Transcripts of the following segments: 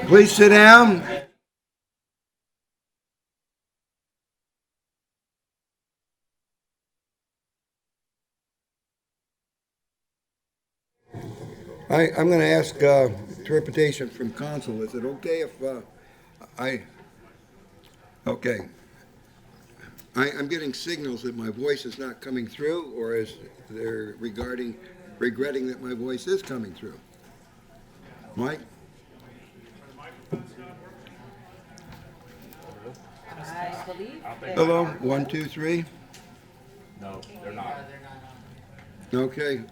Please sit down. I'm going to ask interpretation from council. Is it okay if I, okay. I'm getting signals that my voice is not coming through, or is they're regretting that my voice is coming through? Mike? I believe. Hello, 1, 2, 3. No, they're not. Okay.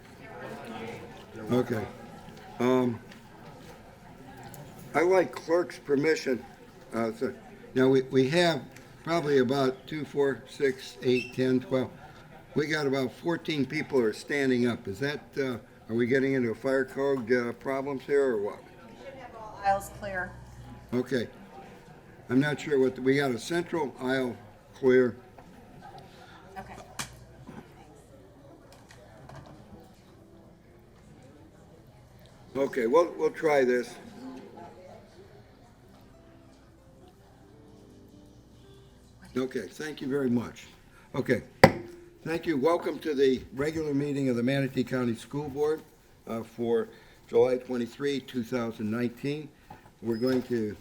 Okay. I like clerk's permission. Now, we have probably about 2, 4, 6, 8, 10, 12. We got about 14 people are standing up. Is that, are we getting into fire code problems here or what? Should have all aisles clear. Okay. I'm not sure what, we got a central aisle clear. Okay. Okay, we'll try this. Okay, thank you very much. Okay, thank you. Welcome to the regular meeting of the Manatee County School Board for July 23, 2019. We're going to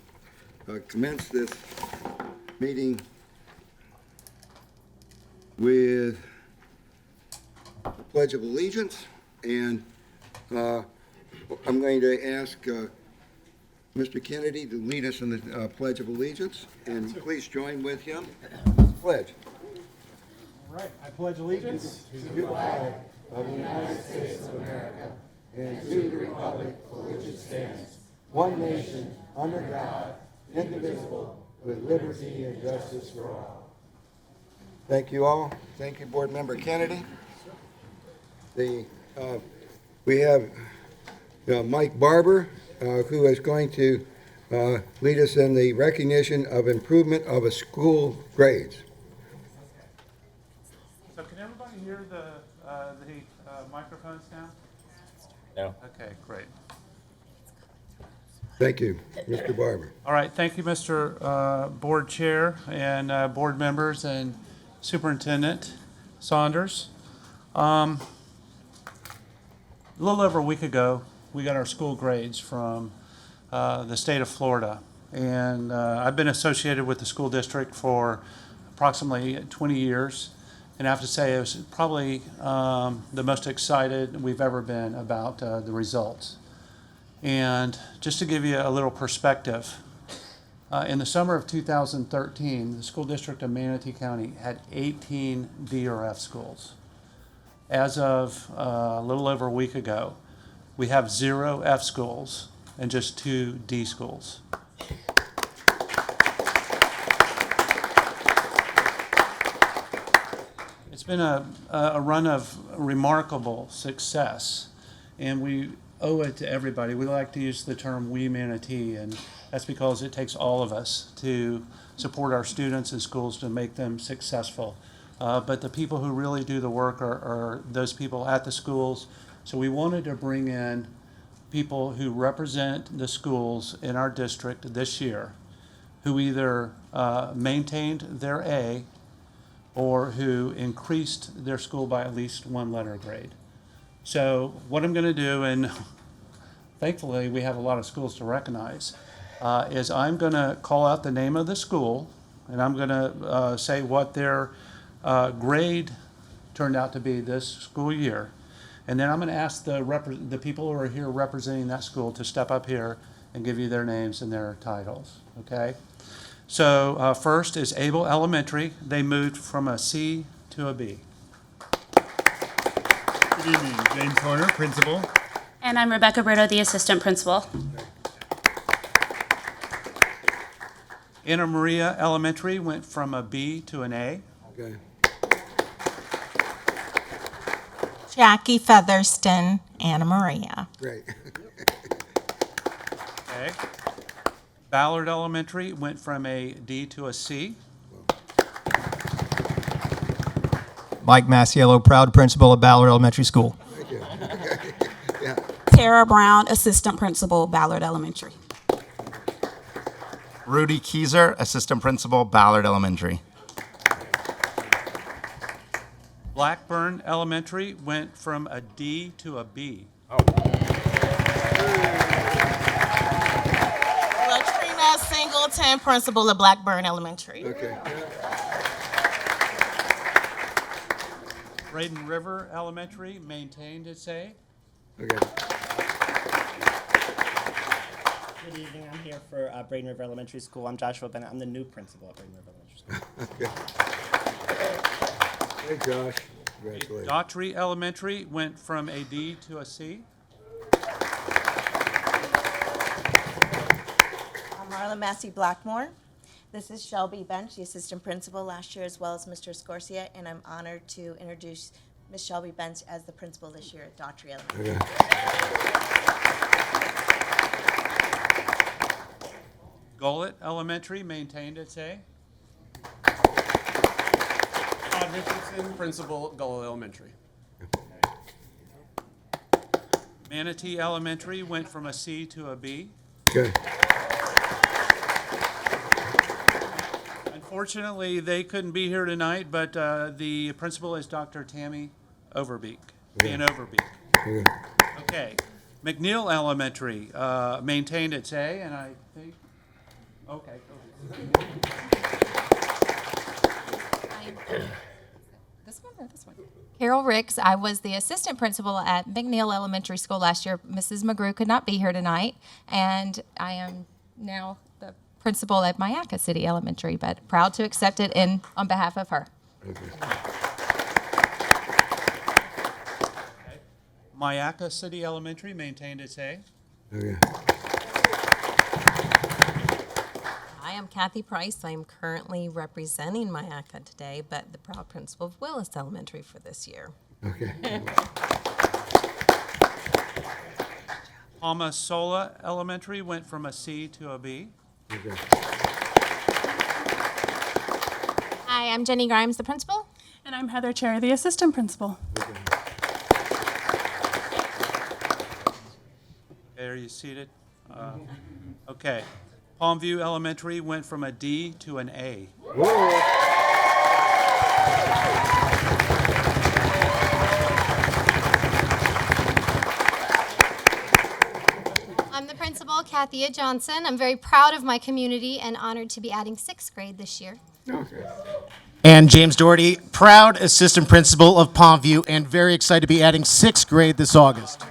commence this meeting with the Pledge of Allegiance, and I'm going to ask Mr. Kennedy to lead us in the Pledge of Allegiance, and please join with him. Pledge. All right, I pledge allegiance to the flag of the United States of America and to the republic for which it stands, one nation, under God, indivisible, with liberty and justice for all. Thank you all. Thank you, Board Member Kennedy. We have Mike Barber, who is going to lead us in the recognition of improvement of a school grades. So can everybody hear the microphones now? No. Okay, great. Thank you, Mr. Barber. All right, thank you, Mr. Board Chair and board members and Superintendent Saunders. A little over a week ago, we got our school grades from the state of Florida. And I've been associated with the school district for approximately 20 years. And I have to say, I was probably the most excited we've ever been about the results. And just to give you a little perspective, in the summer of 2013, the school district of Manatee County had 18 D or F schools. As of a little over a week ago, we have 0 F schools and just 2 D schools. It's been a run of remarkable success, and we owe it to everybody. We like to use the term "we Manatee," and that's because it takes all of us to support our students and schools to make them successful. But the people who really do the work are those people at the schools. So we wanted to bring in people who represent the schools in our district this year, who either maintained their A or who increased their school by at least 1 letter grade. So what I'm going to do, and thankfully we have a lot of schools to recognize, is I'm going to call out the name of the school, and I'm going to say what their grade turned out to be this school year. And then I'm going to ask the people who are here representing that school to step up here and give you their names and their titles, okay? So first is Able Elementary. They moved from a C to a B. Good evening, James Horner, principal. And I'm Rebecca Brito, the assistant principal. Anna Maria Elementary went from a B to an A. Okay. Jackie Featherston, Anna Maria. Great. Okay. Ballard Elementary went from a D to a C. Mike Masiello, proud principal of Ballard Elementary School. Thank you. Yeah. Tara Brown, assistant principal, Ballard Elementary. Rudy Keyser, Assistant Principal, Ballard Elementary. Blackburn Elementary went from a D to a B. Latrina Singleton, principal of Blackburn Elementary. Okay. Braden River Elementary maintained its A. Okay. Good evening. I'm here for Braden River Elementary School. I'm Joshua Bennett. I'm the new principal at Braden River Elementary School. Okay. Hey, Josh. Congratulations. Daughtry Elementary went from a D to a C. I'm Marla Massey Blackmore. This is Shelby Bench, the assistant principal last year, as well as Mr. Scorsia, and I'm honored to introduce Ms. Shelby Bench as the principal this year at Daughtry Elementary. Okay. Gullet Elementary maintained its A. Todd Richardson, Principal, Gullah Elementary. Manatee Elementary went from a C to a B. Okay. Unfortunately, they couldn't be here tonight, but the principal is Dr. Tammy Overbeek, Van Overbeek. Okay. Okay. McNeil Elementary maintained its A, and I think, okay. This one or this one? Carol Ricks. I was the assistant principal at McNeil Elementary School last year. Mrs. McGrew could not be here tonight, and I am now the principal at Myakka City Elementary, but proud to accept it on behalf of her. Myakka City Elementary maintained its A. Okay. I am Kathy Price. I am currently representing Myakka today, but the proud principal of Willis Elementary for this year. Okay. Palmasola Elementary went from a C to a B. Okay. Hi, I'm Jenny Grimes, the principal. And I'm Heather Cherry, the assistant principal. Okay, are you seated? Okay. Palmview Elementary went from a D to an A. I'm the principal, Kathia Johnson. I'm very proud of my community and honored to be adding 6th grade this year. Okay. And James Doherty, proud assistant principal of Palmview, and very excited to be adding 6th grade this August.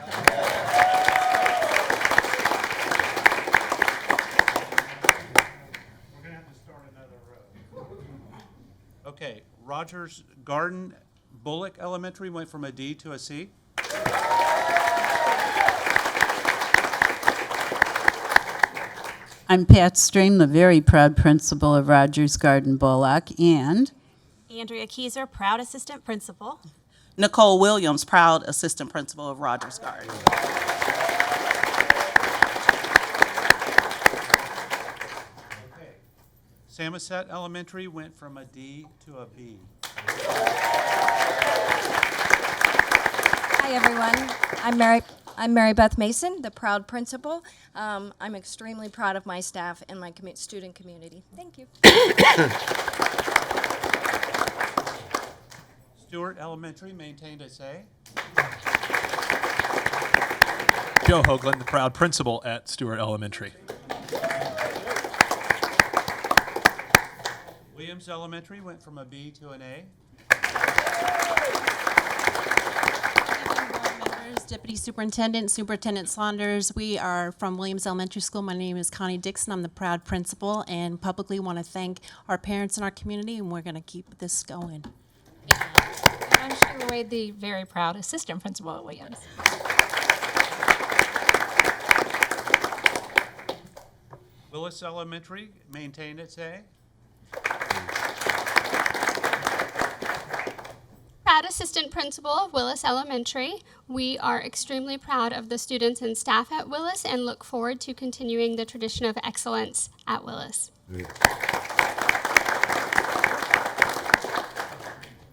Okay, Rogers Garden Bullock Elementary went from a D to a C. I'm Pat Stream, the very proud principal of Rogers Garden Bullock, and Andrea Keyser, proud assistant principal. Nicole Williams, proud assistant principal of Rogers Garden. Samoset Elementary went from a D to a B. Hi, everyone. I'm Mary Beth Mason, the proud principal. I'm extremely proud of my staff and my student community. Thank you. Stewart Elementary maintained its A. Joe Hoagland, the proud principal at Stewart Elementary. Williams Elementary went from a B to an A. Deputy Superintendent, Superintendent Saunders. We are from Williams Elementary School. My name is Connie Dixon. I'm the proud principal and publicly want to thank our parents and our community, and we're going to keep this going. I'm Sheila Wade, the very proud assistant principal at Williams. Willis Elementary maintained its A. Proud assistant principal of Willis Elementary. We are extremely proud of the students and staff at Willis and look forward to continuing the tradition of excellence at Willis.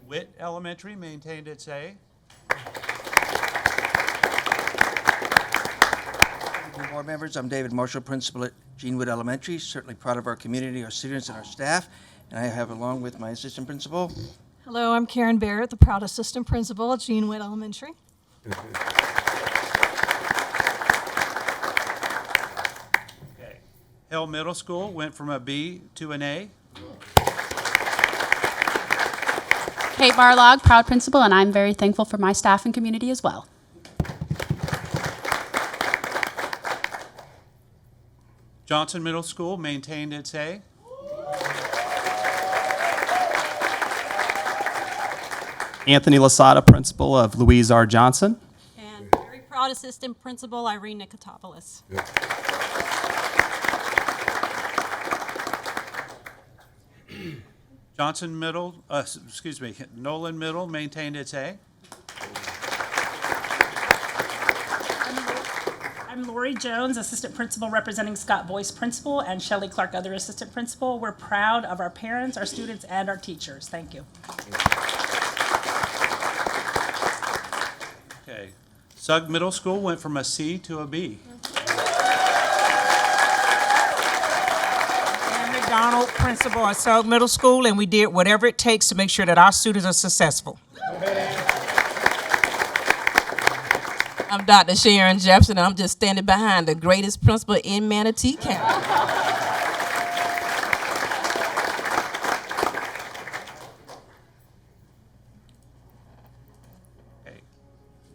Witt Elementary maintained its A. Board members, I'm David Marshall, principal at Jeanwood Elementary. Certainly proud of our community, our students, and our staff. And I have, along with my assistant principal. Hello, I'm Karen Barrett, the proud assistant principal at Jeanwood Elementary. Okay. Hill Middle School went from a B to an A. Kate Barlog, proud principal, and I'm very thankful for my staff and community as well. Johnson Middle School maintained its A. Anthony Lasada, principal of Louise R. Johnson. And very proud assistant principal Irene Nikotopoulos. Johnson Middle, Nolan Middle maintained its A. I'm Lori Jones, assistant principal representing Scott Boyce principal, and Shelley Clark, other assistant principal. We're proud of our parents, our students, and our teachers. Thank you. Okay. Sugg Middle School went from a C to a B. McDonald, principal at Sugg Middle School, and we did whatever it takes to make sure that our students are successful. I'm Dr. Sharon Jefferson, and I'm just standing behind the greatest principal in Manatee County. Okay.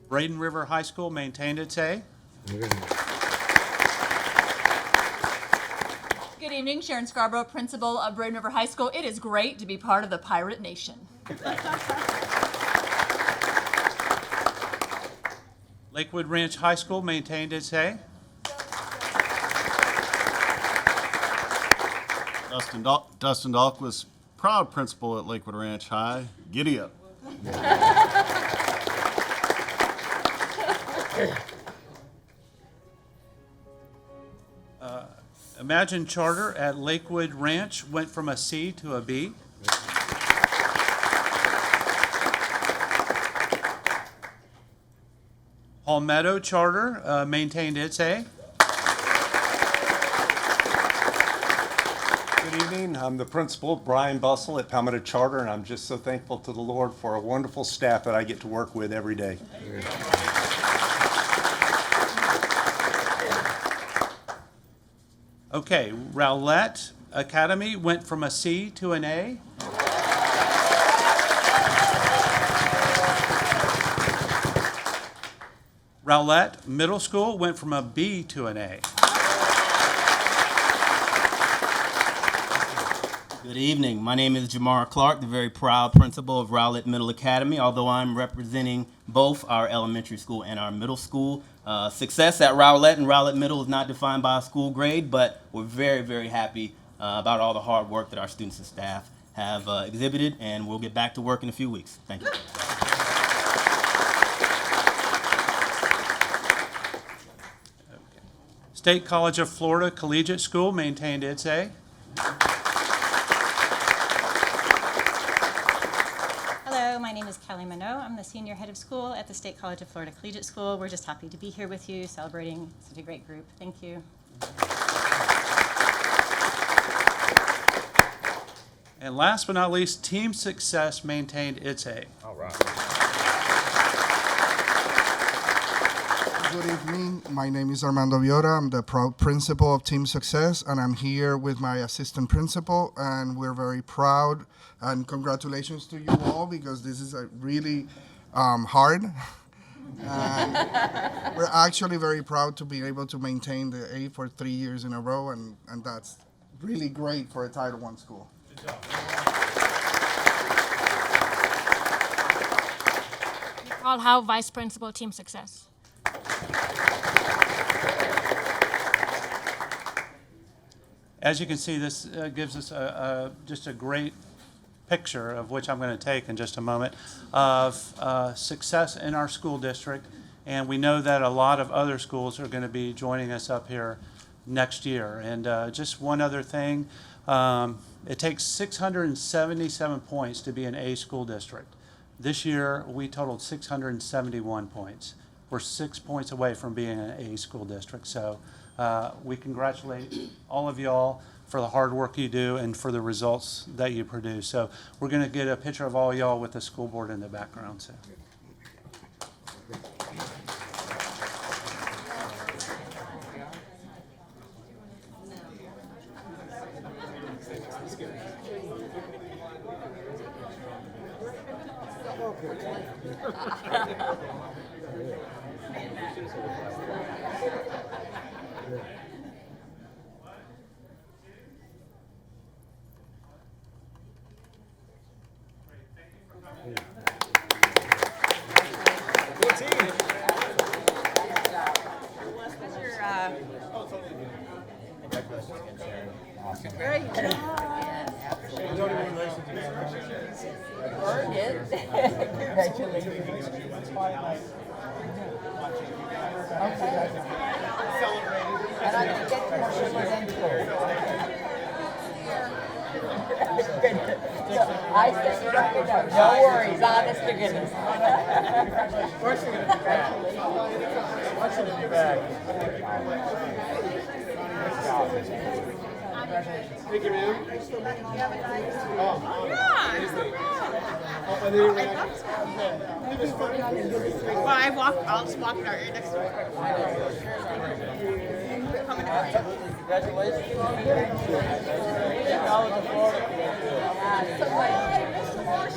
Braden River High School maintained its A. Good evening, Sharon Scarborough, principal of Braden River High School. It is great to be part of the Pirate Nation. Lakewood Ranch High School maintained its A. Dustin Dahlquist, proud principal at Lakewood Ranch High. Giddy up. Imagine Charter at Lakewood Ranch went from a C to a B. Palmetto Charter maintained its A. Good evening. I'm the principal, Brian Bussell at Palmetto Charter, and I'm just so thankful to the Lord for a wonderful staff that I get to work with every day. Okay, Rowlett Academy went from a C to an A. Rowlett Middle School went from a B to an A. Good evening. My name is Jamar Clark, the very proud principal of Rowlett Middle Academy. Although I'm representing both our elementary school and our middle school, success at Rowlett and Rowlett Middle is not defined by a school grade, but we're very, very happy about all the hard work that our students and staff have exhibited, and we'll get back to work in a few weeks. Thank you. State College of Florida Collegiate School maintained its A. Hello, my name is Kelly Minot. I'm the senior head of school at the State College of Florida Collegiate School. We're just happy to be here with you, celebrating such a great group. Thank you. And last but not least, Team Success maintained its A. All right. Good evening. My name is Armando Viora. I'm the proud principal of Team Success, and I'm here with my assistant principal, and we're very proud. And congratulations to you all, because this is a really hard. And we're actually very proud to be able to maintain the A for 3 years in a row, and that's really great for a Title I school. Good job. Nicole Howe, vice principal, Team Success. As you can see, this gives us just a great picture, of which I'm going to take in just a moment, of success in our school district. And we know that a lot of other schools are going to be joining us up here next year. And just one other thing, it takes 677 points to be an A school district. This year, we totaled 671 points. We're 6 points away from being an A school district. So We congratulate all of y'all for the hard work you do and for the results that you produce. So we're going to get a picture of all y'all with the school board in the background. So. Very good. Earned it. Congratulations. Okay. And I can get more sugar than I said, no worries, honest to goodness. Thank you, ma'am. Well, I'll just walk it out right next to it. Congratulations.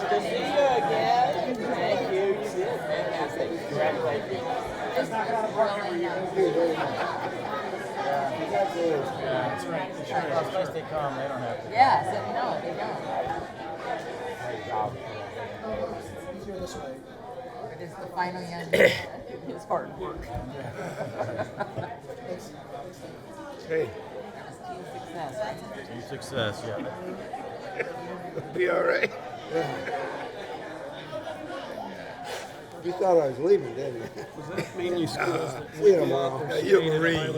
Good to see you again. Thank you. You did fantastic. Congratulations. Just not gonna work every year. Yeah, that's right. It's nice they come. They don't have to. Yes, no, they don't. Great job. Easier this way. It is the final young his hard work. Hey. Team success. Team success, yeah. Be all right. You thought I was leaving, didn't you? Was that mainly schools? See you tomorrow. Yeah, you can read.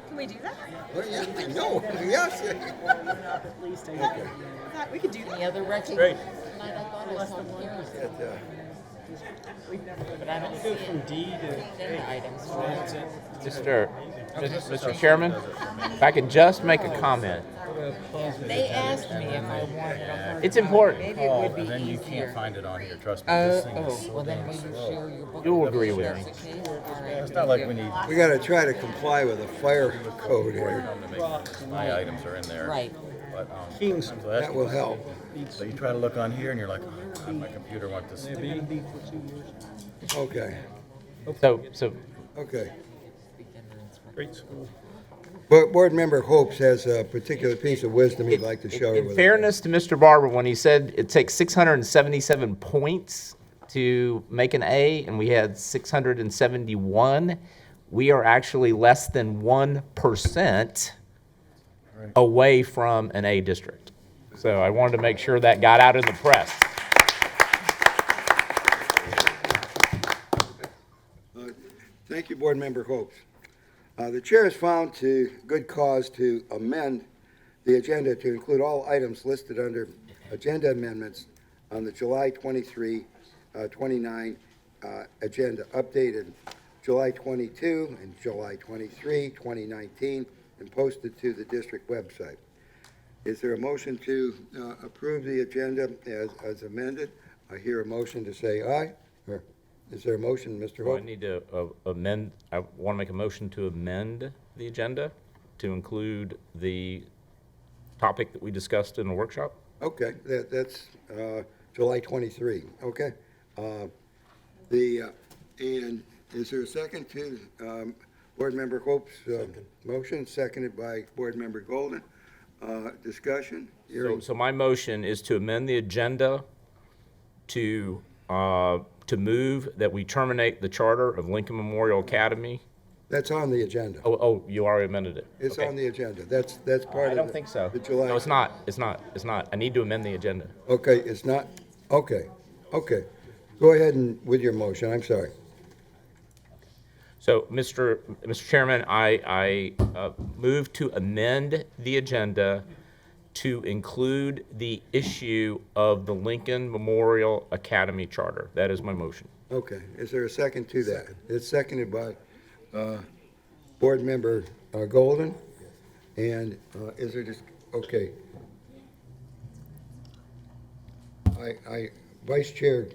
Can we do that? Well, yeah, I know. Yes. At least I thought we could do that. Any other recognition? Great. Tonight I thought I saw Karen's. But I don't see From D to agenda items. Mr. Chairman, if I could just make a comment. They asked me if I wanted a It's important. Maybe it would be and then you easier. can't find it on here, trust me. This thing is Well then will you share your book? You'll agree with me. it's not like we need We got to try to comply with the fire code here. to make my items are in there. Right. But That will help. So you try to look on here and you're like, oh, God, my computer wants this. Okay. So Okay. great school. But Board Member Hopes has a particular piece of wisdom he'd like to share with us. in fairness to Mr. Barber, when he said it takes 677 points to make an A, and we had 671, we are actually less than 1% away from an A district. So I wanted to make sure that got out in the press. Thank you, Board Member Hopes. The chair has found to good cause to amend the agenda to include all items listed under agenda amendments on the July 23, 29 agenda, updated July 22 and July 23, 2019, and posted to the district website. Is there a motion to approve the agenda as amended? I hear a motion to say aye. Or is there a motion, Mr. Well, I Hope? need to amend, I want to make a motion to amend the agenda to include the topic that we discussed in the workshop. Okay, that's July 23, okay. And is there a second to Board Member Hope's motion? Seconded by Board Member Golden. Discussion? So my motion is to amend the agenda to move that we terminate the charter of Lincoln Memorial Academy. That's on the agenda. Oh, you already amended it. It's Okay. on the agenda. That's part of I don't think so. the July. No, it's not. It's not. It's not. I need to amend the agenda. Okay, it's not? Okay, okay. Go ahead and with your motion, I'm sorry. So, Mr. Chairman, I move to amend the agenda to include the issue of the Lincoln Memorial Academy Charter. That is my motion. Okay, is there a second to that? It's seconded by Board Member Golden, and is there just, okay. Vice Chair,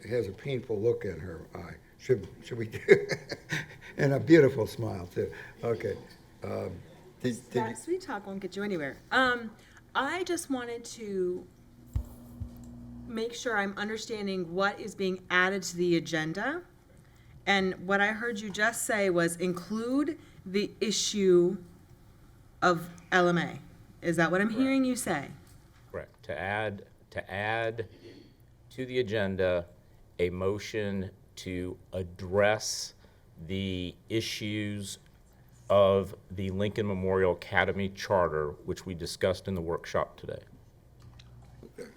has a painful look in her eye. Should we do, and a beautiful smile too. Okay. That sweet talk won't get you anywhere. I just wanted to make sure I'm understanding what is being added to the agenda. And what I heard you just say was include the issue of LMA. Is that what I'm hearing you say? Correct. To add to the agenda a motion to address the issues of the Lincoln Memorial Academy Charter, which we discussed in the workshop today. Okay.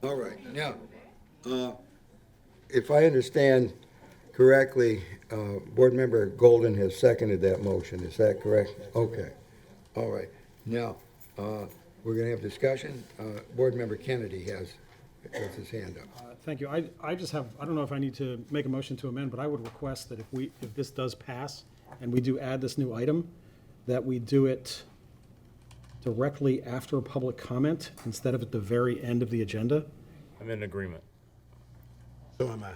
All right. Now, if I understand correctly, Board Member Golden has seconded that motion. Is that correct? Okay. All right. Now, we're going to have discussion. Board Member Kennedy has his hand up. Thank you. I just have, I don't know if I need to make a motion to amend, but I would request that if this does pass and we do add this new item, that we do it directly after public comment instead of at the very end of the agenda. I'm in agreement. So am I.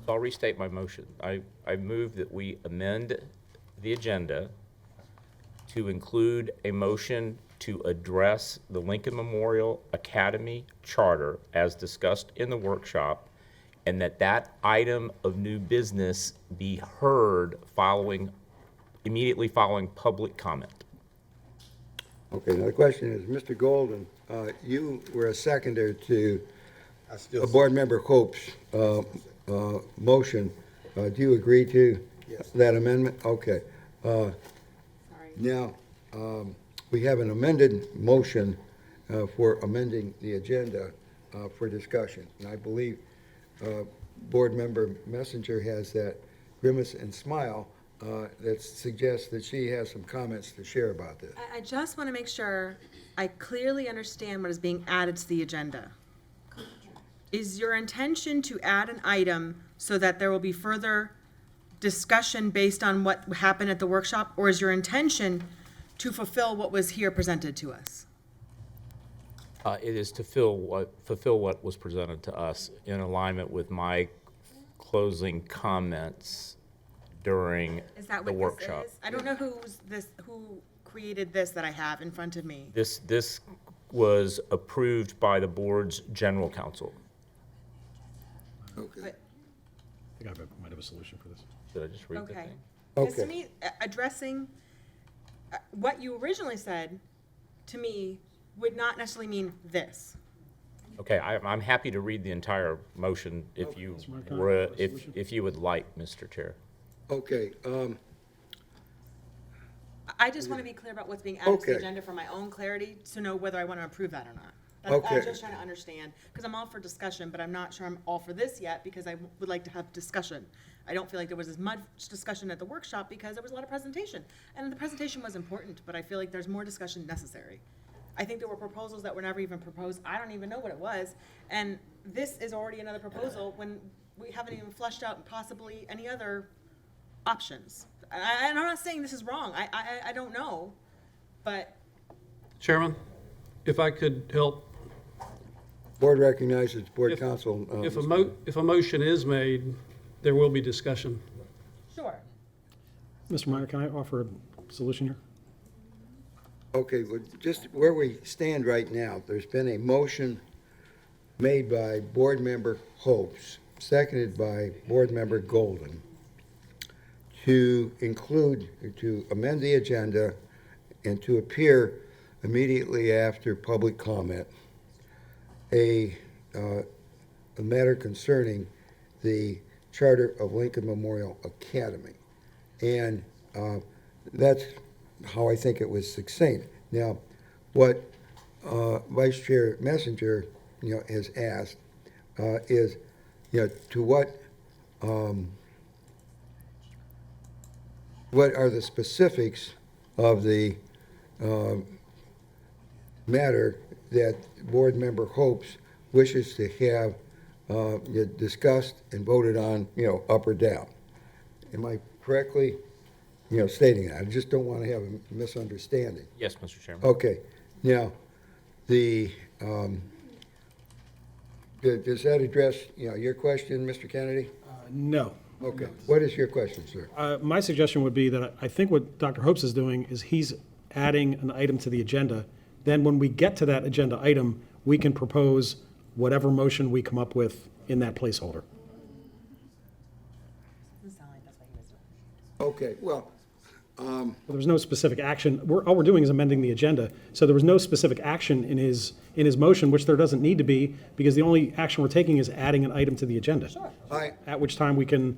So I'll restate my motion. I move that we amend the agenda to include a motion to address the Lincoln Memorial Academy Charter as discussed in the workshop, and that item of new business be heard immediately following public comment. Okay, now the question is, Mr. Golden, you were a seconder to Board Member Hope's motion. Do you agree to that amendment? Okay. Now, we have an amended motion for amending the agenda for discussion. And I believe Board Member Messenger has that grimace and smile that suggests that she has some comments to share about this. I just want to make sure I clearly understand what is being added to the agenda. Is your intention to add an item so that there will be further discussion based on what happened at the workshop, or is your intention to fulfill what was here presented to us? It is to fulfill what was presented to us in alignment with my closing comments during Is that the what workshop. this is? I don't know who created this that I have in front of me. This was approved by the board's general counsel. Okay. I think I might have a solution for this. Did I just read the Okay. thing? Because to me, addressing what you originally said to me would not necessarily mean this. Okay, I'm happy to read the entire motion if you if you would like, Mr. Chair. Okay. I just want to be clear about what's being added to the Okay. agenda for my own clarity to know whether I want to approve that or not. Okay. I'm just trying to understand, because I'm all for discussion, but I'm not sure I'm all for this yet, because I would like to have discussion. I don't feel like there was as much discussion at the workshop because there was a lot of presentation. And the presentation was important, but I feel like there's more discussion necessary. I think there were proposals that were never even proposed. I don't even know what it was. And this is already another proposal when we haven't even fleshed out possibly any other options. And I'm not saying this is wrong. I don't know, but Chairman, if I could help. Board recognizes Board If- Counsel. If a motion is made, there will be discussion. sure. Mr. Meyer, can I offer a solution here? Okay, well, just where we stand right now, there's been a motion made by Board Member Hopes, seconded by Board Member Golden, to amend the agenda and to appear immediately after public comment, a matter concerning the Charter of Lincoln Memorial Academy. And that's how I think it was succinct. Now, what Vice Chair Messenger, has asked is, to what are the specifics of the matter that Board Member Hopes wishes to have you discussed and voted on, up or down. Am I correctly, stating that? I just don't want to have a misunderstanding. Yes, Mr. Chairman. Okay, now, does that address, your question, Mr. Kennedy? No. Okay, what is your question, sir? My suggestion would be that I think what Dr. Hopes is doing is he's adding an item to the agenda. Then when we get to that agenda item, we can propose whatever motion we come up with in that placeholder. Okay, well, There was no specific action. All we're doing is amending the agenda. So there was no specific action in his motion, which there doesn't need to be, because the only action we're taking is adding an item to the agenda. At which time we can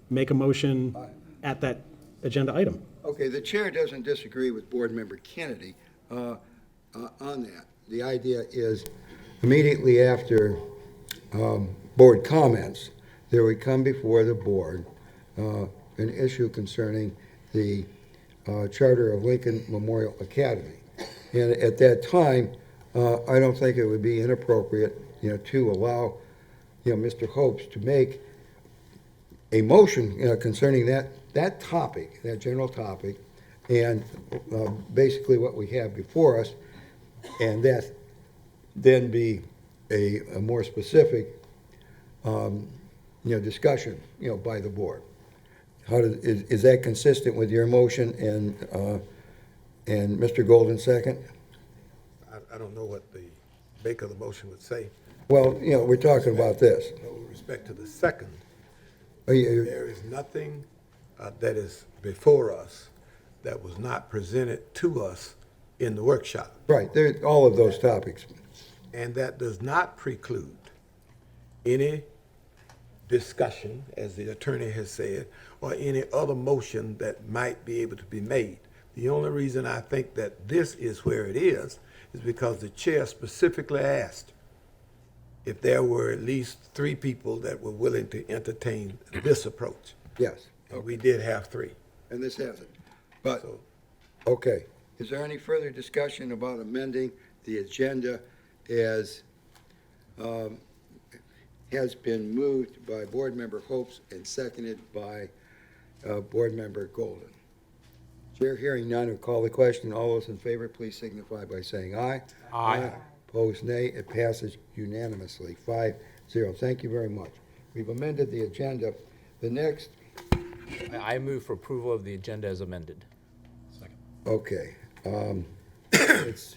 make a motion at that agenda item. okay, the chair doesn't disagree with Board Member Kennedy on that. The idea is immediately after board comments, there would come before the board an issue concerning the charter of Lincoln Memorial Academy. And at that time, I don't think it would be inappropriate, to allow, Mr. Hopes to make a motion, concerning that topic, that general topic, and basically what we have before us, and that then be a more specific, discussion, by the board. Is that consistent with your motion and Mr. Golden's second? I don't know what the make of the motion would say. Well, we're talking about this. With respect to the second, Are you- there is nothing that is before us that was not presented to us in the workshop. Right, all of those topics. And that does not preclude any discussion, as the attorney has said, or any other motion that might be able to be made. The only reason I think that this is where it is because the chair specifically asked if there were at least 3 people that were willing to entertain this approach. Yes. And we did have 3. And this hasn't. But, okay, is there any further discussion about amending the agenda as has been moved by Board Member Hopes and seconded by Board Member Golden? Chair hearing none, will call the question. All those in favor, please signify by saying aye. Aye. Opposed, nay. It passes unanimously, 5-0. Thank you very much. We've amended the agenda. The next, I move for approval of the agenda as amended. okay. It's,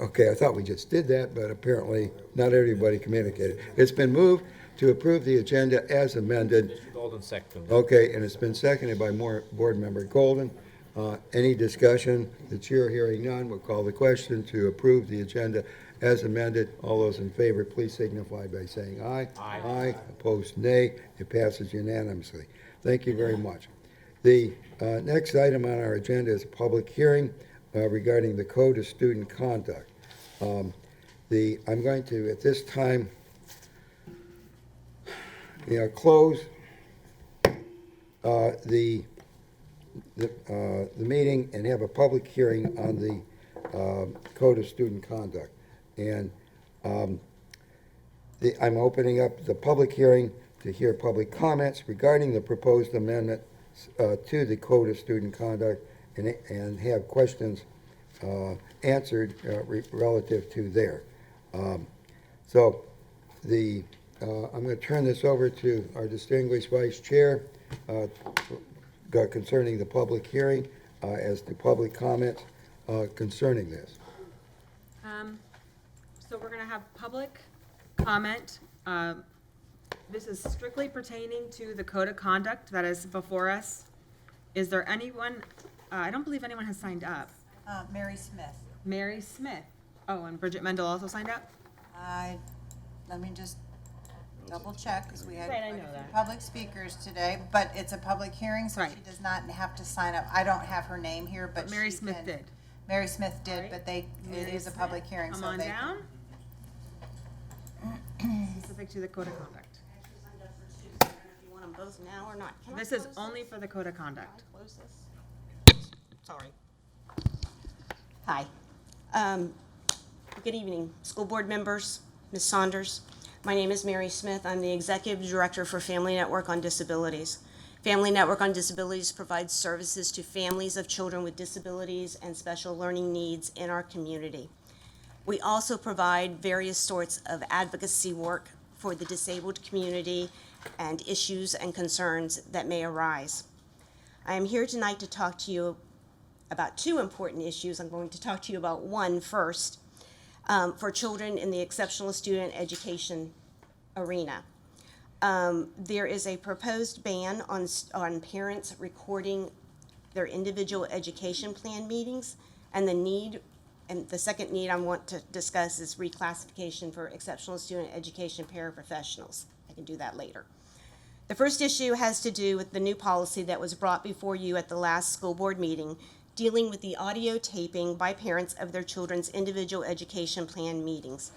okay, I thought we just did that, but apparently not everybody communicated. It's been moved to approve the agenda as amended. Mr. Golden seconded. Okay, and it's been seconded by Board Member Golden. Any discussion? The chair hearing none will call the question to approve the agenda as amended. All those in favor, please signify by saying aye. Aye. Aye. Opposed, nay. It passes unanimously. Thank you very much. The next item on our agenda is a public hearing regarding the Code of Student Conduct. I'm going to, at this time, close the meeting and have a public hearing on the Code of Student Conduct. And I'm opening up the public hearing to hear public comments regarding the proposed amendment to the Code of Student Conduct and have questions answered relative to there. So I'm going to turn this over to our distinguished Vice Chair concerning the public hearing as to public comments concerning this. So we're gonna have public comment. This is strictly pertaining to the code of conduct that is before us. Is there anyone, I don't believe anyone has signed up. Mary Smith. Mary Smith. Oh, and Bridget Mendel also signed up? Let me just double check, because we had Right, I quite a know few that. public speakers today, but it's a public hearing, so she does not have to sign up. I don't have her name here, but Mary she Smith can- did. Mary Smith did, Right. but it Mary is a Smith, public hearing, Come so on they down. can. Specific to the code of conduct. If you want them both now or not. Can I This is close only for the code of conduct. Close this. Sorry. Hi. Good evening, school board members, Ms. Saunders. My name is Mary Smith. I'm the Executive Director for Family Network on Disabilities. Family Network on Disabilities provides services to families of children with disabilities and special learning needs in our community. We also provide various sorts of advocacy work for the disabled community and issues and concerns that may arise. I am here tonight to talk to you about two important issues. I'm going to talk to you about one first, for children in the exceptional student education arena. There is a proposed ban on parents recording their individual education plan meetings, and the second need I want to discuss is reclassification for exceptional student education paraprofessionals. I can do that later. The first issue has to do with the new policy that was brought before you at the last school board meeting, dealing with the audio taping by parents of their children's individual education plan meetings.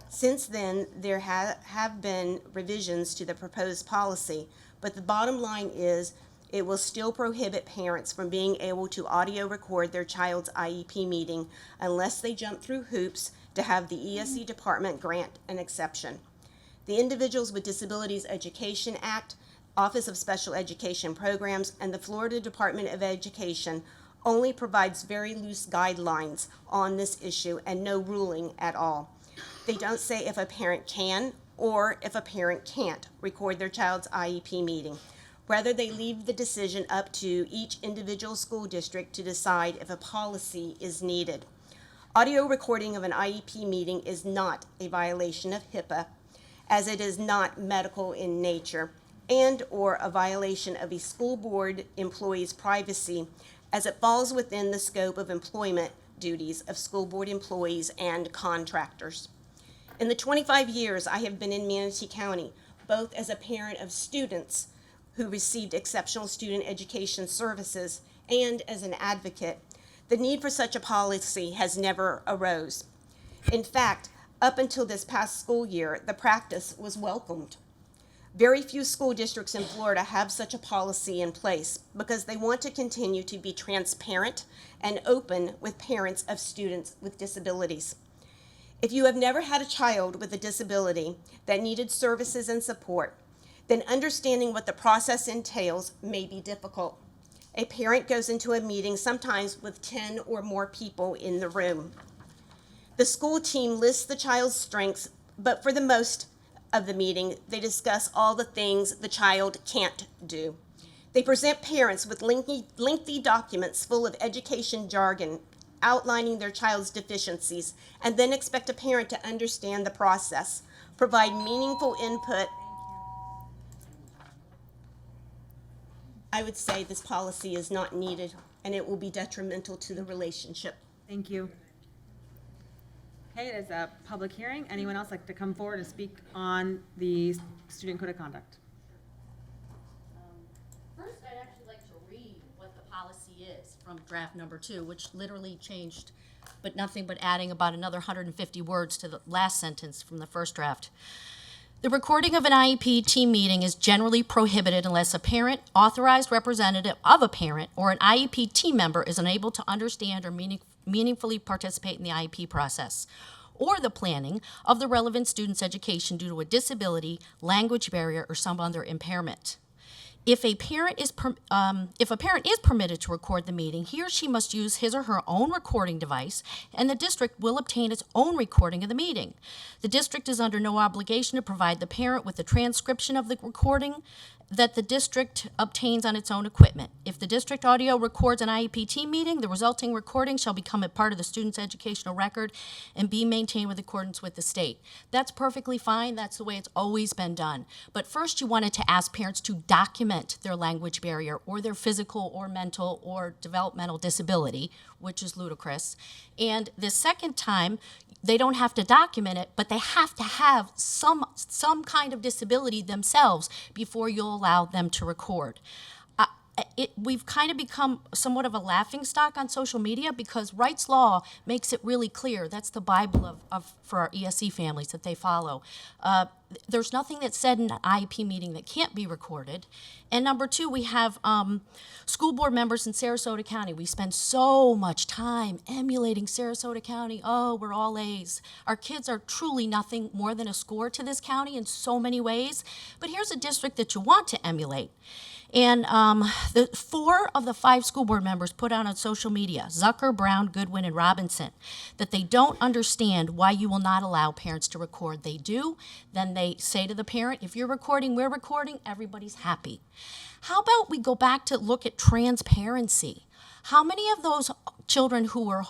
Since then, there have been revisions to the proposed policy, but the bottom line is it will still prohibit parents from being able to audio record their child's IEP meeting unless they jump through hoops to have the ESE department grant an exception. The Individuals with Disabilities Education Act, Office of Special Education Programs, and the Florida Department of Education only provides very loose guidelines on this issue and no ruling at all. They don't say if a parent can or if a parent can't record their child's IEP meeting. Rather, they leave the decision up to each individual school district to decide if a policy is needed. Audio recording of an IEP meeting is not a violation of HIPAA, as it is not medical in nature, and or a violation of a school board employee's privacy, as it falls within the scope of employment duties of school board employees and contractors. In the 25 years I have been in Manatee County, both as a parent of students who received exceptional student education services and as an advocate, the need for such a policy has never arose. In fact, up until this past school year, the practice was welcomed. Very few school districts in Florida have such a policy in place because they want to continue to be transparent and open with parents of students with disabilities. If you have never had a child with a disability that needed services and support, then understanding what the process entails may be difficult. A parent goes into a meeting sometimes with 10 or more people in the room. The school team lists the child's strengths, but for the most of the meeting, they discuss all the things the child can't do. They present parents with lengthy documents full of education jargon outlining their child's deficiencies, and then expect a parent to understand the process, provide meaningful input. I would say this policy is not needed, and it will be detrimental to the relationship. Thank you. Okay, it is a public hearing. Anyone else like to come forward and speak on the student code of conduct? First, I'd actually like to read what the policy is from draft number 2, which literally changed, but nothing but adding about another 150 words to the last sentence from the first draft. The recording of an IEP team meeting is generally prohibited unless a parent, authorized representative of a parent, or an IEP team member is unable to understand or meaningfully participate in the IEP process, or the planning of the relevant student's education due to a disability, language barrier, or some other impairment. If a parent is permitted to record the meeting, he or she must use his or her own recording device, and the district will obtain its own recording of the meeting. The district is under no obligation to provide the parent with a transcription of the recording that the district obtains on its own equipment. If the district audio records an IEP team meeting, the resulting recording shall become a part of the student's educational record and be maintained with accordance with the state. That's perfectly fine. That's the way it's always been done. But first you wanted to ask parents to document their language barrier or their physical or mental or developmental disability, which is ludicrous. And the second time, they don't have to document it, but they have to have some kind of disability themselves before you'll allow them to record. We've kind of become somewhat of a laughingstock on social media because Wright's Law makes it really clear. That's the Bible for our ESE families that they follow. there's nothing that's said in an IEP meeting that can't be recorded. And number two, we have school board members in Sarasota County. We spend so much time emulating Sarasota County. Oh, we're all A's. Our kids are truly nothing more than a score to this county in so many ways. But here's a district that you want to emulate. And the 4 of the 5 school board members put out on social media, Zucker, Brown, Goodwin, and Robinson, that they don't understand why you will not allow parents to record. They do. Then they say to the parent, if you're recording, we're recording, everybody's happy. How about we go back to look at transparency? How many of those children who were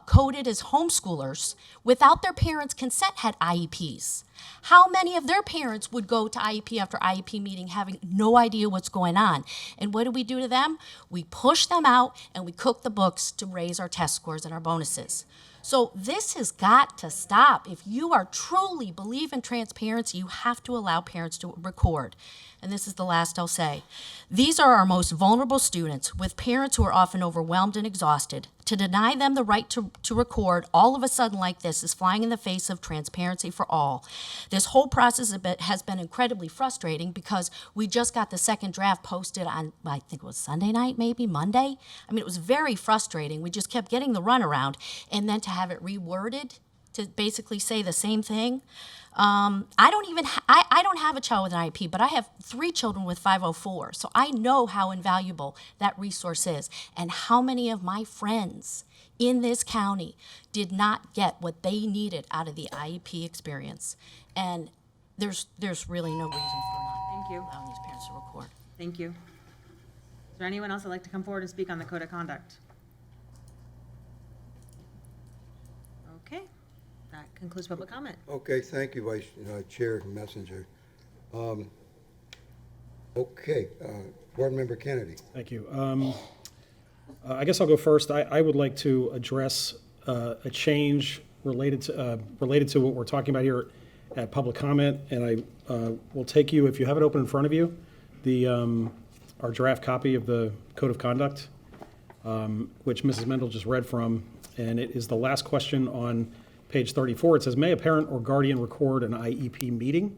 coded as homeschoolers without their parents' consent had IEPs? How many of their parents would go to IEP after IEP meeting having no idea what's going on? And what do we do to them? We push them out and we cook the books to raise our test scores and our bonuses. So this has got to stop. If you are truly believe in transparency, you have to allow parents to record. And this is the last I'll say. These are our most vulnerable students with parents who are often overwhelmed and exhausted. To deny them the right to record all of a sudden like this is flying in the face of transparency for all. This whole process has been incredibly frustrating because we just got the second draft posted on, I think it was Sunday night, maybe Monday. I mean, it was very frustrating. We just kept getting the runaround, and then to have it reworded to basically say the same thing. I don't have a child with an IEP, but I have 3 children with 504. So I know how invaluable that resource is and how many of my friends in this county did not get what they needed out of the IEP experience. And there's really no reason for not allowing these parents to record. Thank you. Is there anyone else that'd like to come forward and speak on the code of conduct? Okay, that concludes public comment. Okay, thank you, Vice Chair Messenger. Okay, Board Member Kennedy. Thank you. I guess I'll go first. I would like to address a change related to what we're talking about here at public comment, and I will take you, if you have it open in front of you, our draft copy of the Code of Conduct, which Mrs. Mendel just read from, and it is the last question on page 34. It says, may a parent or guardian record an IEP meeting?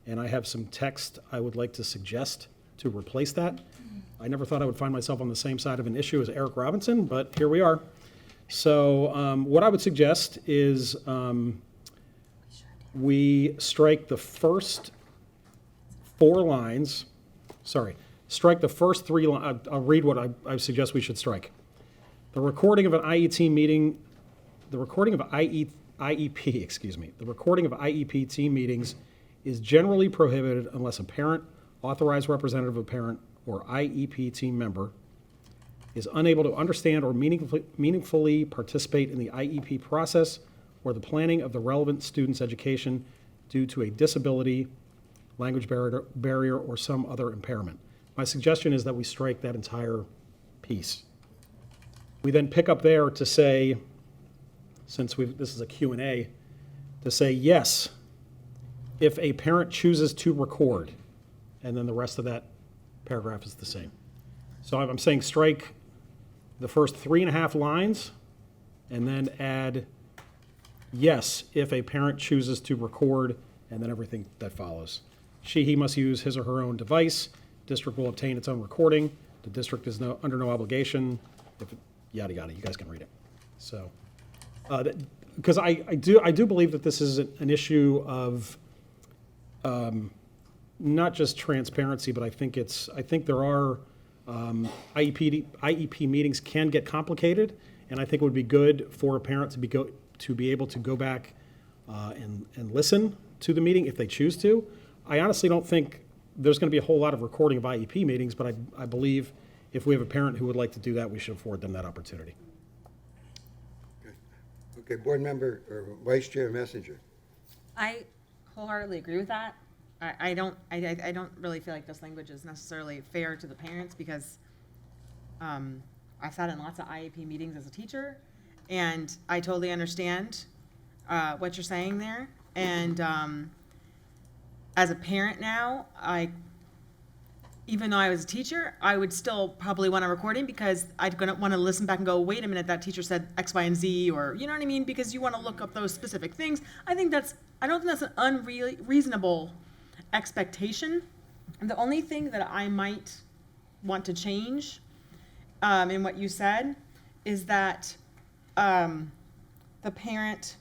And I have some text I would like to suggest to replace that. I never thought I would find myself on the same side of an issue as Eric Robinson, but here we are. So what I would suggest is we strike the first 4 lines, strike the first 3 lines. I'll read what I suggest we should strike. The recording of an IEP meeting, the recording of IEP, excuse me, the recording of IEP team meetings is generally prohibited unless a parent, authorized representative of a parent, or IEP team member is unable to understand or meaningfully participate in the IEP process or the planning of the relevant student's education due to a disability, language barrier, or some other impairment. My suggestion is that we strike that entire piece. We then pick up there to say, since this is a Q&A, to say yes, if a parent chooses to record, and then the rest of that paragraph is the same. So I'm saying strike the first 3.5 lines and then add yes, if a parent chooses to record, and then everything that follows. He must use his or her own device. District will obtain its own recording. The district is under no obligation. Yada, yada, you guys can read it. So, because I do believe that this is an issue of not just transparency, but I think there are IEP meetings can get complicated, and I think it would be good for a parent to be able to go back and listen to the meeting if they choose to. I honestly don't think there's going to be a whole lot of recording of IEP meetings, but I believe if we have a parent who would like to do that, we should afford them that opportunity. Okay, Board Member or Vice Chair Messenger. I wholeheartedly agree with that. I don't really feel like this language is necessarily fair to the parents because I've sat in lots of IEP meetings as a teacher, and I totally understand what you're saying there. And as a parent now, even though I was a teacher, I would still probably want a recording because I'd gonna want to listen back and go, wait a minute, that teacher said X, Y, and Z, or you know what I mean? Because you want to look up those specific things. I don't think that's an unreasonable expectation. And the only thing that I might want to change in what you said is that the parent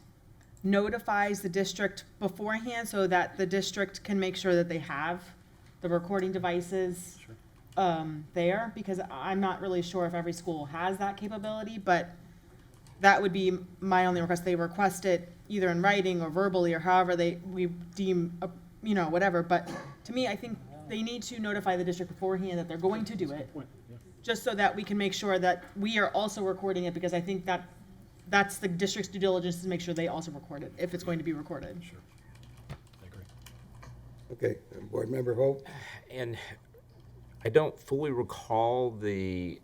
notifies the district beforehand so that the district can make sure that they have the recording devices there, because I'm not really sure if every school has that capability, but that would be my only request. They request it either in writing or verbally or however we deem, whatever. But to me, I think they need to notify the district beforehand that they're going to do it, just so that we can make sure that we are also recording it, because I think that's the district's due diligence to make sure they also record it, if it's going to be recorded. Sure. Okay, Board Member Hope? And I don't fully recall the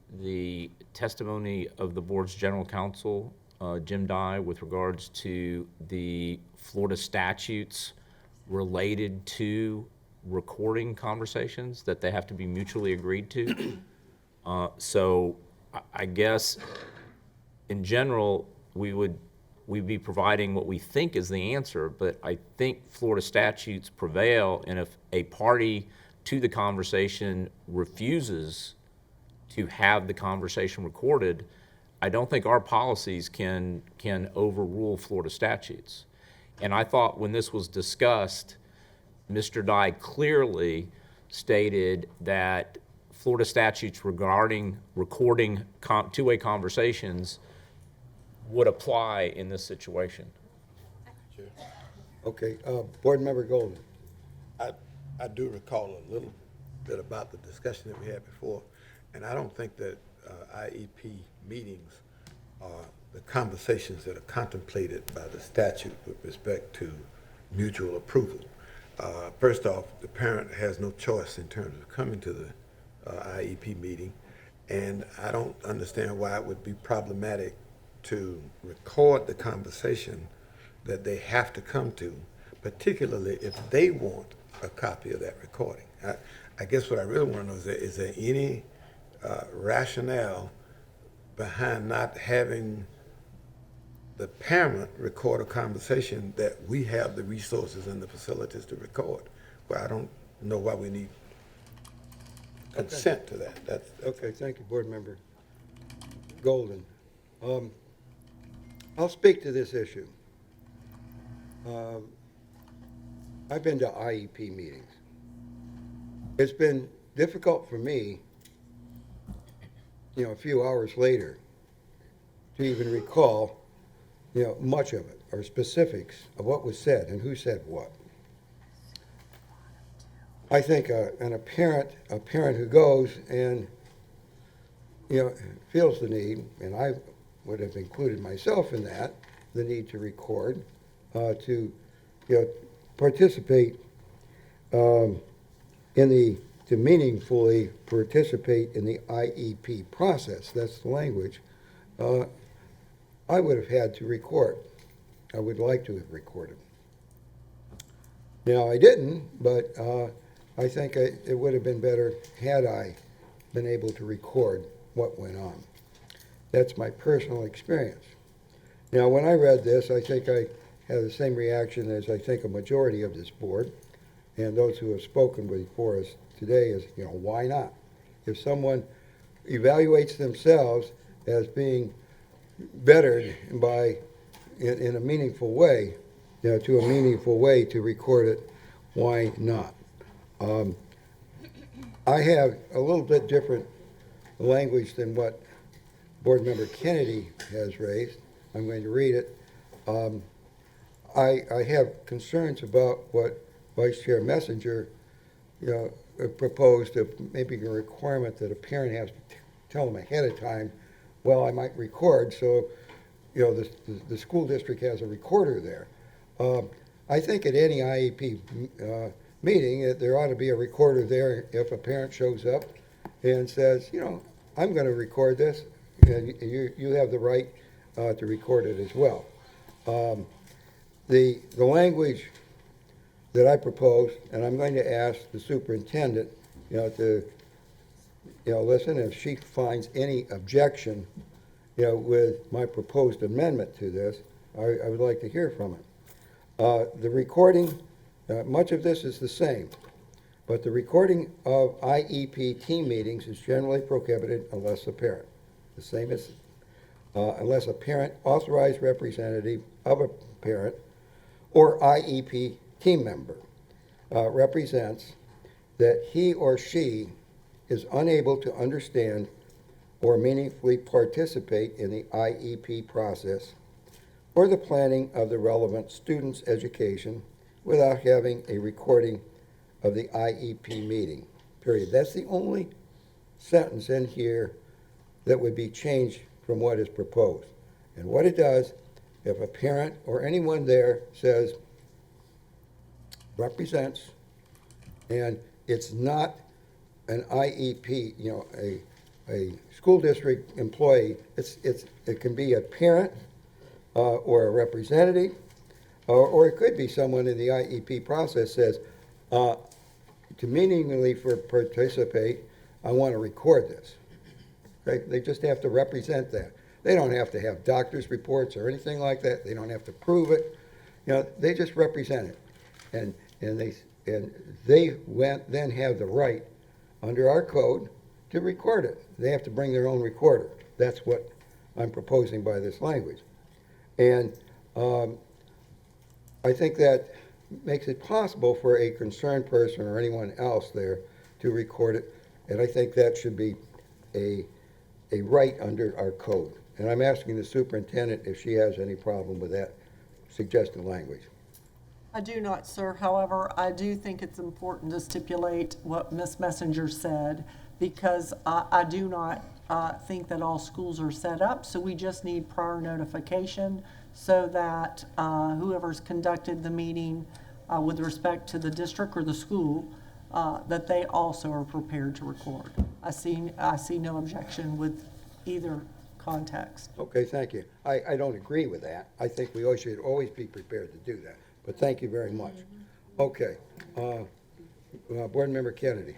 testimony of the board's general counsel, Jim Dye, with regards to the Florida statutes related to recording conversations, that they have to be mutually agreed to. So I guess in general, we'd be providing what we think is the answer, but I think Florida statutes prevail, and if a party to the conversation refuses to have the conversation recorded, I don't think our policies can overrule Florida statutes. And I thought when this was discussed, Mr. Dye clearly stated that Florida statutes regarding recording two-way conversations would apply in this situation. Okay, Board Member Golden? I do recall a little bit about the discussion that we had before, and I don't think that IEP meetings are the conversations that are contemplated by the statute with respect to mutual approval. First off, the parent has no choice in terms of coming to the IEP meeting, and I don't understand why it would be problematic to record the conversation that they have to come to, particularly if they want a copy of that recording. I guess what I really want to know is there any rationale behind not having the parent record a conversation that we have the resources and the facilities to record? Well, I don't know why we need consent to that. Okay, thank you, Board Member Golden. I'll speak to this issue. I've been to IEP meetings. It's been difficult for me, a few hours later, to even recall, much of it, or specifics of what was said and who said what. I think a parent who goes and, feels the need, and I would have included myself in that, the need to record, to participate to meaningfully participate in the IEP process. That's the language. I would have had to record. I would like to have recorded. Now, I didn't, but I think it would have been better had I been able to record what went on. That's my personal experience. Now, when I read this, I think I had the same reaction as I think a majority of this board and those who have spoken before us today is, why not? If someone evaluates themselves as being bettered by, in a meaningful way, to a meaningful way to record it, why not? I have a little bit different language than what Board Member Kennedy has raised. I'm going to read it. I have concerns about what Vice Chair Messenger, proposed of maybe a requirement that a parent has to tell them ahead of time, well, I might record, so, the school district has a recorder there. I think at any IEP meeting, there ought to be a recorder there if a parent shows up and says, I'm going to record this, and you have the right to record it as well. The language that I proposed, and I'm going to ask the superintendent to, listen, if she finds any objection, with my proposed amendment to this, I would like to hear from it. The recording, much of this is the same, but the recording of IEP team meetings is generally prohibited unless a parent, the same as, unless a parent, authorized representative of a parent, or IEP team member represents that he or she is unable to understand or meaningfully participate in the IEP process or the planning of the relevant student's education without having a recording of the IEP meeting, period. That's the only sentence in here that would be changed from what is proposed. And what it does, if a parent or anyone there says, represents, and it's not an IEP, a school district employee, it can be a parent or a representative, or it could be someone in the IEP process says, to meaningfully participate, I want to record this. They just have to represent that. They don't have to have doctor's reports or anything like that. They don't have to prove it. They just represent it. And they then have the right under our code to record it. They have to bring their own recorder. That's what I'm proposing by this language. And I think that makes it possible for a concerned person or anyone else there to record it. And I think that should be a right under our code. And I'm asking the superintendent if she has any problem with that suggested language. I do not, sir. However, I do think it's important to stipulate what Ms. Messenger said, because I do not think that all schools are set up, so we just need prior notification so that whoever's conducted the meeting with respect to the district or the school, that they also are prepared to record. I see no objection with either context. Okay, thank you. I don't agree with that. I think we should always be prepared to do that. But thank you very much. Okay. Board Member Kennedy.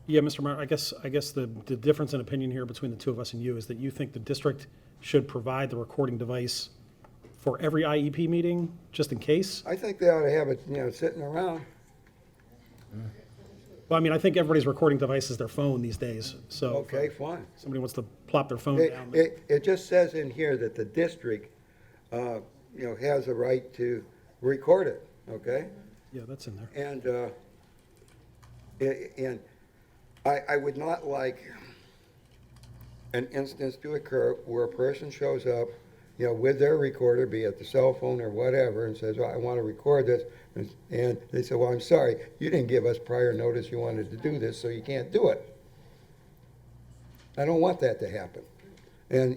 Yeah, Mr. Mayor, I guess the difference in opinion here between the two of us and you is that you think the district should provide the recording device for every IEP meeting, just in case? I think they ought to have it, sitting around. Well, I mean, I think everybody's recording device is their phone these days, so. Okay, fine. Somebody wants to plop their phone down. It just says in here that the district, has a right to record it, okay? Yeah, that's in there. And I would not like an instance to occur where a person shows up, with their recorder, be it the cell phone or whatever, and says, I want to record this. And they say, well, I'm sorry, you didn't give us prior notice you wanted to do this, so you can't do it. I don't want that to happen. And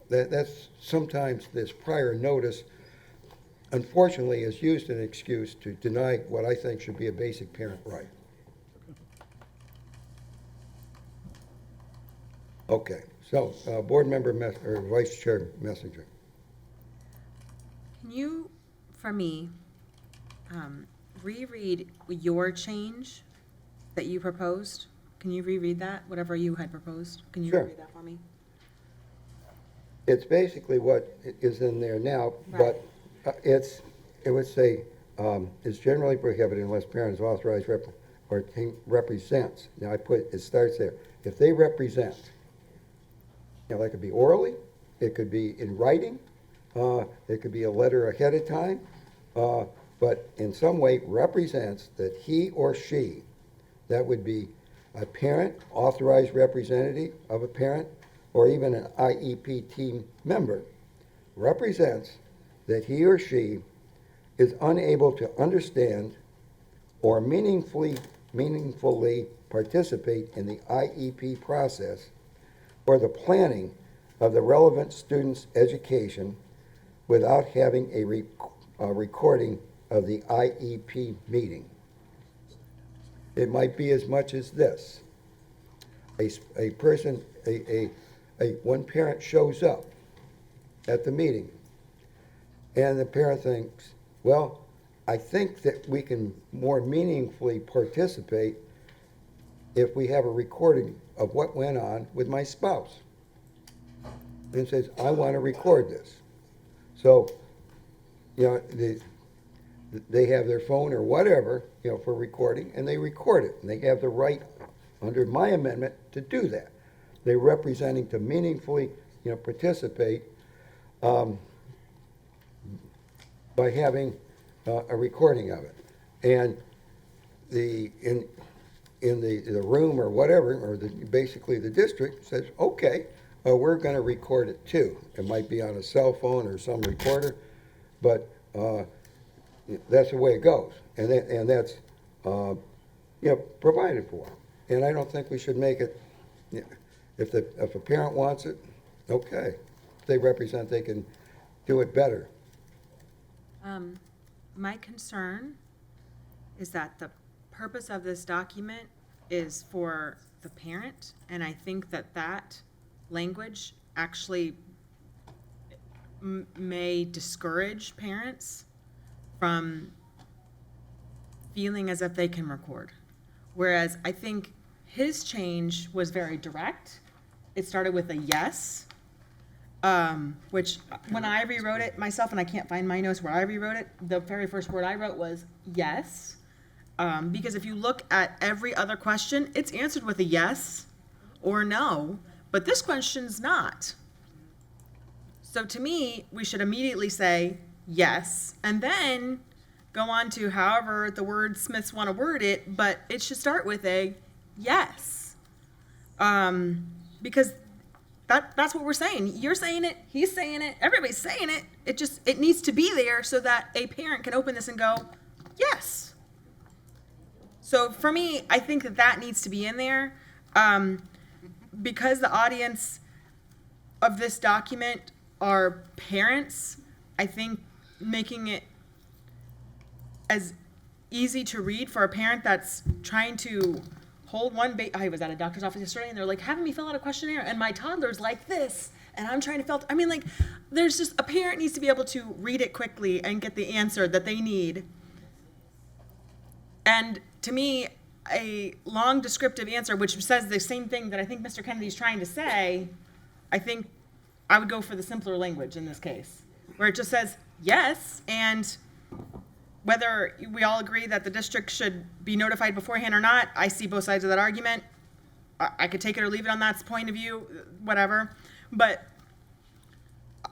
that's sometimes this prior notice, unfortunately, is used as an excuse to deny what I think should be a basic parent right. Okay, so Board Member or Vice Chair Messenger. Can you, for me, reread your change that you proposed? Can you reread that, whatever you had proposed? Can you Sure. reread that for me? It's basically what is in there now, Right. but it would say, is generally prohibited unless parent is authorized or represents. Now it starts there. If they represent, that could be orally, it could be in writing, it could be a letter ahead of time, but in some way represents that he or she, that would be a parent, authorized representative of a parent, or even an IEP team member, represents that he or she is unable to understand or meaningfully participate in the IEP process or the planning of the relevant student's education without having a recording of the IEP meeting. It might be as much as this. One parent shows up at the meeting, and the parent thinks, well, I think that we can more meaningfully participate if we have a recording of what went on with my spouse. And it says, I want to record this. So, they have their phone or whatever, for recording, and they record it. And they have the right, under my amendment, to do that. They're representing to meaningfully, participate by having a recording of it. And in the room or whatever, or basically the district says, okay, we're going to record it too. It might be on a cell phone or some recorder, but that's the way it goes. And that's provided for. And I don't think we should make it, if a parent wants it, okay. If they represent, they can do it better. My concern is that the purpose of this document is for the parent, and I think that language actually may discourage parents from feeling as if they can record. Whereas I think his change was very direct. It started with a yes, which when I rewrote it myself, and I can't find my notes where I rewrote it, the very first word I wrote was yes. Because if you look at every other question, it's answered with a yes or no, but this question's not. So to me, we should immediately say yes, and then go on to however the wordsmiths want to word it, but it should start with a yes. Because that's what we're saying. You're saying it, he's saying it, everybody's saying it. It needs to be there so that a parent can open this and go, yes. So for me, I think that needs to be in there. Because the audience of this document are parents, I think making it as easy to read for a parent that's trying to hold one I was at a doctor's office yesterday, and they're like having me fill out a questionnaire, and my toddler's like this, and I'm trying to there's just, a parent needs to be able to read it quickly and get the answer that they need. And to me, a long descriptive answer, which says the same thing that I think Mr. Kennedy's trying to say, I think I would go for the simpler language in this case, where it just says yes, and whether we all agree that the district should be notified beforehand or not, I see both sides of that argument. I could take it or leave it on that point of view, whatever. But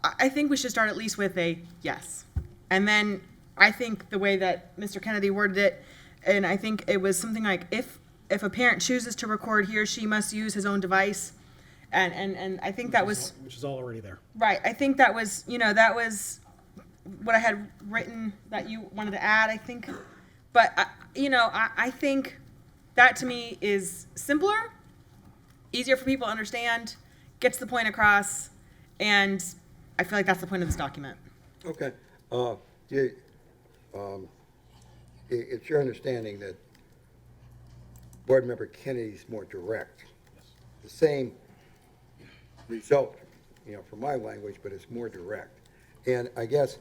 I think we should start at least with a yes. And then I think the way that Mr. Kennedy worded it, and I think it was something like, if a parent chooses to record, he or she must use his own device. And I think that was... Which is all already there. Right. I think that was, that was what I had written that you wanted to add, I think. But, I think that to me is simpler, easier for people to understand, gets the point across, and I feel like that's the point of this document. Okay. It's your understanding that Board Member Kennedy's more direct. Yes. The same result, from my language, but it's more direct. And I guess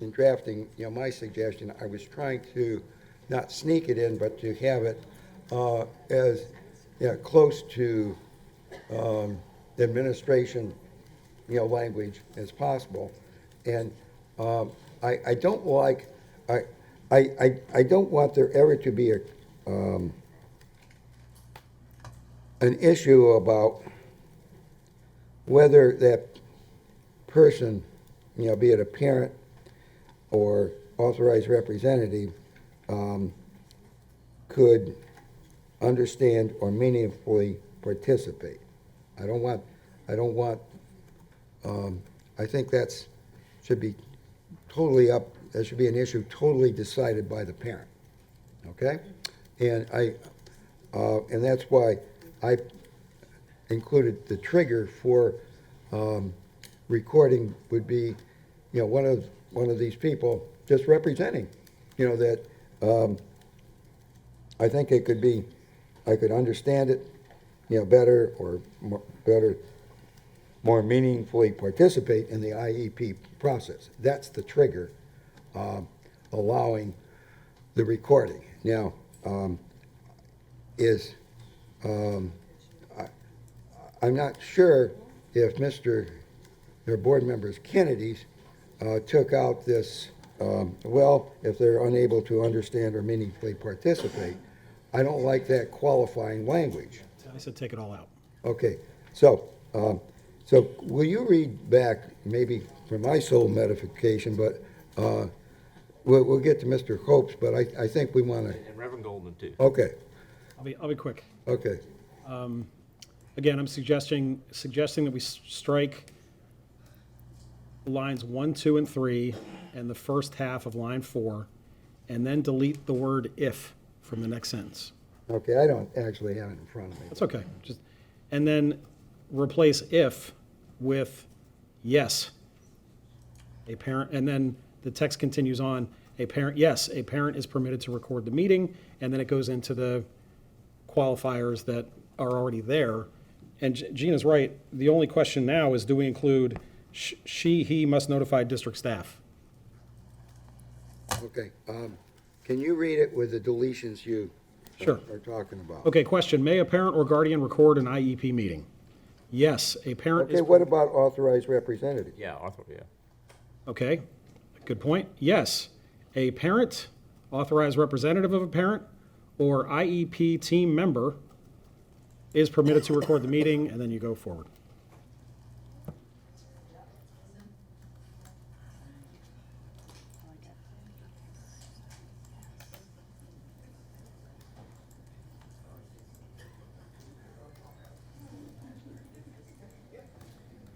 in drafting, my suggestion, I was trying to not sneak it in, but to have it as close to administration, language as possible. And I don't like, I don't want there ever to be an issue about whether that person, be it a parent or authorized representative, could understand or meaningfully participate. I think should be totally up, that should be an issue totally decided by the parent, okay? And and that's why I included the trigger for recording would be, one of these people just representing, that I think it could be, I could understand it, better or more meaningfully participate in the IEP process. That's the trigger. allowing the recording. Now, I'm not sure if their board members Kennedy's took out this, if they're unable to understand or meaningfully participate. I don't like that qualifying language. I said take it all out. Okay, so will you read back, maybe for my sole edification, but we'll get to Mr. Hopes, but I think we want to, And Reverend Golden too. okay, I'll be quick. okay. Again, I'm suggesting that we strike lines 1, 2, and 3, and the first half of line 4, and then delete the word "if" from the next sentence. Okay, I don't actually have it in front of me. That's okay. And then replace "if" with "yes." A parent, and then the text continues on. A parent is permitted to record the meeting, and then it goes into the qualifiers that are already there. And Gina's right. The only question now is, do we include he must notify district staff? Okay, can you read it with the deletions you Sure. are talking about? Okay, question. May a parent or guardian record an IEP meeting? Yes, a parent is. Okay, what about authorized representative? Yeah, Arthur, yeah. Okay, good point. Yes, a parent, authorized representative of a parent, or IEP team member is permitted to record the meeting, and then you go forward.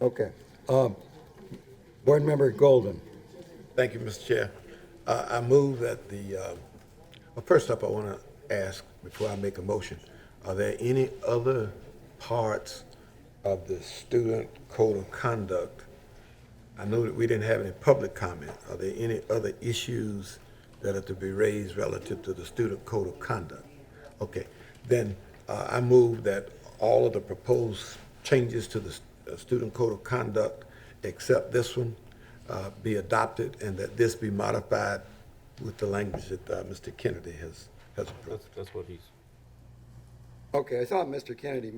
Okay. Board Member Golden. Thank you, Mr. Chair. I move that first up, I want to ask, before I make a motion, are there any other parts of the student code of conduct? I know that we didn't have any public comment. Are there any other issues that are to be raised relative to the student code of conduct? Okay, then I move that all of the proposed changes to the student code of conduct, except this one, be adopted, and that this be modified with the language that Mr. Kennedy has approved. That's what he's. Okay, I thought Mr. Kennedy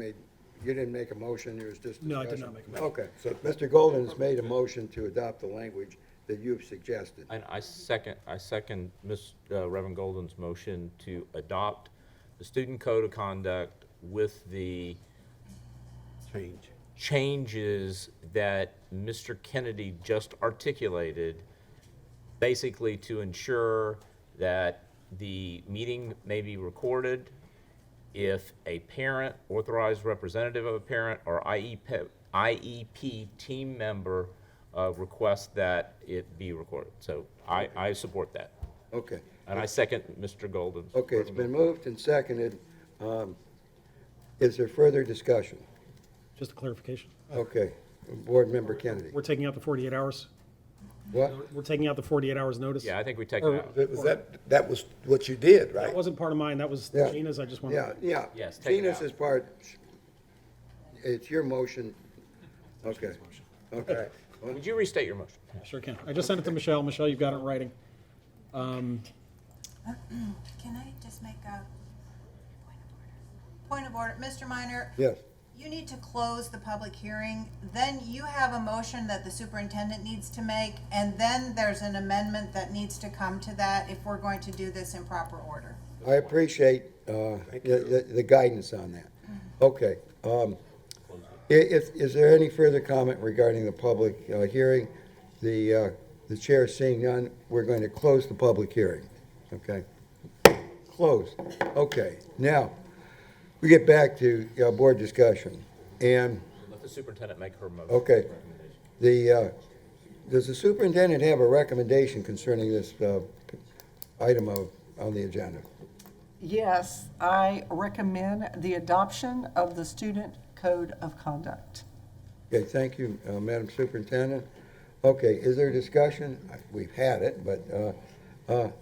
you didn't make a motion, it was just discussion. No, I did not make a motion. Okay, so Mr. Golden has made a motion to adopt the language that you've suggested. And I second Reverend Golden's motion to adopt the student code of conduct with the changes that Mr. Kennedy just articulated, basically to ensure that the meeting may be recorded if a parent, authorized representative of a parent, or IEP team member requests that it be recorded. So I support that. Okay. And I second Mr. Golden's. Okay, it's been moved and seconded. Is there further discussion? Just a clarification. Okay, Board Member Kennedy. We're taking out the 48 hours? What? We're taking out the 48 hours notice? Yeah, I think we take it out. That was what you did, right? That wasn't part of mine, that was Yeah. Gina's, I just wanted. Yeah. Yes, take it Gina's out. is part, it's your motion. Okay, okay. Would you restate your motion? Sure can. I just sent it to Michelle. Michelle, you've got it in writing. Can I just make a point of order? Mr. Minor? Yes. You need to close the public hearing, then you have a motion that the superintendent needs to make, and then there's an amendment that needs to come to that if we're going to do this in proper order. I appreciate the guidance on that. Okay. Is there any further comment regarding the public hearing? The chair seeing none, we're going to close the public hearing. Okay? Closed. Okay. Now, we get back to board discussion. And, Let the superintendent make her motion. okay, does the superintendent have a recommendation concerning this item on the agenda? Yes, I recommend the adoption of the student code of conduct. Okay, thank you, Madam Superintendent. Okay, is there discussion? We've had it, but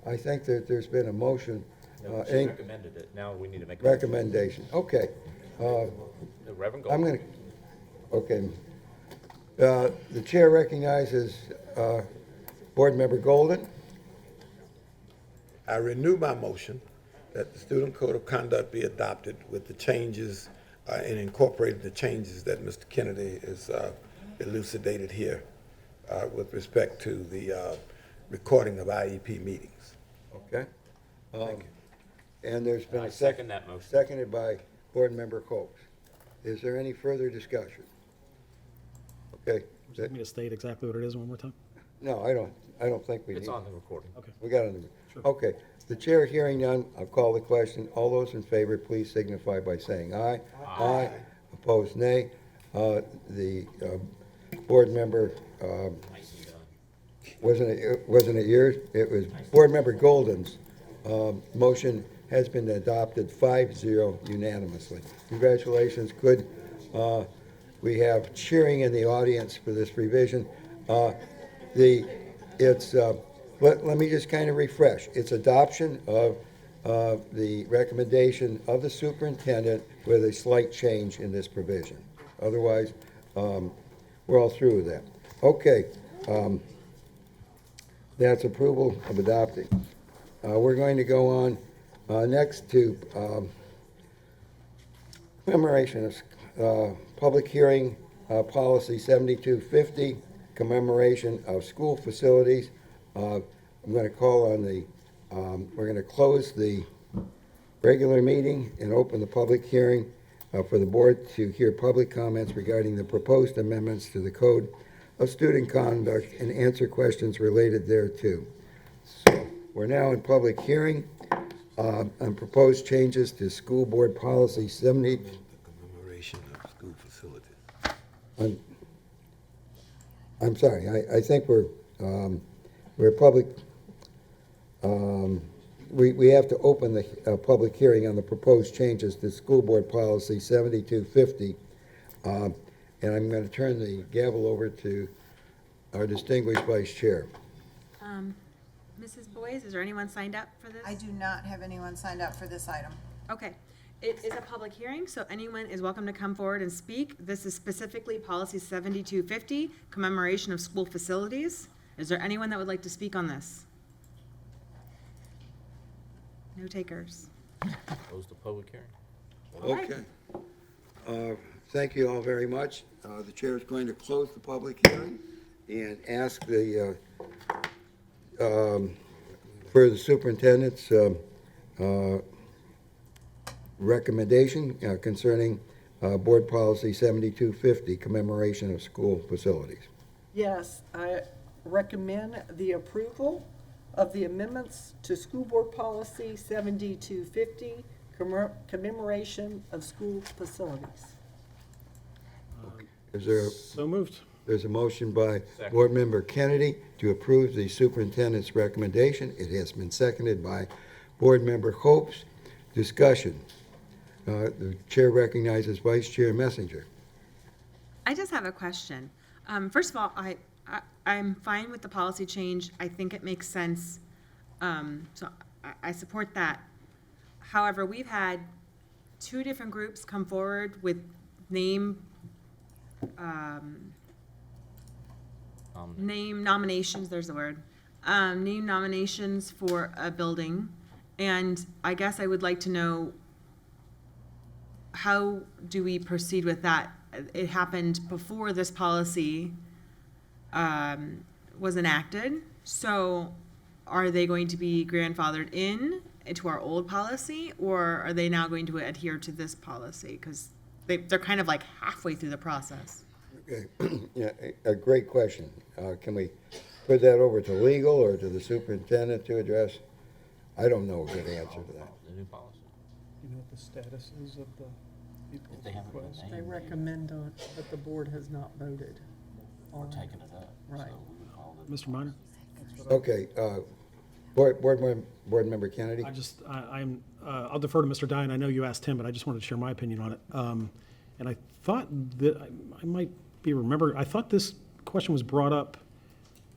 I think that there's been a motion. No, she recommended it. Now we need to make a Recommendation, okay. The Reverend I'm Golden. okay. The chair recognizes Board Member Golden. I renew my motion that the Student Code of Conduct be adopted with the changes and incorporated the changes that Mr. Kennedy has elucidated here with respect to the recording of IEP meetings. Okay? And there's been I a second that motion. seconded by Board Member Copes. Is there any further discussion? Okay. Would you like me to state exactly what it is one more time? No, I don't think we need. It's on the recording. Okay. We got it. Okay. The chair hearing none, I'll call the question. All those in favor, please signify by saying aye. Aye. Opposed, nay. The board member, wasn't it yours? It was Board Member Golden's motion has been adopted 5-0 unanimously. Congratulations. Good. We have cheering in the audience for this revision. Let me just kind of refresh. It's adoption of the recommendation of the superintendent with a slight change in this provision. Otherwise, we're all through with that. Okay. That's approval of adopting. We're going to go on next to commemoration of public hearing policy 7250, commemoration of school facilities. I'm going to call on we're going to close the regular meeting and open the public hearing for the board to hear public comments regarding the proposed amendments to the Code of Student Conduct and answer questions related thereto. So we're now in public hearing on proposed changes to School Board Policy 70. Commemoration of school facilities. I'm sorry, I think we're public, we have to open the public hearing on the proposed changes to School Board Policy 7250. And I'm going to turn the gavel over to our distinguished Vice Chair. Mrs. Boyes, is there anyone signed up for this? I do not have anyone signed up for this item. Okay. It is a public hearing, so anyone is welcome to come forward and speak. This is specifically Policy 7250, commemoration of school facilities. Is there anyone that would like to speak on this? No takers. Close the public hearing. Okay. Thank you all very much. The chair is going to close the public hearing and ask for the superintendent's recommendation concerning Board Policy 7250, commemoration of school facilities. Yes, I recommend the approval of the amendments to School Board Policy 7250, commemoration of school facilities. Is there? So moved. There's a motion by Board Member Kennedy to approve the superintendent's recommendation. It has been seconded by Board Member Hopes. Discussion. The chair recognizes Vice Chair Messenger. I just have a question. First of all, I'm fine with the policy change. I think it makes sense. So I support that. However, we've had two different groups come forward with name nominations, there's the word, name nominations for a building. And I guess I would like to know, how do we proceed with that? It happened before this policy was enacted. So are they going to be grandfathered in to our old policy, or are they now going to adhere to this policy? Because they're kind of like halfway through the process. Okay. Yeah, a great question. Can we put that over to legal or to the superintendent to address? I don't know a good answer to that. The new policy. You know what the status is of the people's If they haven't been request? named. They recommend that the board has not voted. We're taking it up. Right. So we call it- Mr. Minor? Okay, Board Member Kennedy? I'll defer to Mr. Dye. I know you asked him, but I just wanted to share my opinion on it. And I thought that, I might be I thought this question was brought up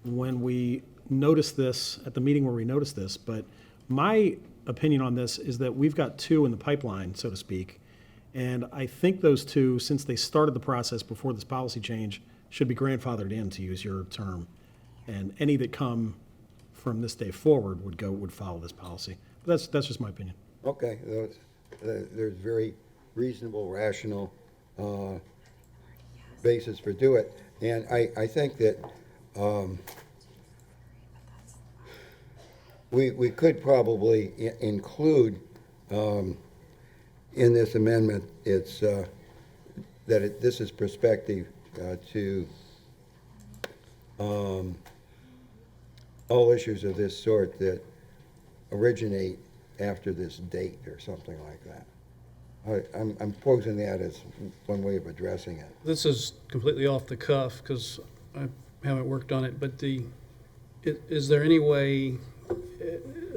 when we noticed this, at the meeting where we noticed this, but my opinion on this is that we've got two in the pipeline, so to speak, and I think those two, since they started the process before this policy change, should be grandfathered in, to use your term. And any that come from this day forward would follow this policy. But that's just my opinion. Okay, there's very reasonable, rational basis for do it. And I think that we could probably include in this amendment, it's that this is perspective to all issues of this sort that originate after this date or something like that. I'm posing that as one way of addressing it. This is completely off the cuff because I haven't worked on it, but is there any way,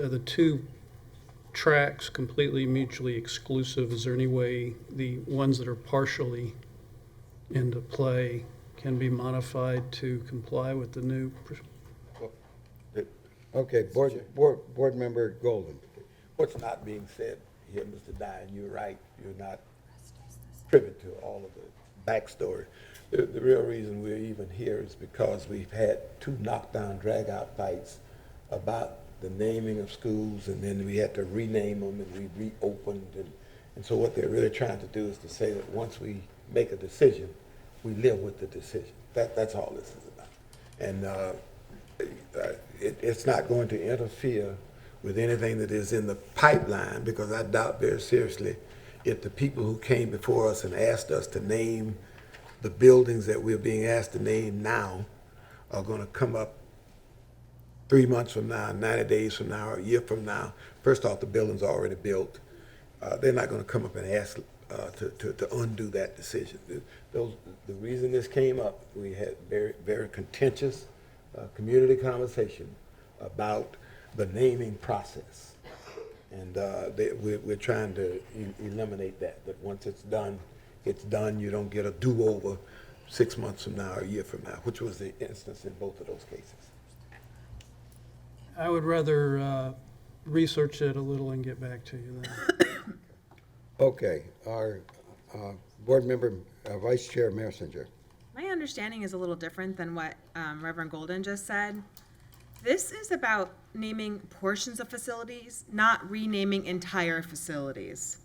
are the two tracks completely mutually exclusive? Is there any way the ones that are partially into play can be modified to comply with the new? Okay, board member Golden. What's not being said here, Mr. Dye, you're right, you're not privy to all of the backstory. The real reason we're even here is because we've had two knockdown, drag-out fights about the naming of schools, and then we had to rename them, and we reopened, and so what they're really trying to do is to say that once we make a decision, we live with the decision. That's all this is about. And it's not going to interfere with anything that is in the pipeline, because I doubt very seriously if the people who came before us and asked us to name the buildings that we're being asked to name now are going to come up 3 months from now, 90 days from now, or a year from now. First off, the building's already built. They're not going to come up and ask to undo that decision. The reason this came up, we had very, very contentious community conversation about the naming process. And we're trying to eliminate that once it's done, you don't get a do-over 6 months from now or a year from now, which was the instance in both of those cases. I would rather research it a little and get back to you then. Okay, our board member, Vice Chair Messenger. My understanding is a little different than what Reverend Golden just said. This is about naming portions of facilities, not renaming entire facilities.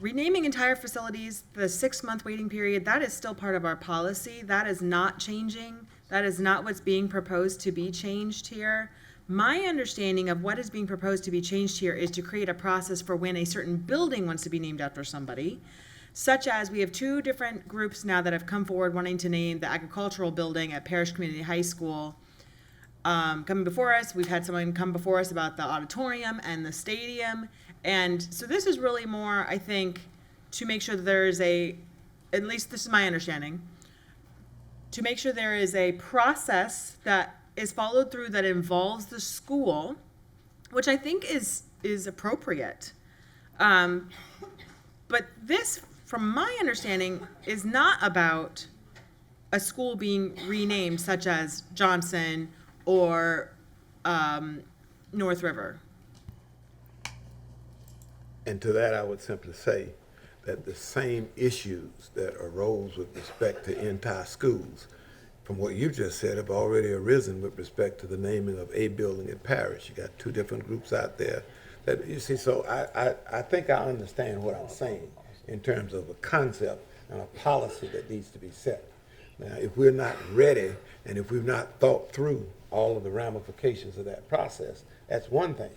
Renaming entire facilities, the 6-month waiting period, that is still part of our policy. That is not changing. That is not what's being proposed to be changed here. My understanding of what is being proposed to be changed here is to create a process for when a certain building wants to be named after somebody, such as we have 2 different groups now that have come forward wanting to name the agricultural building at Parish Community High School. Coming before us, we've had someone come before us about the auditorium and the stadium. And so this is really more, I think, to make sure that there is at least this is my understanding, to make sure there is a process that is followed through that involves the school, which I think is appropriate. But this, from my understanding, is not about a school being renamed, such as Johnson or North River. And to that, I would simply say that the same issues that arose with respect to entire schools, from what you just said, have already arisen with respect to the naming of a building in Parish. You got 2 different groups out there that, you see, so I think I understand what I'm saying in terms of a concept and a policy that needs to be set. Now, if we're not ready and if we've not thought through all of the ramifications of that process, that's one thing.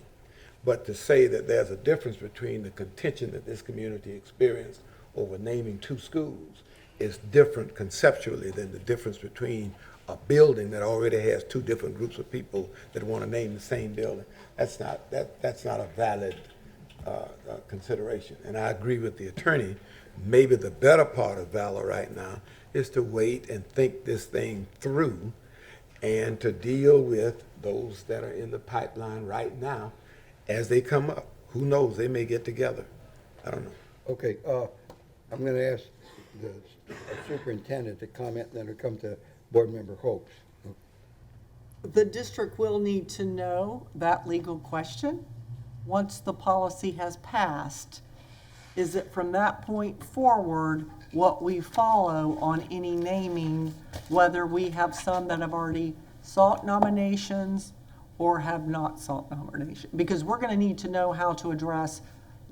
But to say that there's a difference between the contention that this community experienced over naming 2 schools is different conceptually than the difference between a building that already has 2 different groups of people that want to name the same building. That's not a valid consideration. And I agree with the attorney. Maybe the better part of valor right now is to wait and think this thing through and to deal with those that are in the pipeline right now as they come up. Who knows? They may get together. I don't know. Okay, I'm going to ask the superintendent to comment, and then it'll come to board member Hopes. The district will need to know that legal question once the policy has passed. Is it from that point forward what we follow on any naming, whether we have some that have already sought nominations or have not sought nomination? Because we're going to need to know how to address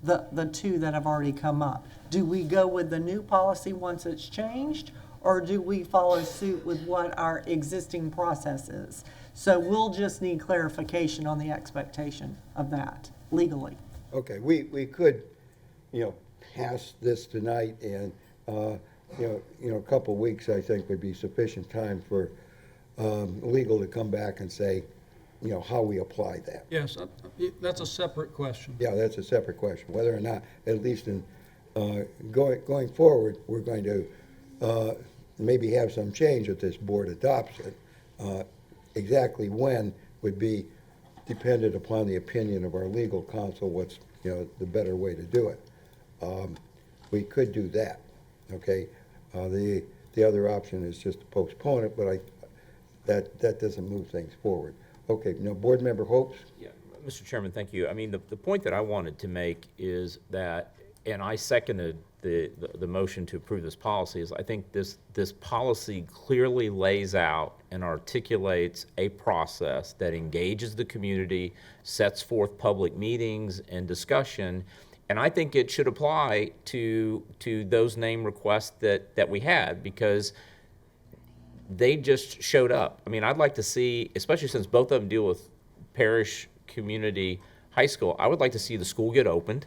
the two that have already come up. Do we go with the new policy once it's changed, or do we follow suit with what our existing process is? So we'll just need clarification on the expectation of that legally. Okay, we could, pass this tonight and, a couple weeks, I think, would be sufficient time for legal to come back and say, how we apply that. Yes, that's a separate question. Yeah, that's a separate question, whether or not, at least in, going forward, we're going to maybe have some change if this board adopts it. Exactly when would be dependent upon the opinion of our legal counsel, what's, the better way to do it. We could do that, okay? The other option is just to postpone it, but that doesn't move things forward. Okay, now, Board Member Hopes? Yeah, Mr. Chairman, thank you. I mean, the point that I wanted to make is that, and I seconded the motion to approve this policy, is I think this policy clearly lays out and articulates a process that engages the community, sets forth public meetings and discussion, and I think it should apply to those name requests that we had, because they just showed up. I mean, I'd like to see, especially since both of them deal with Parish Community High School, I would like to see the school get opened.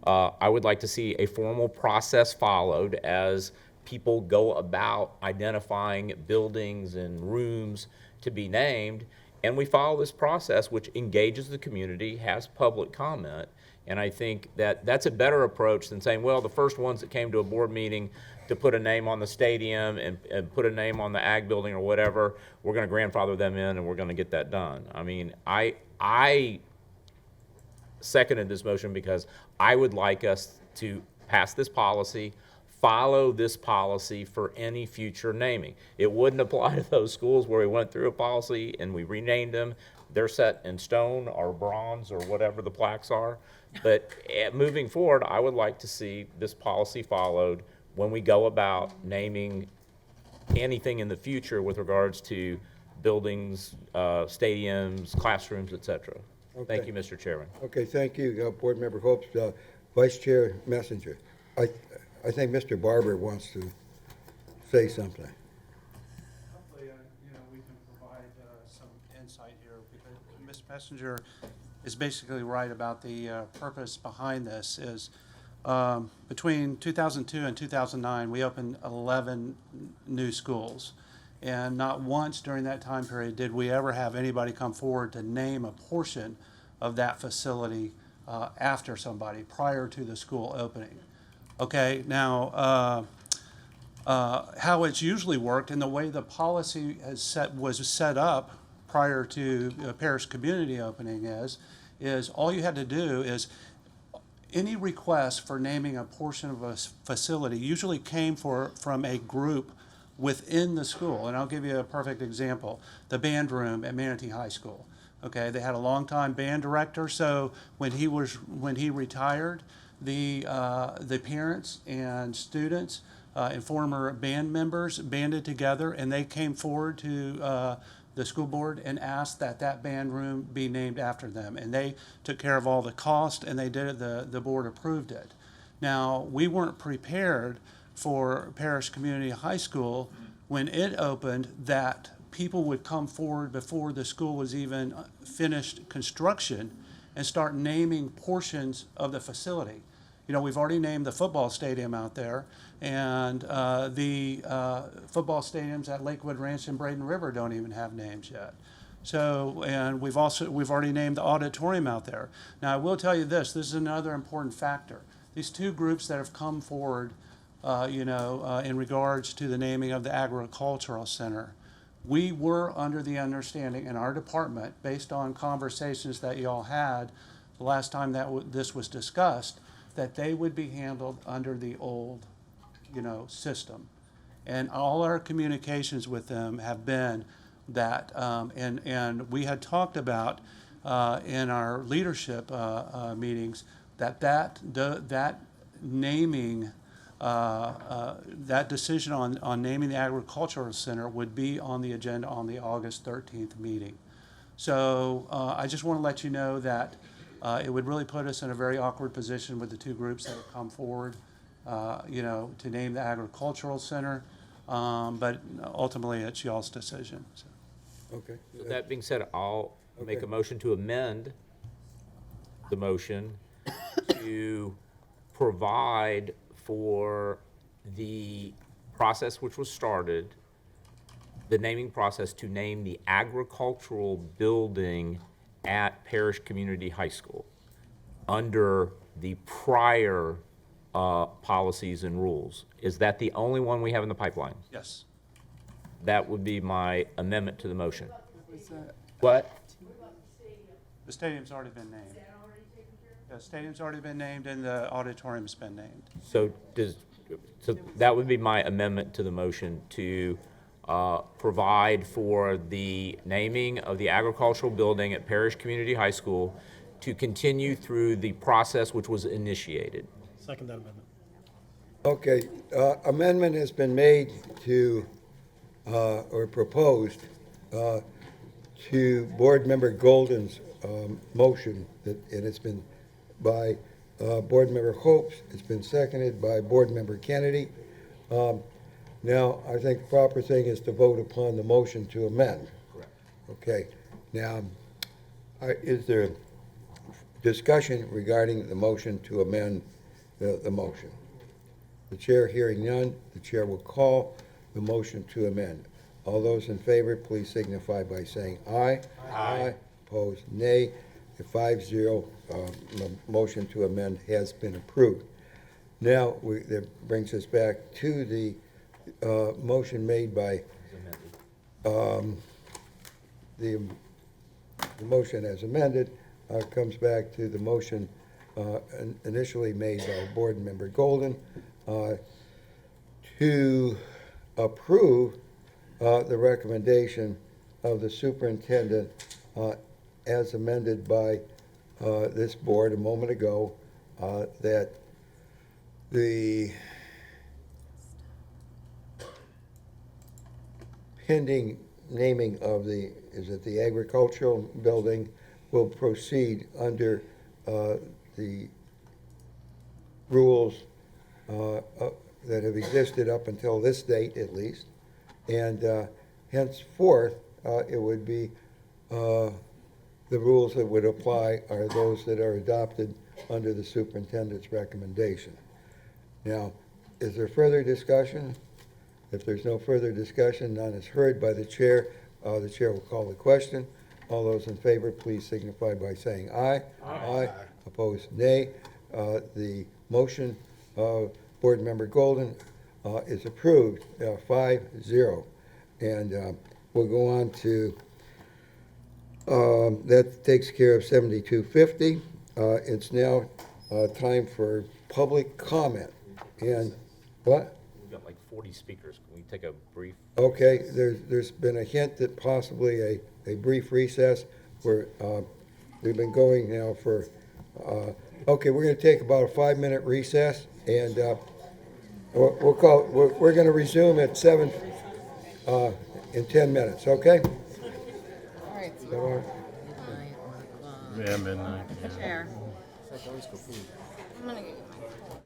I would like to see a formal process followed as people go about identifying buildings and rooms to be named, and we follow this process which engages the community, has public comment, and I think that's a better approach than saying, well, the first ones that came to a board meeting to put a name on the stadium and put a name on the ag building or whatever, we're going to grandfather them in and we're going to get that done. I mean, I seconded this motion because I would like us to pass this policy, follow this policy for any future naming. It wouldn't apply to those schools where we went through a policy and we renamed them. They're set in stone or bronze or whatever the plaques are. But moving forward, I would like to see this policy followed when we go about naming anything in the future with regards to buildings, stadiums, classrooms, et cetera. Okay. Thank you, Mr. Chairman. Okay, thank you, Board Member Hopes. Vice Chair Messenger, I think Mr. Barber wants to say something. Hopefully, we can provide some insight here, because Ms. Messenger is basically right about the purpose behind this. Is between 2002 and 2009, we opened 11 new schools. And not once during that time period did we ever have anybody come forward to name a portion of that facility after somebody prior to the school opening. Okay, now how it's usually worked and the way the policy was set up prior to parish community opening is all you had to do is any request for naming a portion of a facility usually came from a group within the school. And I'll give you a perfect example. The band room at Manatee High School. Okay, they had a longtime band director, so when he retired, the parents and students and former band members banded together, and they came forward to the school board and asked that band room be named after them. And they took care of all the cost, and they did it. The board approved it. Now, we weren't prepared for Parish Community High School when it opened that people would come forward before the school was even finished construction and start naming portions of the facility. We've already named the football stadium out there, and the football stadiums at Lakewood Ranch and Braden River don't even have names yet. So, and we've already named the auditorium out there. Now, I will tell you this is another important factor. These two groups that have come forward in regards to the naming of the agricultural center, we were under the understanding in our department, based on conversations that y'all had the last time that this was discussed, that they would be handled under the old, system. And all our communications with them have been that, and we had talked about in our leadership meetings that naming. That decision on naming the agricultural center would be on the agenda on the August 13th meeting. So I just want to let you know that it would really put us in a very awkward position with the two groups that have come forward, to name the agricultural center. But ultimately, it's y'all's decision. So. Okay. So that being said, I'll make a Okay. motion to amend the motion to provide for the process which was started, the naming process to name the agricultural building at Parish Community High School under the prior policies and rules. Is that the only one we have in the pipeline? Yes. That would be my amendment to the motion. What? The stadium's already been named. The stadium's already been named and the auditorium's been named. So that would be my amendment to the motion to provide for the naming of the agricultural building at Parish Community High School to continue through the process which was initiated. Second that amendment. Okay, amendment has been made to, or proposed, to Board Member Golden's motion, and it's been by Board Member Hopes, it's been seconded by Board Member Kennedy. Now, I think the proper thing is to vote upon the motion to amend. Correct. Okay, now, is there discussion regarding the motion to amend the motion? The chair hearing none, the chair will call the motion to amend. All those in favor, please signify by saying aye. Aye. Opposed, nay. The 5-0 motion to amend has been approved. Now, that brings us back to the motion made by the motion as amended, comes back to the motion initially made by Board Member Golden to approve the recommendation of the superintendent as amended by this board a moment ago, that the pending naming of the agricultural building will proceed under the rules that have existed up until this date at least, and henceforth it would be the rules that would apply are those that are adopted under the superintendent's recommendation. Now, is there further discussion? If there's no further discussion, none is heard by the chair. The chair will call the question. All those in favor, please signify by saying aye. Aye. Opposed, nay. The motion of Board Member Golden is approved, 5-0. And we'll go on to, that takes care of 7250. It's now time for public comment. And what? We've got like 40 speakers. Can we take a brief? Okay, there's been a hint that possibly a brief recess. We've been going now for, okay, we're going to take about a 5-minute recess, and we're going to resume at 7 in 10 minutes, okay? All right. So, Yeah, midnight. Chair. I'm gonna get you my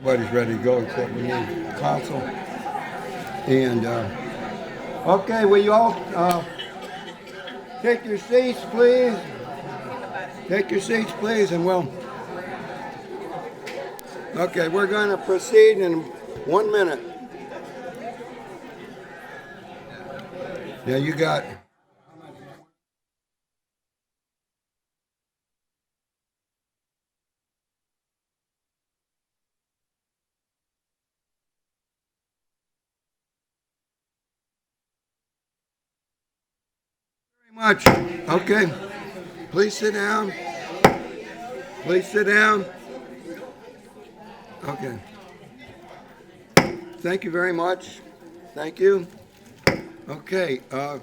everybody's ready to go except we need council. And, okay, will you all take your seats, please? Take your seats, please, and we'll... Okay, we're going to proceed in 1 minute. Yeah, you got... Very much. Okay. Please sit down. Please sit down. Okay. Thank you very much. Thank you. Okay. I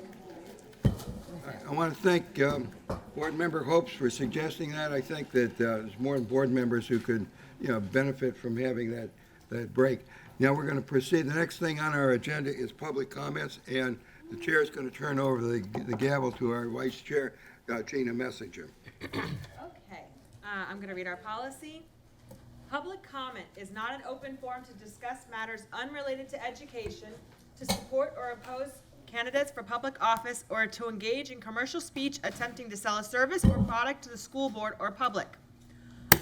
want to thank Board Member Hopes for suggesting that. I think that there's more board members who could, benefit from having that break. Now we're going to proceed. The next thing on our agenda is public comments, and the chair is going to turn over the gavel to our vice chair, Gina Messenger. Okay, I'm going to read our policy. Public comment is not an open forum to discuss matters unrelated to education, to support or oppose candidates for public office, or to engage in commercial speech attempting to sell a service or product to the school board or public.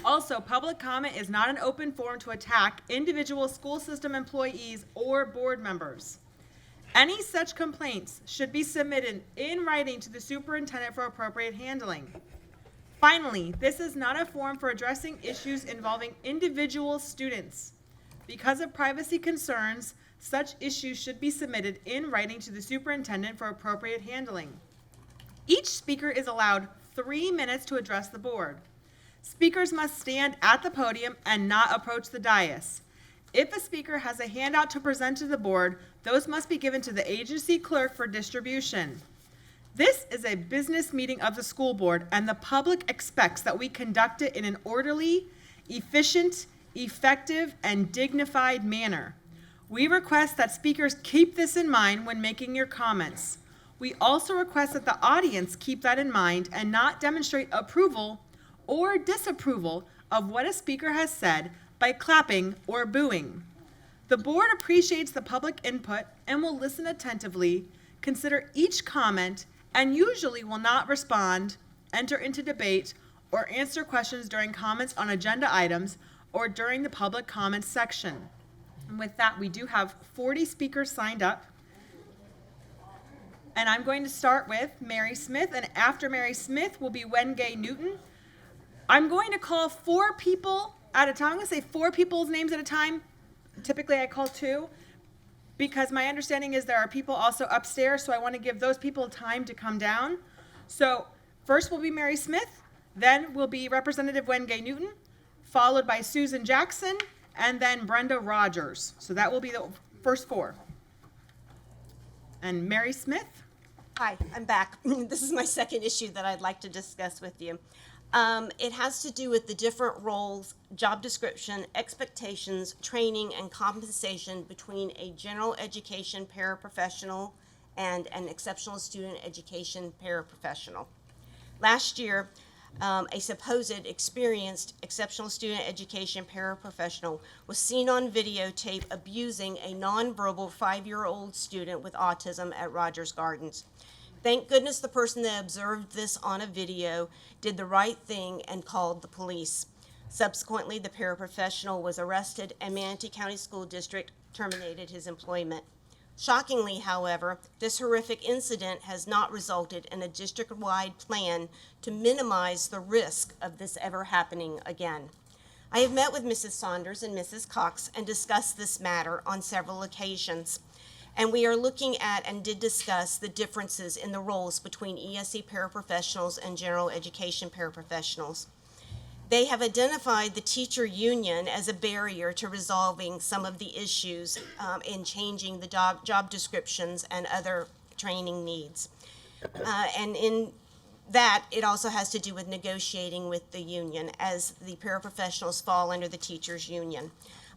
Also, public comment is not an open forum to attack individual school system employees or board members. Any such complaints should be submitted in writing to the superintendent for appropriate handling. Finally, this is not a forum for addressing issues involving individual students. Because of privacy concerns, such issues should be submitted in writing to the superintendent for appropriate handling. Each speaker is allowed 3 minutes to address the board. Speakers must stand at the podium and not approach the dais. If a speaker has a handout to present to the board, those must be given to the agency clerk for distribution. This is a business meeting of the school board, and the public expects that we conduct it in an orderly, efficient, effective, and dignified manner. We request that speakers keep this in mind when making your comments. We also request that the audience keep that in mind and not demonstrate approval or disapproval of what a speaker has said by clapping or booing. The board appreciates the public input and will listen attentively, consider each comment, and usually will not respond, enter into debate, or answer questions during comments on agenda items or during the public comments section. And with that, we do have 40 speakers signed up. And I'm going to start with Mary Smith, and after Mary Smith will be Wengay Newton. I'm going to call 4 people at a time. I'm going to say 4 people's names at a time. Typically, I call 2. Because my understanding is there are people also upstairs, so I want to give those people time to come down. So first will be Mary Smith, then will be Representative Wengay Newton, followed by Susan Jackson, and then Brenda Rogers. So that will be the first 4. And Mary Smith? Hi, I'm back. This is my second issue that I'd like to discuss with you. It has to do with the different roles, job description, expectations, training, and compensation between a general education paraprofessional and an exceptional student education paraprofessional. Last year, a supposed experienced exceptional student education paraprofessional was seen on videotape abusing a nonverbal 5-year-old student with autism at Rogers Gardens. Thank goodness the person that observed this on a video did the right thing and called the police. Subsequently, the paraprofessional was arrested and Manatee County School District terminated his employment. Shockingly, however, this horrific incident has not resulted in a district-wide plan to minimize the risk of this ever happening again. I have met with Mrs. Saunders and Mrs. Cox and discussed this matter on several occasions. And we are looking at and did discuss the differences in the roles between ESE paraprofessionals and general education paraprofessionals. They have identified the teacher union as a barrier to resolving some of the issues in changing the job descriptions and other training needs. And in that, it also has to do with negotiating with the union, as the paraprofessionals fall under the teachers' union.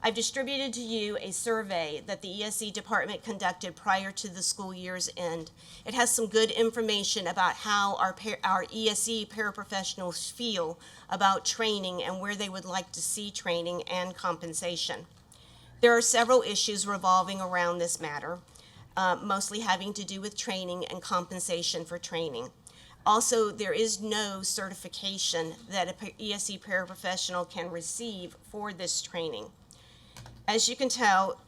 I've distributed to you a survey that the ESE department conducted prior to the school year's end. It has some good information about how our ESE paraprofessionals feel about training and where they would like to see training and compensation. There are several issues revolving around this matter, mostly having to do with training and compensation for training. Also, there is no certification that an ESE paraprofessional can receive for this training. As you can tell,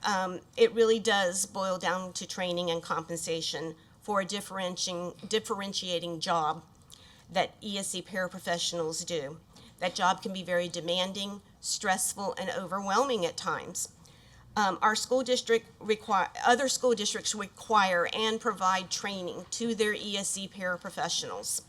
it really does boil down to training and compensation for a differentiating job that ESE paraprofessionals do. That job can be very demanding, stressful, and overwhelming at times. Other school districts require and provide training to their ESE paraprofessionals.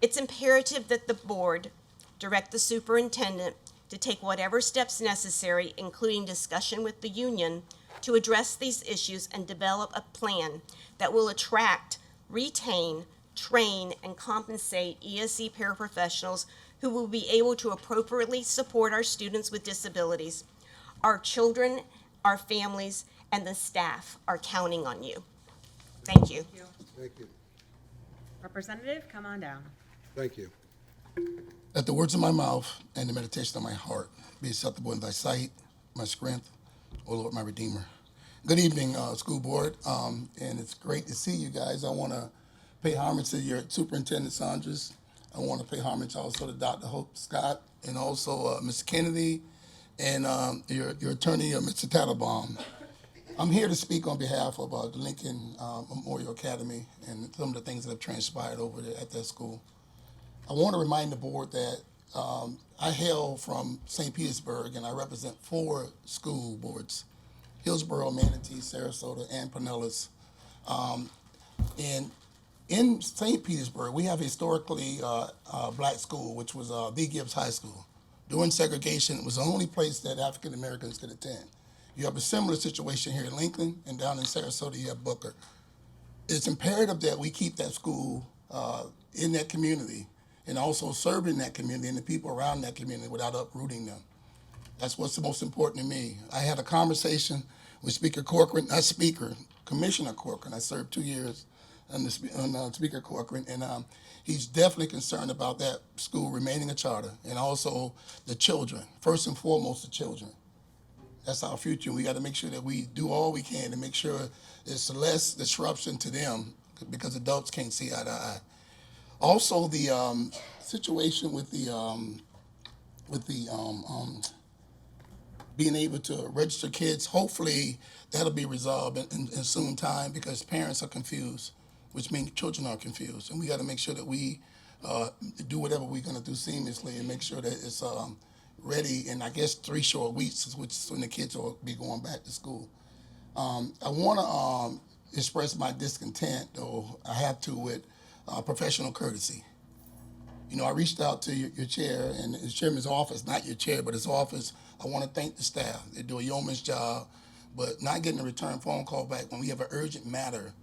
It's imperative that the board direct the superintendent to take whatever steps necessary, including discussion with the union, to address these issues and develop a plan that will attract, retain, train, and compensate ESE paraprofessionals who will be able to appropriately support our students with disabilities. Our children, our families, and the staff are counting on you. Thank you. Thank you. Representative, come on down. Thank you. Let the words of my mouth and the meditation of my heart be acceptable in thy sight, my strength, O Lord, my Redeemer. Good evening, school board, and it's great to see you guys. I want to pay homage to your superintendent, Saunders. I want to pay homage also to Dr. Hope Scott, and also Mr. Kennedy, and your attorney, Mr. Tattlebaum. I'm here to speak on behalf of the Lincoln Memorial Academy and some of the things that have transpired over there at that school. I want to remind the board that I hail from St. Petersburg, and I represent 4 school boards: Hillsborough, Manatee, Sarasota, and Pinellas. And in St. Petersburg, we have a historically black school, which was the Gibbs High School. During segregation, it was the only place that African Americans could attend. You have a similar situation here in Lincoln, and down in Sarasota, you have Booker. It's imperative that we keep that school in that community, and also serving that community and the people around that community without uprooting them. That's what's the most important to me. I had a conversation with Commissioner Corcoran. I served 2 years on Speaker Corcoran, and he's definitely concerned about that school remaining a charter, and also the children, first and foremost the children. That's our future. We got to make sure that we do all we can to make sure there's less disruption to them, because adults can't see eye to eye. Also, the situation with the being able to register kids, hopefully that'll be resolved in soon time, because parents are confused, which means children are confused. And we got to make sure that we do whatever we're going to do seamlessly and make sure that it's ready in, I guess, 3 short weeks, which is when the kids will be going back to school. I want to express my discontent, though I have to, with professional courtesy. You know, I reached out to your chair and his chairman's office, not your chair, but his office. I want to thank the staff. They do a yeoman's job, but not getting a return phone call back when we have an urgent matter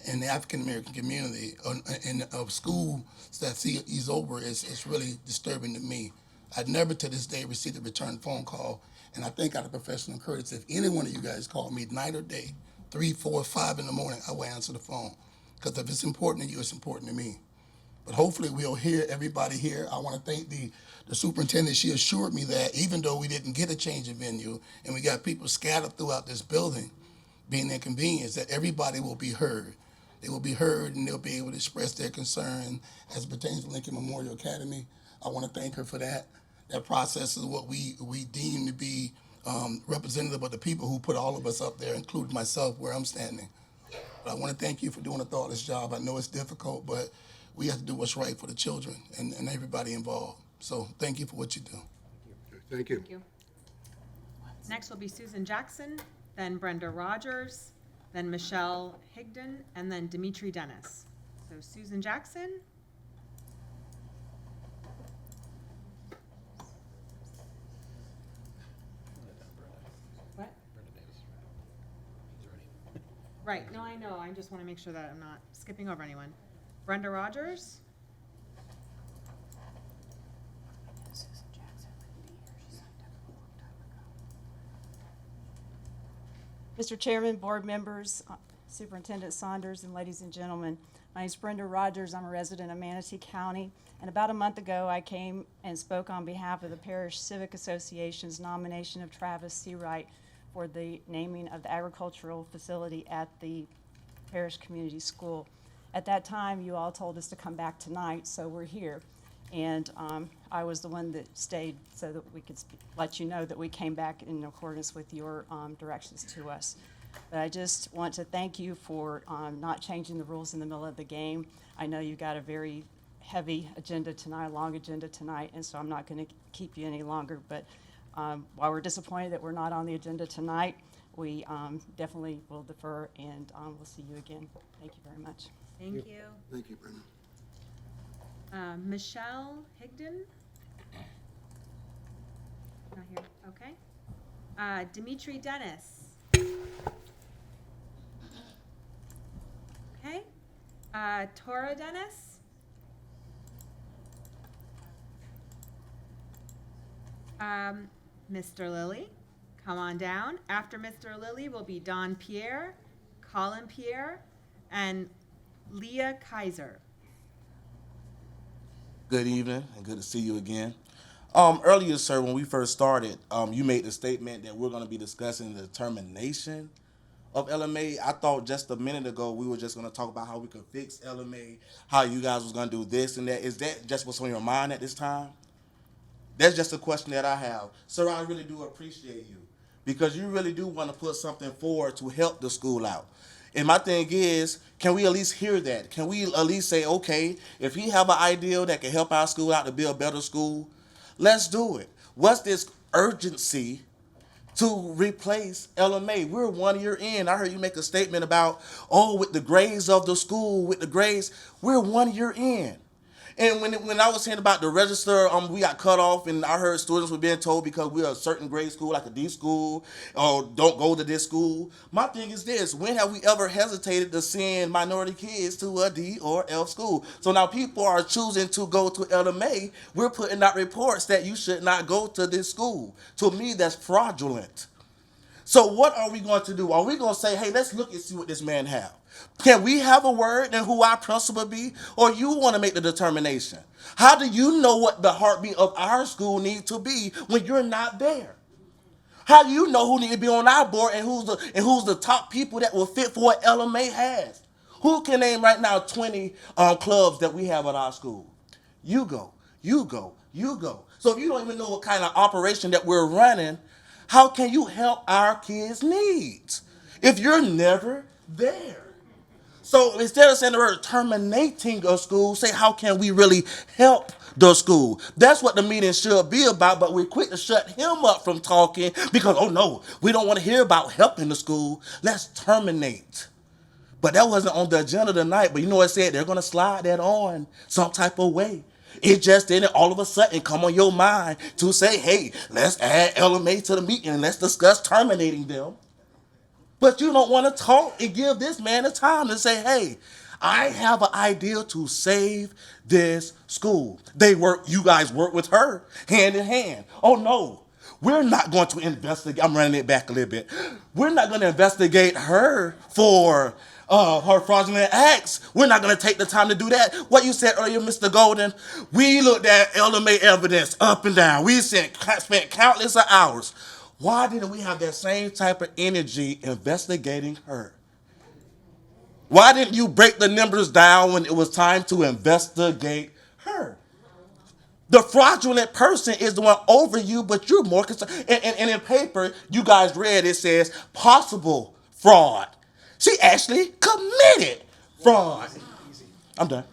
in the African American community and of school that he's over is really disturbing to me. I'd never to this day received a return phone call, and I think out of professional courtesy, if any one of you guys called me night or day, 3, 4, 5 in the morning, I will answer the phone. Because if it's important to you, it's important to me. But hopefully we'll hear everybody here. I want to thank the superintendent. She assured me that even though we didn't get a change of venue and we got people scattered throughout this building being inconvenienced, that everybody will be heard. They will be heard and they'll be able to express their concern as it pertains to Lincoln Memorial Academy. I want to thank her for that. That process is what we deem to be representative of the people who put all of us up there, including myself, where I'm standing. But I want to thank you for doing a thoughtless job. I know it's difficult, but we have to do what's right for the children and everybody involved. So thank you for what you do. Thank you. Thank you. Next will be Susan Jackson, then Brenda Rogers, then Michelle Higdon, and then Dimitri Dennis. So Susan Jackson. What? Right, no, I know. I just want to make sure that I'm not skipping over anyone. Brenda Rogers. Mr. Chairman, board members, Superintendent Saunders, and ladies and gentlemen, my name is Brenda Rogers. I'm a resident of Manatee County, and about a month ago, I came and spoke on behalf of the Parish Civic Association's nomination of Travis Seawright for the naming of the agricultural facility at the Parish Community School. At that time, you all told us to come back tonight, so we're here. And I was the one that stayed so that we could let you know that we came back in accordance with your directions to us. But I just want to thank you for not changing the rules in the middle of the game. I know you got a very heavy agenda tonight, a long agenda tonight, and so I'm not going to keep you any longer. But while we're disappointed that we're not on the agenda tonight, we definitely will defer, and we'll see you again. Thank you very much. Thank you. Thank you, Brenda. Michelle Higdon? Not here, okay. Dimitri Dennis? Okay. Tora Dennis? Mr. Lilly, come on down. After Mr. Lilly will be Don Pierre, Colin Pierre, and Leah Kaiser. Good evening, and good to see you again. Earlier, sir, when we first started, you made the statement that we're going to be discussing the determination of LMA. I thought just a minute ago we were just going to talk about how we could fix LMA, how you guys was going to do this and that. Is that just what's on your mind at this time? That's just a question that I have. Sir, I really do appreciate you because you really do want to put something forward to help the school out. And my thing is, can we at least hear that? Can we at least say, okay, if he have an idea that can help our school out to be a better school, let's do it. What's this urgency to replace LMA? We're 1 year in. I heard you make a statement about, oh, with the grades of the school, with the grades, we're 1 year in. And when I was saying about the register, we got cut off, and I heard students were being told because we're a certain grade school, like a D school, or don't go to this school. My thing is this: when have we ever hesitated to send minority kids to a D or F school? So now people are choosing to go to LMA. We're putting out reports that you should not go to this school. To me, that's fraudulent. So what are we going to do? Are we going to say, hey, let's look and see what this man have? Can we have a word in who our principal be? Or you want to make the determination? How do you know what the heartbeat of our school needs to be when you're not there? How do you know who need to be on our board and who's the top people that will fit for what LMA has? Who can name right now 20 clubs that we have at our school? You go, you go, you go. So if you don't even know what kind of operation that we're running, how can you help our kids' needs if you're never there? So instead of saying the word terminating a school, say how can we really help the school? That's what the meeting should be about, but we're quick to shut him up from talking because, oh no, we don't want to hear about helping the school. Let's terminate. But that wasn't on the agenda tonight, but you know what I said? They're going to slide that on some type of way. It just didn't all of a sudden come on your mind to say, hey, let's add LMA to the meeting and let's discuss terminating them. But you don't want to talk and give this man the time to say, hey, I have an idea to save this school. You guys work with her hand in hand. Oh no, we're not going to investigate. I'm running it back a little bit. We're not going to investigate her for her fraudulent acts. We're not going to take the time to do that. What you said earlier, Mr. Golden, we looked at LMA evidence up and down. We spent countless of hours. Why didn't we have that same type of energy investigating her? Why didn't you break the numbers down when it was time to investigate her? The fraudulent person is the one over you, but you're more concerned. And in paper, you guys read, it says possible fraud. She actually committed fraud. I'm done.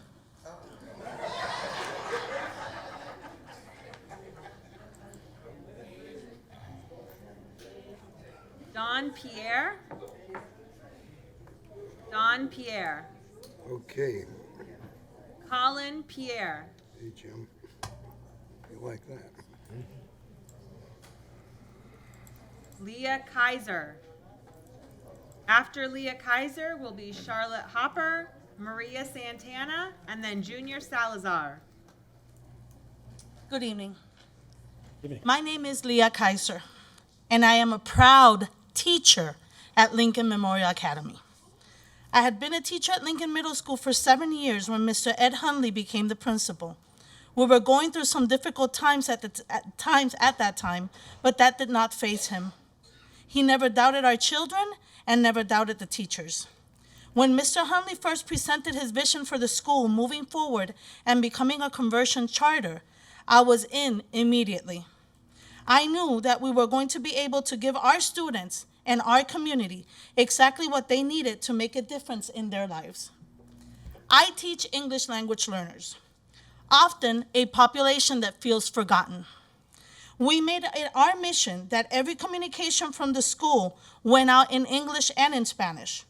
Don Pierre? Don Pierre. Okay. Colin Pierre. Hey, Jim. You like that? Leah Kaiser. After Leah Kaiser will be Charlotte Hopper, Maria Santana, and then Junior Salazar. Good evening. Evening. My name is Leah Kaiser, and I am a proud teacher at Lincoln Memorial Academy. I had been a teacher at Lincoln Middle School for 7 years when Mr. Ed Hunley became the principal. We were going through some difficult times at that time, but that did not faze him. He never doubted our children and never doubted the teachers. When Mr. Hunley first presented his vision for the school moving forward and becoming a conversion charter, I was in immediately. I knew that we were going to be able to give our students and our community exactly what they needed to make a difference in their lives. I teach English language learners, often a population that feels forgotten. We made it our mission that every communication from the school went out in English and in Spanish.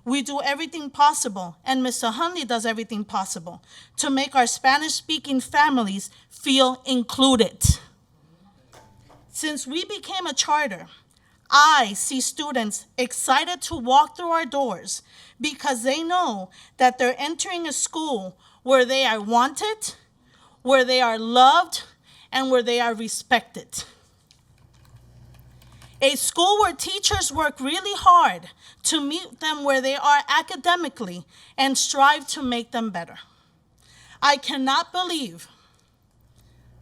We do everything possible, and Mr. Hunley does everything possible, to make our Spanish-speaking families feel included. Since we became a charter, I see students excited to walk through our doors because they know that they're entering a school where they are wanted, where they are loved, and where they are respected. A school where teachers work really hard to meet them where they are academically and strive to make them better. I cannot believe,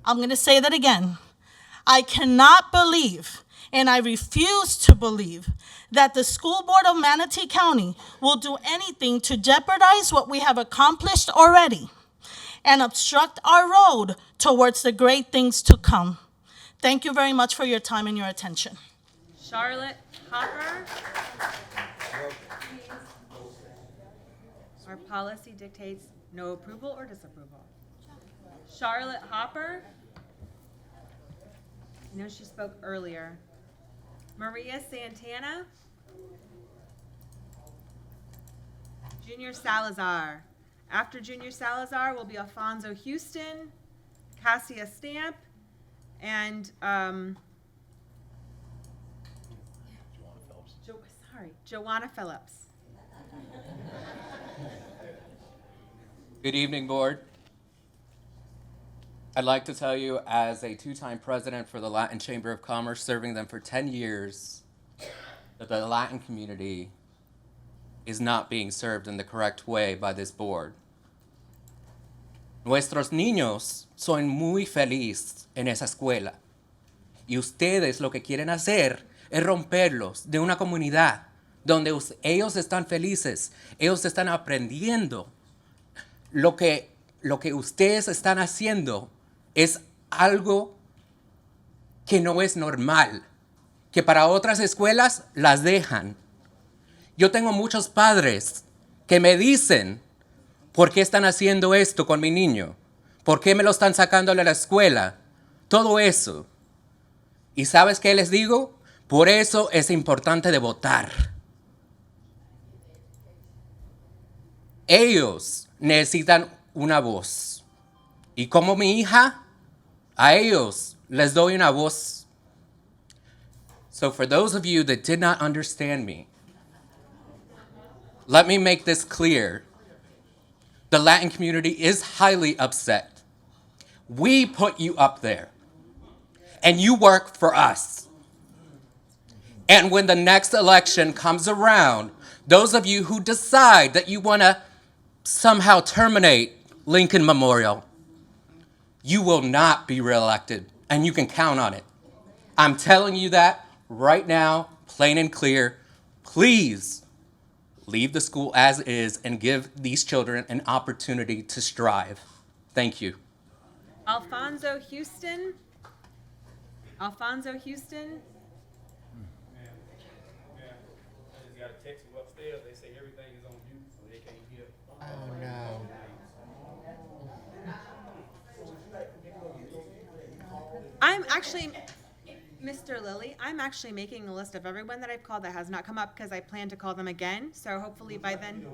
I'm going to say that again, I cannot believe, and I refuse to believe, that the school board of Manatee County will do anything to jeopardize what we have accomplished already and obstruct our road towards the great things to come. Thank you very much for your time and your attention. Charlotte Hopper. Our policy dictates no approval or disapproval. Charlotte Hopper. I know she spoke earlier. Maria Santana. Junior Salazar. After Junior Salazar will be Alfonso Houston, Cassia Stamp, and Joanna Phillips. Good evening, board. I'd like to tell you, as a two-time president for the Latin Chamber of Commerce, serving them for 10 years, that the Latin community is not being served in the correct way by this board. Nuestros niños son muy felices en esa escuela. Y ustedes lo que quieren hacer es romperlos de una comunidad donde ellos están felices, ellos están aprendiendo. Lo que ustedes están haciendo es algo que no es normal, que para otras escuelas las dejan. Yo tengo muchos padres que me dicen, ¿por qué están haciendo esto con mi niño? ¿Por qué me lo están sacando de la escuela? Todo eso. ¿Y sabes qué les digo? Por eso es importante de votar. Ellos necesitan una voz. Y como mi hija, a ellos les doy una voz. So for those of you that did not understand me, let me make this clear. The Latin community is highly upset. We put you up there, and you work for us. And when the next election comes around, those of you who decide that you want to somehow terminate Lincoln Memorial, you will not be reelected, and you can count on it. I'm telling you that right now, plain and clear. Please leave the school as is and give these children an opportunity to strive. Thank you. Alfonso Houston. Alfonso Houston. Just got a text from upstairs. They say everything is on mute, so they can't hear. Oh, no. I'm actually, Mr. Lilly, I'm actually making a list of everyone that I've called that has not come up because I plan to call them again. So hopefully by then,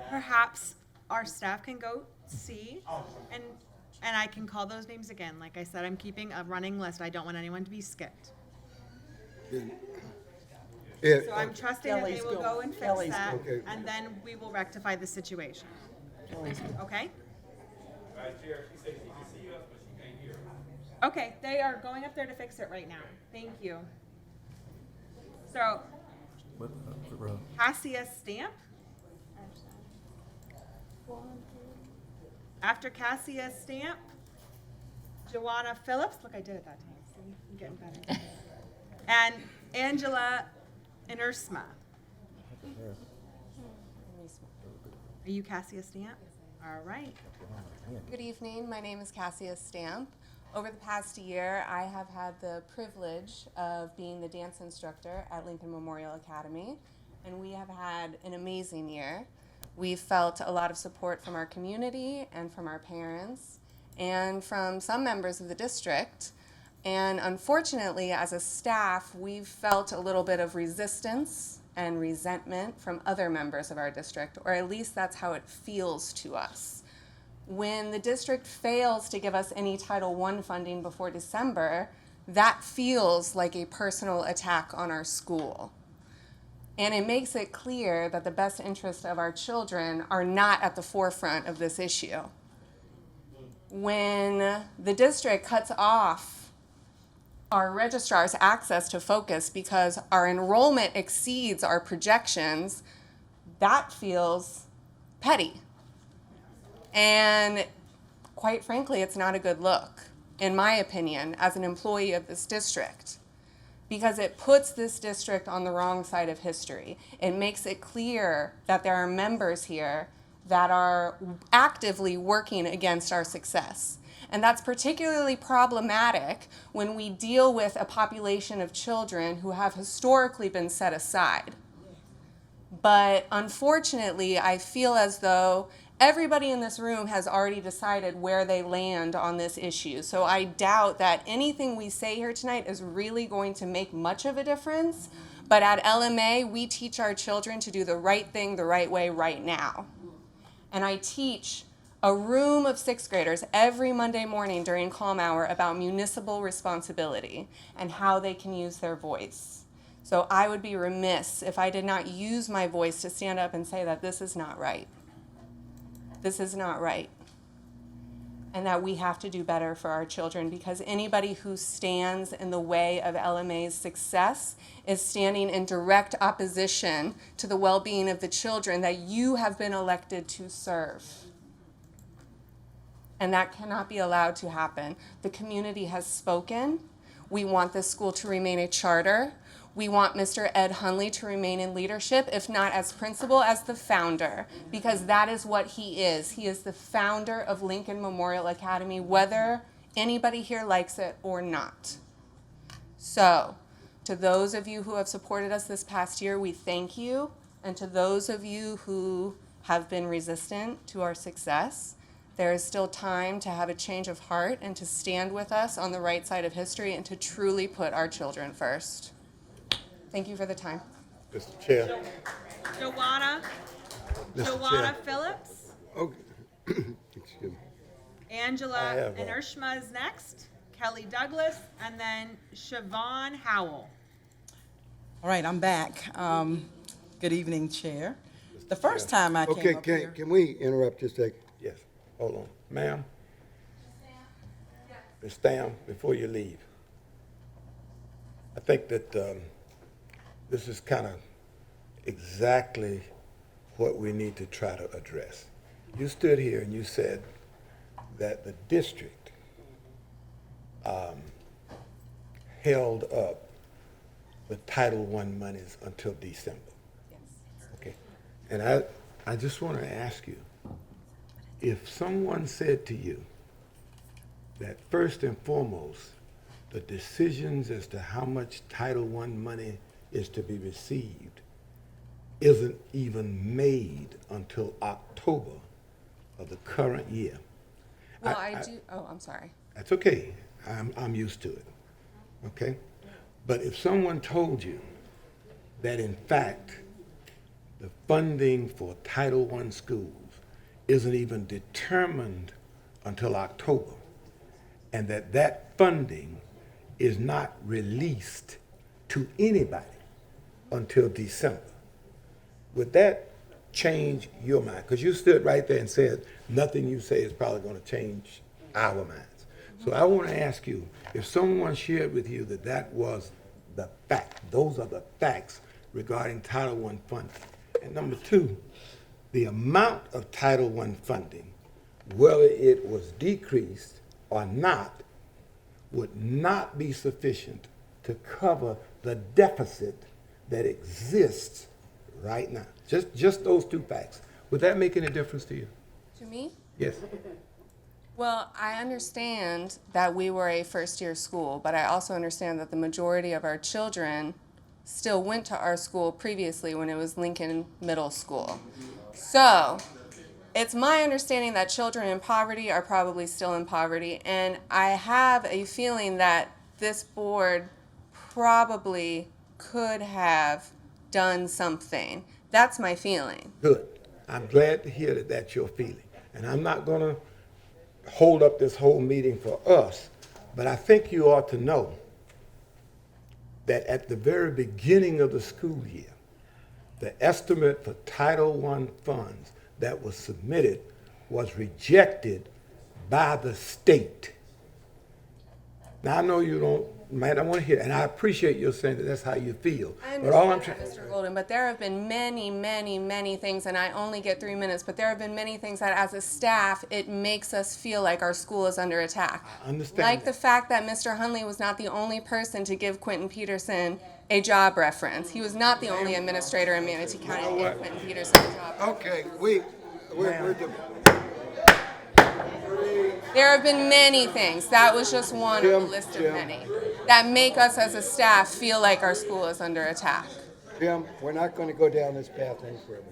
perhaps our staff can go see and I can call those names again. Like I said, I'm keeping a running list. I don't want anyone to be skipped. Yeah, So I'm trusting that they Kelly's will go- go and fix Kelly's that, Okay. and then we will rectify the situation. Okay? All right, Chair, she said she can see us, but she can't hear us. Okay, they are going up there to fix it right now. Thank you. So, Cassia Stamp? After Cassia Stamp, Joanna Phillips, look, I did it that time, see, I'm getting better. And Angela Inersma. Are you Cassia Stamp? All right. Good evening. My name is Cassia Stamp. Over the past year, I have had the privilege of being the dance instructor at Lincoln Memorial Academy, and we have had an amazing year. We've felt a lot of support from our community and from our parents and from some members of the district. And unfortunately, as a staff, we've felt a little bit of resistance and resentment from other members of our district, or at least that's how it feels to us. When the district fails to give us any Title I funding before December, that feels like a personal attack on our school. And it makes it clear that the best interests of our children are not at the forefront of this issue. When the district cuts off our registrar's access to focus because our enrollment exceeds our projections, that feels petty. And quite frankly, it's not a good look, in my opinion, as an employee of this district, because it puts this district on the wrong side of history. It makes it clear that there are members here that are actively working against our success. And that's particularly problematic when we deal with a population of children who have historically been set aside. But unfortunately, I feel as though everybody in this room has already decided where they land on this issue. So I doubt that anything we say here tonight is really going to make much of a difference. But at LMA, we teach our children to do the right thing the right way right now. And I teach a room of sixth graders every Monday morning during calm hour about municipal responsibility and how they can use their voice. So I would be remiss if I did not use my voice to stand up and say that this is not right. This is not right. And that we have to do better for our children, because anybody who stands in the way of LMA's success is standing in direct opposition to the well-being of the children that you have been elected to serve. And that cannot be allowed to happen. The community has spoken. We want this school to remain a charter. We want Mr. Ed Hunley to remain in leadership, if not as principal, as the founder, because that is what he is. He is the founder of Lincoln Memorial Academy, whether anybody here likes it or not. So, to those of you who have supported us this past year, we thank you. And to those of you who have been resistant to our success, there is still time to have a change of heart and to stand with us on the right side of history and to truly put our children first. Thank you for the time. Mr. Chair. Joanna Chair. Phillips, Okay. Excuse me. Angela Inersma is next, Kelly Douglas, and then Siobhan Howell. All right, I'm back. Good evening, Chair. The first time I came up here. Can we interrupt just a second? Yes, hold on. Ma'am? Ms. Stam, before you leave, I think that this is kind of exactly what we need to try to address. You stood here and you said that the district held up the Title I monies until December. Yes. Okay. And I just want to ask you, if someone said to you that first and foremost, the decisions as to how much Title I money is to be received isn't even made until October of the current year. Well, I'm sorry. That's okay. I'm used to it. Okay? But if someone told you that in fact the funding for Title I schools isn't even determined until October, and that funding is not released to anybody until December. Would that change your mind? Because you stood right there and said, nothing you say is probably going to change our minds. So I want to ask you, if someone shared with you that that was the fact, those are the facts regarding Title I funding. And number two, the amount of Title I funding, whether it was decreased or not, would not be sufficient to cover the deficit that exists right now. Just those two facts. Would that make any difference to you? To me? Yes. Well, I understand that we were a first-year school, but I also understand that the majority of our children still went to our school previously when it was Lincoln Middle School. So, it's my understanding that children in poverty are probably still in poverty, and I have a feeling that this board probably could have done something. That's my feeling. Good. I'm glad to hear that that's your feeling. And I'm not going to hold up this whole meeting for us, but I think you ought to know that at the very beginning of the school year, the estimate for Title I funds that was submitted was rejected by the state. Now, I know you might not want to hear it, and I appreciate you saying that that's how you feel. I But all I'm understand trying, that, Mr. Golden, but there have been many, many, many things, and I only get 3 minutes, but there have been many things that as a staff, it makes us feel like our school is under attack. I understand Like that. the fact that Mr. Hunley was not the only person to give Quentin Peterson a job reference. He was not the only administrator in Manatee County to give Quentin Peterson a job reference. Okay, we're There have been many things. That was just one of a list of many that make us as a staff feel like our school is under attack. Jim, we're not going to go down this path any further.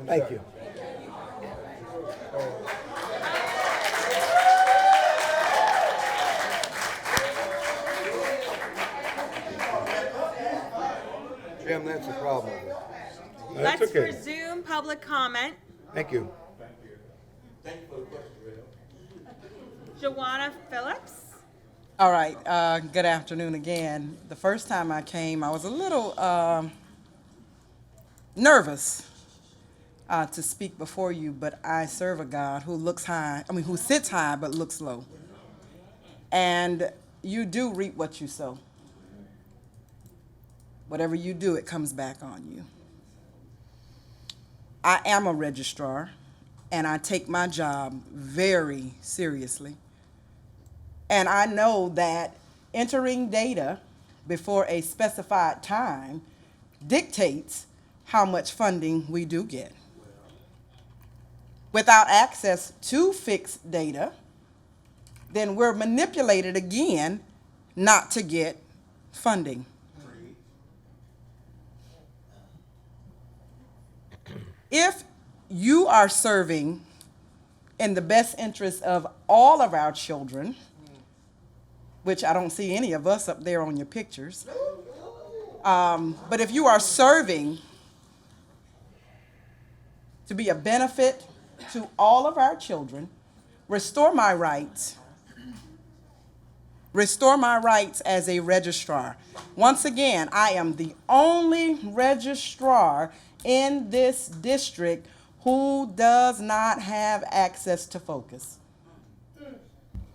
thank you. Jim, that's the problem with it. That's Let's okay. resume public comment. Thank you. Joanna Phillips. All right, good afternoon again. The first time I came, I was a little nervous to speak before you, but I serve a God who who sits high but looks low. And you do reap what you sow. Whatever you do, it comes back on you. I am a registrar, and I take my job very seriously. And I know that entering data before a specified time dictates how much funding we do get. Without access to fixed data, then we're manipulated again not to get funding. If you are serving in the best interest of all of our children, which I don't see any of us up there on your pictures, but if you are serving to be a benefit to all of our children, restore my rights. Restore my rights as a registrar. Once again, I am the only registrar in this district who does not have access to Focus.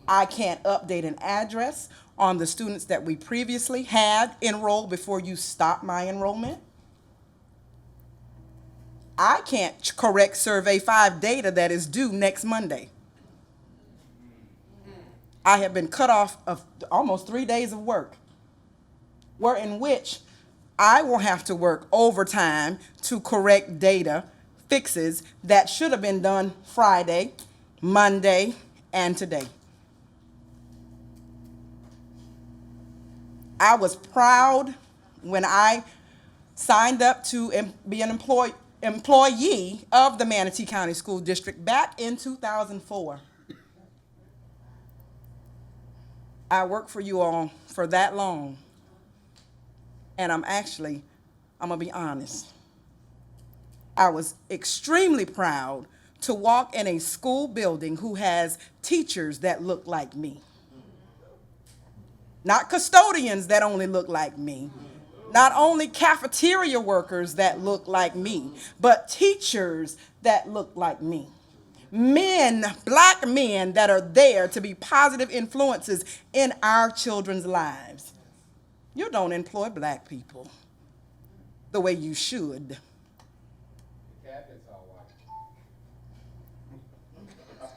I can't update an address on the students that we previously had enrolled before you stopped my enrollment. I can't correct Survey 5 data that is due next Monday. I have been cut off of almost 3 days of work, in which I will have to work overtime to correct data fixes that should have been done Friday, Monday, and today. I was proud when I signed up to be an employee of the Manatee County School District back in 2004. I worked for you all for that long, and I'm gonna be honest. I was extremely proud to walk in a school building who has teachers that look like me. Not custodians that only look like me, Not only cafeteria workers that look like me, but teachers that look like me. Men, black men that are there to be positive influences in our children's lives. You don't employ black people the way you should.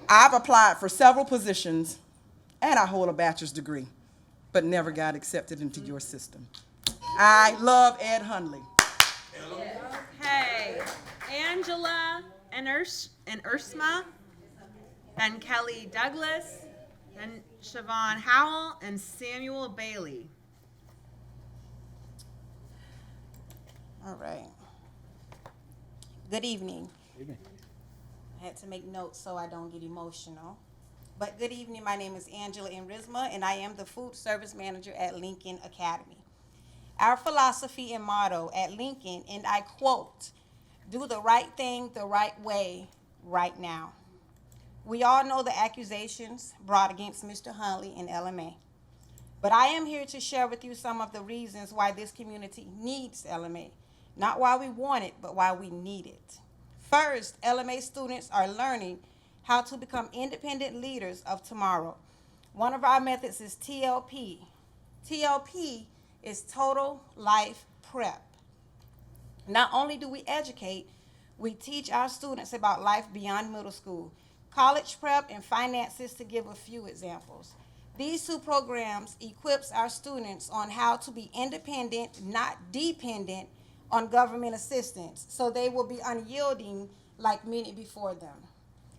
I've applied for several positions and I hold a bachelor's degree, but never got accepted into your system. I love Ed Hundley. Okay, Angela and Ursma, and Kelly Douglas, and Siobhan Howell, and Samuel Bailey. All right. Good evening. I had to make notes so I don't get emotional. But good evening, my name is Angela Enrisma, and I am the food service manager at Lincoln Academy. Our philosophy and motto at Lincoln, and I quote, "Do the right thing the right way, right now." We all know the accusations brought against Mr. Hundley and LMA. But I am here to share with you some of the reasons why this community needs LMA. Not why we want it, but why we need it. First, LMA students are learning how to become independent leaders of tomorrow. One of our methods is TLP. TLP is Total Life Prep. Not only do we educate, we teach our students about life beyond middle school, college prep, and finances, to give a few examples. These two programs equips our students on how to be independent, not dependent on government assistance, so they will be unyielding like many before them.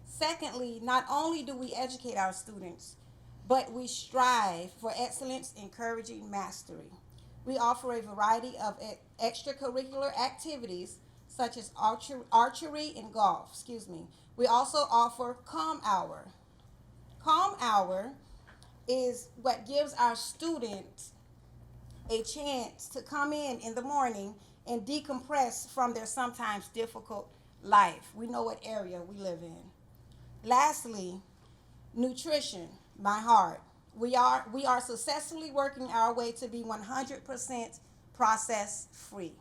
Secondly, not only do we educate our students, but we strive for excellence, encouraging mastery. We offer a variety of extracurricular activities such as archery and golf. We also offer Calm Hour. Calm Hour is what gives our students a chance to come in the morning and decompress from their sometimes difficult life. We know what area we live in. Lastly, nutrition, my heart. We are successfully working our way to be 100% process free.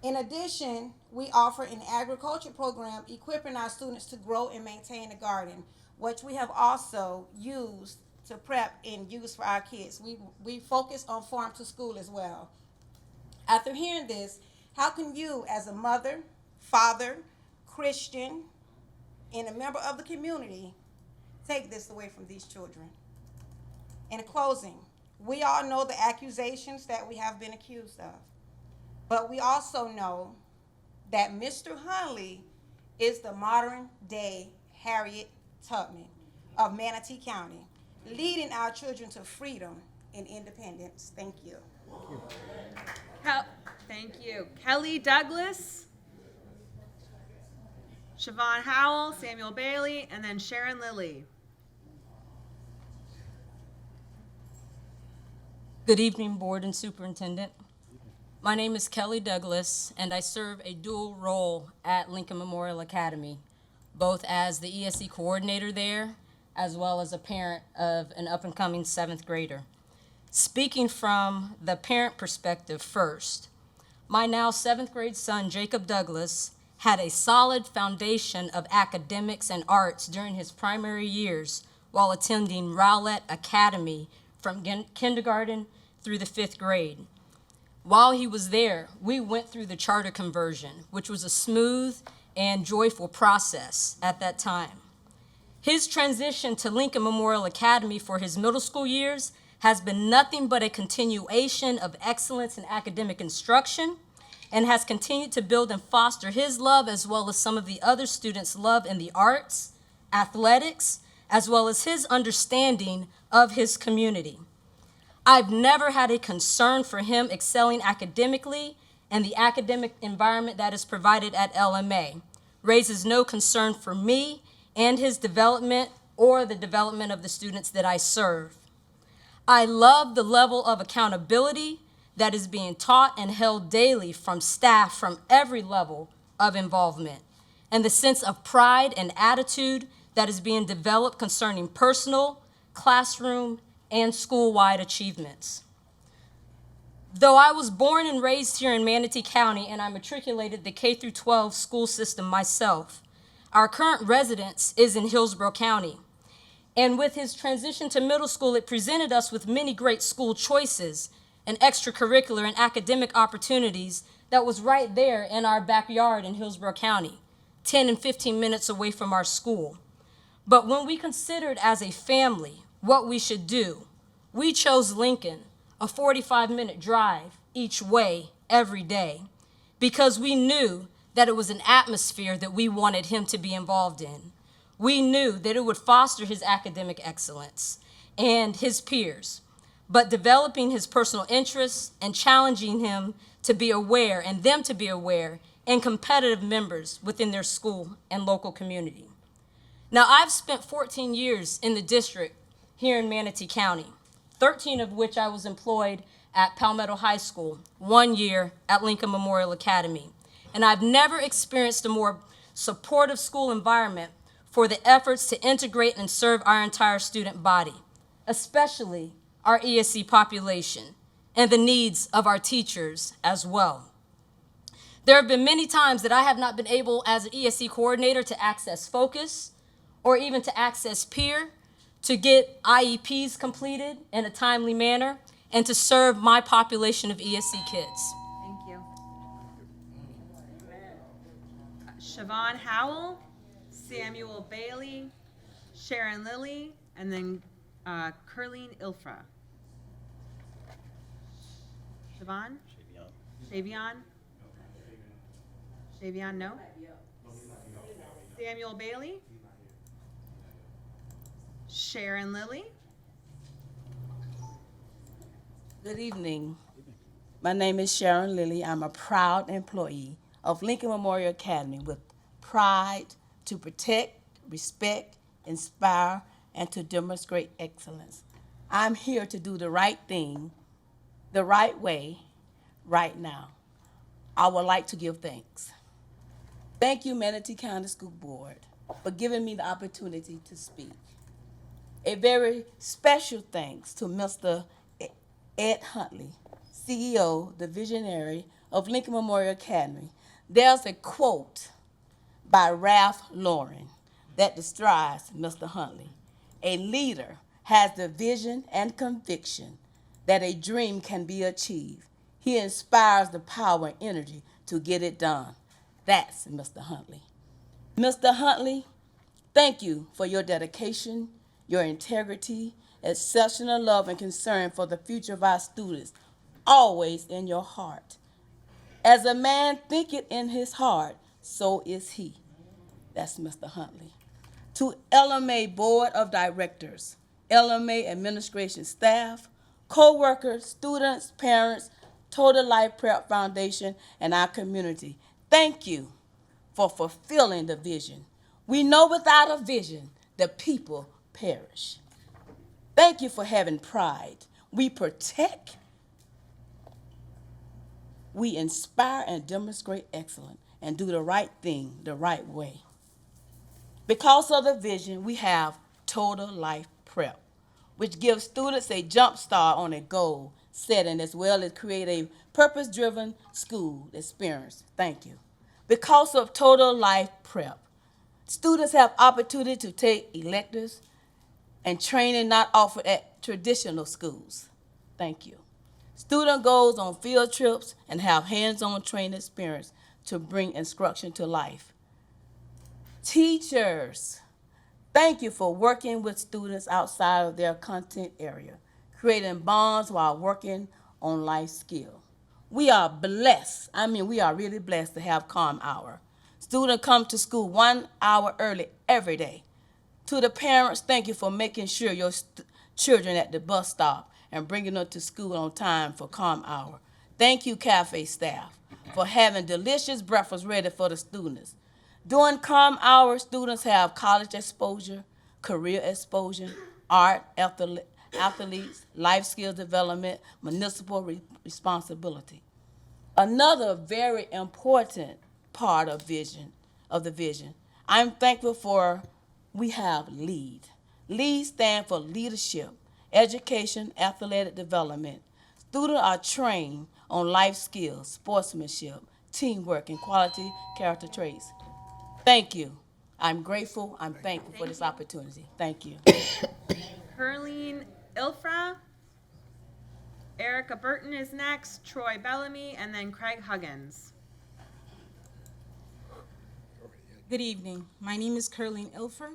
In addition, we offer an agriculture program equipping our students to grow and maintain a garden, which we have also used to prep and use for our kids. We focus on farm to school as well. After hearing this, how can you, as a mother, father, Christian, and a member of the community, take this away from these children? In closing, we all know the accusations that we have been accused of, but we also know that Mr. Hundley is the modern day Harriet Tubman of Manatee County, leading our children to freedom and independence. Thank you. Thank you. Kelly Douglas, Siobhan Howell, Samuel Bailey, and then Sharon Lilly. Good evening, Board and Superintendent. My name is Kelly Douglas, and I serve a dual role at Lincoln Memorial Academy, both as the ESE coordinator there, as well as a parent of an up-and-coming 7th grader. Speaking from the parent perspective first, my now 7th grade son, Jacob Douglas, had a solid foundation of academics and arts during his primary years while attending Rowlett Academy from kindergarten through the 5th grade. While he was there, we went through the charter conversion, which was a smooth and joyful process at that time. His transition to Lincoln Memorial Academy for his middle school years has been nothing but a continuation of excellence in academic instruction, and has continued to build and foster his love as well as some of the other students' love in the arts, athletics, as well as his understanding of his community. I've never had a concern for him excelling academically, and the academic environment that is provided at LMA raises no concern for me and his development or the development of the students that I serve. I love the level of accountability that is being taught and held daily from staff from every level of involvement, and the sense of pride and attitude that is being developed concerning personal, classroom, and school-wide achievements. Though I was born and raised here in Manatee County and I matriculated the K through 12 school system myself, our current residence is in Hillsborough County. And with his transition to middle school, it presented us with many great school choices and extracurricular and academic opportunities that was right there in our backyard in Hillsborough County, 10 and 15 minutes away from our school. But when we considered as a family what we should do, we chose Lincoln, a 45-minute drive each way every day, because we knew that it was an atmosphere that we wanted him to be involved in. We knew that it would foster his academic excellence and his peers, but developing his personal interests and challenging him to be aware and them to be aware and competitive members within their school and local community. Now, I've spent 14 years in the district here in Manatee County, 13 of which I was employed at Palmetto High School, 1 year at Lincoln Memorial Academy. And I've never experienced a more supportive school environment for the efforts to integrate and serve our entire student body, especially our ESC population and the needs of our teachers as well. There have been many times that I have not been able as an ESC coordinator to access focus or even to access peer, to get IEPs completed in a timely manner, and to serve my population of ESC kids. Thank you. Siobhan Howell, Samuel Bailey, Sharon Lilly, and then Curleen Ilfra. Siobhan? Shavion? Shavion, no? Samuel Bailey? Sharon Lilly? Good evening. My name is Sharon Lilly. I'm a proud employee of Lincoln Memorial Academy with pride to protect, respect, inspire, and to demonstrate excellence. I'm here to do the right thing, the right way, right now. I would like to give thanks. Thank you, Manatee County School Board, for giving me the opportunity to speak. A very special thanks to Mr. Ed Huntley, CEO, the visionary of Lincoln Memorial Academy. There's a quote by Ralph Lauren that describes Mr. Huntley. A leader has the vision and conviction that a dream can be achieved. He inspires the power and energy to get it done. That's Mr. Huntley. Mr. Huntley, thank you for your dedication, your integrity, exceptional love and concern for the future of our students, always in your heart. As a man thinketh in his heart, so is he. That's Mr. Huntley. To LMA Board of Directors, LMA administration staff, co-workers, students, parents, Total Life Prep Foundation, and our community, thank you for fulfilling the vision. We know without a vision, the people perish. Thank you for having pride. We protect, we inspire and demonstrate excellence and do the right thing the right way. Because of the vision, we have Total Life Prep, which gives students a jump start on a goal setting as well as create a purpose-driven school experience. Thank you. Because of Total Life Prep, students have opportunity to take electives and training not offered at traditional schools. Thank you. Student goes on field trips and have hands-on training experience to bring instruction to life. Teachers, thank you for working with students outside of their content area, creating bonds while working on life skills. We are blessed, we are really blessed to have Calm Hour. Students come to school 1 hour early every day. To the parents, thank you for making sure your children at the bus stop and bringing them to school on time for Calm Hour. Thank you, cafe staff, for having delicious breakfast ready for the students. During Calm Hour, students have college exposure, career exposure, art, athletes, life skills development, municipal responsibility. Another very important part of the vision, I'm thankful for we have LEAD. LEAD stands for leadership, education, athletic development. Students are trained on life skills, sportsmanship, teamwork, and quality character traits. Thank you. I'm grateful. I'm thankful for this opportunity. Thank you. Curleen Ilfra. Erica Burton is next, Troy Bellamy, and then Craig Huggins. Good evening. My name is Curleen Ilfer.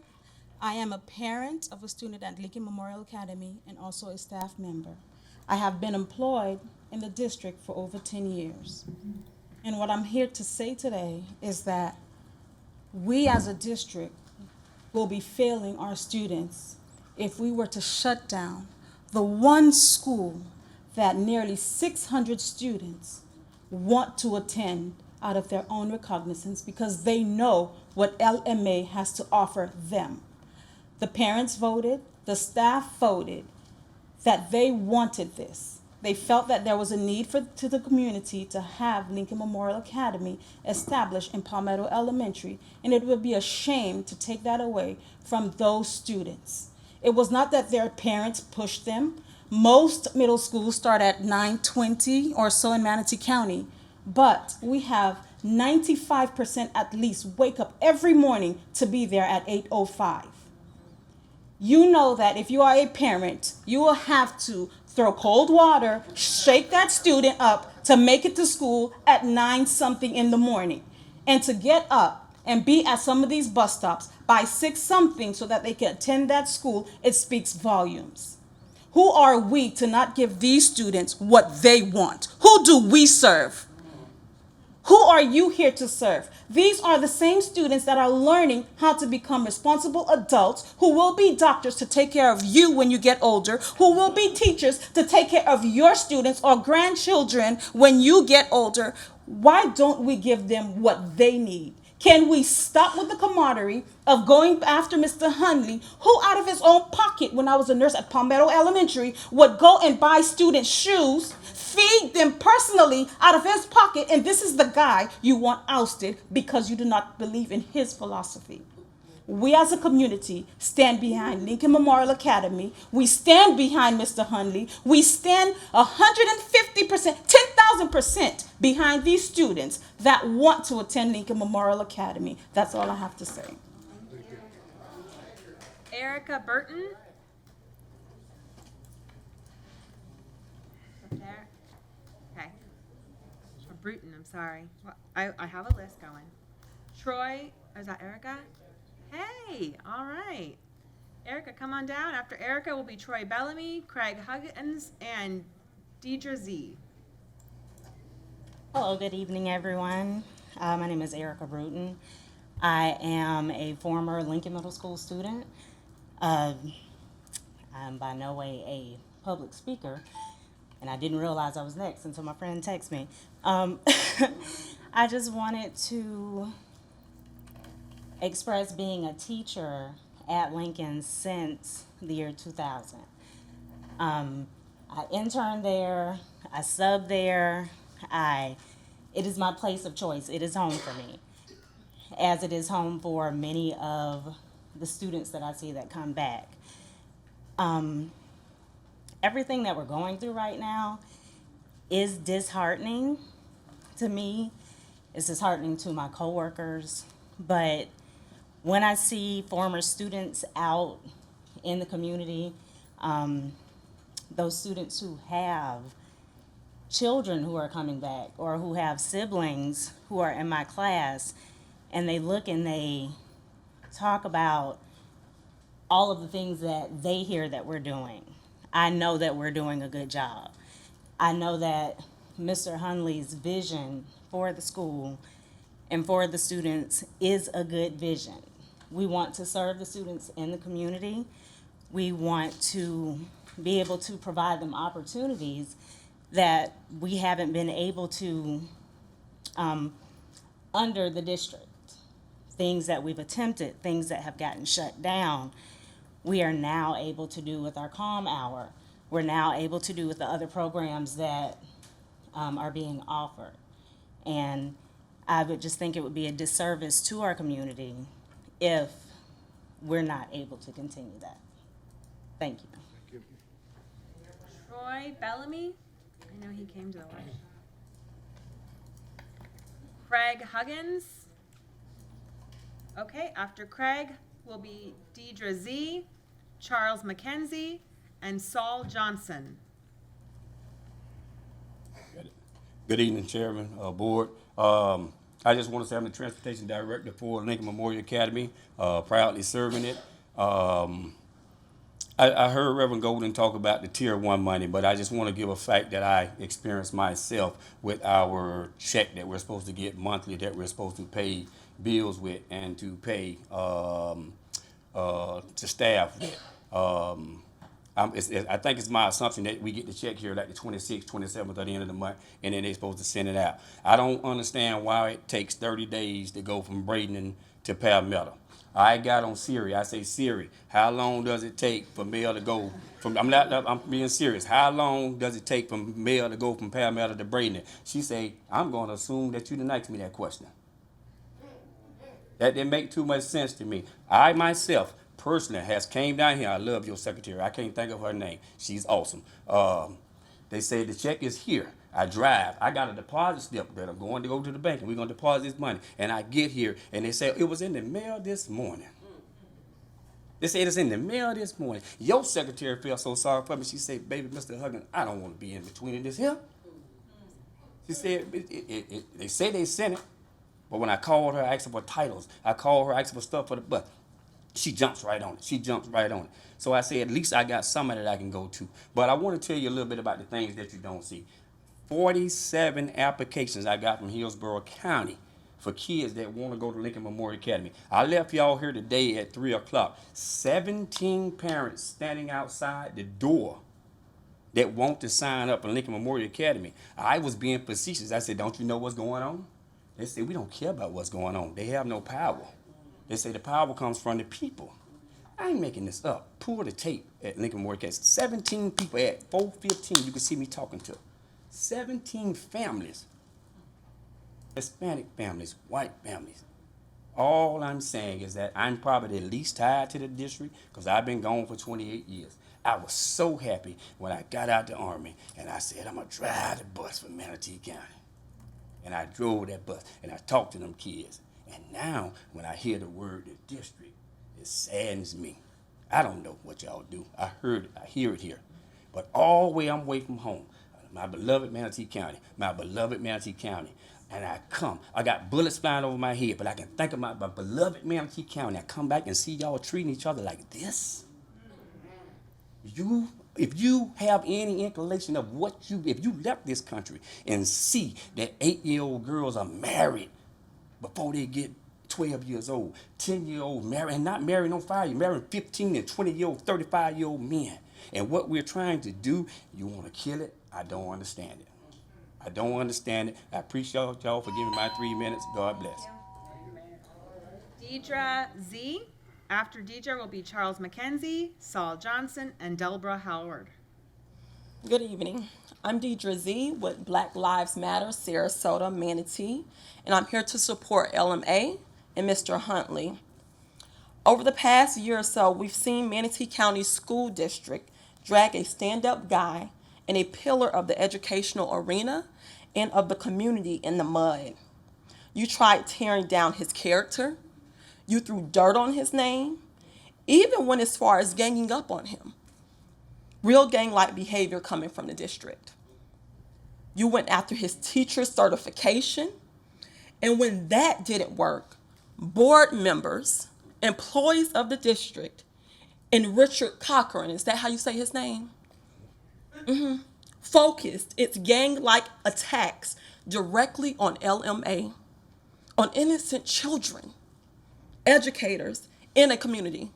I am a parent of a student at Lincoln Memorial Academy and also a staff member. I have been employed in the district for over 10 years. And what I'm here to say today is that we as a district will be failing our students if we were to shut down the one school that nearly 600 students want to attend out of their own recognizance because they know what LMA has to offer them. The parents voted, the staff voted that they wanted this. They felt that there was a need to the community to have Lincoln Memorial Academy established in Palmetto Elementary, and it would be a shame to take that away from those students. It was not that their parents pushed them. Most middle schools start at 9:20 or so in Manatee County, but we have 95% at least wake up every morning to be there at 8:05. You know that if you are a parent, you will have to throw cold water, shake that student up to make it to school at 9 something in the morning. And to get up and be at some of these bus stops by 6 something so that they can attend that school, it speaks volumes. Who are we to not give these students what they want? Who do we serve? Who are you here to serve? These are the same students that are learning how to become responsible adults who will be doctors to take care of you when you get older, who will be teachers to take care of your students or grandchildren when you get older. Why don't we give them what they need? Can we stop with the camaraderie of going after Mr. Hundley, who out of his own pocket, when I was a nurse at Palmetto Elementary, would go and buy students shoes, feed them personally out of his pocket, and this is the guy you want ousted because you do not believe in his philosophy. We as a community stand behind Lincoln Memorial Academy. We stand behind Mr. Hundley. We stand 150%, 10,000% behind these students that want to attend Lincoln Memorial Academy. That's all I have to say. Erica Burton. Up there? Okay. Or Bruton, I'm sorry. Well, I have a list going. Troy, is that Erica? Hey, all right. Erica, come on down. After Erica will be Troy Bellamy, Craig Huggins, and Deidre Z. Hello, good evening, everyone. My name is Erica Bruton. I am a former Lincoln Middle School student. I'm by no way a public speaker, and I didn't realize I was next until my friend texted me. I just wanted to express being a teacher at Lincoln since the year 2000. I interned there, I subbed there, it is my place of choice. It is home for me, as it is home for many of the students that I see that come back. Everything that we're going through right now is disheartening to me. It's disheartening to my coworkers, but when I see former students out in the community, those students who have children who are coming back or who have siblings who are in my class, and they look and they talk about all of the things that they hear that we're doing, I know that we're doing a good job. I know that Mr. Hundley's vision for the school and for the students is a good vision. We want to serve the students in the community. We want to be able to provide them opportunities that we haven't been able to under the district. Things that we've attempted, things that have gotten shut down, we are now able to do with our Calm Hour. We're now able to do with the other programs that are being offered. And I would just think it would be a disservice to our community if we're not able to continue that. Thank you. Troy Bellamy. I know he came to the lunch. Craig Huggins. Okay, after Craig will be Deidre Z, Charles McKenzie, and Saul Johnson. Good evening, Chairman, Board. I just want to say I'm the Transportation Director for Lincoln Memorial Academy, proudly serving it. I heard Reverend Golden talk about the Tier 1 money, but I just want to give a fact that I experienced myself with our check that we're supposed to get monthly, that we're supposed to pay bills with and to pay to staff with. I think it's my assumption that we get the check here like the 26th, 27th at the end of the month, and then they're supposed to send it out. I don't understand why it takes 30 days to go from Braden to Palmetto. I got on Siri. I say, Siri, how long does it take for mail to go from? I'm being serious. How long does it take from mail to go from Palmetto to Braden? She say, I'm going to assume that you didn't ask me that question. That didn't make too much sense to me. I myself personally has came down here. I love your secretary. I can't think of her name. She's awesome. They say the check is here. I drive. I got a deposit slip that I'm going to go to the bank and we're going to deposit this money. And I get here and they say it was in the mail this morning. They say it's in the mail this morning. Your secretary felt so sorry for me. She said, baby, Mr. Huggins, I don't want to be in between this here. She said, they say they sent it. But when I called her, I asked her for titles. I called her, I asked her for stuff for the bus. She jumps right on it. She jumps right on it. So I said, at least I got somebody that I can go to. But I want to tell you a little bit about the things that you don't see. 47 applications I got from Hillsborough County for kids that want to go to Lincoln Memorial Academy. I left y'all here today at 3 o'clock. 17 parents standing outside the door that want to sign up for Lincoln Memorial Academy. I was being facetious. I said, don't you know what's going on? They say, we don't care about what's going on. They have no power. They say the power comes from the people. I ain't making this up. Pull the tape at Lincoln Memorial Academy. 17 people at 4:15, you can see me talking to. 17 families. Hispanic families, white families. All I'm saying is that I'm probably the least tied to the district because I've been gone for 28 years. I was so happy when I got out the Army and I said, I'm going to drive the bus for Manatee County. And I drove that bus and I talked to them kids. And now when I hear the word the district, it saddens me. I don't know what y'all do. I hear it here. But all the way I'm away from home, my beloved Manatee County, and I come. I got bullets flying over my head, but I can think of my beloved Manatee County. I come back and see y'all treating each other like this. If you have any inclination of if you left this country and see that 8-year-old girls are married before they get 12 years old, 10-year-old married, and not married on fire, you're marrying 15 and 20-year-old, 35-year-old men. And what we're trying to do, you want to kill it? I don't understand it. I don't understand it. I appreciate y'all for giving me my 3 minutes. God bless. Deidre Z. After Deidre will be Charles McKenzie, Saul Johnson, and Delbra Howard. Good evening. I'm Deidre Z with Black Lives Matter, Sarasota, Manatee, and I'm here to support LMA and Mr. Huntley. Over the past year or so, we've seen Manatee County School District drag a stand-up guy and a pillar of the educational arena and of the community in the mud. You tried tearing down his character. You threw dirt on his name, even went as far as ganging up on him. Real gang-like behavior coming from the district. You went after his teacher certification, and when that didn't work, board members, employees of the district, and Richard Cochran, is that how you say his name? Focused its gang-like attacks directly on LMA, on innocent children, educators in a community.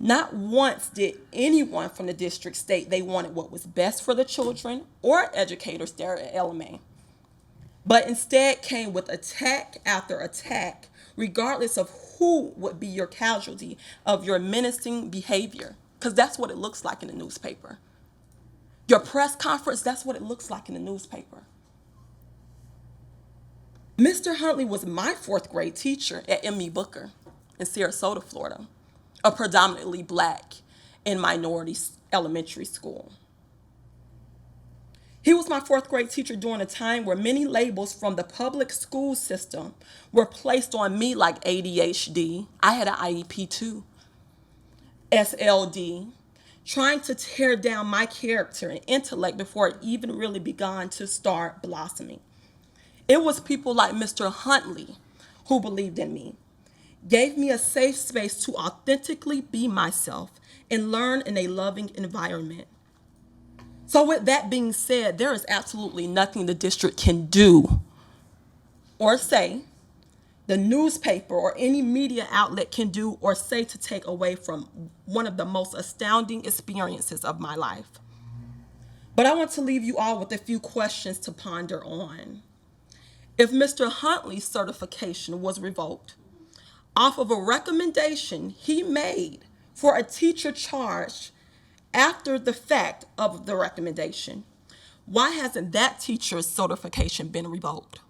Not once did anyone from the district state they wanted what was best for the children or educators there at LMA, but instead came with attack after attack, regardless of who would be your casualty of your menacing behavior, because that's what it looks like in the newspaper. Your press conference, that's what it looks like in the newspaper. Mr. Huntley was my 4th grade teacher at M.E. Booker in Sarasota, Florida, a predominantly Black and minority elementary school. He was my fourth grade teacher during a time where many labels from the public school system were placed on me, like ADHD. I had an IEP too, SLD, trying to tear down my character and intellect before it even really began to start blossoming. It was people like Mr. Huntley who believed in me, gave me a safe space to authentically be myself and learn in a loving environment. So with that being said, there is absolutely nothing the district can do or say, the newspaper or any media outlet can do or say to take away from one of the most astounding experiences of my life. But I want to leave you all with a few questions to ponder on. If Mr. Huntley's certification was revoked off of a recommendation he made for a teacher charged after the fact of the recommendation, why hasn't that teacher's certification been revoked?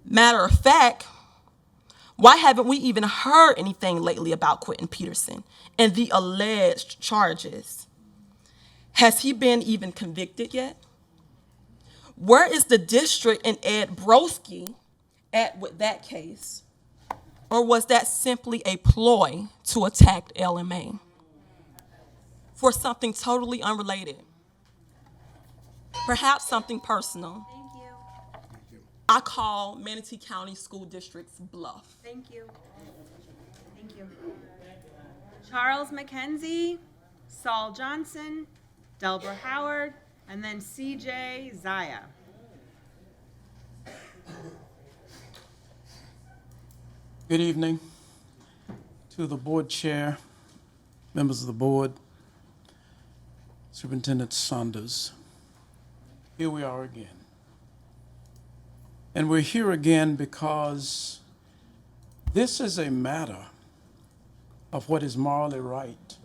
Matter of fact, why haven't we even heard anything lately about Quentin Peterson and the alleged charges? Has he been even convicted yet? Where is the district and Ed Broski at with that case? Or was that simply a ploy to attack LMA for something totally unrelated? Perhaps something personal. Thank you. I call Manatee County School District's bluff. Thank you. Thank you. Charles McKenzie, Saul Johnson, Delbert Howard, and then CJ Zaya. Good evening to the board chair, members of the board, Superintendent Saunders. Here we are again. And we're here again because this is a matter of what is morally right,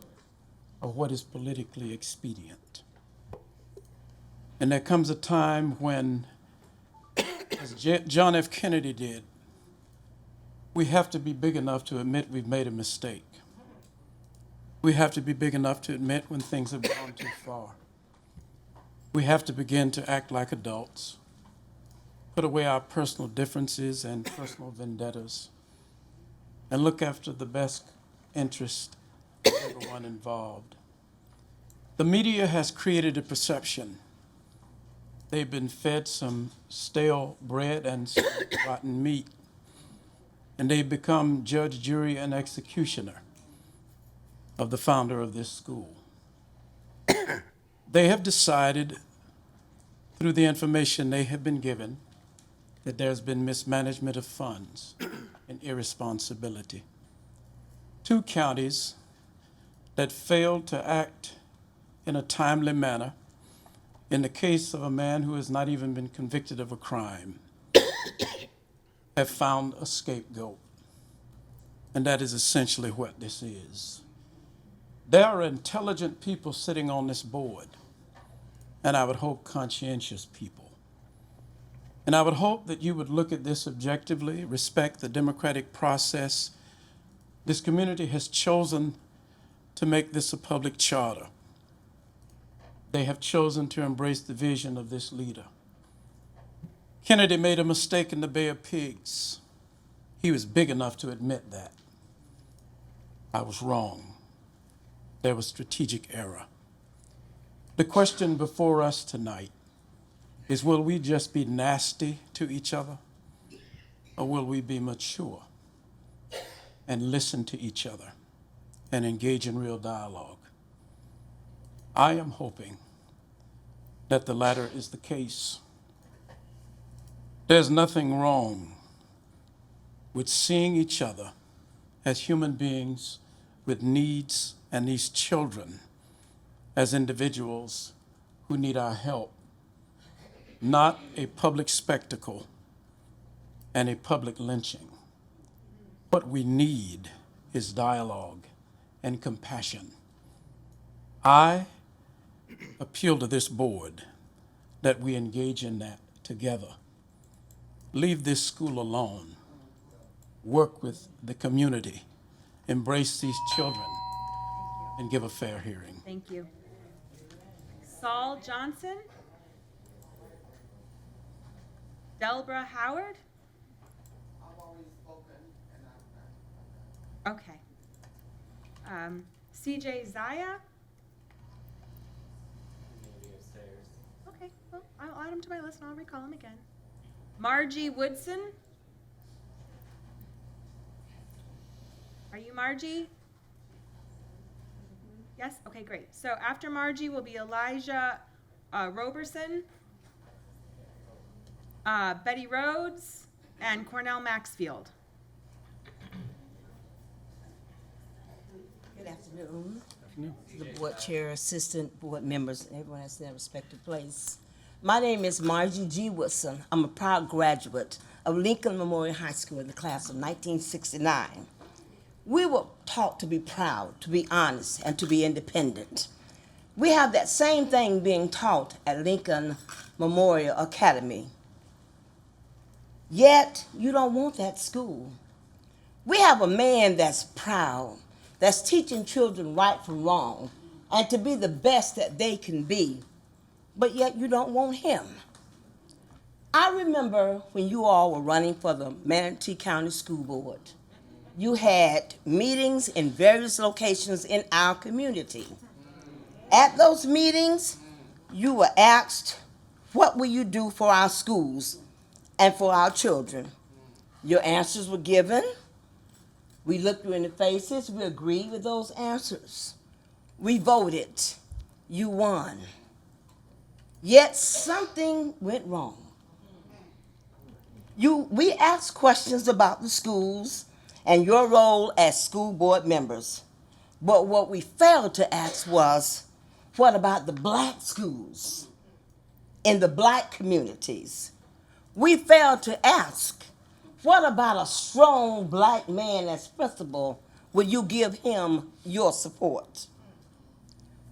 of what is politically expedient. And there comes a time when, as John F. Kennedy did, we have to be big enough to admit we've made a mistake. We have to be big enough to admit when things have gone too far. We have to begin to act like adults, put away our personal differences and personal vendettas, and look after the best interest of everyone involved. The media has created a perception. They've been fed some stale bread and some rotten meat, and they've become judge, jury, and executioner of the founder of this school. They have decided, through the information they have been given, that there's been mismanagement of funds and irresponsibility. 2 counties that failed to act in a timely manner in the case of a man who has not even been convicted of a crime have found a scapegoat. And that is essentially what this is. There are intelligent people sitting on this board, and I would hope conscientious people. And I would hope that you would look at this objectively, respect the democratic process. This community has chosen to make this a public charter. They have chosen to embrace the vision of this leader. Kennedy made a mistake in the Bay of Pigs. He was big enough to admit that. I was wrong. There was strategic error. The question before us tonight is, will we just be nasty to each other, or will we be mature and listen to each other and engage in real dialogue? I am hoping that the latter is the case. There's nothing wrong with seeing each other as human beings with needs, and these children as individuals who need our help, not a public spectacle and a public lynching. What we need is dialogue and compassion. I appeal to this board that we engage in that together. Leave this school alone. Work with the community. Embrace these children and give a fair hearing. Thank you. Saul Johnson, Delbra Howard? Okay. CJ Zaya? Okay, well, I'll add him to my list and I'll recall him again. Margie Woodson? Are you Margie? Yes? Okay, great. So after Margie will be Elijah Roberson, Betty Rhodes, and Cornell Maxfield. Good afternoon. To the board chair, assistant board members, and everyone that's in their respective place. My name is Margie G. Woodson. I'm a proud graduate of Lincoln Memorial High School in the class of 1969. We were taught to be proud, to be honest, and to be independent. We have that same thing being taught at Lincoln Memorial Academy. Yet, you don't want that school. We have a man that's proud, that's teaching children right from wrong, and to be the best that they can be, but yet you don't want him. I remember when you all were running for the Manatee County School Board, you had meetings in various locations in our community. At those meetings, you were asked, what will you do for our schools and for our children? Your answers were given. We looked you in the faces. We agreed with those answers. We voted. You won. Yet something went wrong. We asked questions about the schools and your role as school board members. But what we failed to ask was, what about the black schools in the black communities? We failed to ask, what about a strong black man as principal? Will you give him your support?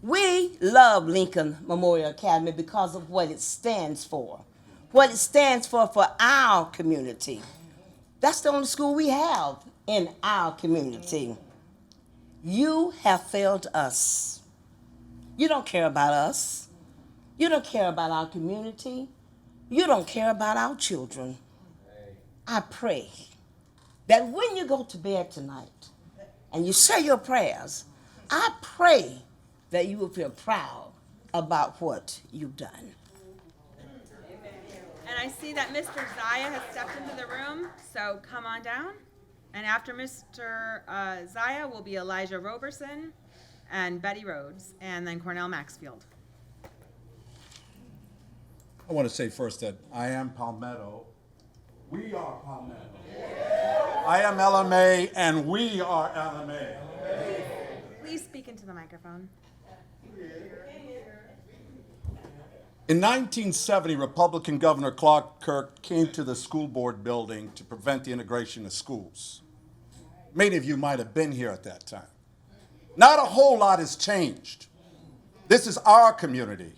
We love Lincoln Memorial Academy because of what it stands for. What it stands for our community. That's the only school we have in our community. You have failed us. You don't care about us. You don't care about our community. You don't care about our children. I pray that when you go to bed tonight and you say your prayers, I pray that you will feel proud about what you've done. And I see that Mr. Zaya has stepped into the room, so come on down. And after Mr. Zaya will be Elijah Roberson and Betty Rhodes, and then Cornell Maxfield. I want to say first that I am Palmetto. We are Palmetto. I am LMA, and we are LMA. Please speak into the microphone. In 1970, Republican Governor Clark Kirk came to the school board building to prevent the integration of schools. Many of you might have been here at that time. Not a whole lot has changed. This is our community.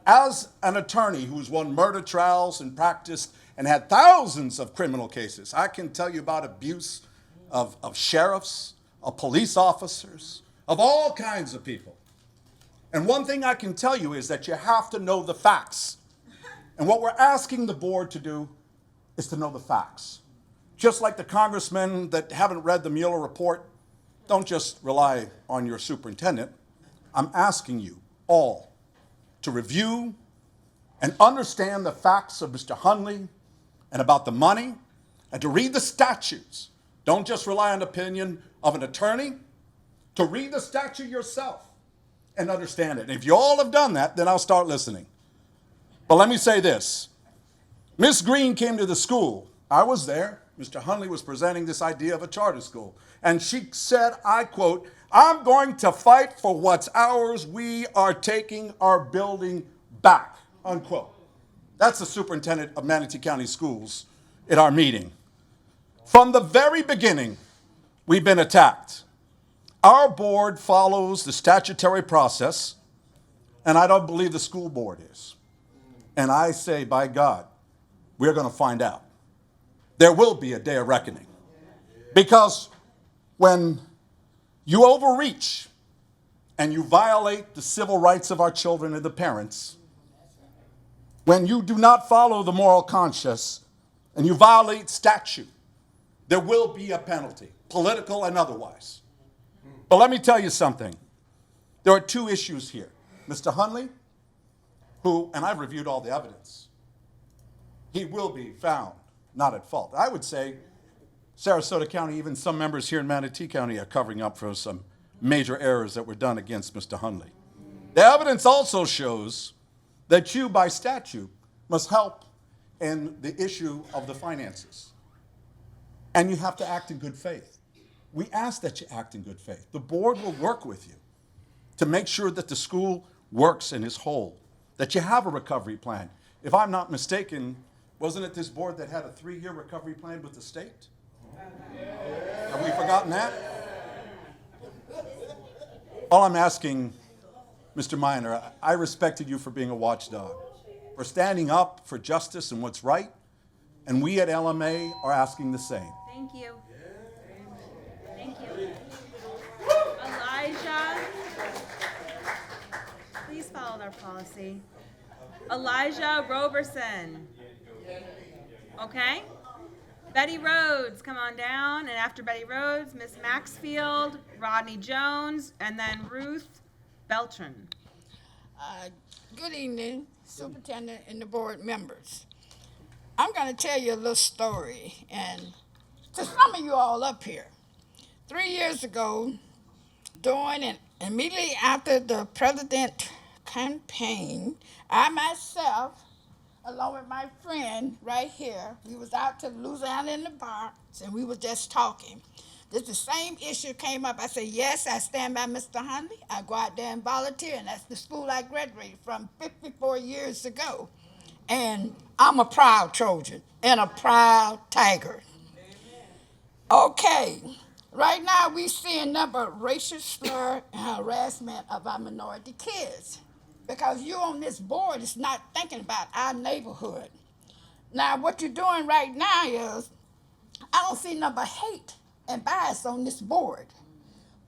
As an attorney who's won murder trials and practiced and had thousands of criminal cases, I can tell you about abuse of sheriffs, of police officers, of all kinds of people. And one thing I can tell you is that you have to know the facts. And what we're asking the board to do is to know the facts. Just like the congressmen that haven't read the Mueller report, don't just rely on your superintendent. I'm asking you all to review and understand the facts of Mr. Hunley and about the money, and to read the statutes. Don't just rely on the opinion of an attorney. To read the statute yourself and understand it. And if you all have done that, then I'll start listening. But let me say this. Miss Green came to the school. I was there. Mr. Hunley was presenting this idea of a charter school. And she said, I quote, "I'm going to fight for what's ours. We are taking our building back," unquote. That's the superintendent of Manatee County Schools at our meeting. From the very beginning, we've been attacked. Our board follows the statutory process, and I don't believe the school board is. And I say, by God, we're going to find out. There will be a day of reckoning. Because when you overreach and you violate the civil rights of our children and the parents, when you do not follow the moral conscience, and you violate statute, there will be a penalty, political and otherwise. But let me tell you something. There are two issues here. Mr. Hunley, who, and I've reviewed all the evidence, he will be found not at fault. I would say Sarasota County, even some members here in Manatee County, are covering up for some major errors that were done against Mr. Hunley. The evidence also shows that you, by statute, must help in the issue of the finances. And you have to act in good faith. We ask that you act in good faith. The board will work with you to make sure that the school works and is whole, that you have a recovery plan. If I'm not mistaken, wasn't it this board that had a 3-year recovery plan with the state? Have we forgotten that? All I'm asking, Mr. Minor, I respected you for being a watchdog, for standing up for justice and what's right, and we at LMA are asking the same. Thank you. Thank you. Elijah, please follow our policy. Elijah Roberson. Okay? Betty Rhodes, come on down. And after Betty Rhodes, Miss Maxfield, Rodney Jones, and then Ruth Beltran. Good evening, Superintendent and the board members. I'm going to tell you a little story, and to some of you all up here. 3 years ago, during and immediately after the president campaign, I myself, along with my friend right here, we was out to Louisiana in the parks, and we were just talking. The same issue came up. I said, yes, I stand by Mr. Hunley. I go out there and volunteer, and that's the school I graduated from 54 years ago. And I'm a proud Trojan and a proud Tiger. Okay, right now we see a number of racial slur and harassment of our minority kids because you on this board is not thinking about our neighborhood. Now, what you're doing right now is, I don't see nothing but hate and bias on this board.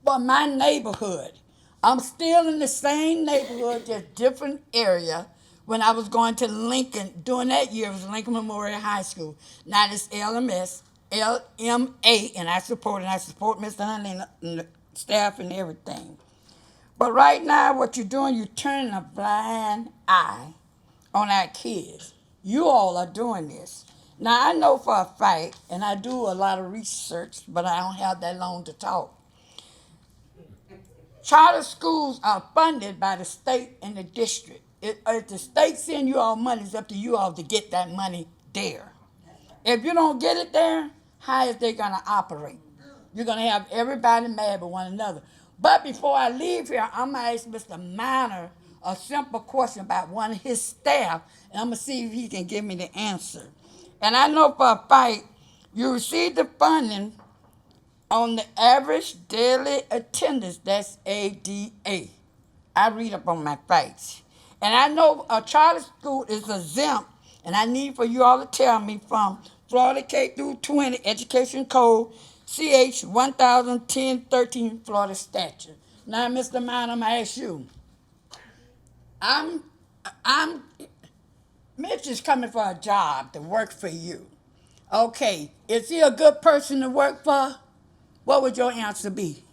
But my neighborhood, I'm still in the same neighborhood, just different area. When I was going to Lincoln, during that year, it was Lincoln Memorial High School. Now it's LMA, and I support Mr. Hunley and the staff and everything. But right now, what you're doing, you're turning a blind eye on our kids. You all are doing this. Now, I know for a fact, and I do a lot of research, but I don't have that long to talk. Charter schools are funded by the state and the district. If the state send you all money, it's up to you all to get that money there. If you don't get it there, how is they going to operate? You're going to have everybody mad with one another. But before I leave here, I'm going to ask Mr. Minor a simple question about one of his staff, and I'm going to see if he can give me the answer. And I know for a fact, you receive the funding on the average daily attendance, that's ADA. I read up on my facts. And I know a charter school is exempt, and I need for you all to tell me from Florida K through 20 Education Code, CH 1010-13 Florida statute. Now, Mr. Minor, I'm going to ask you. Mitch is coming for a job to work for you. Okay, is he a good person to work for? What would your answer be?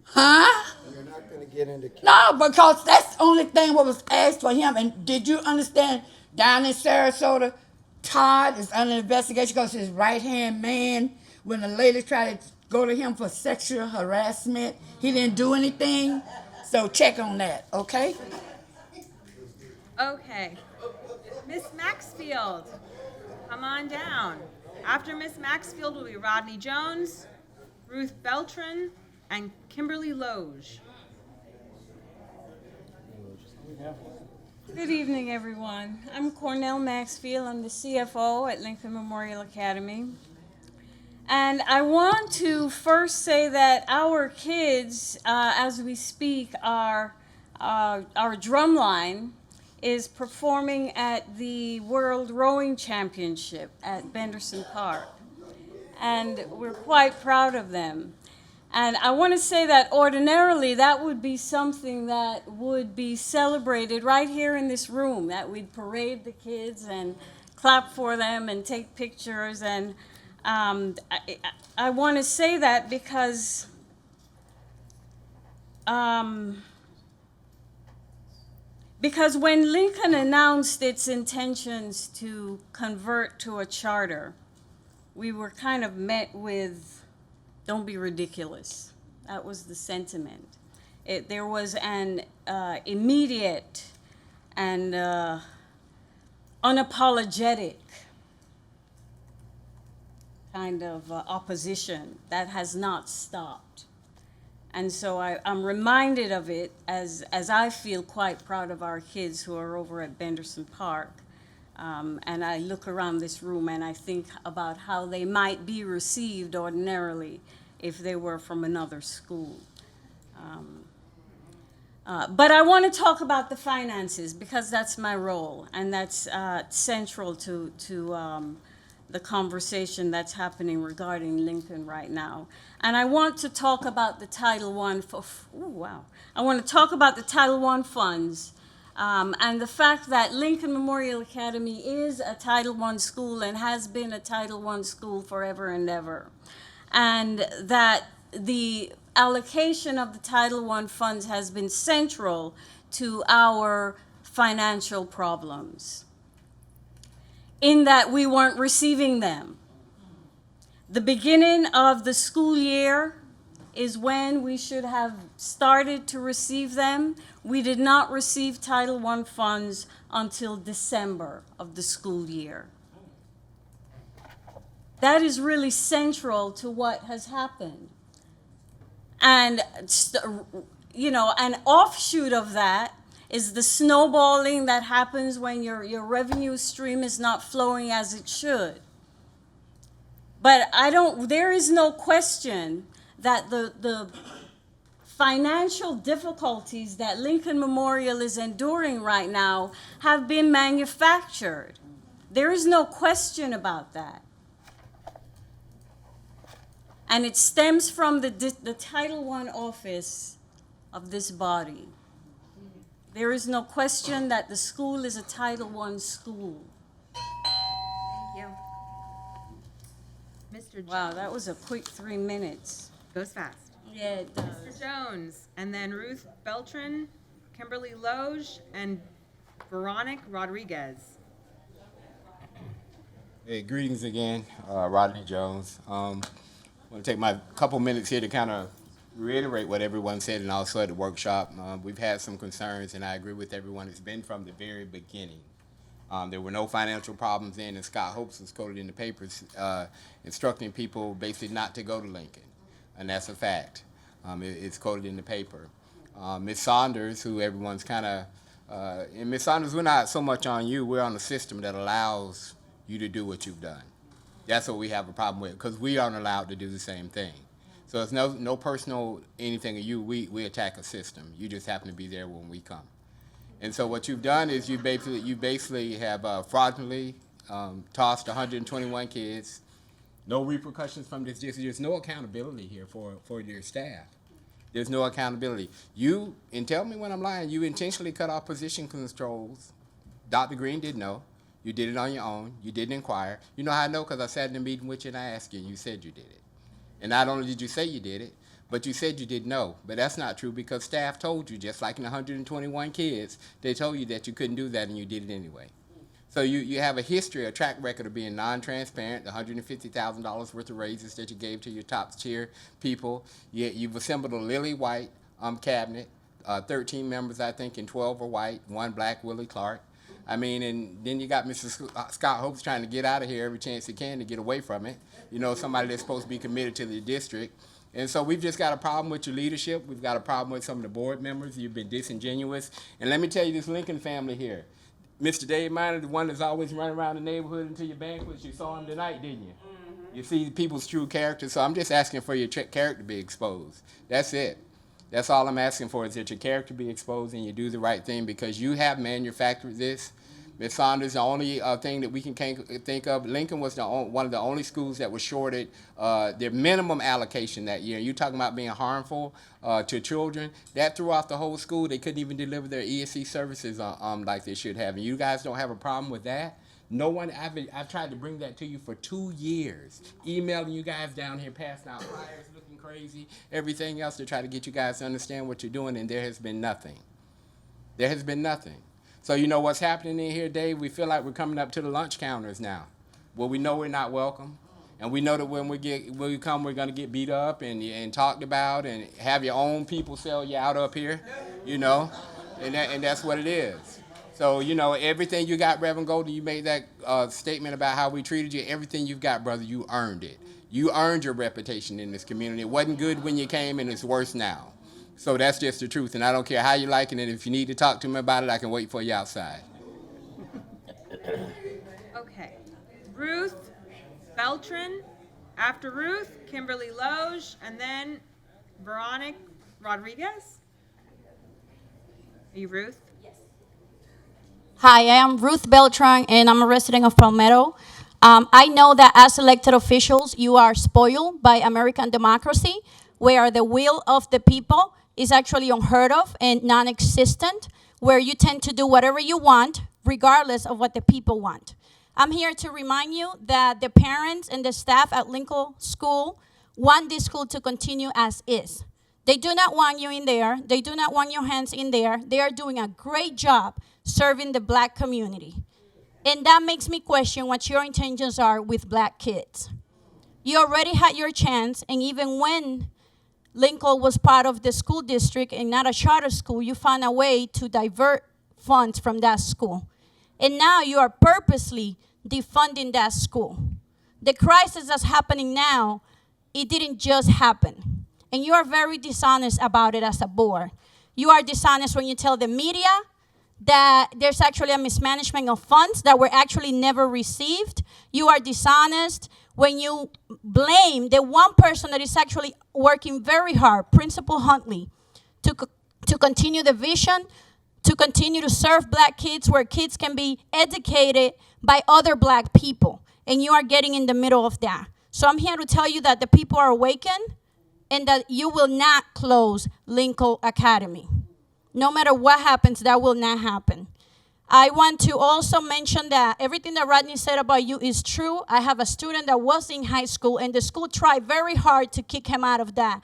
Huh? You're not going to get into... No, because that's the only thing what was asked for him. And did you understand down in Sarasota, Todd is under investigation because his right-hand man, when the lady tried to go to him for sexual harassment, he didn't do anything. So check on that, okay? Okay. Miss Maxfield, come on down. After Miss Maxfield will be Rodney Jones, Ruth Beltran, and Kimberly Loge. Good evening, everyone. I'm Cornell Maxfield. I'm the CFO at Lincoln Memorial Academy. And I want to first say that our kids, as we speak, our drumline is performing at the World Rowing Championship at Benderson Park. And we're quite proud of them. And I want to say that ordinarily that would be something that would be celebrated right here in this room, that we'd parade the kids and clap for them and take pictures. And I want to say that because when Lincoln announced its intentions to convert to a charter, we were kind of met with, "Don't be ridiculous." That was the sentiment. There was an immediate and unapologetic kind of opposition that has not stopped. And so I'm reminded of it as I feel quite proud of our kids who are over at Benderson Park. And I look around this room and I think about how they might be received ordinarily if they were from another school. But I want to talk about the finances because that's my role, and that's central to the conversation that's happening regarding Lincoln right now. And I want to talk about the Title I. I want to talk about the Title I funds and the fact that Lincoln Memorial Academy is a Title I school and has been a Title I school forever and ever, and that the allocation of the Title I funds has been central to our financial problems, in that we weren't receiving them. The beginning of the school year is when we should have started to receive them. We did not receive Title I funds until December of the school year. That is really central to what has happened. And, an offshoot of that is the snowballing that happens when your revenue stream is not flowing as it should. But there is no question that the financial difficulties that Lincoln Memorial is enduring right now have been manufactured. There is no question about that. And it stems from the Title I office of this body. There is no question that the school is a Title I school. Thank you. Mr. Jones. Wow, that was a quick 3 minutes. Goes fast. Yeah, it does. Mr. Jones, and then Ruth Beltran, Kimberly Loge, and Veronique Rodriguez. Hey, greetings again, Rodney Jones. I want to take my couple minutes here to kind of reiterate what everyone said and also at the workshop. We've had some concerns, and I agree with everyone. It's been from the very beginning. There were no financial problems then, and Scott Hopes was quoted in the papers instructing people basically not to go to Lincoln, and that's a fact. It's quoted in the paper. Ms. Saunders, who everyone's kind of, and Ms. Saunders, we're not so much on you, we're on a system that allows you to do what you've done. That's what we have a problem with, because we aren't allowed to do the same thing. So it's no personal anything of you. We attack a system. You just happen to be there when we come. And so what you've done is you basically have fraudulently tossed 121 kids. No repercussions from this. There's no accountability here for your staff. There's no accountability. And tell me when I'm lying, you intentionally cut off position controls. Dr. Green didn't know. You did it on your own. You didn't inquire. You know how I know? Because I sat in a meeting with you and I asked you, and you said you did it. And not only did you say you did it, but you said you didn't know. But that's not true, because staff told you, just like in 121 kids, they told you that you couldn't do that and you did it anyway. So you have a history, a track record of being non-transparent, the $150,000 worth of raises that you gave to your top tier people. You've assembled a lily white cabinet, 13 members, I think, and 12 are white, 1 black, Willie Clark. I mean, and then you got Mr. Scott Hopes trying to get out of here every chance he can to get away from it. Somebody that's supposed to be committed to the district. And so we've just got a problem with your leadership. We've got a problem with some of the board members. You've been disingenuous. And let me tell you, this Lincoln family here, Mr. Dave Miner, the one that's always running around the neighborhood into your banquets, you saw him tonight, didn't you? You see people's true character. So I'm just asking for your character to be exposed. That's it. That's all I'm asking for, is that your character be exposed and you do the right thing, because you have manufactured this. Ms. Saunders, the only thing that we can think of, Lincoln was one of the only schools that was shorted their minimum allocation that year. You're talking about being harmful to children. That threw off the whole school. They couldn't even deliver their ESC services like they should have. And you guys don't have a problem with that? No one, I've tried to bring that to you for 2 years, emailing you guys down here, passing out flyers, looking crazy, everything else to try to get you guys to understand what you're doing, and there has been nothing. There has been nothing. So you know what's happening in here, Dave? We feel like we're coming up to the lunch counters now. Well, we know we're not welcome. And we know that when we come, we're going to get beat up and talked about and have your own people sell you out up here, you know, and that's what it is. So, you know, everything you got, Reverend Golden, you made that statement about how we treated you. Everything you've got, brother, you earned it. You earned your reputation in this community. It wasn't good when you came, and it's worse now. So that's just the truth, and I don't care how you like it, and if you need to talk to me about it, I can wait for you outside. Okay. Ruth Beltran. After Ruth, Kimberly Loge, and then Veronica Rodriguez. Are you Ruth? Hi, I am Ruth Beltran, and I'm a resident of Palmetto. I know that as elected officials, you are spoiled by American democracy, where the will of the people is actually unheard of and non-existent, where you tend to do whatever you want, regardless of what the people want. I'm here to remind you that the parents and the staff at Lincoln School want this school to continue as is. They do not want you in there. They do not want your hands in there. They are doing a great job serving the black community. And that makes me question what your intentions are with black kids. You already had your chance, and even when Lincoln was part of the school district and not a charter school, you found a way to divert funds from that school. And now you are purposely defunding that school. The crisis that's happening now, it didn't just happen. And you are very dishonest about it as a board. You are dishonest when you tell the media that there's actually a mismanagement of funds that were actually never received. You are dishonest when you blame the one person that is actually working very hard, Principal Huntley, to continue the vision, to continue to serve black kids where kids can be educated by other black people. And you are getting in the middle of that. So I'm here to tell you that the people are awakened and that you will not close Lincoln Academy. No matter what happens, that will not happen. I want to also mention that everything that Rodney said about you is true. I have a student that was in high school, and the school tried very hard to kick him out of that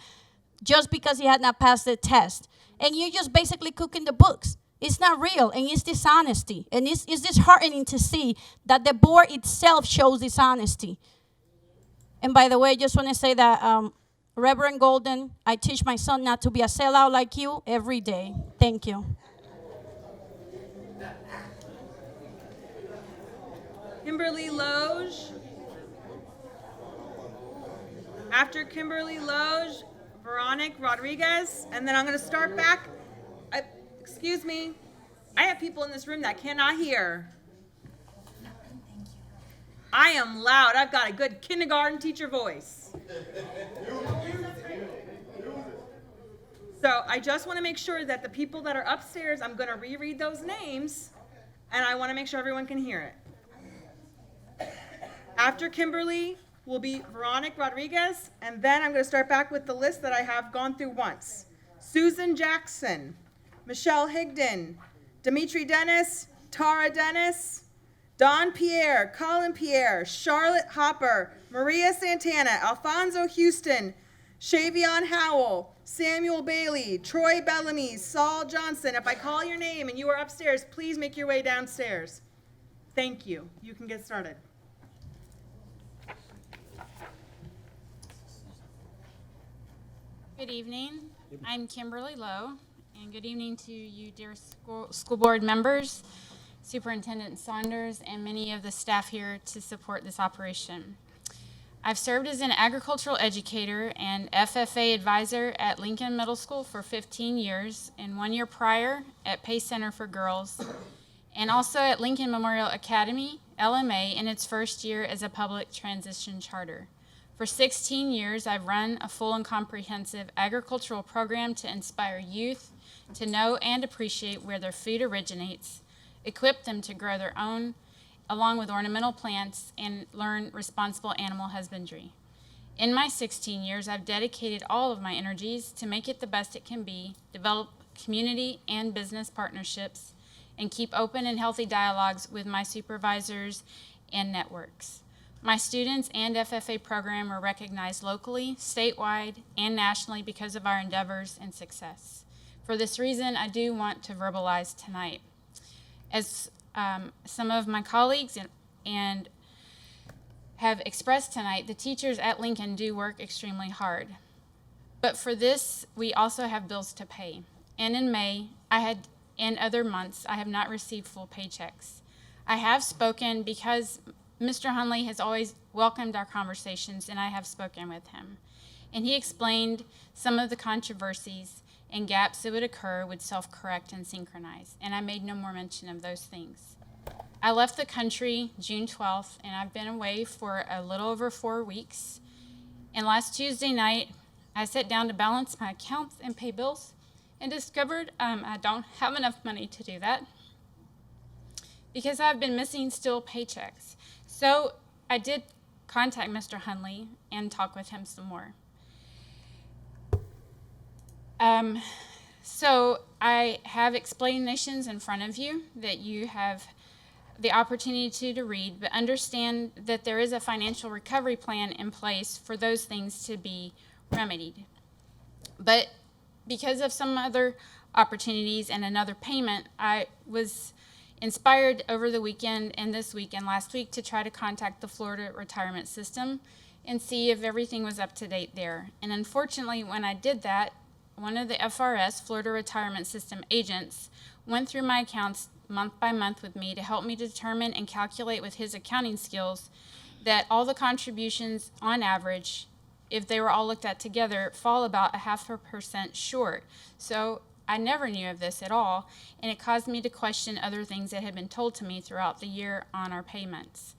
just because he had not passed the test. And you're just basically cooking the books. It's not real, and it's dishonesty. And it's disheartening to see that the board itself shows dishonesty. And by the way, I just want to say that Reverend Golden, I teach my son not to be a sellout like you every day. Thank you. Kimberly Loge. After Kimberly Loge, Veronica Rodriguez, and then I'm going to start back. Excuse me. I have people in this room that cannot hear. I am loud. I've got a good kindergarten teacher voice. So I just want to make sure that the people that are upstairs, I'm going to reread those names, and I want to make sure everyone can hear it. After Kimberly will be Veronica Rodriguez, and then I'm going to start back with the list that I have gone through once. Susan Jackson, Michelle Higdon, Dimitri Dennis, Tara Dennis, Don Pierre, Colin Pierre, Charlotte Hopper, Maria Santana, Alfonso Houston, Shavion Howell, Samuel Bailey, Troy Bellamy, Saul Johnson. If I call your name and you are upstairs, please make your way downstairs. Thank you. You can get started. Good evening. I'm Kimberly Lowe, and good evening to you, dear school board members, Superintendent Saunders, and many of the staff here to support this operation. I've served as an agricultural educator and FFA advisor at Lincoln Middle School for 15 years, and 1 year prior at Pace Center for Girls, and also at Lincoln Memorial Academy, LMA, in its first year as a public transition charter. For 16 years, I've run a full and comprehensive agricultural program to inspire youth to know and appreciate where their food originates, equip them to grow their own, along with ornamental plants, and learn responsible animal husbandry. In my 16 years, I've dedicated all of my energies to make it the best it can be, develop community and business partnerships, and keep open and healthy dialogues with my supervisors and networks. My students and FFA program are recognized locally, statewide, and nationally because of our endeavors and success. For this reason, I do want to verbalize tonight. As some of my colleagues and have expressed tonight, the teachers at Lincoln do work extremely hard. But for this, we also have bills to pay. And in May, and other months, I have not received full paychecks. I have spoken because Mr. Hunley has always welcomed our conversations, and I have spoken with him. And he explained some of the controversies and gaps that would occur would self-correct and synchronize, and I made no more mention of those things. I left the country June 12th, and I've been away for a little over 4 weeks. And last Tuesday night, I sat down to balance my accounts and pay bills and discovered I don't have enough money to do that because I've been missing still paychecks. So I did contact Mr. Hunley and talk with him some more. So I have explanations in front of you that you have the opportunity to read, but understand that there is a financial recovery plan in place for those things to be remedied. But because of some other opportunities and another payment, I was inspired over the weekend and this week and last week to try to contact the Florida retirement system and see if everything was up to date there. And unfortunately, when I did that, one of the FRS, Florida Retirement System agents, went through my accounts month by month with me to help me determine and calculate with his accounting skills that all the contributions on average, if they were all looked at together, fall about 0.5% short. So I never knew of this at all, and it caused me to question other things that had been told to me throughout the year on our payments.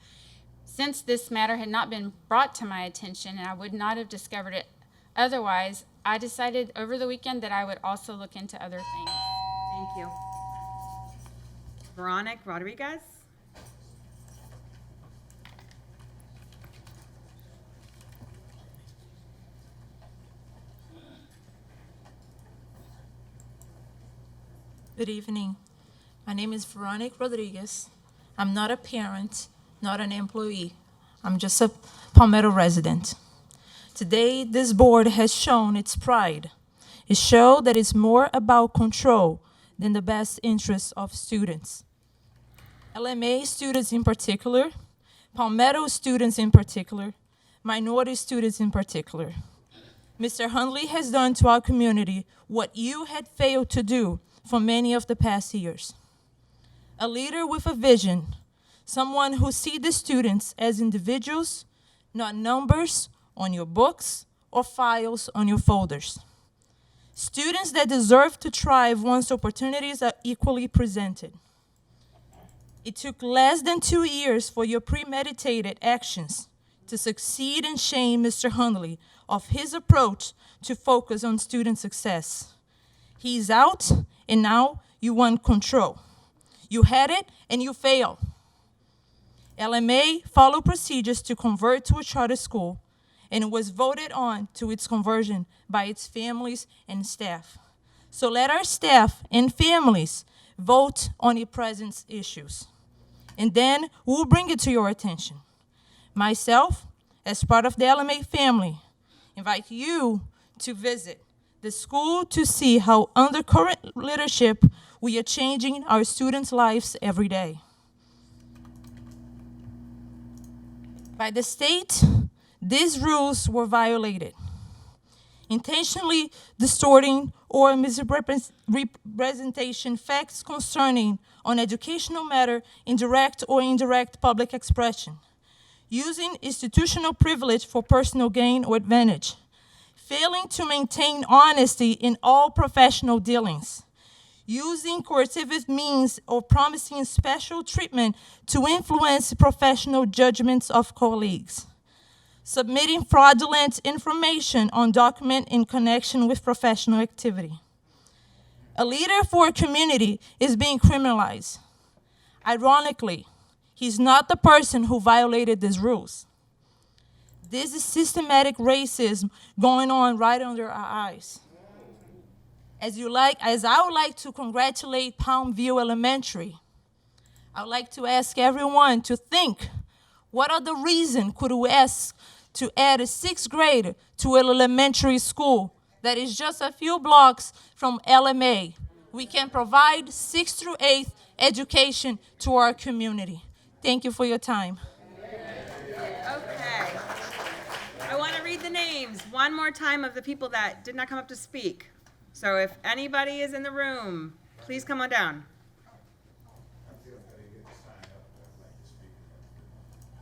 Since this matter had not been brought to my attention and I would not have discovered it otherwise, I decided over the weekend that I would also look into other things. Thank you. Veronica Rodriguez? Good evening. My name is Veronica Rodriguez. I'm not a parent, not an employee. I'm just a Palmetto resident. Today, this board has shown its pride. It showed that it's more about control than the best interests of students. LMA students in particular, Palmetto students in particular, minority students in particular. Mr. Hunley has done to our community what you had failed to do for many of the past years. A leader with a vision, someone who sees the students as individuals, not numbers on your books or files on your folders. Students that deserve to thrive once opportunities are equally presented. It took less than 2 years for your premeditated actions to succeed and shame Mr. Hunley of his approach to focus on student success. He's out, and now you want control. You had it, and you failed. LMA followed procedures to convert to a charter school, and it was voted on to its conversion by its families and staff. So let our staff and families vote on the present issues, and then we'll bring it to your attention. Myself, as part of the LMA family, invite you to visit the school to see how under current leadership, we are changing our students' lives every day. By the state, these rules were violated, intentionally distorting or misrepresentation facts concerning on educational matter in direct or indirect public expression, using institutional privilege for personal gain or advantage, failing to maintain honesty in all professional dealings, using coercive means or promising special treatment to influence professional judgments of colleagues, submitting fraudulent information on document in connection with professional activity. A leader for a community is being criminalized. Ironically, he's not the person who violated these rules. This is systematic racism going on right under our eyes. as I would like to congratulate Palmview Elementary, I would like to ask everyone to think, what other reason could we ask to add a 6th grader to an elementary school that is just a few blocks from LMA? We can provide 6th through 8th education to our community. Thank you for your time. Okay. I want to read the names one more time of the people that did not come up to speak. So if anybody is in the room, please come on down.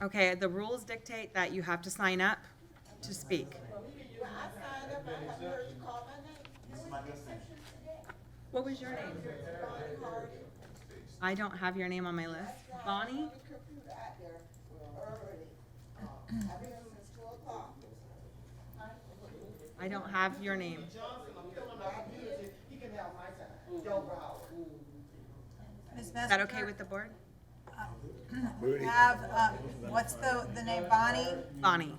Okay, the rules dictate that you have to sign up to speak. What was your name? I don't have your name on my list. Bonnie? I don't have your name. Ms. Is that okay with the board? We have, what's the name, Bonnie? Bonnie.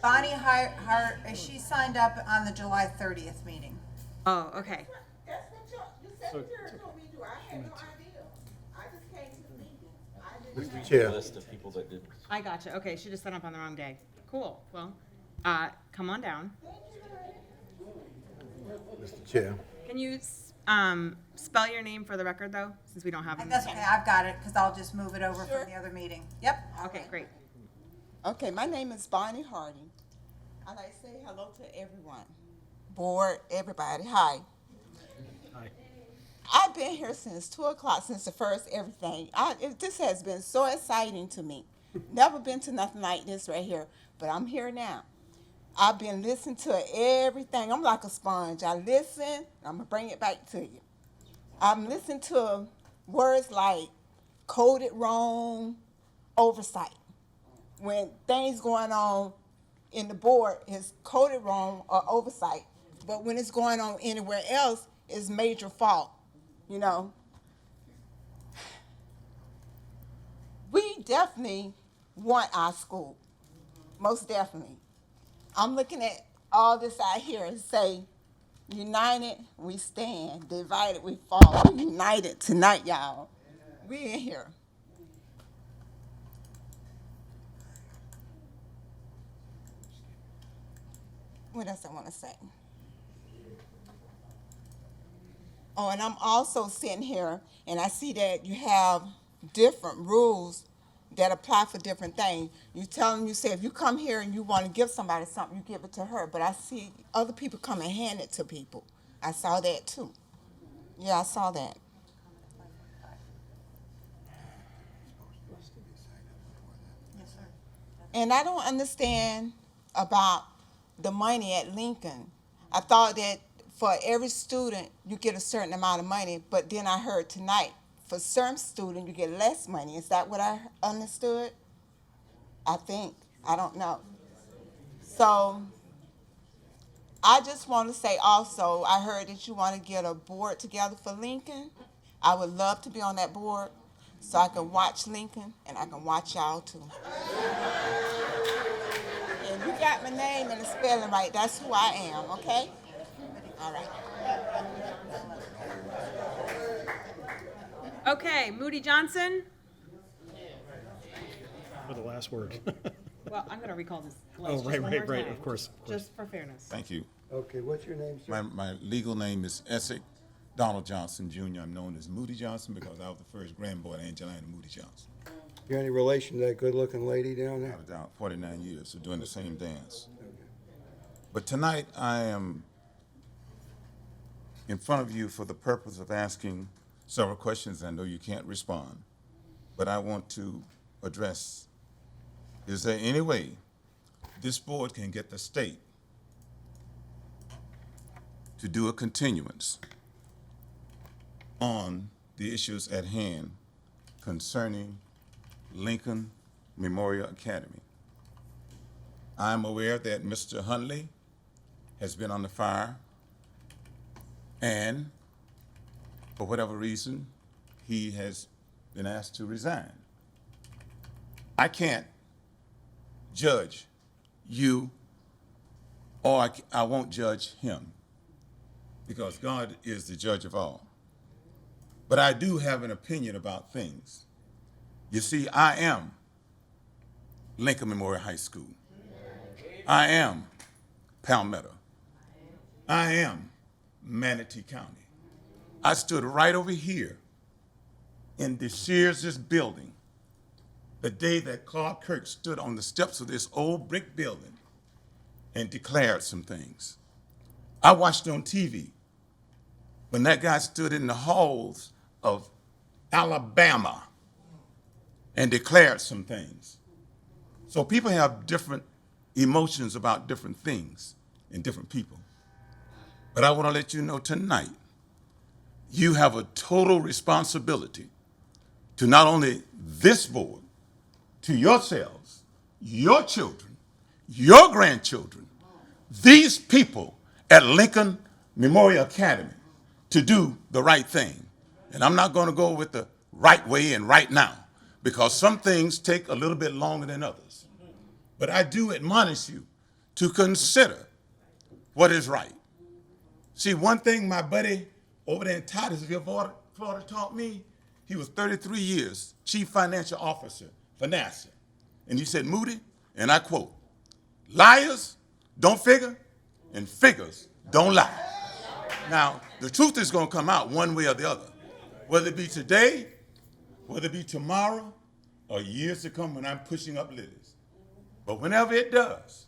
Bonnie Hart, she signed up on the July 30th meeting. Oh, okay. Mr. Chair. List of people that did. I gotcha. Okay, she just signed up on the wrong day. Cool. Well, come on down. Mr. Chair. Can you spell your name for the record, though, since we don't have it? That's okay, I've got it, because I'll just move it over from the other meeting. Yep. Okay, great. Okay, my name is Bonnie Harding. I'd like to say hello to everyone. Board, everybody, hi. Hi. I've been here since 2 o'clock, since the first everything. This has been so exciting to me. Never been to nothing like this right here, but I'm here now. I've been listening to everything. I'm like a sponge. I listen, I'm gonna bring it back to you. I'm listening to words like coded wrong, oversight. When things going on in the board is coded wrong or oversight, but when it's going on anywhere else, it's major fault, you know. We definitely want our school, most definitely. I'm looking at all this out here and say, united we stand, divided we fall. We're united tonight, y'all. We in here. What else I want to say? Oh, and I'm also sitting here and I see that you have different rules that apply for different things. You tell them, you say, if you come here and you want to give somebody something, you give it to her. But I see other people come and hand it to people. I saw that too. Yeah, I saw that. And I don't understand about the money at Lincoln. I thought that for every student, you get a certain amount of money, but then I heard tonight, for certain students, you get less money. Is that what I understood? I think. I don't know. So I just want to say also, I heard that you want to get a board together for Lincoln. I would love to be on that board so I can watch Lincoln and I can watch y'all too. And you got my name and the spelling right. That's who I am, okay? All right. Okay, Moody Johnson. For the last word. Well, I'm going to recall this. Oh, list right, just one right, more right, time, of course. Just for fairness. Thank you. Okay, what's your name, sir? My legal name is Essex Donald Johnson, Jr. I'm known as Moody Johnson because I was the first grandboy of Angelina Moody Johnson. You any relation to that good-looking lady down there? I was down 49 years, so doing the same dance. But tonight I am in front of you for the purpose of asking several questions. I know you can't respond, but I want to address, is there any way this board can get the state to do a continuance on the issues at hand concerning Lincoln Memorial Academy? I'm aware that Mr. Huntley has been on the fire, and for whatever reason, he has been asked to resign. I can't judge you, or I won't judge him. because God is the judge of all. But I do have an opinion about things. You see, I am Lincoln Memorial High School. I am Palmetto. I am Manatee County. I stood right over here in the Shears' building the day that Clark Kirk stood on the steps of this old brick building and declared some things. I watched on TV when that guy stood in the halls of Alabama and declared some things. So people have different emotions about different things and different people. But I want to let you know tonight, you have a total responsibility to not only this board, to yourselves, your children, your grandchildren, these people at Lincoln Memorial Academy to do the right thing. And I'm not going to go with the right way and right now, because some things take a little bit longer than others. But I do admonish you to consider what is right. See, one thing my buddy over there in Titusville, Florida taught me, he was 33 years chief financial officer for NASA. And he said, Moody, and I quote, liars don't figure and figures don't lie. Now, the truth is going to come out one way or the other, whether it be today, whether it be tomorrow, or years to come when I'm pushing up lilies. But whenever it does,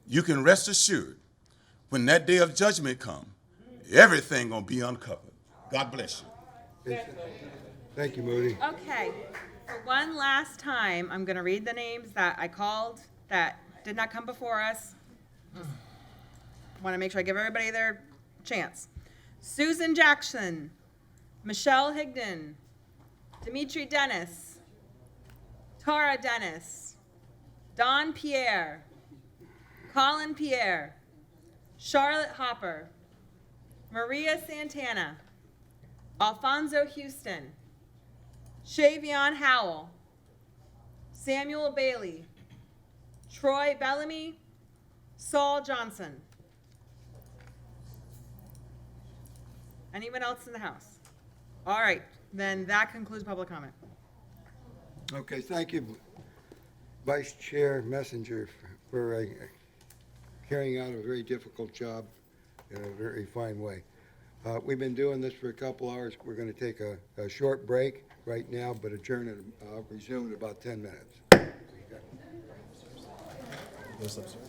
you can rest assured, when that day of judgment comes, everything going to be uncovered. God bless you. Thank you, Moody. Okay, for one last time, I'm gonna read the names that I called that did not come before us. Want to make sure I give everybody their chance. Susan Jackson, Michelle Higdon, Dimitri Dennis, Tara Dennis, Don Pierre, Colin Pierre, Charlotte Hopper, Maria Santana, Alfonso Houston, Shavion Howell, Samuel Bailey, Troy Bellamy, Saul Johnson. Anyone else in the house? All right, then that concludes public comment. Okay, thank you, Vice Chair Messenger, for carrying out a very difficult job in a very fine way. We've been doing this for a couple hours. We're going to take a short break right now, but adjourn and resume in about 10 minutes. Goes upstairs.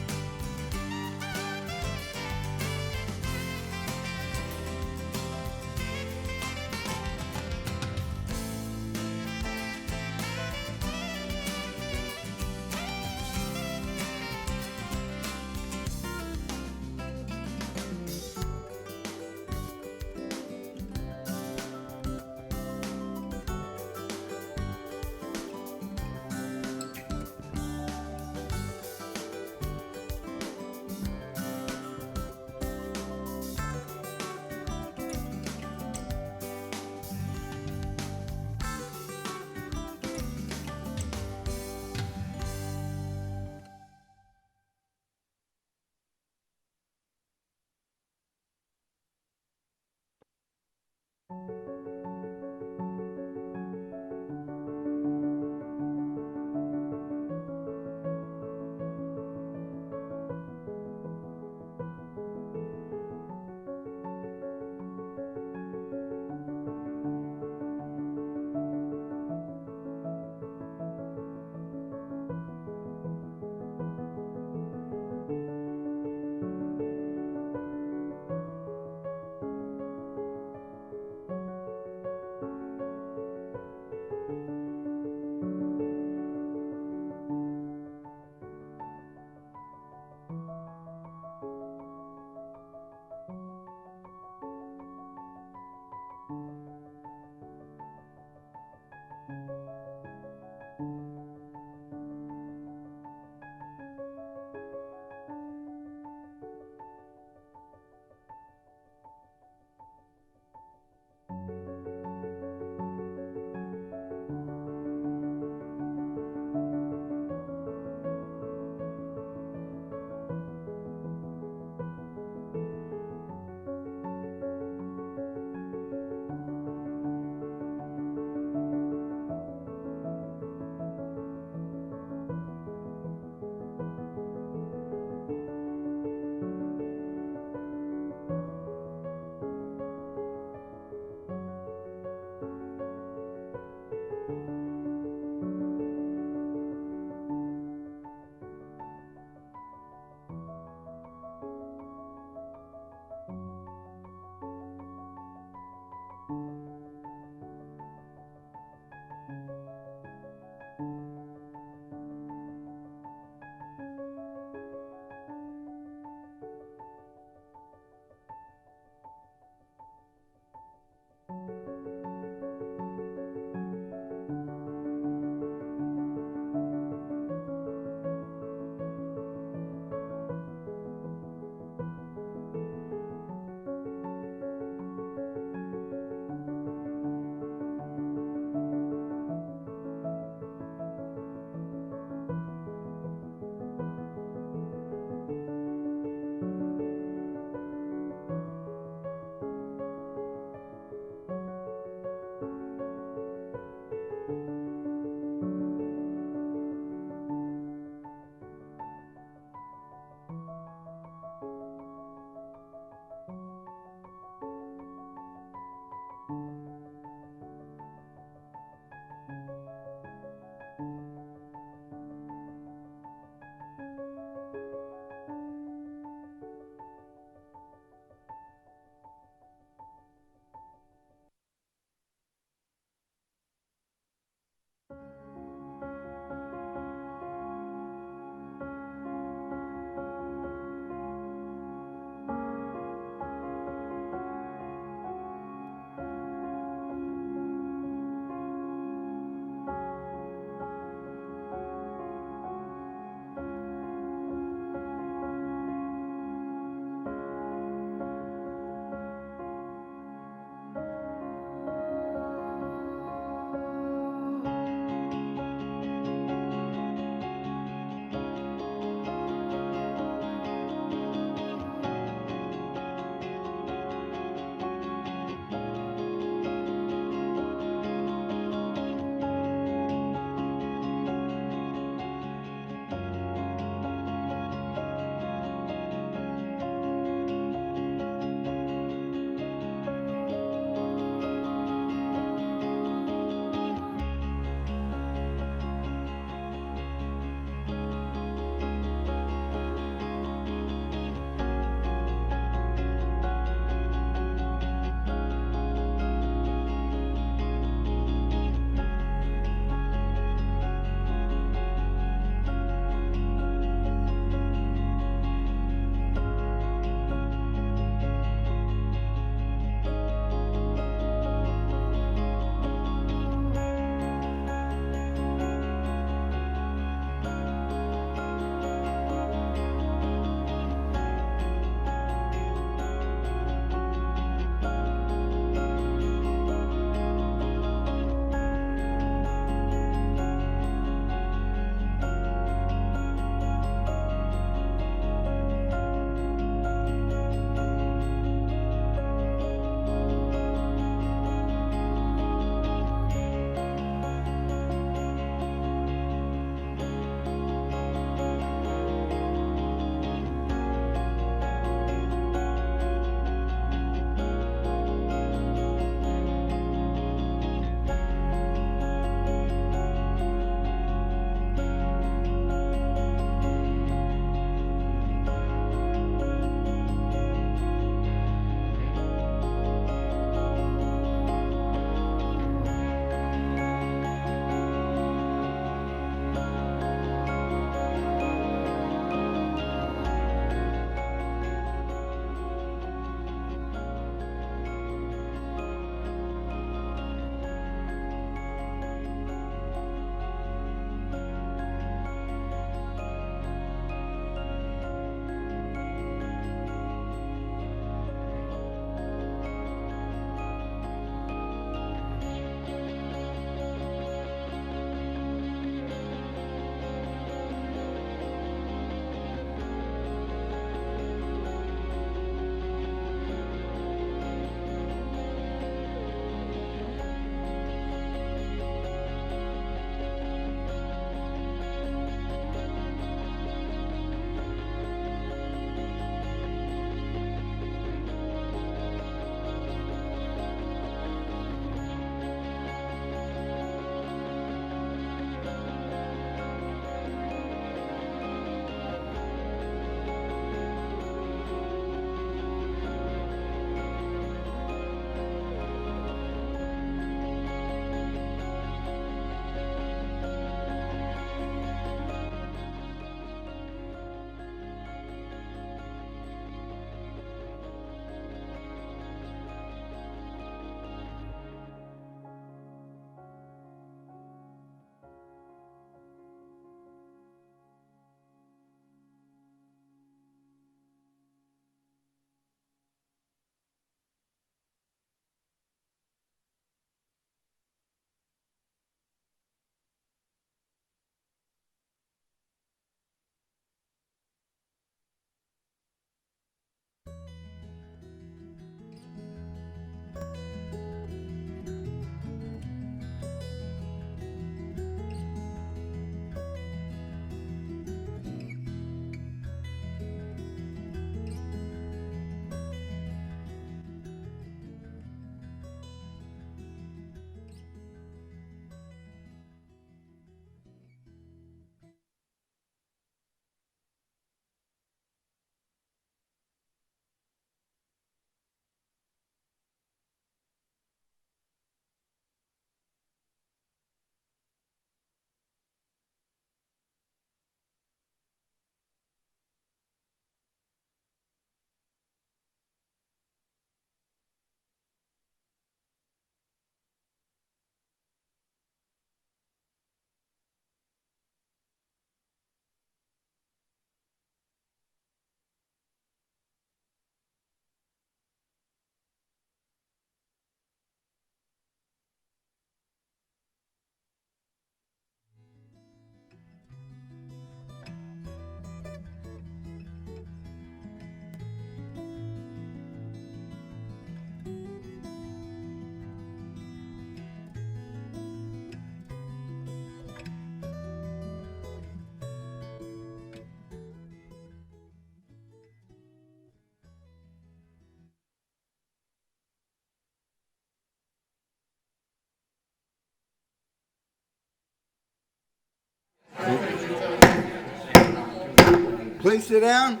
Please sit down.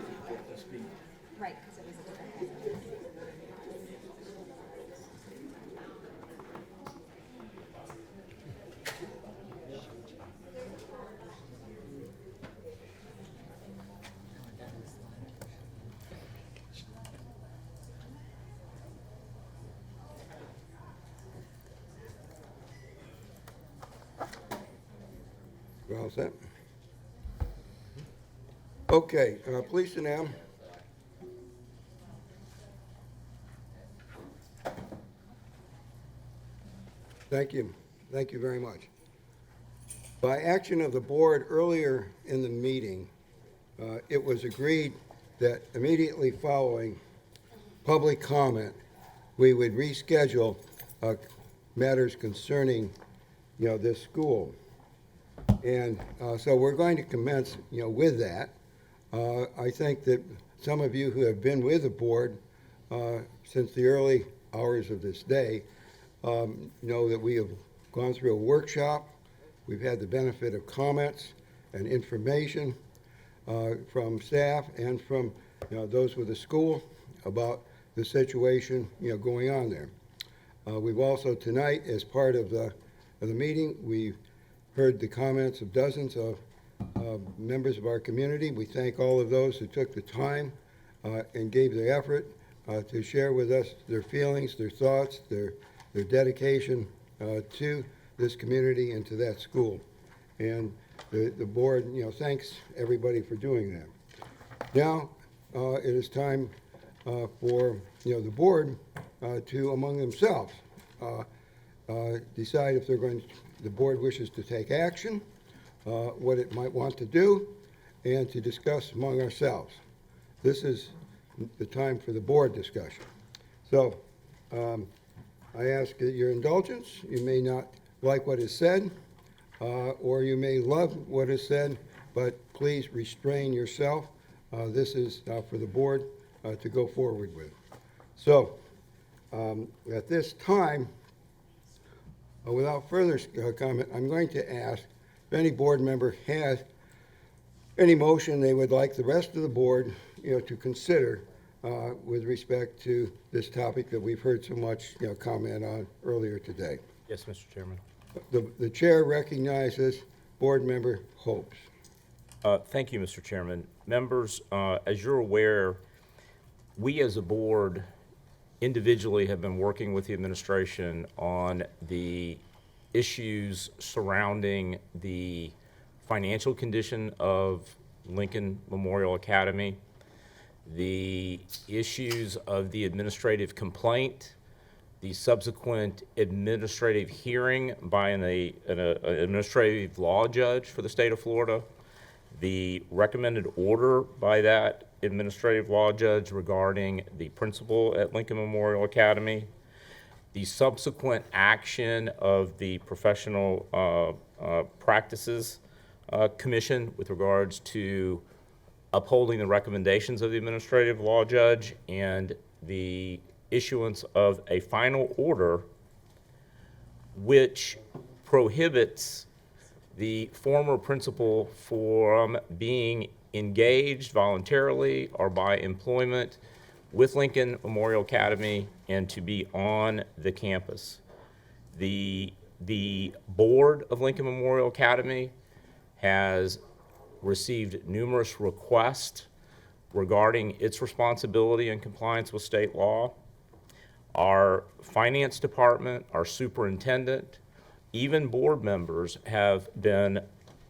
You all set? Okay, please sit down. Thank you. Thank you very much. By action of the board earlier in the meeting, it was agreed that immediately following public comment, we would reschedule matters concerning, this school. And so we're going to commence, with that. I think that some of you who have been with the board since the early hours of this day know that we have gone through a workshop. We've had the benefit of comments and information from staff and from those with the school about the situation going on there. We've also tonight, as part of the meeting, we've heard the comments of dozens of members of our community. We thank all of those who took the time and gave the effort to share with us their feelings, their thoughts, their dedication to this community and to that school. And the board, thanks everybody for doing that. Now, it is time for, the board to, among themselves, decide if the board wishes to take action, what it might want to do, and to discuss among ourselves. This is the time for the board discussion. So, I ask your indulgence. You may not like what is said, or you may love what is said, but please restrain yourself. This is for the board to go forward with. So, at this time, without further comment, I'm going to ask if any board member has any motion they would like the rest of the board, to consider with respect to this topic that we've heard so much, comment on earlier today. Yes, Mr. Chairman. The chair recognizes Board Member Hopes. Thank you, Mr. Chairman. Members, as you're aware, we as a board individually have been working with the administration on the issues surrounding the financial condition of Lincoln Memorial Academy, the issues of the administrative complaint, the subsequent administrative hearing by an administrative law judge for the state of Florida, the recommended order by that administrative law judge regarding the principal at Lincoln Memorial Academy, the subsequent action of the Professional Practices Commission with regards to upholding the recommendations of the administrative law judge, and the issuance of a final order which prohibits the former principal from being engaged voluntarily or by employment with Lincoln Memorial Academy and to be on the campus. The board of Lincoln Memorial Academy has received numerous requests regarding its responsibility and compliance with state law. Our finance department, our superintendent, even board members have been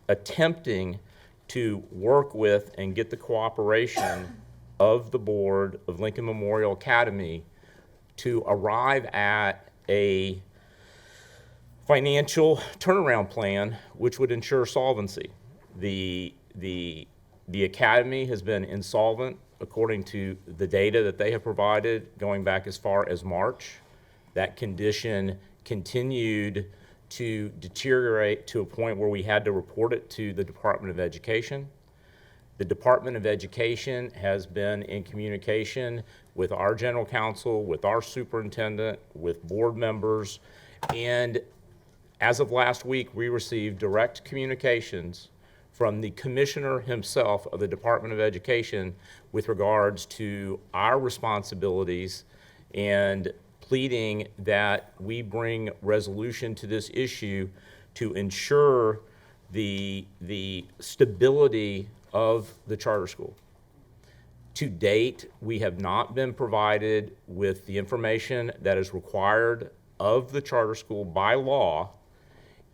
attempting to work with and get the cooperation of the board of Lincoln Memorial Academy to arrive at a financial turnaround plan which would ensure solvency. The academy has been insolvent according to the data that they have provided going back as far as March. That condition continued to deteriorate to a point where we had to report it to the Department of Education. The Department of Education has been in communication with our general counsel, with our superintendent, with board members, and as of last week, we received direct communications from the commissioner himself of the Department of Education with regards to our responsibilities and pleading that we bring resolution to this issue to ensure the stability of the charter school. To date, we have not been provided with the information that is required of the charter school by law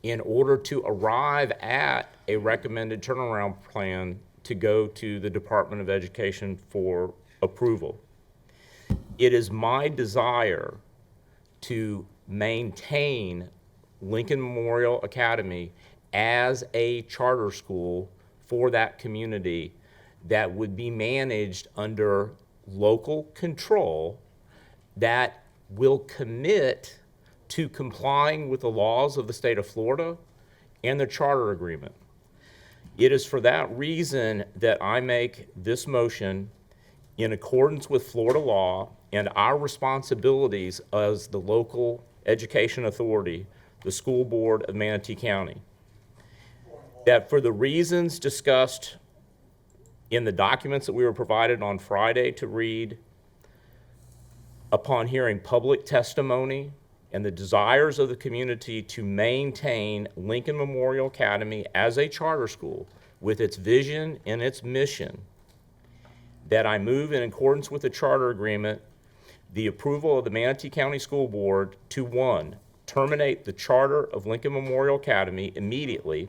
in order to arrive at a recommended turnaround plan to go to the Department of Education for approval. It is my desire to maintain Lincoln Memorial Academy as a charter school for that community that would be managed under local control that will commit to complying with the laws of the state of Florida and the charter agreement. It is for that reason that I make this motion in accordance with Florida law and our responsibilities as the local education authority, the school board of Manatee County. That for the reasons discussed in the documents that we were provided on Friday to read, upon hearing public testimony and the desires of the community to maintain Lincoln Memorial Academy as a charter school with its vision and its mission, that I move in accordance with the charter agreement the approval of the Manatee County School Board to, 1, terminate the charter of Lincoln Memorial Academy immediately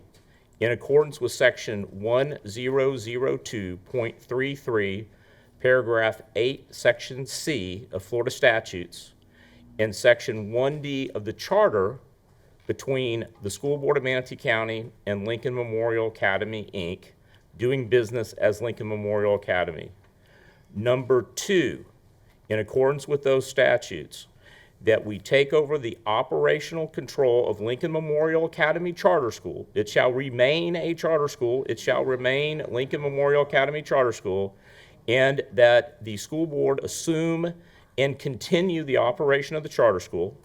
in accordance with section 1002.33, paragraph 8, section C of Florida statutes, and section 1D of the charter between the School Board of Manatee County and Lincoln Memorial Academy, Inc., doing business as Lincoln Memorial Academy. Number 2, in accordance with those statutes, that we take over the operational control of Lincoln Memorial Academy Charter School. It shall remain a charter school. It shall remain Lincoln Memorial Academy Charter School, and that the school board assume and continue the operation of the charter school.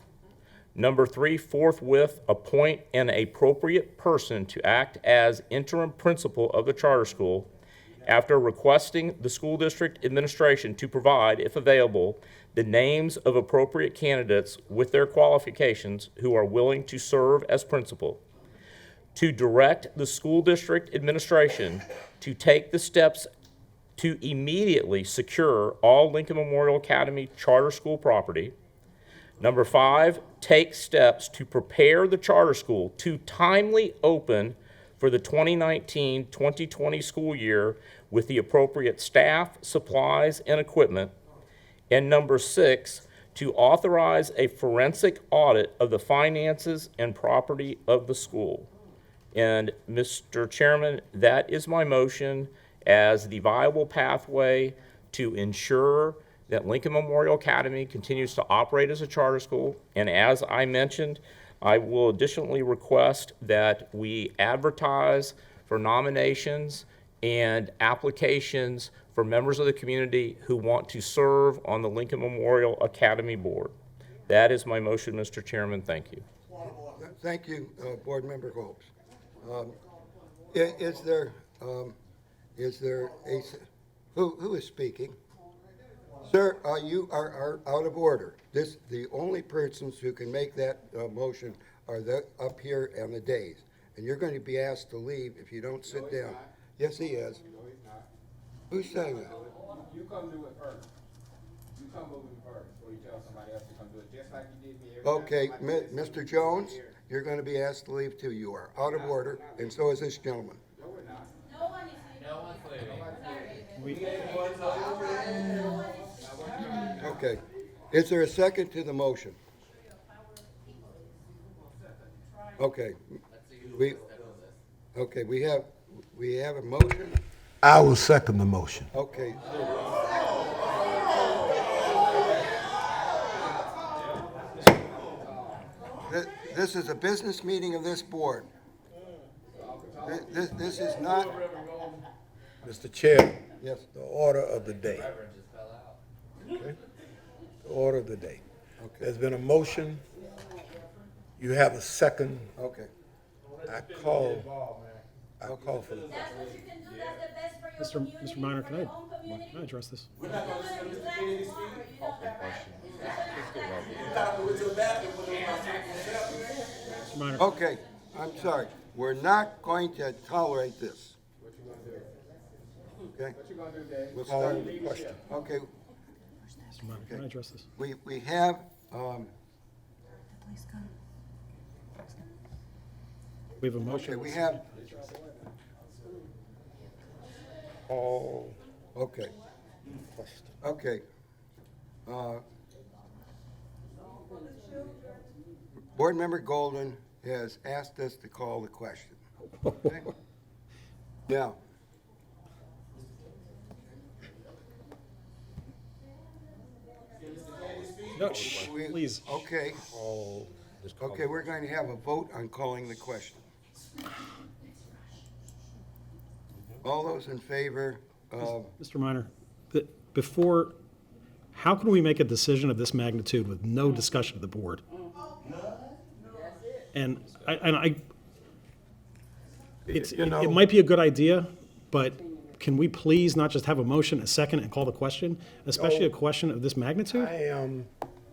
Number 3, forthwith appoint an appropriate person to act as interim principal of the charter school after requesting the school district administration to provide, if available, the names of appropriate candidates with their qualifications who are willing to serve as principal. To direct the school district administration to take the steps to immediately secure all Lincoln Memorial Academy charter school property. Number 5, take steps to prepare the charter school to timely open for the 2019-2020 school year with the appropriate staff, supplies, and equipment. And number 6, to authorize a forensic audit of the finances and property of the school. And Mr. Chairman, that is my motion as the viable pathway to ensure that Lincoln Memorial Academy continues to operate as a charter school. And as I mentioned, I will additionally request that we advertise for nominations and applications for members of the community who want to serve on the Lincoln Memorial Academy Board. That is my motion, Mr. Chairman. Thank you. Thank you, Board Member Hopes. Is there a, who is speaking? Sir, you are out of order. The only persons who can make that motion are up here on the dais. And you're going to be asked to leave if you don't sit down. Yes, he is. No, he's not. Who's saying that? You come do it first. You come move it first, or you tell somebody else to come do it, just like you did me every time. Okay, somebody did Mr. Jones, you're going to be asked to leave too. You are out of order, and so is this gentleman. No, we're not. Okay. Is there a second to the motion? Okay. We have a motion. I will second the motion. Okay. This is a business meeting of this board. This is not. Mr. Chair. Yes. The order of the day. Okay? The order of the day. Okay. There's been a motion. You have a second. Okay. I'll call for the question. Mr. Minor, can I address this? Mr. Minor. Okay, I'm sorry. We're not going to tolerate this. Okay? We'll start the question. Okay, Mr. Minor, can I address this? we have, We have a motion. okay, we have. Oh, okay. Okay. Board Member Golden has asked us to call the question. Okay? Now, No, shh, please. okay. Okay, we're going to have a vote on calling the question. All those in favor of, Mr. Minor, before, how can we make a decision of this magnitude with no discussion of the board? And it might be a good idea, but can we please not just have a motion, a second, and call the question, especially a question of this magnitude? I am,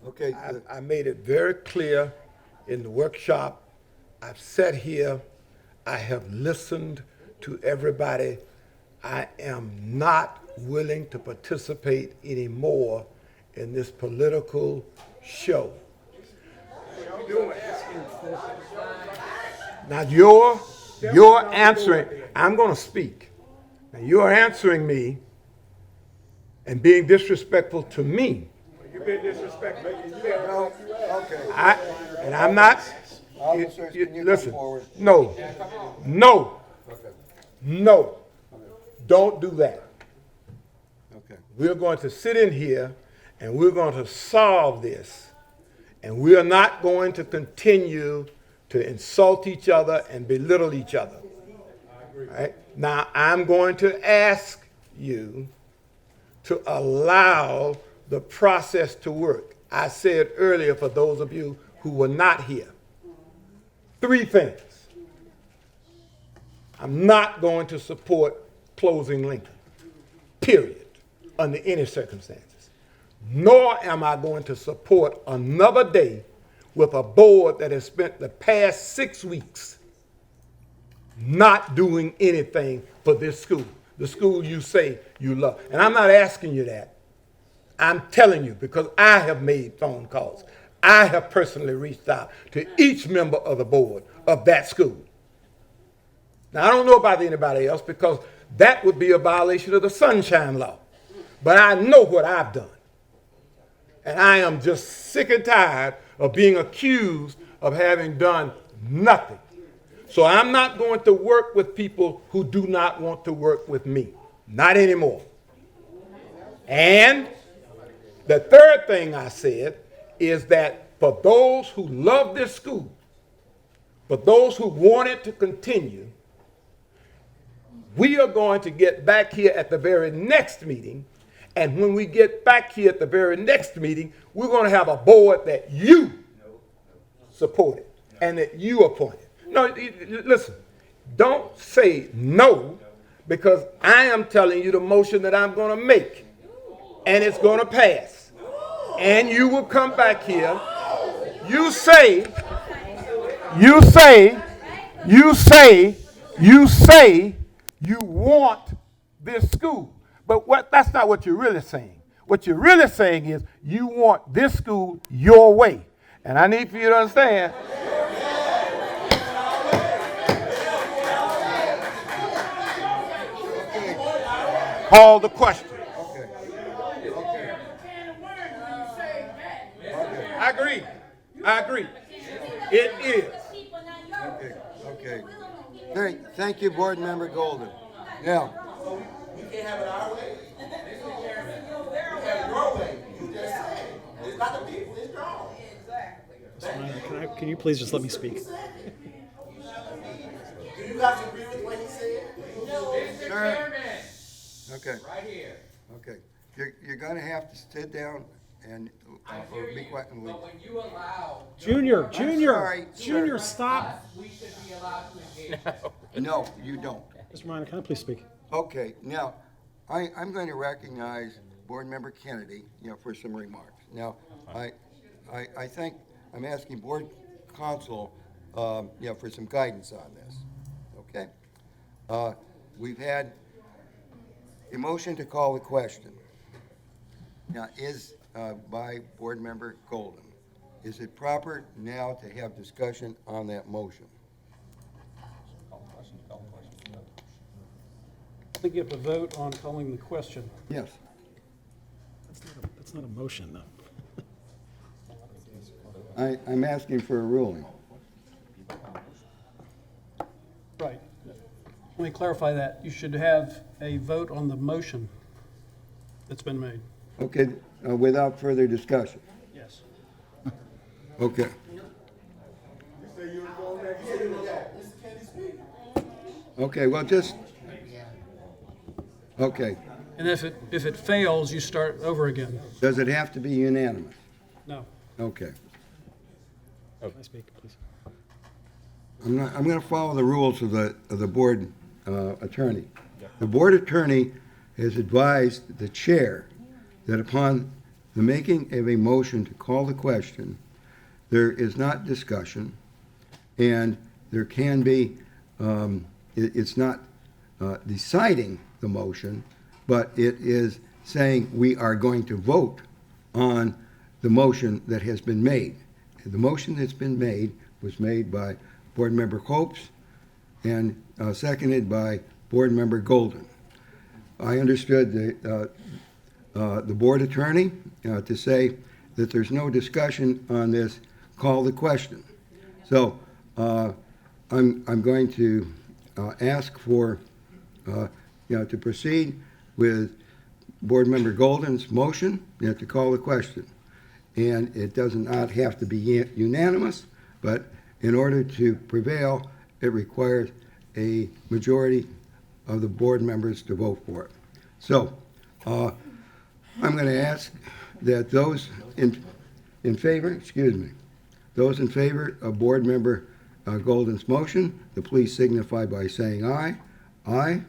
okay, I made it very clear in the workshop. I've sat here, I have listened to everybody. I am not willing to participate anymore in this political show. Now you're answering, I'm gonna speak. Now you're answering me and being disrespectful to me. You've been disrespectful. No, okay. And I'm not, Officers, can you come listen, forward? no, don't do that. Okay. We're going to sit in here and we're going to solve this. And we are not going to continue to insult each other and belittle each other. All right? Now, I'm going to ask you to allow the process to work. I said earlier, for those of you who were not here, 3 things. I'm not going to support closing Lincoln, period, under any circumstances. Nor am I going to support another day with a board that has spent the past 6 weeks not doing anything for this school, the school you say you love. And I'm not asking you that. I'm telling you because I have made phone calls. I have personally reached out to each member of the board of that school. Now, I don't know about anybody else because that would be a violation of the Sunshine Law. But I know what I've done. And I am just sick and tired of being accused of having done nothing. So I'm not going to work with people who do not want to work with me. Not anymore. And the third thing I said is that for those who love this school, for those who want it to continue, we are going to get back here at the very next meeting. And when we get back here at the very next meeting, we're going to have a board that you supported and that you appointed. No, listen, don't say no because I am telling you the motion that I'm going to make and it's going to pass. And you will come back here. You say you want this school. But that's not what you're really saying. What you're really saying is you want this school your way. And I need for you to understand. Call the question. I agree. It is. Okay. Thank you, Board Member Golden. Now, We can't have it our way. We have your way. You just said it. It's not the people, it's your own. Exactly. Can you please just let me speak? Do you guys agree with what he said? Okay. Right here. Okay. You're going to have to sit down and be quiet and leave. When you allow. Junior, sorry, Junior, sir. stop. We should be allowed to engage. No, you don't. Mr. Minor, can I please speak? Okay, now, I'm going to recognize Board Member Kennedy, for some remarks. Now, I think I'm asking Board Counsel, for some guidance on this, okay? We've had a motion to call the question. Now, by Board Member Golden. Is it proper now to have discussion on that motion? I think you have to vote on calling the question. Yes. That's not a motion, though. I'm asking for a ruling. Right. Let me clarify that. You should have a vote on the motion that's been made. Okay, without further discussion. Yes. Okay. Okay, well, okay. And if it fails, you start over again. Does it have to be unanimous? No. Okay. Can I speak, please? I'm going to follow the rules of the board attorney. The board attorney has advised the chair that upon the making of a motion to call the question, there is not discussion, and there can be, it's not deciding the motion, but it is saying we are going to vote on the motion that has been made. The motion that's been made was made by Board Member Copes and seconded by Board Member Golden. I understood the board attorney to say that there's no discussion on this, call the question. So I'm going to ask for, to proceed with Board Member Golden's motion to call the question. And it does not have to be unanimous, but in order to prevail, it requires a majority of the board members to vote for it. So I'm going to ask that those in favor, those in favor of Board Member Golden's motion, to please signify by saying aye. Aye?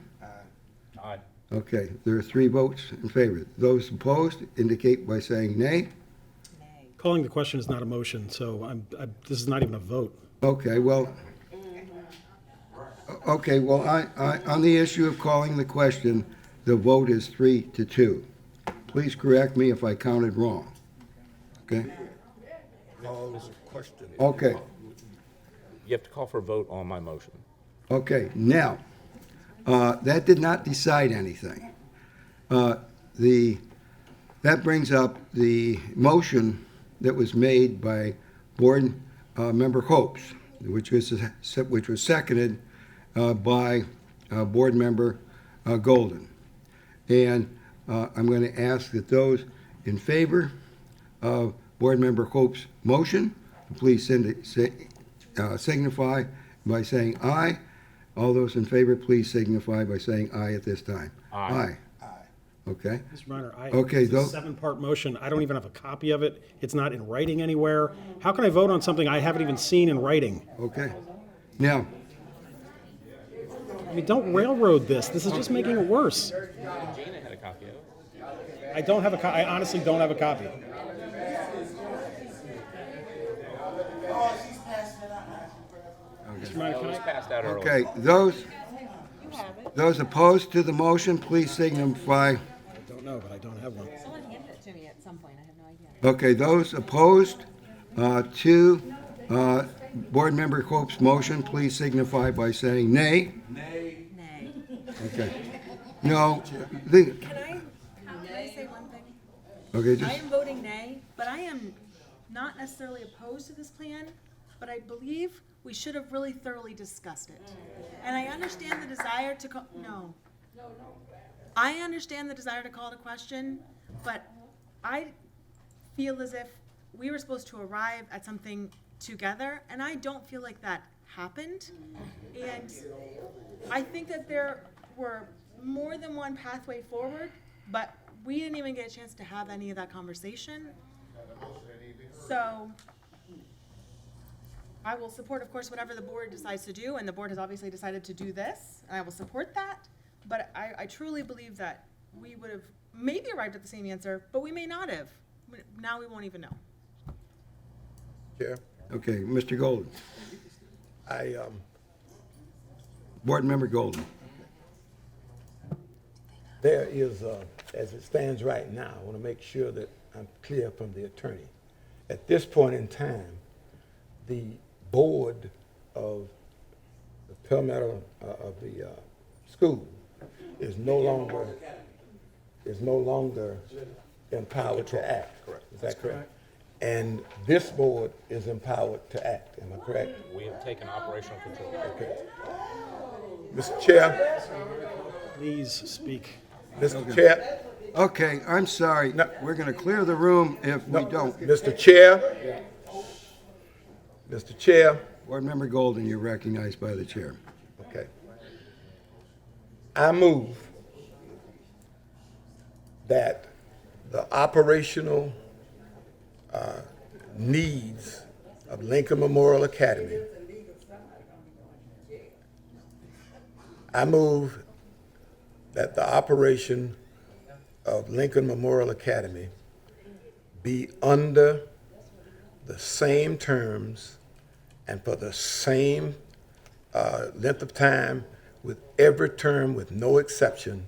Aye. Okay, there are 3 votes in favor. Those opposed indicate by saying nay. Calling the question is not a motion, so this is not even a vote. Okay, well, on the issue of calling the question, the vote is 3-2. Please correct me if I counted wrong. Okay? Okay, You have to call for a vote on my motion. okay, now, that did not decide anything. That brings up the motion that was made by Board Member Hopes, which was seconded by Board Member Golden. And I'm going to ask that those in favor of Board Member Hope's motion, please signify by saying aye. All those in favor, please signify by saying aye at this time. Aye. Okay? Mr. Minor, Okay, it's a 7-part motion. I don't even have a copy of it. It's not in writing anywhere. How can I vote on something I haven't even seen in writing? Okay. Now, I mean, don't railroad this. This is just making it worse. Gina had a copy of it. I don't have I honestly don't have a copy. Mr. Minor, It was passed out earlier. okay, those opposed to the motion, please signify. I don't know, but I don't have one. Someone handed it to me at some point, I have no idea. Okay, those opposed to Board Member Cope's motion, please signify by saying nay. Nay. Okay. No, Can I say one thing? okay, I am voting nay, but I am not necessarily opposed to this plan, but I believe we should have really thoroughly discussed it. And I understand the desire to call, no. I understand the desire to call it a question, but I feel as if we were supposed to arrive at something together, and I don't feel like that happened. And I think that there were more than one pathway forward, but we didn't even get a chance to have any of that conversation. So I will support, of course, whatever the board decides to do, and the board has obviously decided to do this, and I will support that. But I truly believe that we would have maybe arrived at the same answer, but we may not have. Now we won't even know. Chair, Okay, Mr. Golden, I, Board Member Golden. there is, as it stands right now, I want to make sure that I'm clear from the attorney. At this point in time, the board of the Palmetto, of the school is no longer empowered to act. Correct. Is that correct? And this board is empowered to act, am I correct? We have taken operational control. Okay. Mr. Chair, Please speak. Mr. Chair, Okay, I'm sorry. We're going to clear the room if we don't. Mr. Chair, Mr. Chair, Board Member Golden, you're recognized by the chair. okay. I move that the operational needs of Lincoln Memorial Academy, I move that the operation of Lincoln Memorial Academy be under the same terms and for the same length of time, with every term with no exception,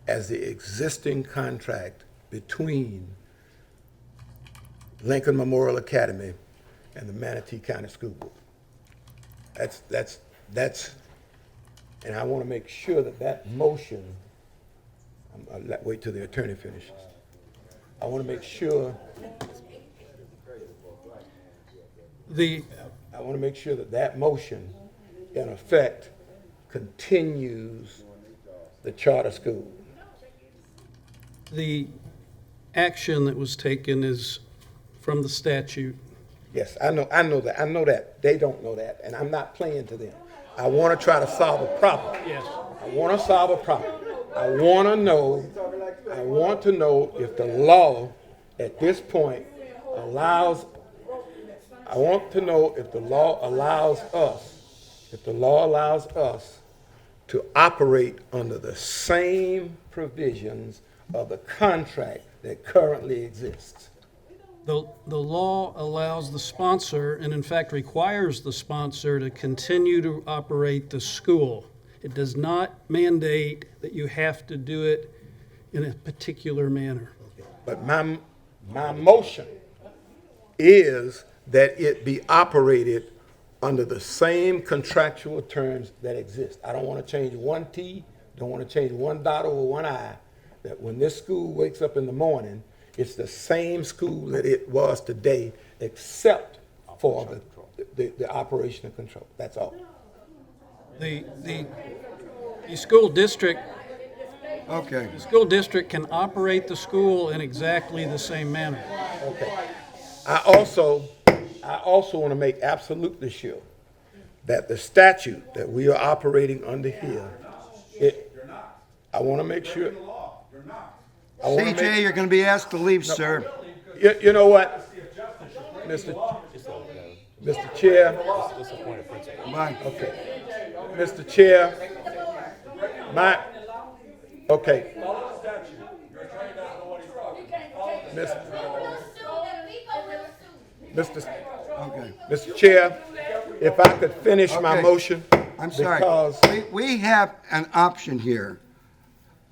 as the existing contract between Lincoln Memorial Academy and the Manatee County School Board. That's, and I want to make sure that that motion, I'll wait till the attorney finishes. I want to make sure, I want to make sure that that motion, in effect, continues the charter school. The action that was taken is from the statute. Yes, I know that. They don't know that, and I'm not playing to them. I want to try to solve a problem. Yes. I want to solve a problem. I want to know if the law at this point allows, I want to know if the law allows us to operate under the same provisions of the contract that currently exists. The law allows the sponsor, and in fact requires the sponsor, to continue to operate the school. It does not mandate that you have to do it in a particular manner. But my motion is that it be operated under the same contractual terms that exist. I don't want to change one T, don't want to change one dot or one I, that when this school wakes up in the morning, it's the same school that it was today, except for the operational control. That's all. The school district, Okay. the school district can operate the school in exactly the same manner. Okay. I also want to make absolutely sure that the statute that we are operating under here, I want to make sure. CJ, you're going to be asked to leave, sir. You know what, Mr. Chair? Bye. Okay. Mr. Chair, okay. Mr. Chair, if I could finish my Okay. motion. I'm sorry. Because We have an option here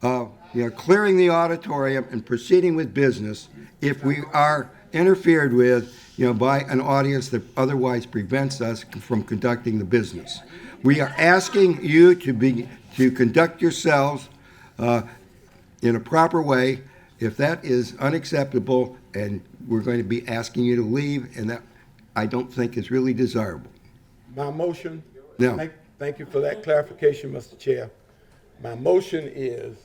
of, clearing the auditorium and proceeding with business if we are interfered with, by an audience that otherwise prevents us from conducting the business. We are asking you to conduct yourselves in a proper way. If that is unacceptable, and we're going to be asking you to leave, and that I don't think is really desirable. my motion. No. Thank you for that clarification, Mr. Chair. My motion is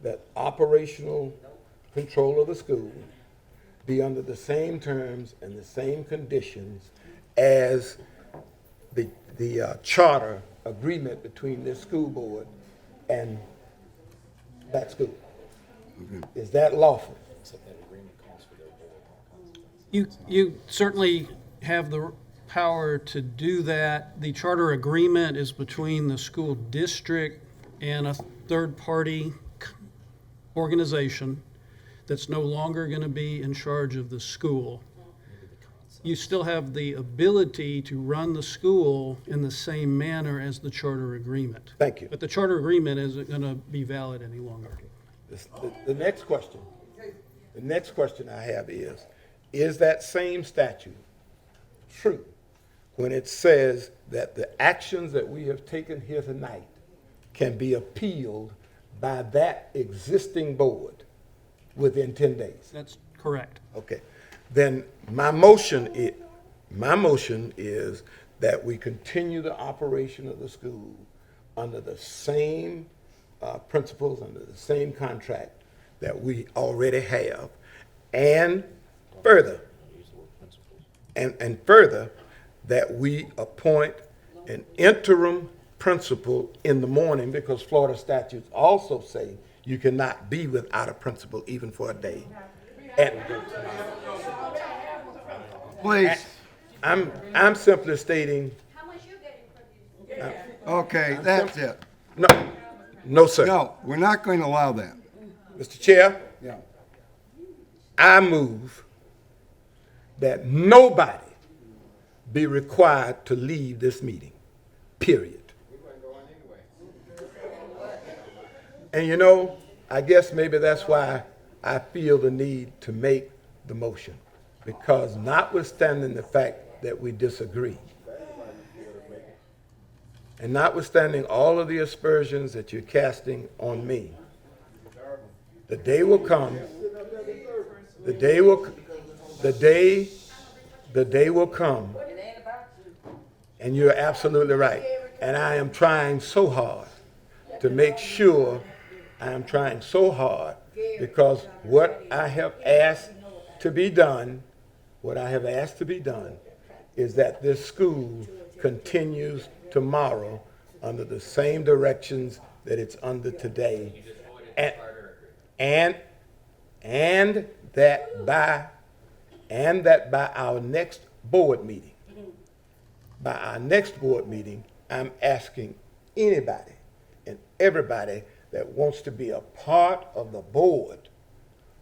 that operational control of the school be under the same terms and the same conditions as the charter agreement between this school board and that school. Is that lawful? You certainly have the power to do that. The charter agreement is between the school district and a third-party organization that's no longer going to be in charge of the school. You still have the ability to run the school in the same manner as the charter agreement. Thank you. But the charter agreement isn't going to be valid any longer. The next question I have is that same statute true when it says that the actions that we have taken here tonight can be appealed by that existing board within 10 days? That's correct. Okay. Then my motion is that we continue the operation of the school under the same principles, under the same contract that we already have, and further, that we appoint an interim principal in the morning, because Florida statutes also say you cannot be without a principal even for a day. And Please. I'm simply stating. Okay, that's it. No, sir. No, we're not going to allow that. Mr. Chair, Yeah. I move that nobody be required to leave this meeting, period. And you know, I guess maybe that's why I feel the need to make the motion, because notwithstanding the fact that we disagree, and notwithstanding all of the aspersions that you're casting on me, the day will come, the day will come, and you're absolutely right. And I am trying so hard to make sure, because what I have asked to be done, is that this school continues tomorrow under the same directions that it's under today. And that by our next board meeting, I'm asking anybody and everybody that wants to be a part of the board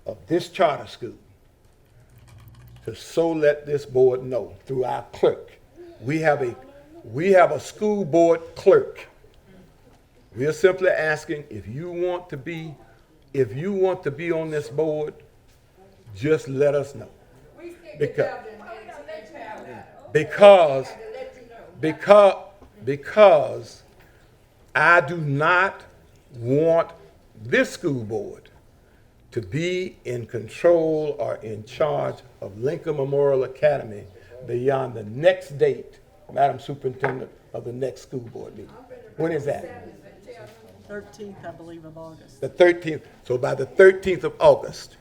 of this charter school to so let this board know through our clerk. We have a school board clerk. We are simply asking, if you want to be on this board, just let us know. Because I do not want this school board to be in control or in charge of Lincoln Memorial Academy beyond the next date, Madam Superintendent, of the next school board meeting. When is that? 13th, I believe, of August. The 13th. So by the 13th of August,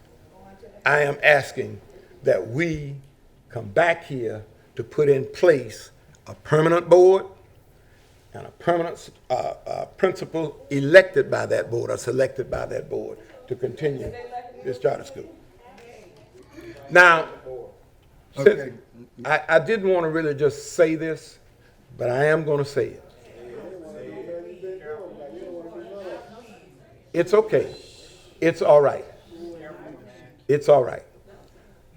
I am asking that we come back here to put in place a permanent board and a permanent principal elected by that board or selected by that board to continue this charter school. Now, Okay. I didn't want to really just say this, but I am going to say it. It's okay. It's all right. It's all right.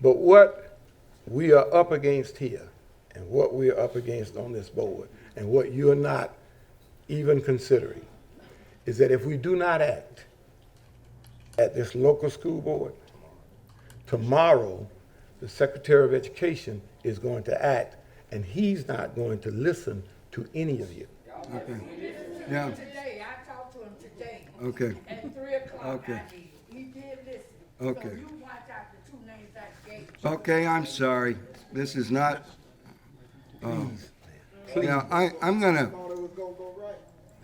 But what we are up against here, and what we are up against on this board, and what you are not even considering, is that if we do not act at this local school board, tomorrow the Secretary of Education is going to act, and he's not going to listen to any of you. Okay. Yeah. Today, I talked to him today. Okay. At 3 o'clock, Okay. he did listen. Okay. So you watch out the two names that gave. Okay, I'm sorry. This is not. Now, I'm gonna.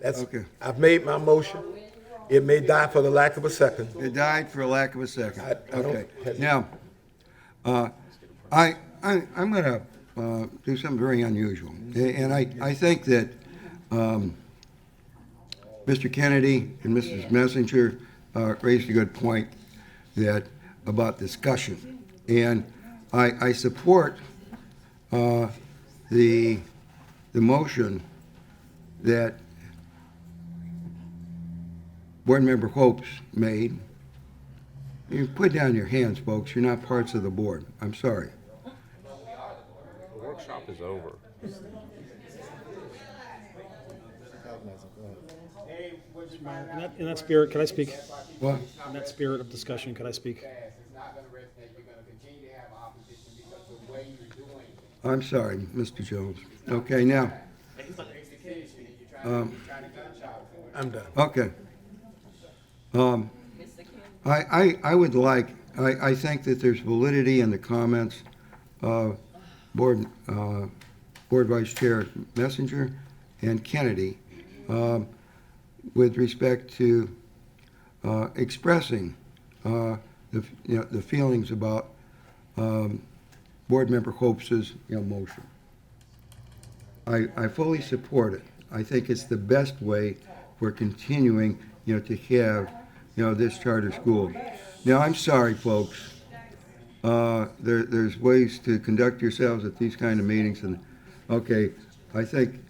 Okay. I've made my motion. It may die for the lack of a second. It died for lack of a second. I don't Okay. hesitate. Now, I'm gonna do something very unusual, and I think that Mr. Kennedy and Mrs. Messenger raised a good point that, about discussion. And I support the motion that Board Member Hopes made. You put down your hands, folks. You're not parts of the board. I'm sorry. The workshop is over. In that spirit, could I speak? What? In that spirit of discussion, could I speak? I'm sorry, Mr. Jones. Okay, now. I'm done. Okay. I would like, I think that there's validity in the comments of Board Vice Chair Messenger and Kennedy with respect to expressing the feelings about Board Member Hopes' motion. I fully support it. I think it's the best way for continuing, to have, this charter school. Now, I'm sorry, folks. There's ways to conduct yourselves at these kind of meetings, and, okay, I think,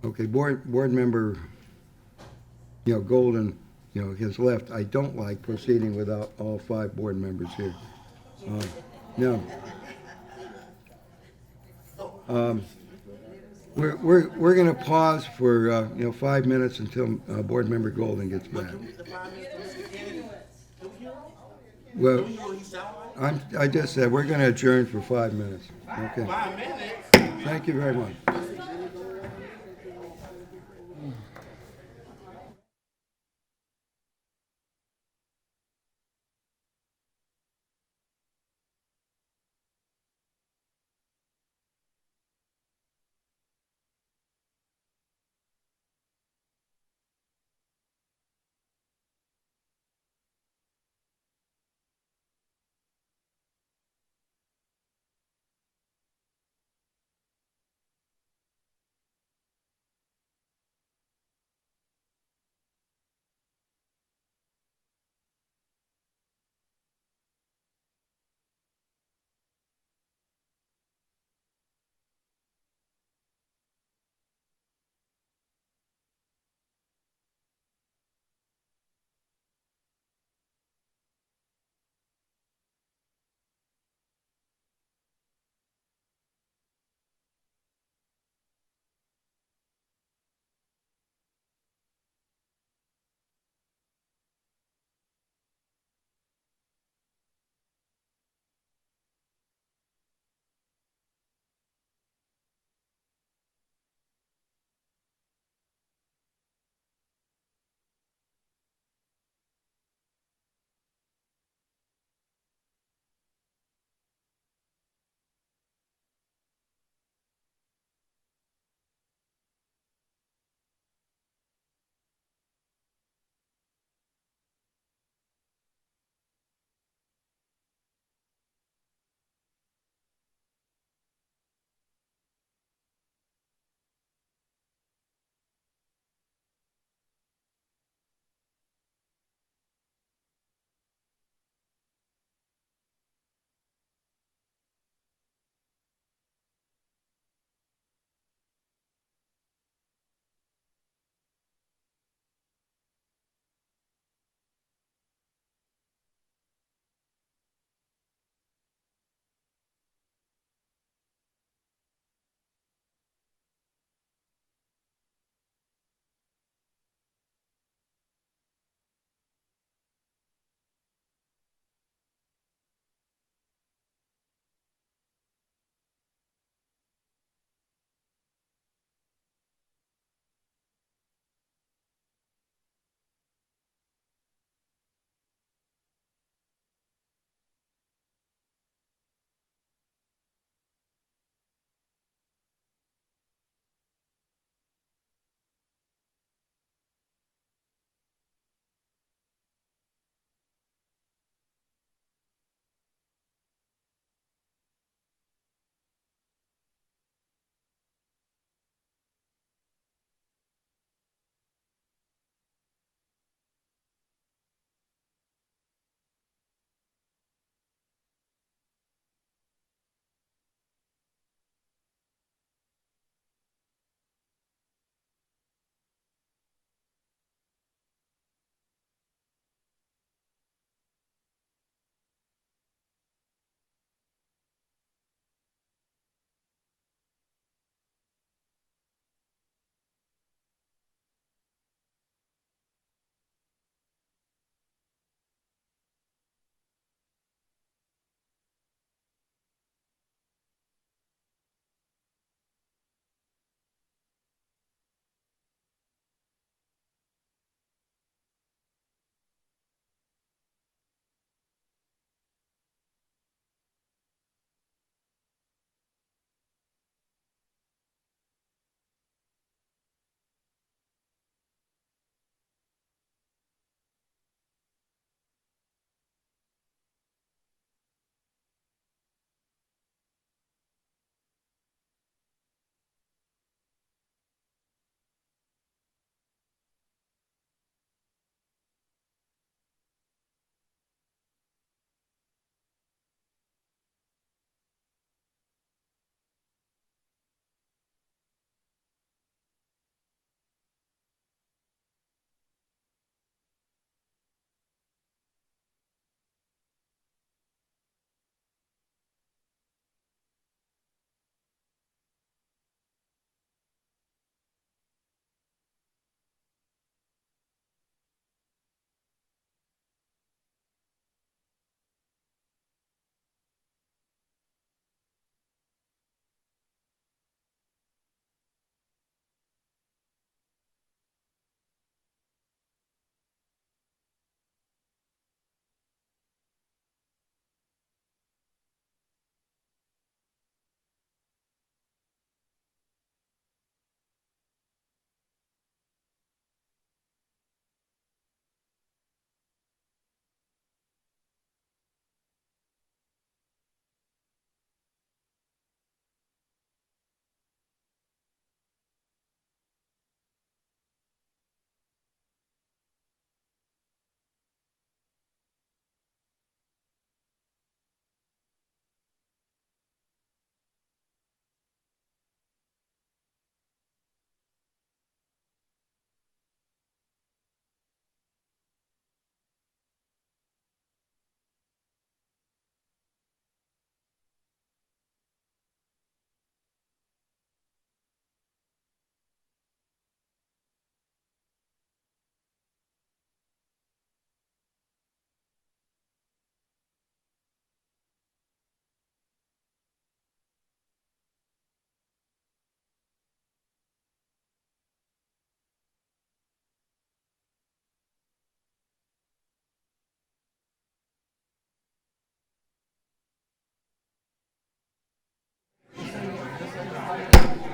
okay, board member, Golden, has left. I don't like proceeding without all 5 board members here. Now, we're going to pause for 5 minutes until Board Member Golden gets back. Well, I just said we're going to adjourn for 5 minutes. Okay. 5 minutes? Thank you very much.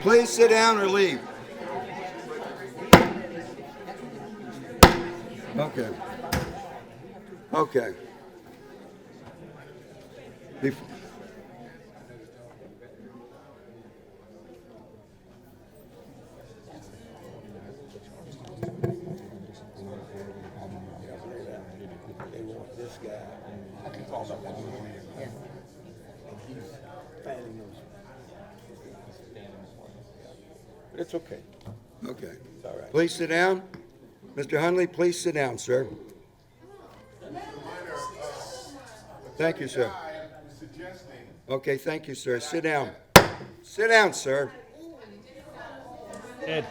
Please sit down or leave. Okay. Okay. Bef- They want this guy. I can call him. Yeah. And he's fanning those. But it's okay. Okay. It's all right. Please sit down. Mr. Hunley, please sit down, sir. Thank you, sir. Okay, thank you, sir. Sit down. Sit down, sir. Ed,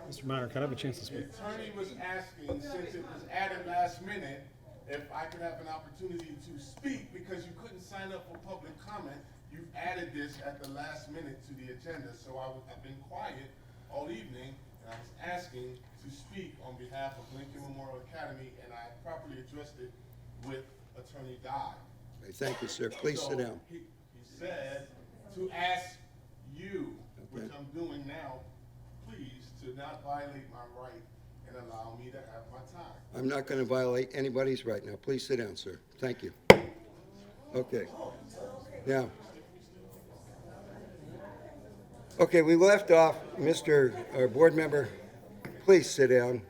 Mr. Minor, can I have a chance to speak? The attorney was asking, since it was added last minute, if I could have an opportunity to speak, because you couldn't sign up for public comment. You've added this at the last minute to the agenda, so I've been quiet all evening, and I was asking to speak on behalf of Lincoln Memorial Academy, and I properly addressed it with Attorney Dodd. Okay, thank you, sir. Please sit down. He said to ask you, which I'm doing now, please, to not violate my right and allow me to have my time. I'm not going to violate anybody's right now. Please sit down, sir. Thank you. Okay. Now. Okay, we left off, our board member, please sit down.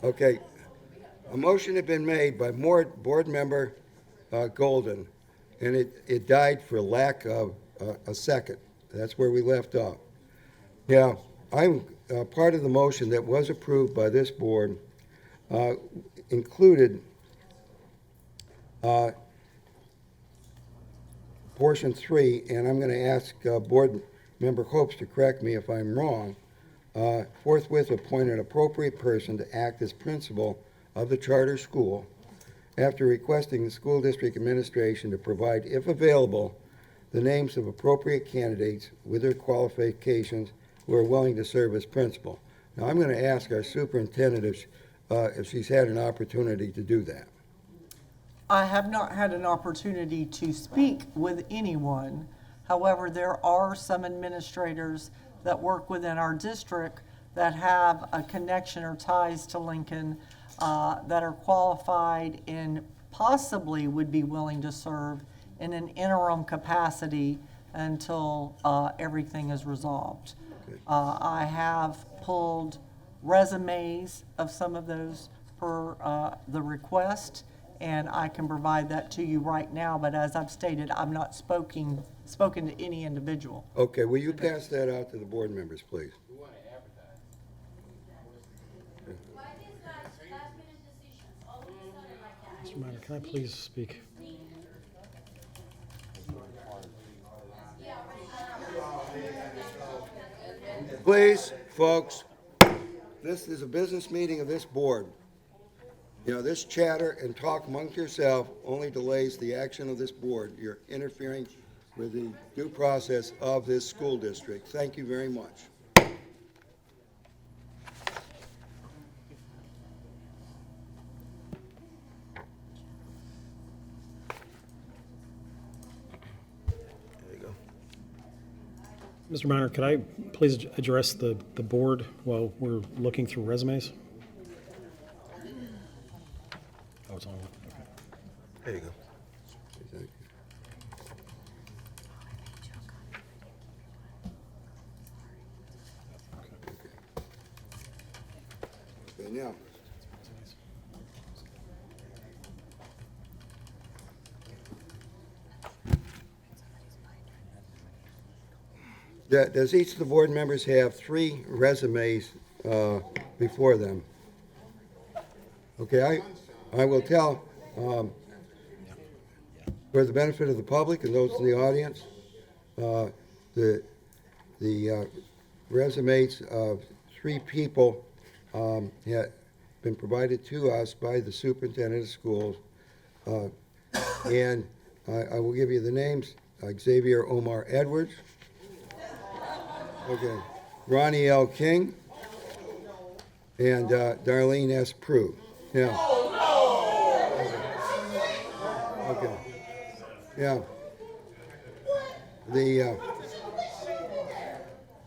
Okay, a motion had been made by board member Golden, and it died for lack of a second. That's where we left off. Now, I'm part of the motion that was approved by this board included portion 3, and I'm going to ask board member Hopes to correct me if I'm wrong. Forthwith appoint an appropriate person to act as principal of the charter school after requesting the school district administration to provide, if available, the names of appropriate candidates with their qualifications who are willing to serve as principal. Now, I'm going to ask our superintendent if she's had an opportunity to do that. I have not had an opportunity to speak with anyone. However, there are some administrators that work within our district that have a connection or ties to Lincoln that are qualified and possibly would be willing to serve in an interim capacity until everything is resolved. I have pulled resumes of some of those per the request, and I can provide that to you right now, but as I've stated, I've not spoken to any individual. Okay, will you pass that out to the board members, please? Mr. Minor, can I please speak? Please, folks, this is a business meeting of this board. You know, this chatter and talk amongst yourself only delays the action of this board. You're interfering with the due process of this school district. Thank you very much. There you go. Mr. Minor, could I please address the board while we're looking through resumes? Oh, it's on. Okay. There you go. Thank you. Okay, now. Does each of the board members have 3 resumes before them? Okay, I will tell, for the benefit of the public and those in the audience, the resumes of 3 people have been provided to us by the superintendent of schools, and I will give you the names Xavier Omar Edwards. Okay. Ronnie L. King. And Darlene S. Prue. Yeah. Okay. Yeah. The,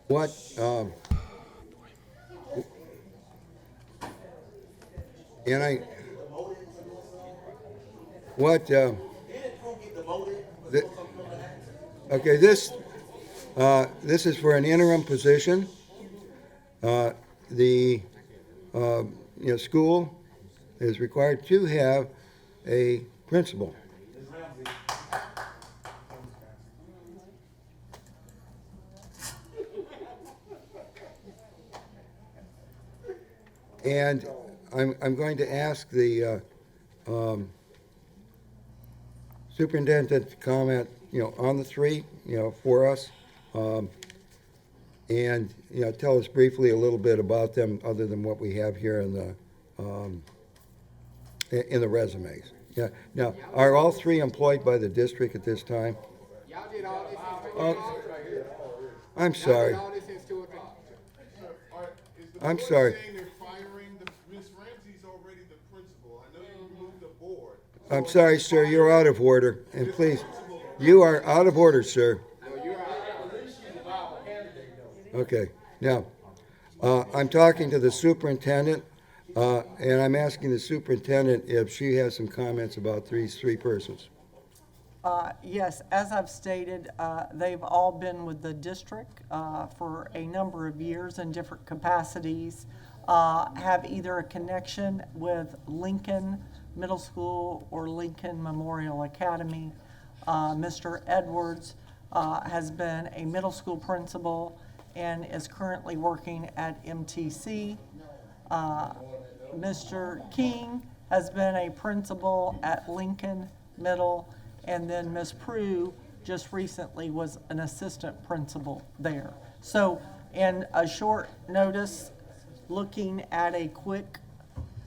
what, and I, what, okay, this is for an interim position. The school is required to have a principal. And I'm going to ask the superintendent to comment, on the three, for us. And, tell us briefly a little bit about them other than what we have here in the resumes. Yeah. Now, are all three employed by the district at this time? Y'all did all this Oh, I'm sorry. all this since 2 o'clock. I'm sorry. I'm sorry, sir, you're out of order. And please, you are out of order, sir. Okay, now, I'm talking to the superintendent, and I'm asking the superintendent if she has some comments about these three persons. Yes, as I've stated, they've all been with the district for a number of years in different capacities, have either a connection with Lincoln Middle School or Lincoln Memorial Academy. Mr. Edwards has been a middle school principal and is currently working at MTC. Mr. King has been a principal at Lincoln Middle, and then Ms. Prue just recently was an assistant principal there. So in a short notice, looking at a quick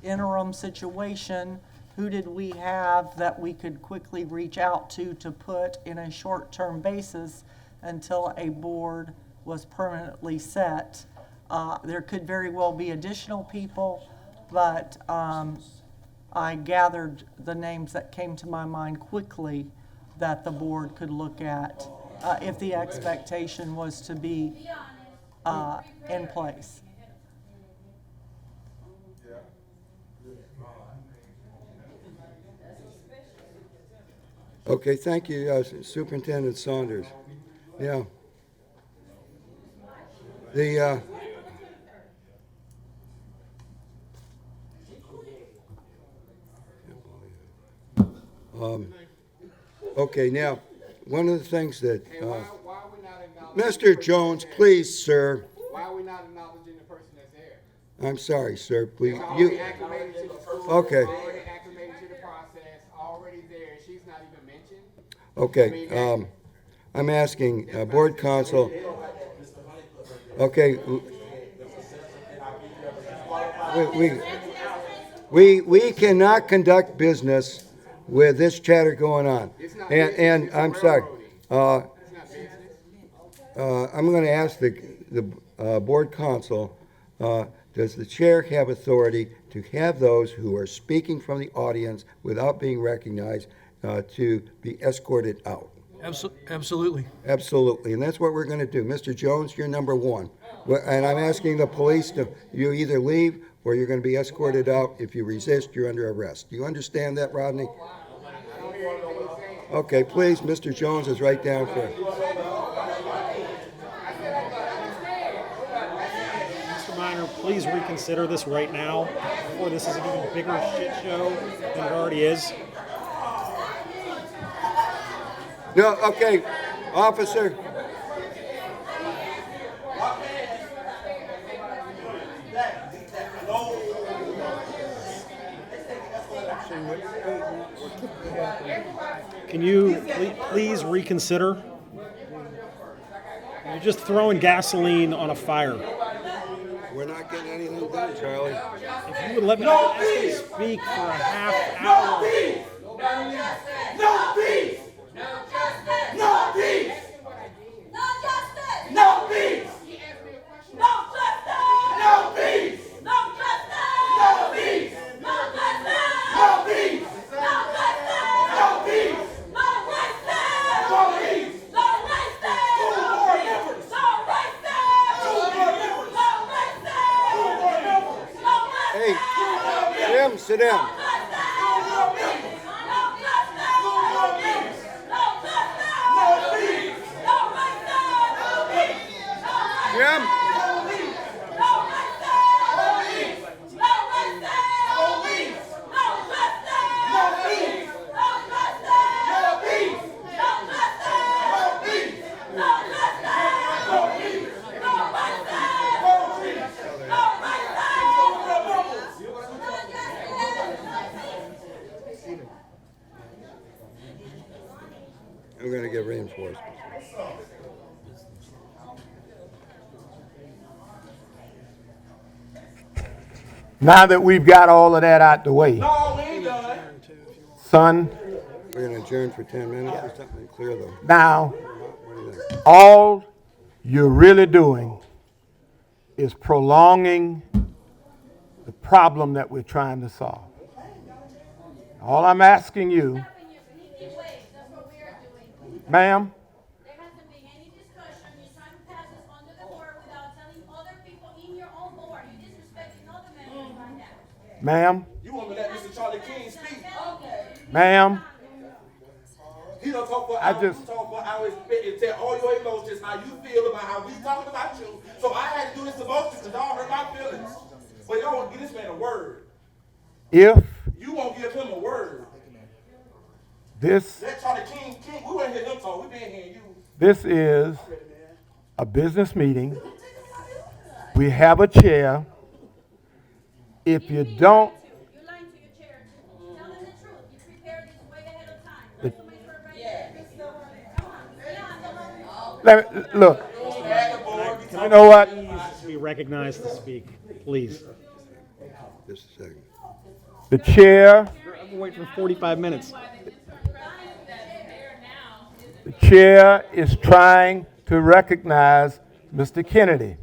interim situation, who did we have that we could quickly reach out to put in a short-term basis until a board was permanently set? There could very well be additional people, but I gathered the names that came to my mind quickly that the board could look at if the expectation was to be in place. Okay, thank you, Superintendent Saunders. Yeah. The, okay, now, one of the things that, Why are we not acknowledging Mr. Jones, please, sir, Why are we not acknowledging the person that's there? I'm sorry, sir, please, It's already you, acclimated to the school. Okay. Already acclimated to the process, already there. She's not even mentioned. okay, I'm asking, board counsel, okay, we cannot conduct business with this chatter going on. And I'm sorry, I'm gonna ask the board counsel, does the chair have authority to have those who are speaking from the audience without being recognized, to be escorted out? Absolutely. Absolutely, and that's what we're gonna do. Mr. Jones, you're number one. And I'm asking the police to, you either leave or you're gonna be escorted out. If you resist, you're under arrest. Do you understand that, Rodney? Okay, please, Mr. Jones is right down for it. Mr. Minor, please reconsider this right now before this is an even bigger shit show than it already is. No, okay, officer. Can you please reconsider? You're just throwing gasoline on a fire. We're not getting anything done, Charlie. If you would let me speak for a half hour. No peace! No peace! No justice! No peace! sit down. Jim? I'm gonna get reinforcements. Now that we've got all of that out the way, No, we ain't done. son, We're gonna adjourn for 10 minutes or something, clear though. now, What do you think? all you're really doing is prolonging the problem that we're trying to solve. All I'm asking you, ma'am, ma'am, You want me to let Mr. Charlie King speak? ma'am, He don't talk for I hours. just- You talk for hours and tell all your emotions, how you feel about how we talking about you. So I had to do this emotion because y'all hurt my feelings. But y'all want to give this man a word. if You won't give him a word. this Let Charlie King, we wouldn't hear him talk. We been hearing you. This is a business meeting. We have a chair. If you don't, look, you know what? Be recognized to speak, please. Just a second. The chair, I've been waiting for 45 minutes. the chair is trying to recognize Mr. Kennedy.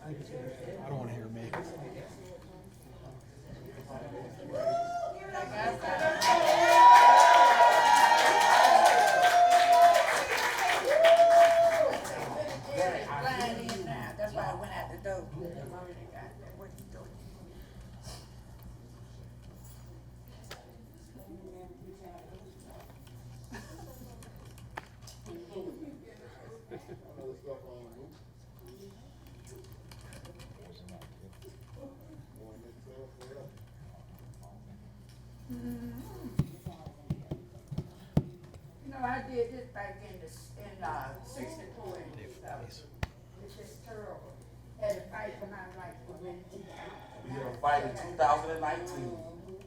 I don't want to hear me. That's why I went out the door. You know, I did this back in 64 and stuff. It's just terrible. Had to fight for my life for many years. We had a fight in 2019.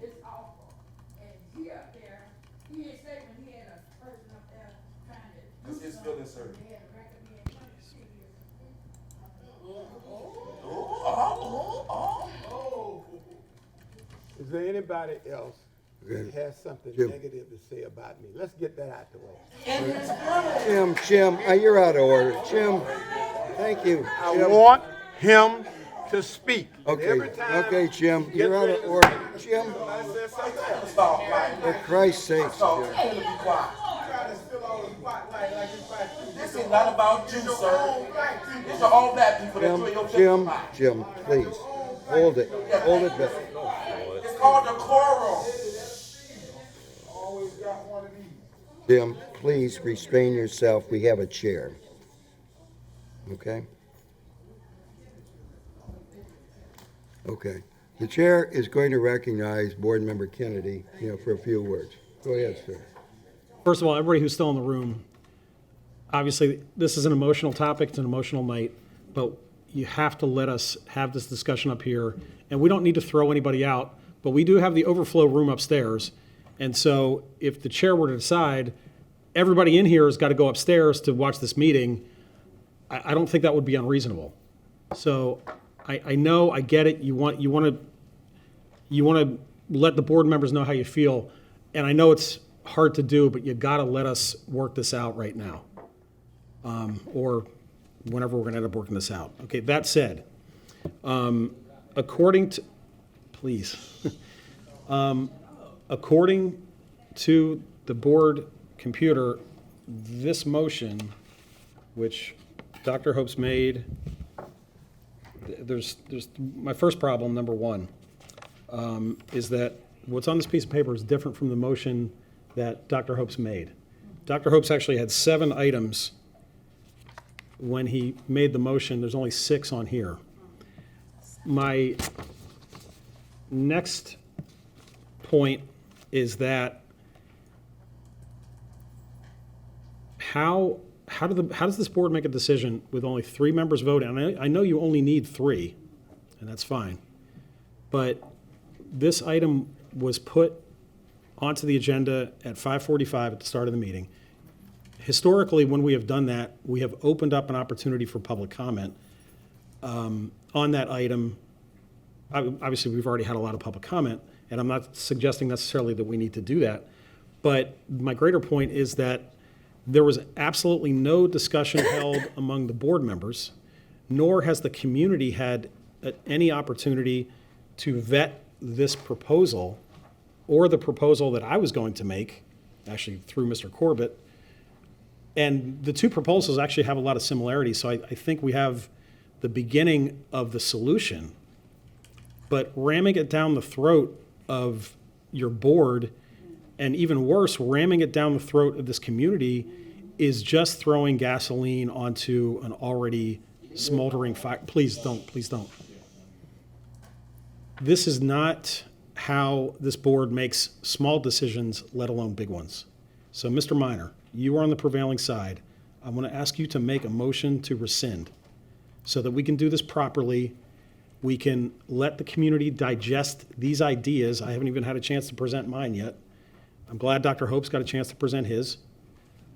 It's awful. And he up there, he didn't say when he had a person up there trying to. That's his feelings, sir. They had a record being trying to see you. Is there anybody else that has something Jim. negative to say about me? Let's get that out the way. Jim, you're out of order. Jim, thank you. I Jim. want him to speak. Okay, Every time okay, Jim, he you're gets out ready of to order. speak, Jim, somebody says something else. Stop, right? for Christ's sakes, Stop. Jim. Tell him to be quiet. This is not about you, sir. These are all black people that you and your Jim, family. Jim, please, hold it back. It's called decorum. Jim, please restrain yourself. We have a chair. Okay? Okay. The chair is going to recognize Board Member Kennedy, for a few words. Go ahead, sir. First of all, everybody who's still in the room, obviously, this is an emotional topic, it's an emotional night, but you have to let us have this discussion up here, and we don't need to throw anybody out, but we do have the overflow room upstairs, and so if the chair were to decide, everybody in here has got to go upstairs to watch this meeting, I don't think that would be unreasonable. So I know, I get it, you want to let the board members know how you feel, and I know it's hard to do, but you got to let us work this out right now, or whenever we're going to end up working this out. Okay, that said, according to, please, according to the board computer, this motion, which Dr. Hope's made, there's my first problem, number one, is that what's on this piece of paper is different from the motion that Dr. Hope's made. Dr. Hope's actually had 7 items when he made the motion. There's only 6 on here. My next point is that how does this board make a decision with only 3 members voting? And I know you only need 3, and that's fine. But this item was put onto the agenda at 5:45 at the start of the meeting. Historically, when we have done that, we have opened up an opportunity for public comment on that item. Obviously, we've already had a lot of public comment, and I'm not suggesting necessarily that we need to do that. But my greater point is that there was absolutely no discussion held among the board members, nor has the community had any opportunity to vet this proposal or the proposal that I was going to make, actually through Mr. Corbett. And the 2 proposals actually have a lot of similarities, so I think we have the beginning of the solution. But ramming it down the throat of your board, and even worse, ramming it down the throat of this community, is just throwing gasoline onto an already smoldering fire. Please don't, please don't. This is not how this board makes small decisions, let alone big ones. So, Mr. Minor, you are on the prevailing side. I want to ask you to make a motion to rescind so that we can do this properly. We can let the community digest these ideas. I haven't even had a chance to present mine yet. I'm glad Dr. Hope's got a chance to present his.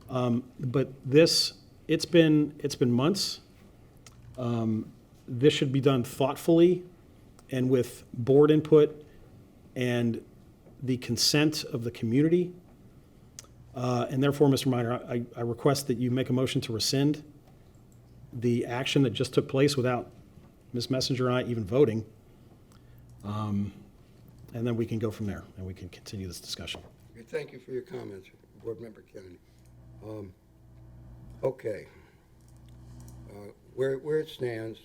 But this, it's been months. This should be done thoughtfully and with board input and the consent of the community. And therefore, Mr. Minor, I request that you make a motion to rescind the action that just took place without Ms. Messenger and I even voting. And then we can go from there, and we can continue this discussion. Thank you for your comments, Board Member Kennedy. Okay. Where it stands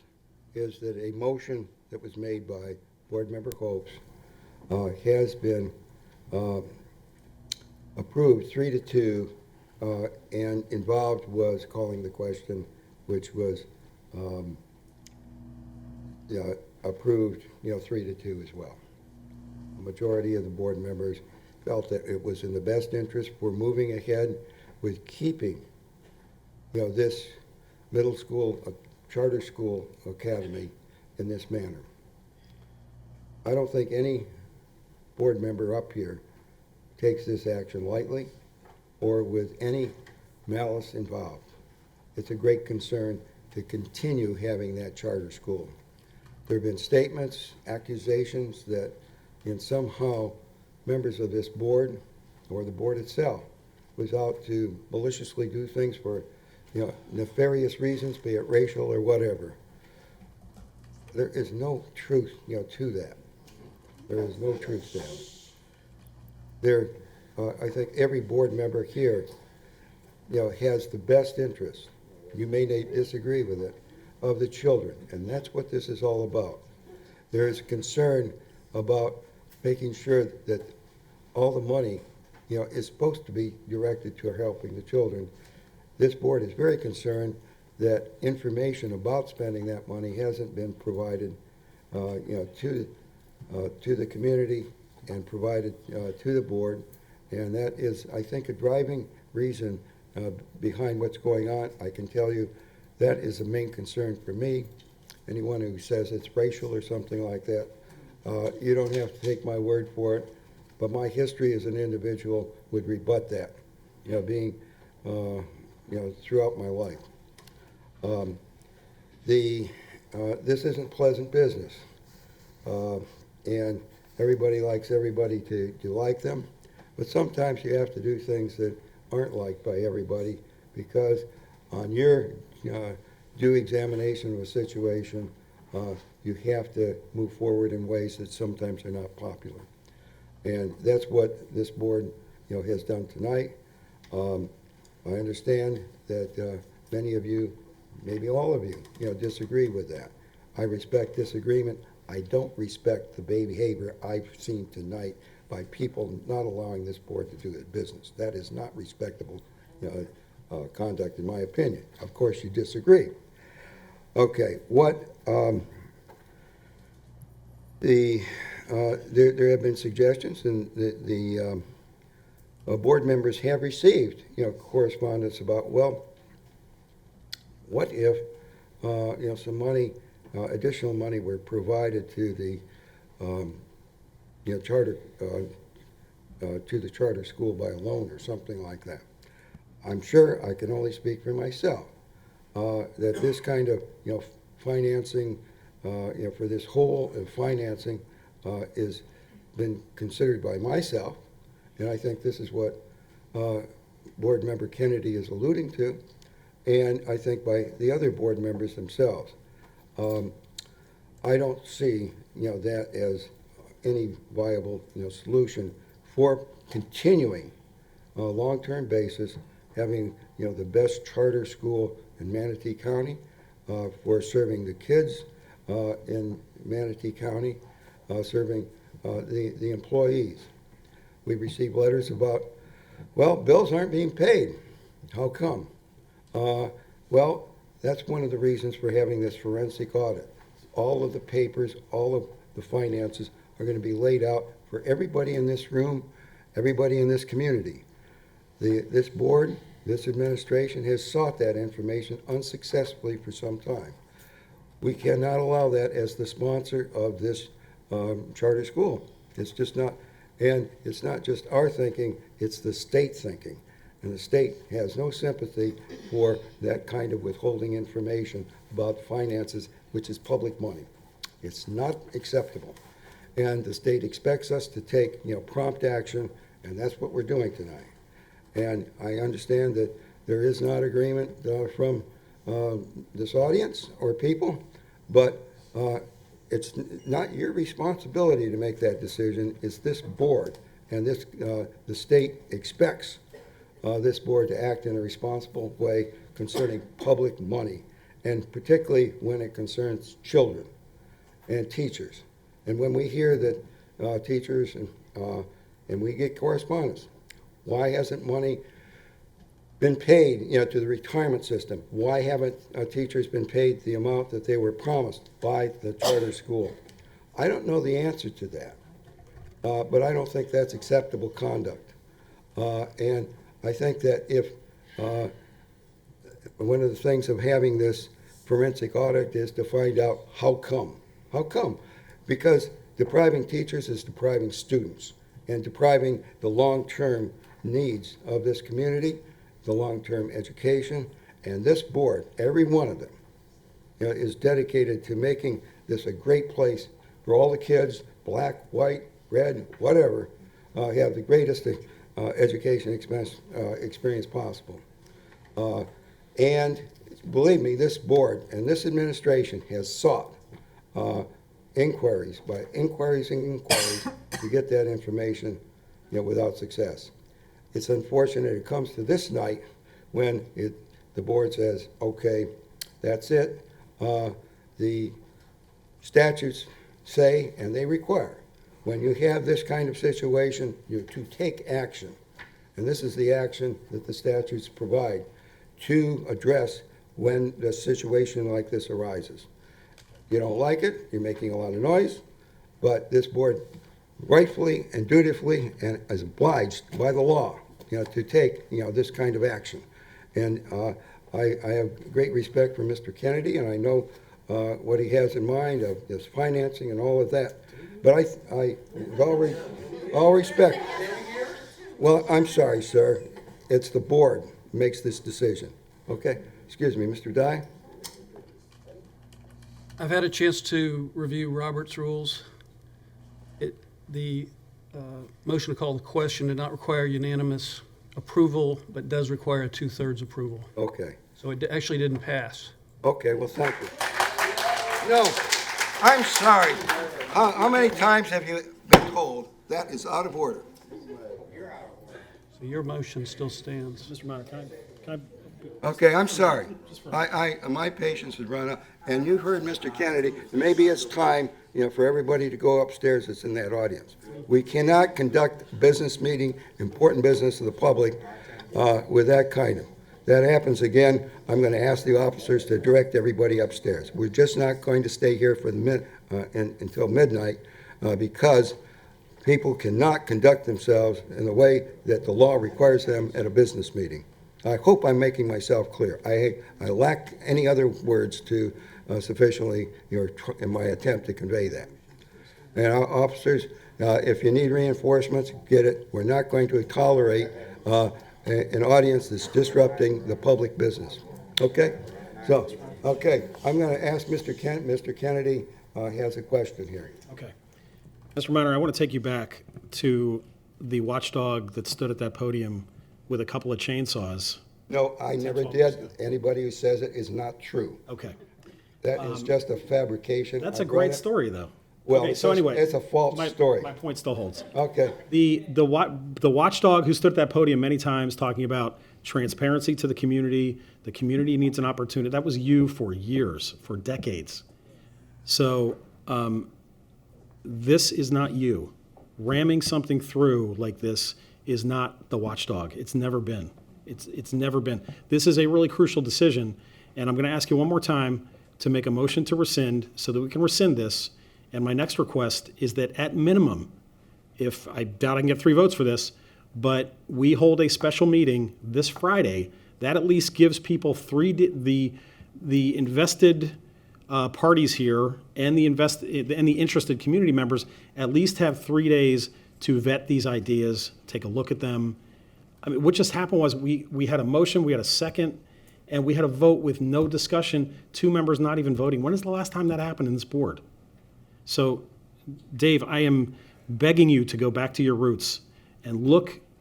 is that a motion that was made by Board Member Hopes has been approved 3-2, and involved was calling the question, which was approved, 3-2 as well. The majority of the board members felt that it was in the best interest. We're moving ahead with keeping, this middle school, charter school academy in this manner. I don't think any board member up here takes this action lightly or with any malice involved. It's a great concern to continue having that charter school. There have been statements, accusations that somehow members of this board or the board itself was out to maliciously do things for nefarious reasons, be it racial or whatever. There is no truth to that. There is no truth to that. I think every board member here has the best interest, you may disagree with it, of the children, and that's what this is all about. There is concern about making sure that all the money is supposed to be directed to helping the children. This board is very concerned that information about spending that money hasn't been provided to the community and provided to the board, and that is, I think, a driving reason behind what's going on. I can tell you that is the main concern for me. Anyone who says it's racial or something like that, you don't have to take my word for it, but my history as an individual would rebut that, being throughout my life. This isn't pleasant business, and everybody likes everybody to like them, but sometimes you have to do things that aren't liked by everybody, because on your due examination of a situation, you have to move forward in ways that sometimes are not popular. And that's what this board has done tonight. I understand that many of you, maybe all of you, disagree with that. I respect disagreement. I don't respect the behavior I've seen tonight by people not allowing this board to do its business. That is not respectable conduct, in my opinion. Of course, you disagree. Okay, there have been suggestions, and the board members have received, correspondence about, well, what if, some money, additional money were provided to the, charter, to the charter school by a loan or something like that. I'm sure I can only speak for myself, that this kind of, financing, for this whole financing is been considered by myself, and I think this is what Board Member Kennedy is alluding to, and I think by the other board members themselves. I don't see, that as any viable, solution for continuing on a long-term basis, having, the best charter school in Manatee County, for serving the kids in Manatee County, serving the employees. We received letters about, well, bills aren't being paid. How come? Well, that's one of the reasons for having this forensic audit. All of the papers, all of the finances are going to be laid out for everybody in this room, everybody in this community. This board, this administration has sought that information unsuccessfully for some time. We cannot allow that as the sponsor of this charter school. It's just not, and it's not just our thinking, it's the state thinking. And the state has no sympathy for that kind of withholding information about finances, which is public money. It's not acceptable. And the state expects us to take, prompt action, and that's what we're doing tonight. And I understand that there is not agreement from this audience or people, but it's not your responsibility to make that decision. It's this board, and this the state expects this board to act in a responsible way concerning public money, and particularly when it concerns children and teachers. And when we hear that teachers and we get correspondence, why hasn't money been paid, to the retirement system? Why haven't teachers been paid the amount that they were promised by the charter school? I don't know the answer to that, but I don't think that's acceptable conduct. And I think that if one of the things of having this forensic audit is to find out how come. How come? Because depriving teachers is depriving students and depriving the long-term needs of this community, the long-term education, and this board, every one of them, is dedicated to making this a great place for all the kids, black, white, red, whatever, have the greatest education experience possible. And believe me, this board and this administration has sought inquiries and inquiries to get that information, without success. It's unfortunate it comes to this night when the board says, okay, that's it. The statutes say, and they require, when you have this kind of situation, you're to take action. And this is the action that the statutes provide to address when a situation like this arises. You don't like it, you're making a lot of noise, but this board rightfully and dutifully and is obliged by the law, to take, this kind of action. And I have great respect for Mr. Kennedy, and I know what he has in mind of this financing and all of that. But I with all respect, well, I'm sorry, sir. It's the board who makes this decision. Okay? Excuse me, Mr. Dye? I've had a chance to review Robert's rules. The motion to call the question did not require unanimous approval, but does require a 2/3 approval. Okay. So it actually didn't pass. Okay, well, thank you. No, I'm sorry. How many times have you been told that is out of order? Your motion still stands. Mr. Meyer, can I Okay, I'm sorry. My patience has run out, and you've heard Mr. Kennedy. Maybe it's time, for everybody to go upstairs that's in that audience. We cannot conduct business meeting, important business to the public, with that kind of. That happens again, I'm gonna ask the officers to direct everybody upstairs. We're just not going to stay here for until midnight, because people cannot conduct themselves in the way that the law requires them at a business meeting. I hope I'm making myself clear. I lack any other words to sufficiently, in my attempt to convey that. And officers, if you need reinforcements, get it. We're not going to tolerate an audience that's disrupting the public business. Okay? So, okay, I'm going to ask Mr. Kennedy has a question here. Okay. Mr. Minor, I want to take you back to the watchdog that stood at that podium with a couple of chainsaws. No, I never did. Anybody who says it is not true. Okay. That is just a fabrication. That's I a great brought it- story, though. Well, Okay, so it's anyway, a false story. My point still holds. Okay. The watchdog who stood at that podium many times talking about transparency to the community needs an opportunity. That was you for years, for decades. So this is not you. Ramming something through like this is not the watchdog. It's never been. It's never been. This is a really crucial decision, and I'm going to ask you one more time to make a motion to rescind so that we can rescind this. And my next request is that at minimum, if I doubt I can get 3 votes for this, but we hold a special meeting this Friday, that at least gives people the invested parties here and the interested community members at least have 3 days to vet these ideas, take a look at them. I mean, what just happened was we had a motion, we had a second, and we had a vote with no discussion, 2 members not even voting. When is the last time that happened in this board? So, Dave, I am begging you to go back to your roots and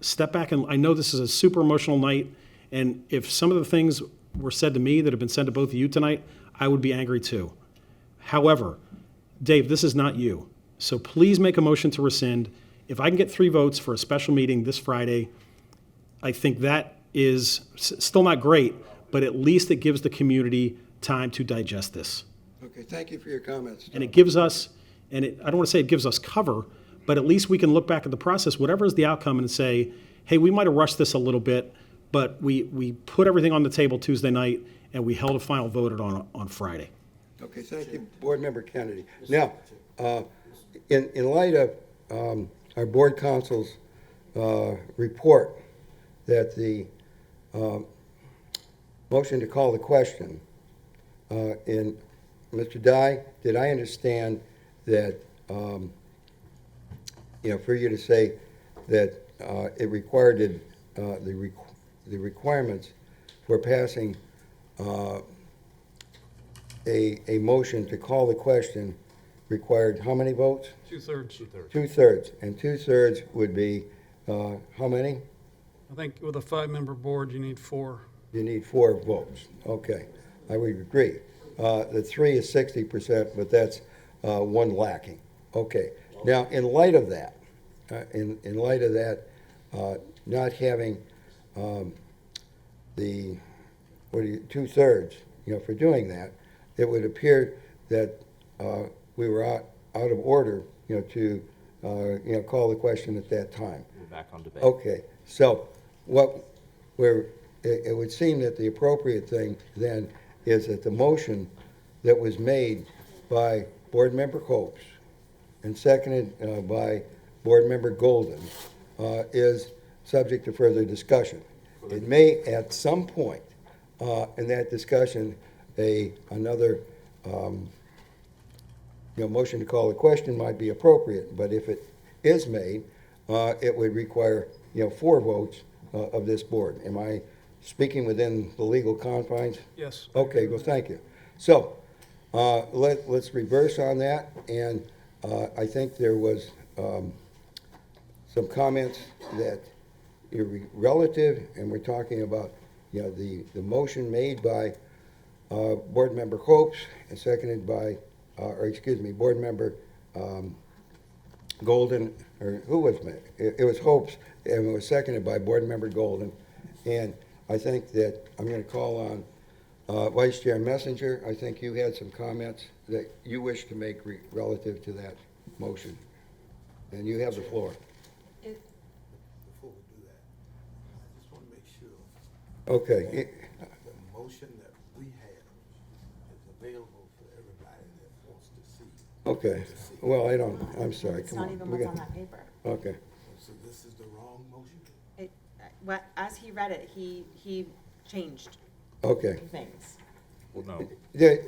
step back, and I know this is a super emotional night, and if some of the things were said to me that have been said to both of you tonight, I would be angry too. However, Dave, this is not you. So please make a motion to rescind. If I can get 3 votes for a special meeting this Friday, I think that is still not great, but at least it gives the community time to digest this. Okay, thank you for your comments. And it gives us, I don't want to say it gives us cover, but at least we can look back at the process, whatever is the outcome, and say, hey, we might have rushed this a little bit, but we put everything on the table Tuesday night, and we held a final vote on Friday. Okay, thank you, Board Member Kennedy. Now, in light of our board counsel's report that the motion to call the question, in Mr. Dye, did I understand that, for you to say that it required the requirements for passing a motion to call the question required how many votes? 2/3. 2/3. And 2/3 would be how many? I think with a 5-member board, you need 4. You need 4 votes. Okay, I would agree. The 3 is 60%, but that's 1 lacking. Okay. Now, in light of that, not having the 2/3, for doing that, it would appear that we were out of order, to call the question at that time. We're back on debate. Okay. So it would seem that the appropriate thing then is that the motion that was made by Board Member Copes and seconded by Board Member Golden is subject to further discussion. It may, at some point in that discussion, another motion to call the question might be appropriate, but if it is made, it would require 4 votes of this board. Am I speaking within the legal confines? Yes. Okay, well, thank you. So, let's reverse on that, and I think there was some comments that relative, and we're talking about, the motion made by Board Member Hopes and seconded by, Board Member Golden, or who was it? It was Hope's, and it was seconded by Board Member Golden. And I think that I'm going to call on Vice Chair Messenger. I think you had some comments that you wish to make relative to that motion. And you have the floor. Before we do that, I just want to make sure Okay. the motion that we have is available for everybody that wants to see. Okay. Well, I'm sorry. It's Come not on. even We what's got- on that paper. Okay. So this is the wrong motion? As he read it, he changed Okay. things. Well, no. May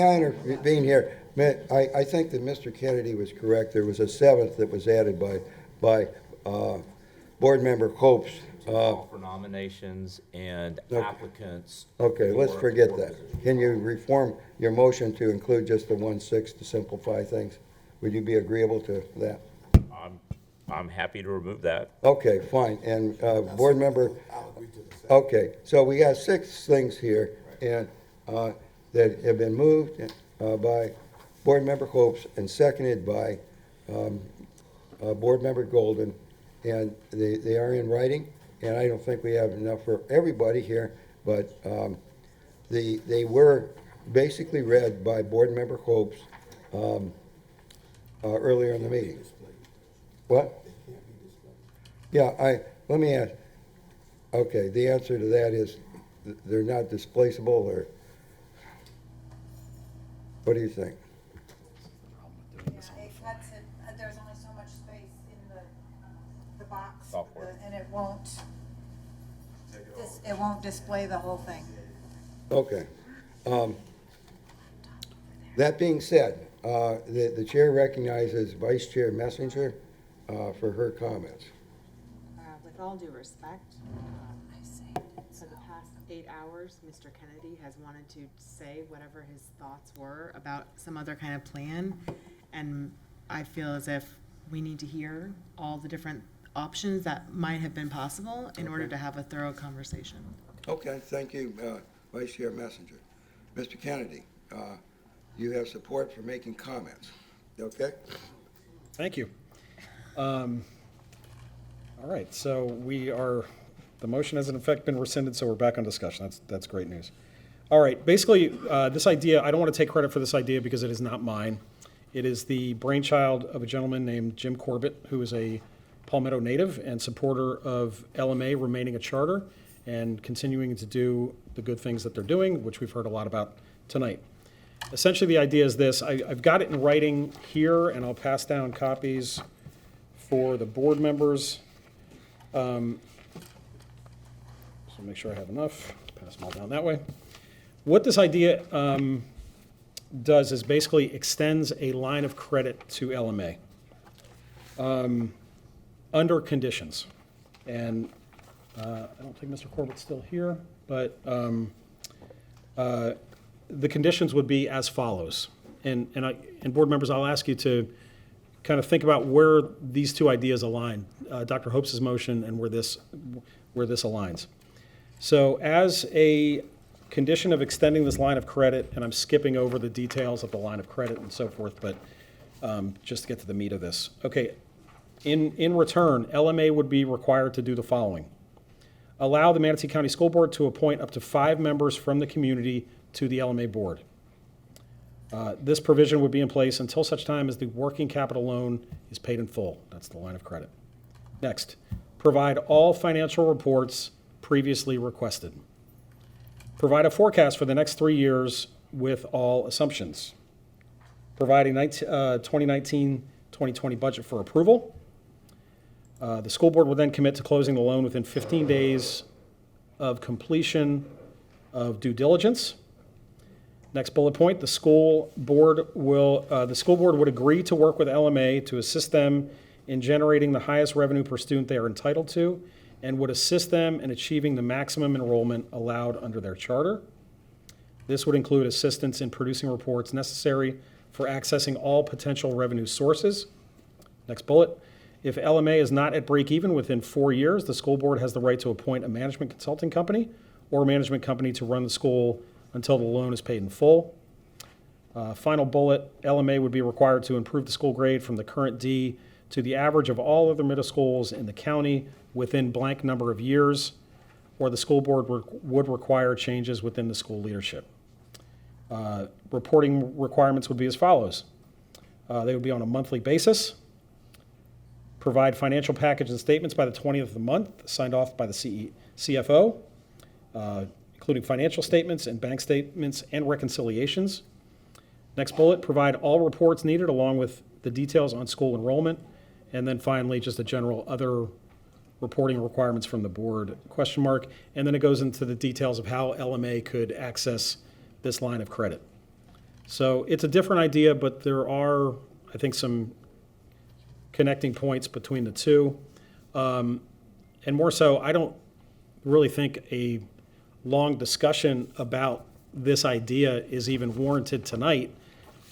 I intervene here? I think that Mr. Kennedy was correct. There was a seventh that was added by Board Member Copes. Call for nominations and Okay. applicants. Okay, let's for forget board that. positions. Can you reform your motion to include just the 1/6 to simplify things? Would you be agreeable to that? I'm happy to remove that. Okay, fine. And Board Member, I'll agree to the second. okay, so we got 6 things here and that have been moved by Board Member Hopes and seconded by Board Member Golden. And they are in writing, and I don't think we have enough for everybody here, but they were basically read by Board Member Hopes earlier in the meeting. What? Yeah, let me ask, okay, the answer to that is they're not displaceable, or what do you think? It cuts it, there's only so much space in the box. Software. And it won't display the whole thing. Okay. That being said, the chair recognizes Vice Chair Messenger for her comments. With all due respect, for the past 8 hours, Mr. Kennedy has wanted to say whatever his thoughts were about some other kind of plan. And I feel as if we need to hear all the different options that might have been possible in order to have a thorough conversation. Okay, thank you, Vice Chair Messenger. Mr. Kennedy, you have support for making comments, okay? Thank you. All right, so the motion has in effect been rescinded, so we're back on discussion. That's great news. All right, basically, this idea, I don't want to take credit for this idea because it is not mine. It is the brainchild of a gentleman named Jim Corbett, who is a Palmetto native and supporter of LMA remaining a charter and continuing to do the good things that they're doing, which we've heard a lot about tonight. Essentially, the idea is this. I've got it in writing here, and I'll pass down copies for the board members. So make sure I have enough. Pass them all down that way. What this idea does is basically extends a line of credit to LMA under conditions. And I don't think Mr. Corbett's still here, but the conditions would be as follows. And board members, I'll ask you to kind of think about where these two ideas align, Dr. Hopes' motion and where this aligns. So as a condition of extending this line of credit, and I'm skipping over the details of the line of credit and so forth, but just to get to the meat of this. Okay, in return, LMA would be required to do the following. Allow the Manatee County School Board to appoint up to 5 members from the community to the LMA board. This provision would be in place until such time as the working capital loan is paid in full. That's the line of credit. Next, provide all financial reports previously requested. Provide a forecast for the next 3 years with all assumptions. Provide a 2019-2020 budget for approval. The school board will then commit to closing the loan within 15 days of completion of due diligence. Next bullet point, the school board would agree to work with LMA to assist them in generating the highest revenue per student they are entitled to and would assist them in achieving the maximum enrollment allowed under their charter. This would include assistance in producing reports necessary for accessing all potential revenue sources. Next bullet, if LMA is not at break even within 4 years, the school board has the right to appoint a management consulting company or management company to run the school until the loan is paid in full. Final bullet, LMA would be required to improve the school grade from the current D to the average of all other middle schools in the county within blank number of years, or the school board would require changes within the school leadership. Reporting requirements would be as follows. They would be on a monthly basis, provide financial packages and statements by the 20th of the month, signed off by the CFO, including financial statements and bank statements and reconciliations. Next bullet, provide all reports needed along with the details on school enrollment. And then finally, just a general other reporting requirements from the board, question mark. And then it goes into the details of how LMA could access this line of credit. So it's a different idea, but there are, I think, some connecting points between the two. And more so, I don't really think a long discussion about this idea is even warranted tonight,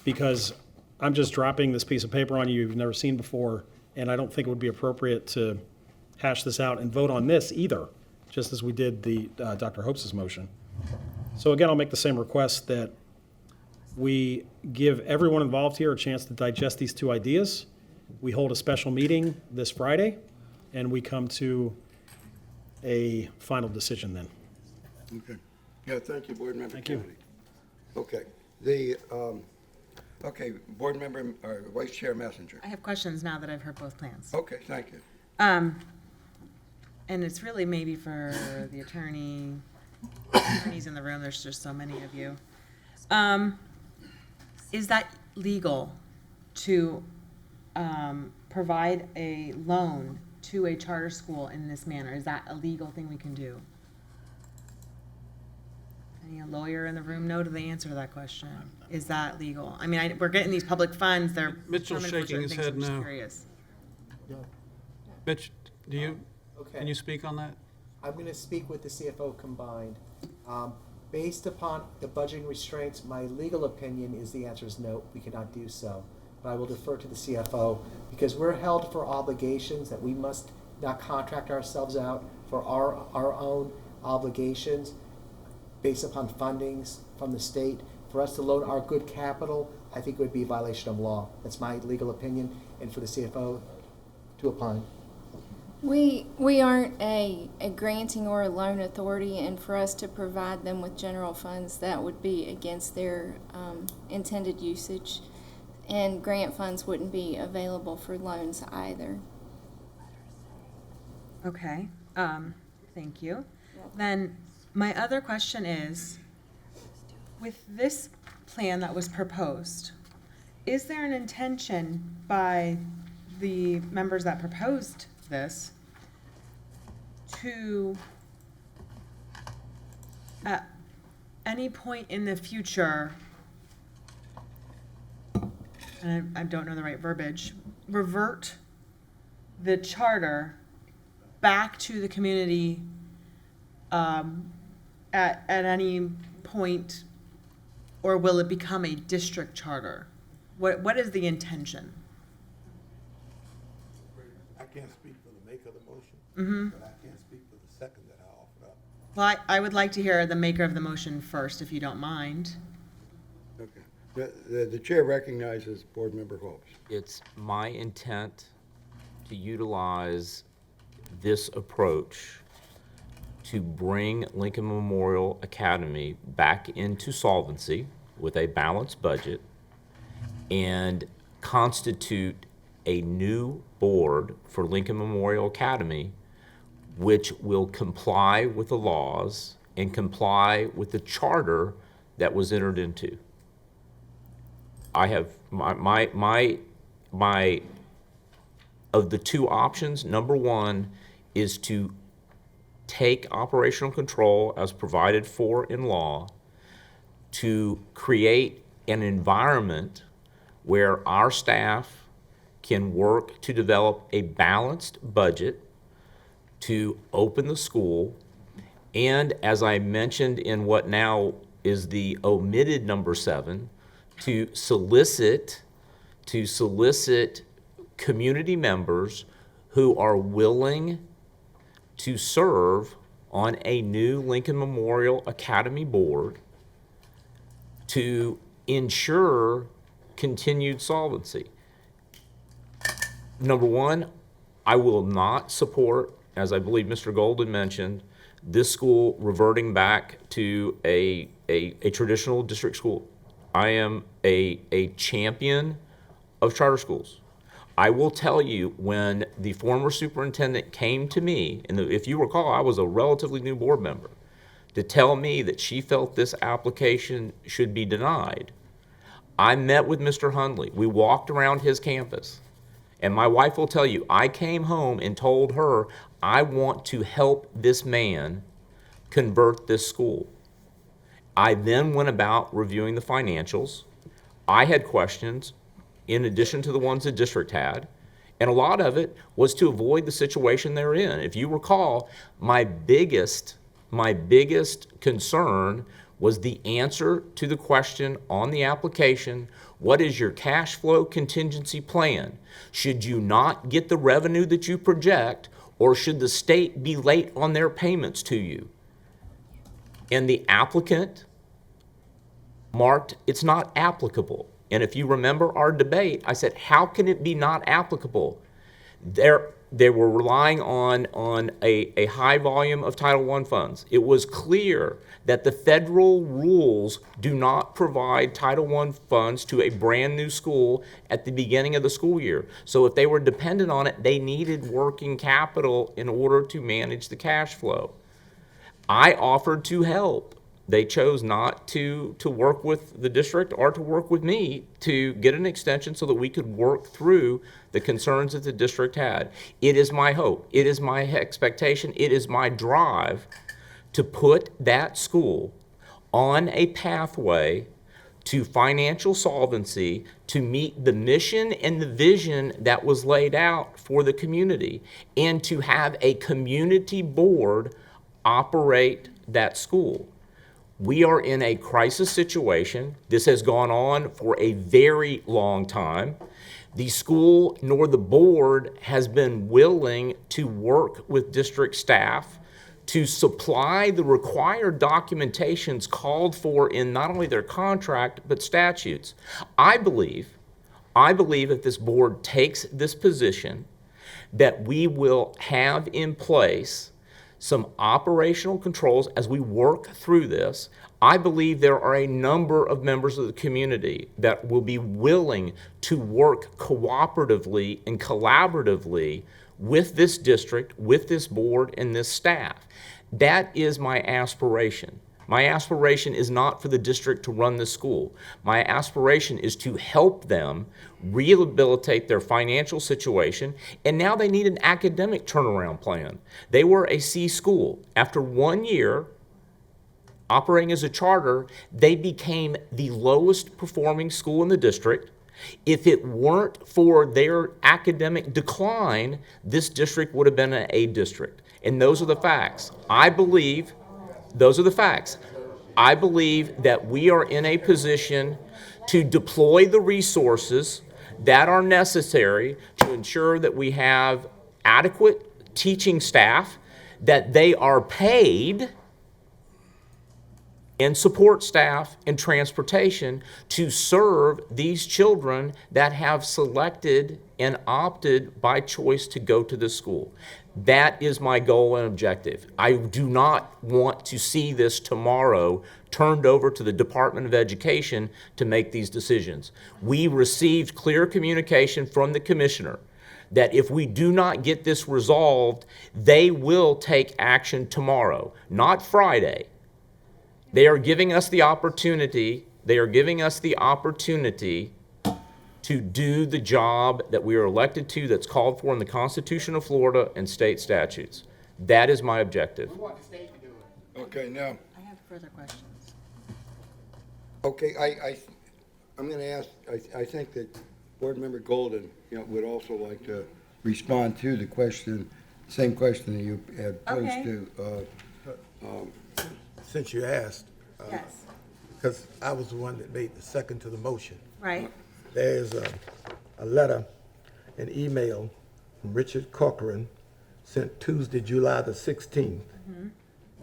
because I'm just dropping this piece of paper on you you've never seen before, and I don't think it would be appropriate to hash this out and vote on this either, just as we did the Dr. Hopes' motion. So again, I'll make the same request that we give everyone involved here a chance to digest these two ideas. We hold a special meeting this Friday, and we come to a final decision then. Okay. Yeah, thank you, Board Member Thank you. Kennedy. Okay. Okay, Board Member, or Vice Chair Messenger. I have questions now that I've heard both plans. Okay, thank you. And it's really maybe for the attorneys in the room, there's just so many of you. Is that legal to provide a loan to a charter school in this manner? Is that a legal thing we can do? Any lawyer in the room know the answer to that question? Is that legal? I mean, we're getting these public funds, they're. Mitchell's determined for shaking his certain head things, I'm just no. curious. Mitch, do you, Okay. can you speak on that? I'm going to speak with the CFO combined. Based upon the budgeting restraints, my legal opinion is the answer is no, we cannot do so. But I will defer to the CFO because we're held for obligations that we must not contract ourselves out for our own obligations based upon fundings from the state. For us to loan our good capital, I think it would be a violation of law. That's my legal opinion, and for the CFO to opine. We aren't a granting or a loan authority, and for us to provide them with general funds, that would be against their intended usage. And grant funds wouldn't be available for loans either. Okay, thank you. Then my other question is, with this plan that was proposed, is there an intention by the members that proposed this to, at any point in the future, and I don't know the right verbiage, revert the charter back to the community at any point, or will it become a district charter? What is the intention? I can't speak for the maker of the motion, Mm-hmm. but I can speak for the second that I offered up. Well, I would like to hear the maker of the motion first, if you don't mind. Okay. The chair recognizes Board Member Hopes. It's my intent to utilize this approach to bring Lincoln Memorial Academy back into solvency with a balanced budget and constitute a new board for Lincoln Memorial Academy, which will comply with the laws and comply with the charter that was entered into. I have my of the two options, number one is to take operational control as provided for in law to create an environment where our staff can work to develop a balanced budget to open the school, and as I mentioned in what now is the omitted number 7, to solicit community members who are willing to serve on a new Lincoln Memorial Academy board to ensure continued solvency. Number one, I will not support, as I believe Mr. Golden mentioned, this school reverting back to a traditional district school. I am a champion of charter schools. I will tell you, when the former superintendent came to me, and if you recall, I was a relatively new board member, to tell me that she felt this application should be denied, I met with Mr. Hundley. We walked around his campus. And my wife will tell you, I came home and told her, I want to help this man convert this school. I then went about reviewing the financials. I had questions in addition to the ones the district had, and a lot of it was to avoid the situation they're in. If you recall, my biggest concern was the answer to the question on the application: what is your cash flow contingency plan? Should you not get the revenue that you project, or should the state be late on their payments to you? And the applicant marked it's not applicable. And if you remember our debate, I said, how can it be not applicable? They were relying on a high volume of Title I funds. It was clear that the federal rules do not provide Title I funds to a brand new school at the beginning of the school year. So if they were dependent on it, they needed working capital in order to manage the cash flow. I offered to help. They chose not to work with the district or to work with me to get an extension so that we could work through the concerns that the district had. It is my hope, it is my expectation, it is my drive to put that school on a pathway to financial solvency to meet the mission and the vision that was laid out for the community, and to have a community board operate that school. We are in a crisis situation. This has gone on for a very long time. The school nor the board has been willing to work with district staff to supply the required documentations called for in not only their contract, but statutes. I believe if this board takes this position, that we will have in place some operational controls as we work through this. I believe there are a number of members of the community that will be willing to work cooperatively and collaboratively with this district, with this board, and this staff. That is my aspiration. My aspiration is not for the district to run the school. My aspiration is to help them rehabilitate their financial situation, and now they need an academic turnaround plan. They were a C school. After 1 year operating as a charter, they became the lowest performing school in the district. If it weren't for their academic decline, this district would have been an A district. And those are the facts. Those are the facts. I believe that we are in a position to deploy the resources that are necessary to ensure that we have adequate teaching staff, that they are paid, and support staff and transportation to serve these children that have selected and opted by choice to go to this school. That is my goal and objective. I do not want to see this tomorrow turned over to the Department of Education to make these decisions. We received clear communication from the commissioner that if we do not get this resolved, they will take action tomorrow, not Friday. They are giving us the opportunity to do the job that we are elected to, that's called for in the Constitution of Florida and state statutes. That is my objective. We want the state to do it. Okay, now, I have further questions. okay, I'm gonna ask, I think that Board Member Golden, would also like to respond to the question, same question that you had posed Okay. to, Since you asked, Yes, because I was the one that made the second to the motion. right. There's a letter, an email from Richard Corcoran sent Tuesday, July the 16th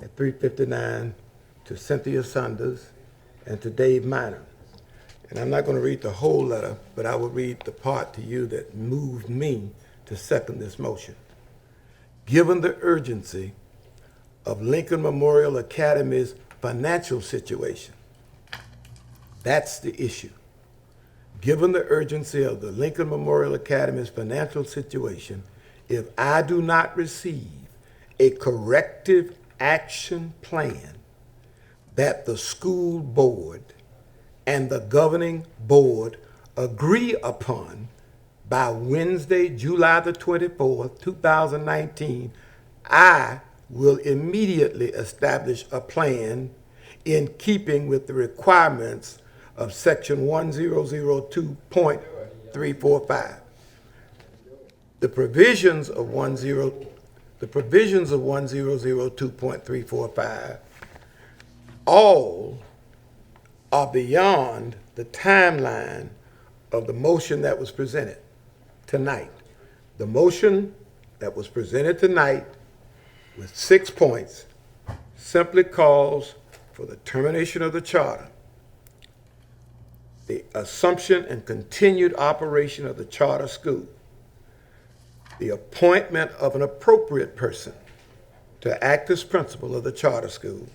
at 3:59 to Cynthia Saunders and to Dave Minor. and I'm not going to read the whole letter, but I will read the part to you that moved me to second this motion. Given the urgency of Lincoln Memorial Academy's financial situation, that's the issue. Given the urgency of the Lincoln Memorial Academy's financial situation, if I do not receive a corrective action plan that the school board and the governing board agree upon by Wednesday, July the 24th, 2019, I will immediately establish a plan in keeping with the requirements of Section 1002.345. The provisions of 1002.345 all are beyond the timeline of the motion that was presented tonight. The motion that was presented tonight with 6 points simply calls for the termination of the charter, the assumption and continued operation of the charter school, the appointment of an appropriate person to act as principal of the charter school,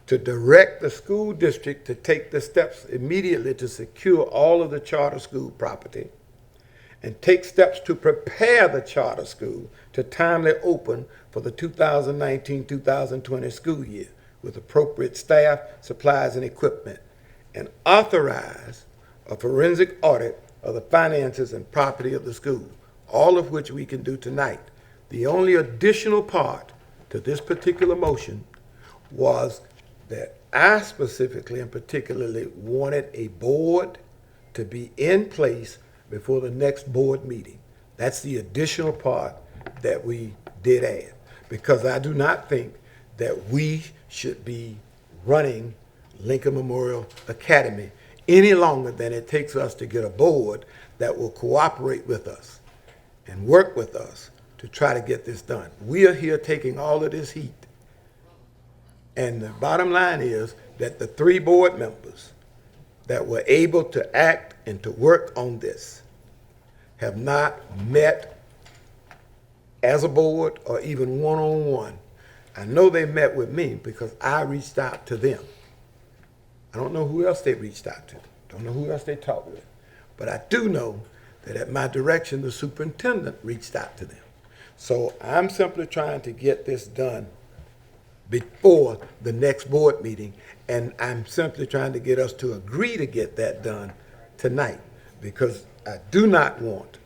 to direct the school district to take the steps immediately to secure all of the charter school property, and take steps to prepare the charter school to timely open for the 2019-2020 school year with appropriate staff, supplies, and equipment, and authorize a forensic audit of the finances and property of the school, all of which we can do tonight. The only additional part to this particular motion was that I specifically and particularly wanted a board to be in place before the next board meeting. That's the additional part that we did add, because I do not think that we should be running Lincoln Memorial Academy any longer than it takes us to get a board that will cooperate with us and work with us to try to get this done. We are here taking all of this heat. And the bottom line is that the 3 board members that were able to act and to work on this have not met as a board or even one-on-one. I know they met with me because I reached out to them. I don't know who else they reached out to. Don't know who else they talked with. But I do know that at my direction, the superintendent reached out to them. So I'm simply trying to get this done before the next board meeting, and I'm simply trying to get us to agree to get that done tonight, because I do not want,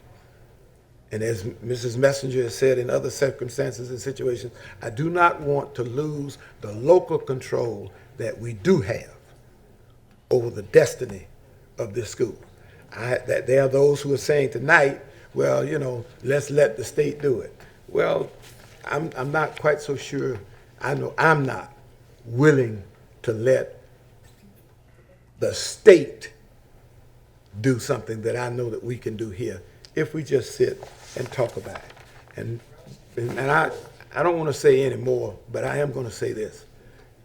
and as Mrs. Messenger has said in other circumstances and situations, I do not want to lose the local control that we do have over the destiny of this school. That there are those who are saying tonight, well, you know, let's let the state do it. Well, I'm not quite so sure. I know I'm not willing to let the state do something that I know that we can do here if we just sit and talk about it. And I don't want to say any more, but I am going to say this.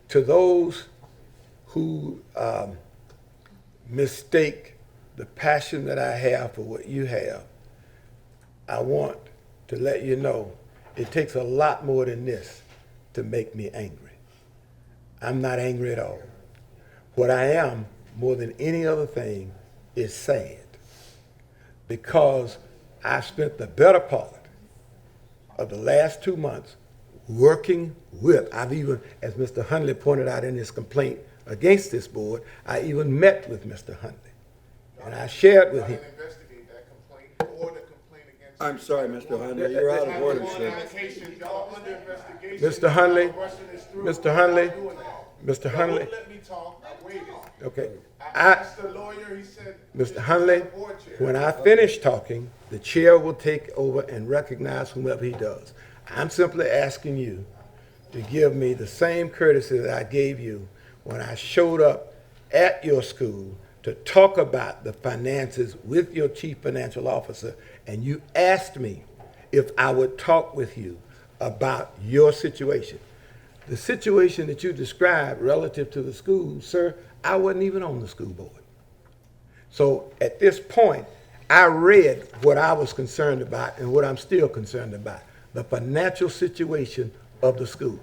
To those who mistake the passion that I have for what you have, I want to let you know it takes a lot more than this to make me angry. I'm not angry at all. What I am, more than any other thing, is sad. Because I spent the better part of the last 2 months working with, I've even, as Mr. Hundley pointed out in his complaint against this board, I even met with Mr. Hundley. And I shared with him. I'm sorry, Mr. Hundley, you're out of order, sir. Mr. Hundley, Mr. Hundley, Mr. Hundley. Okay. Mr. Hundley, when I finish talking, the chair will take over and recognize whomever he does. I'm simply asking you to give me the same courtesy that I gave you when I showed up at your school to talk about the finances with your chief financial officer, and you asked me if I would talk with you about your situation. The situation that you described relative to the school, sir, I wasn't even on the school board. So at this point, I read what I was concerned about and what I'm still concerned about, the financial situation of the school.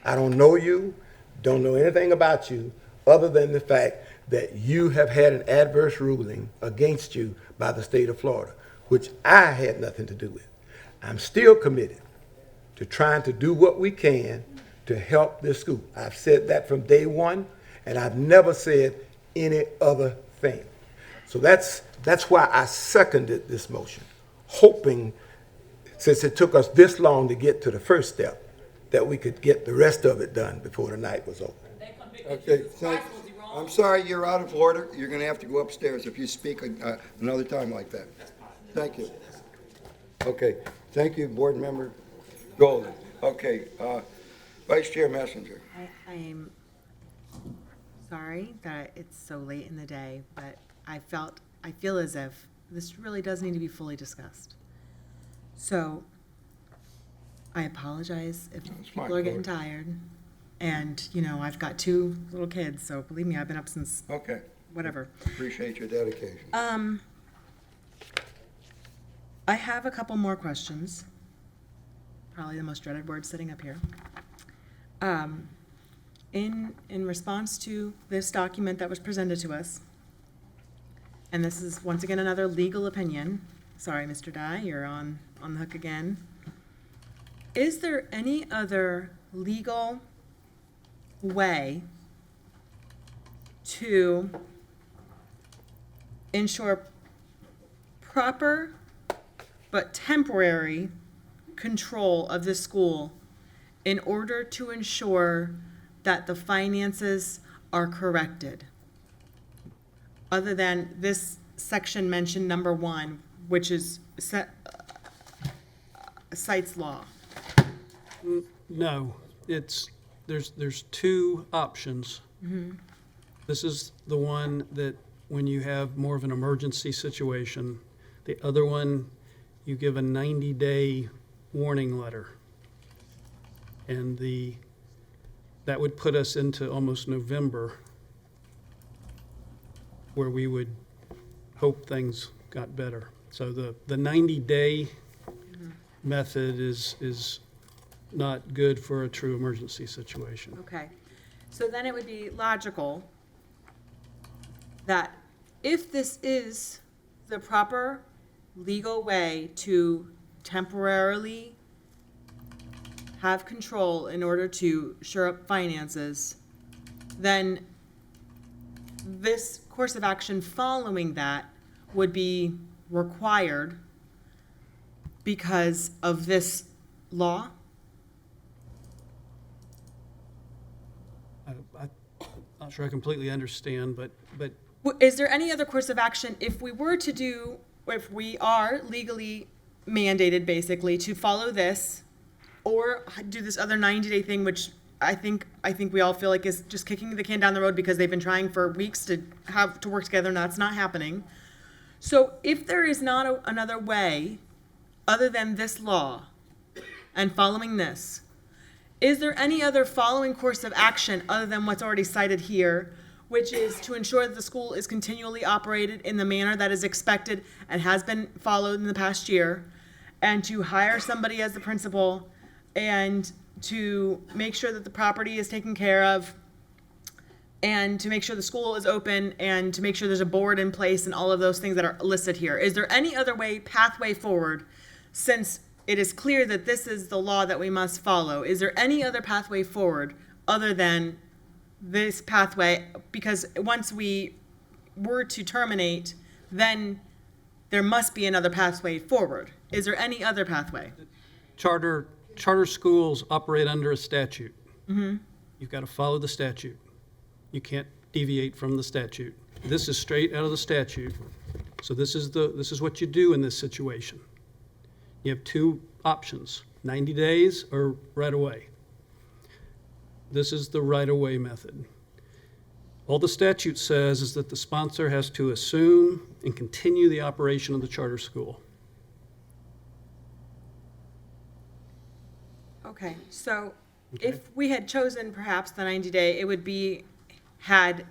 I don't know you, don't know anything about you, other than the fact that you have had an adverse ruling against you by the state of Florida, which I had nothing to do with. I'm still committed to trying to do what we can to help this school. I've said that from day one, and I've never said any other thing. So that's why I seconded this motion, hoping, since it took us this long to get to the first step, that we could get the rest of it done before the night was over. Okay, I'm sorry, you're out of order. You're going to have to go upstairs if you speak another time like that. Thank you. Okay, thank you, Board Member Golden. Okay, Vice Chair Messenger. I am sorry that it's so late in the day, but I feel as if this really does need to be fully discussed. So I apologize if people are getting tired. And, you know, I've got 2 little kids, so believe me, I've been up since whatever. Appreciate your dedication. I have a couple more questions. Probably the most dreaded word sitting up here. In response to this document that was presented to us, and this is once again another legal opinion. Sorry, Mr. Dye, you're on the hook again. Is there any other legal way to ensure proper but temporary control of the school in order to ensure that the finances are corrected, other than this section mentioned number 1, which is cites law? No, there's 2 options. This is the one that when you have more of an emergency situation. The other one, you give a 90-day warning letter. And that would put us into almost November, where we would hope things got better. So the 90-day method is not good for a true emergency situation. Okay, so then it would be logical that if this is the proper legal way to temporarily have control in order to shore up finances, then this course of action following that would be required because of this law? I'm not sure I completely understand, but Is there any other course of action if we are legally mandated basically to follow this or do this other 90-day thing, which I think we all feel like is just kicking the can down the road because they've been trying for weeks to work together and that's not happening. So if there is not another way other than this law and following this, is there any other following course of action other than what's already cited here, which is to ensure that the school is continually operated in the manner that is expected and has been followed in the past year, and to hire somebody as the principal, and to make sure that the property is taken care of, and to make sure the school is open, and to make sure there's a board in place and all of those things that are listed here? Is there any other pathway forward, since it is clear that this is the law that we must follow? Is there any other pathway forward other than this pathway? Because once we were to terminate, then there must be another pathway forward. Is there any other pathway? charter schools operate under a statute. You've got to follow the statute. You can't deviate from the statute. This is straight out of the statute. So this is what you do in this situation. You have 2 options, 90 days or right away. This is the right-of-way method. All the statute says is that the sponsor has to assume and continue the operation of the charter school. Okay, so if we had chosen perhaps the 90-day, it would be had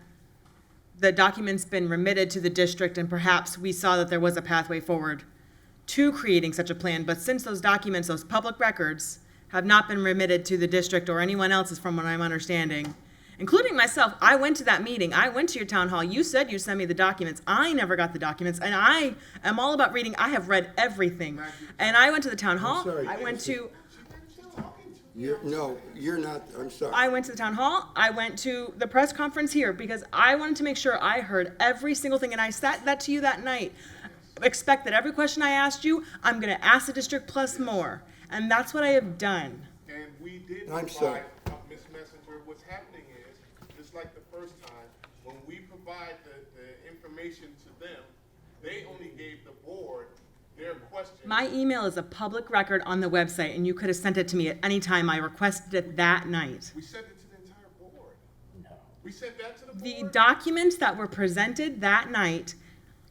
the documents been remitted to the district and perhaps we saw that there was a pathway forward to creating such a plan. But since those documents, those public records, have not been remitted to the district or anyone else's from what I'm understanding, including myself, I went to that meeting. I went to your town hall. You said you sent me the documents. I never got the documents. And I am all about reading. I have read everything. And I went to the town hall. sorry. I went to... No, you're not, I'm sorry. I went to the town hall. I went to the press conference here because I wanted to make sure I heard every single thing. And I sat that to you that night. Expect that every question I asked you, I'm going to ask the district plus more. And that's what I have done. And we did I'm provide, sorry. Ms. Messenger, what's happening is, just like the first time, when we provide the information to them, they only gave the board their question. My email is a public record on the website, and you could have sent it to me at any time. I requested it that night. We sent it to the entire board. No. We sent that to the board. The documents that were presented that night,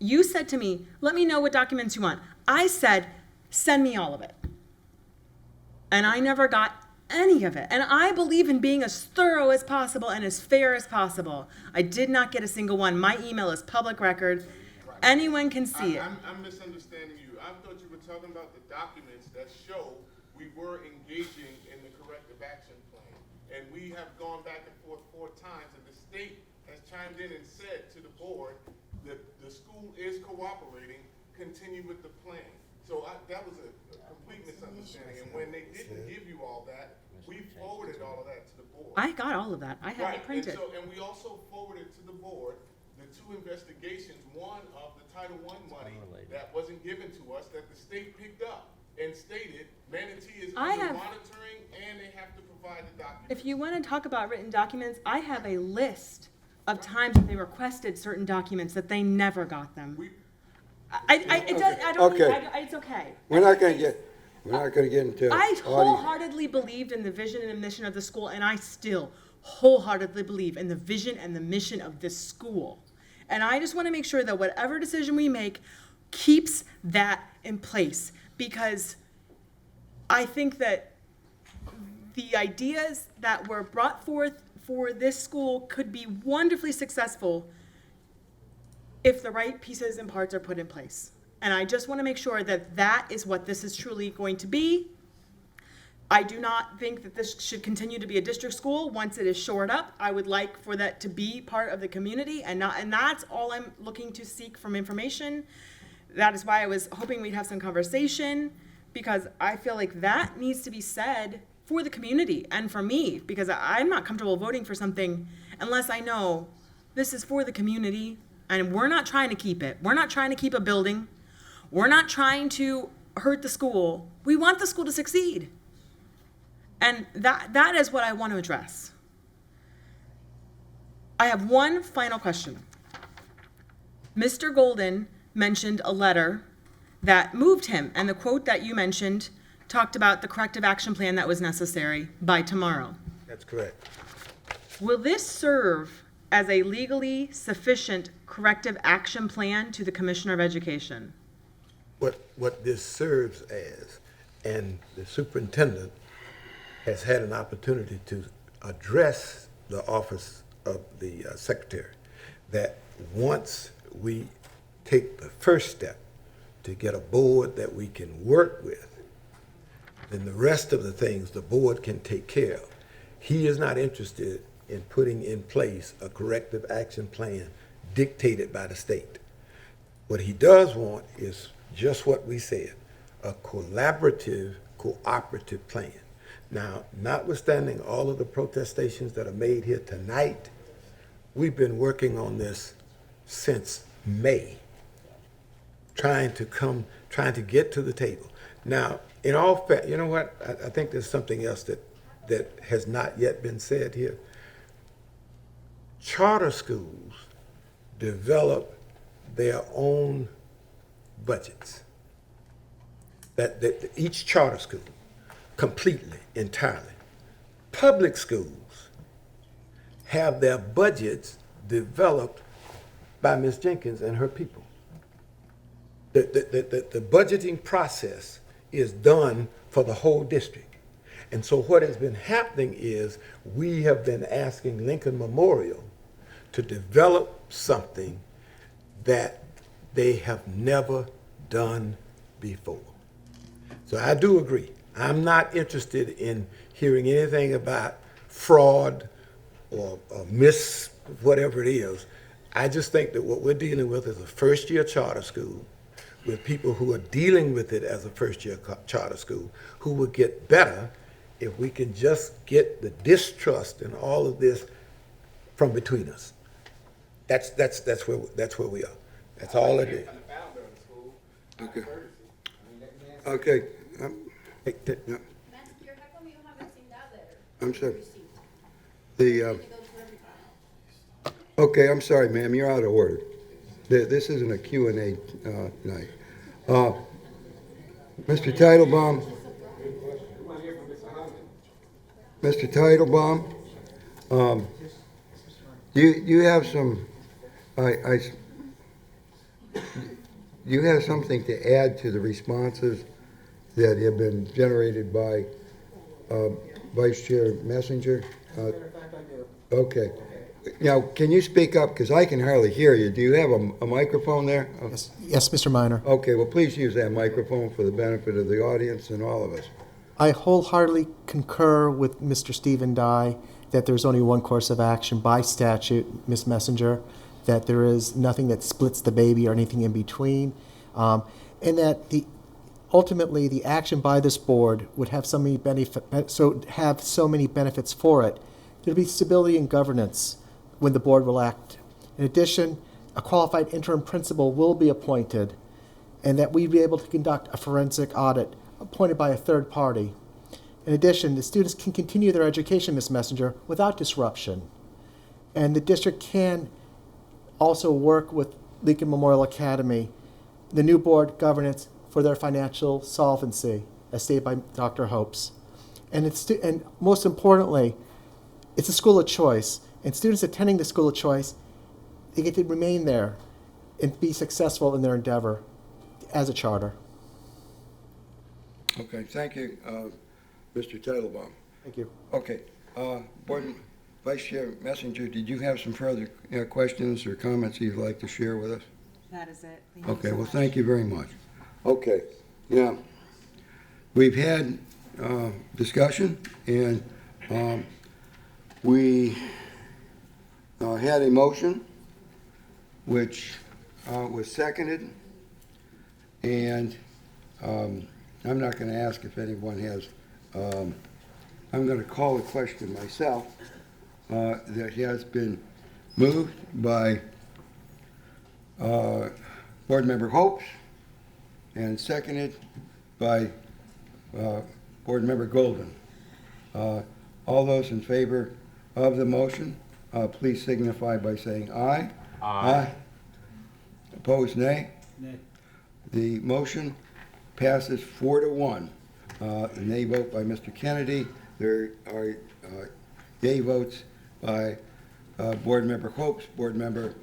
you said to me, let me know what documents you want. I said, send me all of it. And I never got any of it. And I believe in being as thorough as possible and as fair as possible. I did not get a single one. My email is public record. Anyone can see it. I'm misunderstanding you. I thought you were talking about the documents that show we were engaging in the corrective action plan. And we have gone back and forth 4 times, and the state has chimed in and said to the board that the school is cooperating, continue with the plan. So that was a complete misunderstanding. And when they didn't give you all that, we forwarded all of that to the board. I got all of that. I have it printed. And we also forwarded to the board the 2 investigations, one of the Title I money that wasn't given to us, that the state picked up and stated Manatee is under monitoring and they have to provide the documents. If you want to talk about written documents, I have a list of times that they requested certain documents that they never got them. It's okay. We're not gonna get into I audience. wholeheartedly believed in the vision and the mission of the school, and I still wholeheartedly believe in the vision and the mission of this school. And I just want to make sure that whatever decision we make keeps that in place, because I think that the ideas that were brought forth for this school could be wonderfully successful if the right pieces and parts are put in place. And I just want to make sure that that is what this is truly going to be. I do not think that this should continue to be a district school once it is shored up. I would like for that to be part of the community and that's all I'm looking to seek from information. That is why I was hoping we'd have some conversation, because I feel like that needs to be said for the community and for me, because I'm not comfortable voting for something unless I know this is for the community and we're not trying to keep it. We're not trying to keep a building. We're not trying to hurt the school. We want the school to succeed. And that is what I want to address. I have one final question. Mr. Golden mentioned a letter that moved him, and the quote that you mentioned talked about the corrective action plan that was necessary by tomorrow. That's correct. Will this serve as a legally sufficient corrective action plan to the Commissioner of Education? What this serves as, and the superintendent has had an opportunity to address the office of the secretary, that once we take the first step to get a board that we can work with, then the rest of the things the board can take care of. He is not interested in putting in place a corrective action plan dictated by the state. What he does want is just what we said, a collaborative, cooperative plan. Now, notwithstanding all of the protestations that are made here tonight, we've been working on this since May, trying to get to the table. Now, in all fact, you know what? I think there's something else that has not yet been said here. Charter schools develop their own budgets. That each charter school, completely, entirely. Public schools have their budgets developed by Ms. Jenkins and her people. The budgeting process is done for the whole district. And so what has been happening is we have been asking Lincoln Memorial to develop something that they have never done before. So I do agree. I'm not interested in hearing anything about fraud or whatever it is. I just think that what we're dealing with is a first-year charter school with people who are dealing with it as a first-year charter school who will get better if we can just get the distrust and all of this from between us. That's where we are. That's all it is. Okay. Okay. Yeah. I'm sorry. Okay, I'm sorry, ma'am, you're out of order. This isn't a Q&A night. Mr. Titlebaum. Mr. Titlebaum, you have some, you have something to add to the responses that have been generated by Vice Chair Messenger? Okay. Now, can you speak up, because I can hardly hear you. Do you have a microphone there? Yes, Mr. Minor. Okay, well, please use that microphone for the benefit of the audience and all of us. I wholeheartedly concur with Mr. Stephen Dye that there's only one course of action by statute, Ms. Messenger, that there is nothing that splits the baby or anything in between, and that ultimately the action by this board would have so many benefits for it. There'd be stability and governance when the board will act. In addition, a qualified interim principal will be appointed, and that we'd be able to conduct a forensic audit appointed by a third party. In addition, the students can continue their education, Ms. Messenger, without disruption. And the district can also work with Lincoln Memorial Academy, the new board governance for their financial solvency, as stated by Dr. Hopes. And most importantly, it's a school of choice, and students attending the school of choice, they get to remain there and be successful in their endeavor as a charter. Okay, thank you, Mr. Titlebaum. Thank you. Okay, Board Vice Chair Messenger, did you have some further questions or comments you'd like to share with us? That is it. Thank you Okay, so well, much. thank you very much. Okay, yeah, we've had discussion, and we had a motion which was seconded, and I'm not going to ask if anyone has, I'm going to call a question myself that has been moved by Board Member Hopes and seconded by Board Member Golden. All those in favor of the motion, please signify by saying aye. Aye. Opposed, nay? Nay. The motion passes 4-1. The nay vote by Mr. Kennedy. There are yea votes by Board Member Hopes, Board Member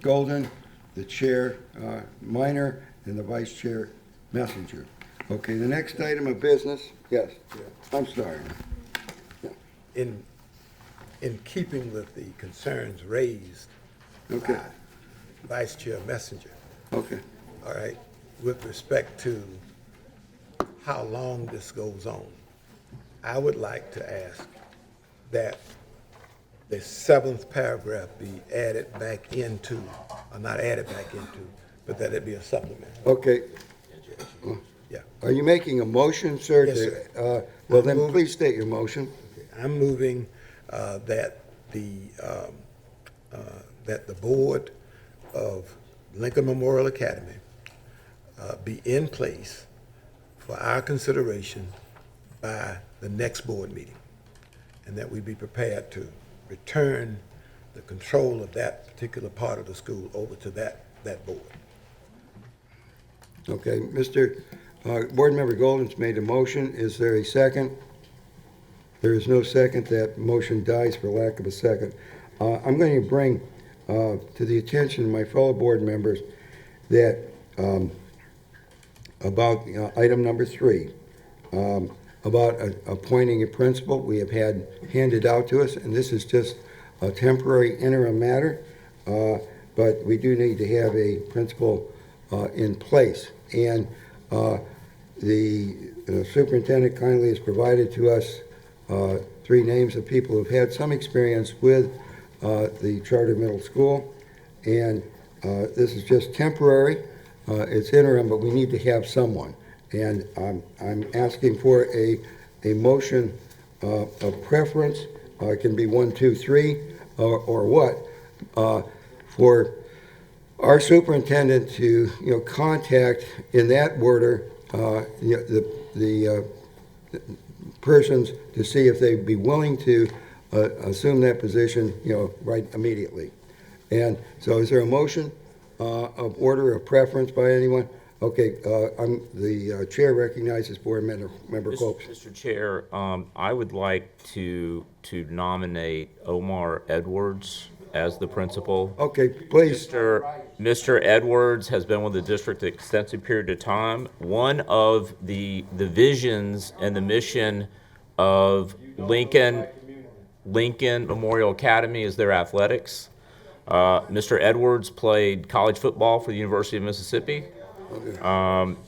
Golden, the Chair Minor, and the Vice Chair Messenger. Okay, the next item of business, yes, I'm sorry. In keeping with the concerns raised Okay. by Vice Chair Messenger, Okay. all right, with respect to how long this goes on, I would like to ask that the seventh paragraph be added back into, or not added back into, but that it be a supplement. Okay. Yeah. Are you making a motion, sir? Yes, to- sir. Well, then please state your motion. I'm moving that the board of Lincoln Memorial Academy be in place for our consideration by the next board meeting, and that we be prepared to return the control of that particular part of the school over to that board. Okay, Board Member Golden's made a motion. Is there a second? There is no second. That motion dies for lack of a second. I'm going to bring to the attention of my fellow board members that about item number 3, about appointing a principal, we have had handed out to us, and this is just a temporary interim matter. but we do need to have a principal in place. And the superintendent kindly has provided to us 3 names of people who've had some experience with the charter middle school. And this is just temporary. It's interim, but we need to have someone. And I'm asking for a motion of preference. It can be 1, 2, 3, or what, for our superintendent to, contact in that order, the persons to see if they'd be willing to assume that position, right immediately. And so is there a motion of order of preference by anyone? Okay, the chair recognizes Board Member Copes. Mr. Chair, I would like to nominate Omar Edwards as the principal. Okay, please. Mr. Edwards has been with the district an extensive period of time. One of the visions and the mission of Lincoln Memorial Academy is their athletics. Mr. Edwards played college football for the University of Mississippi.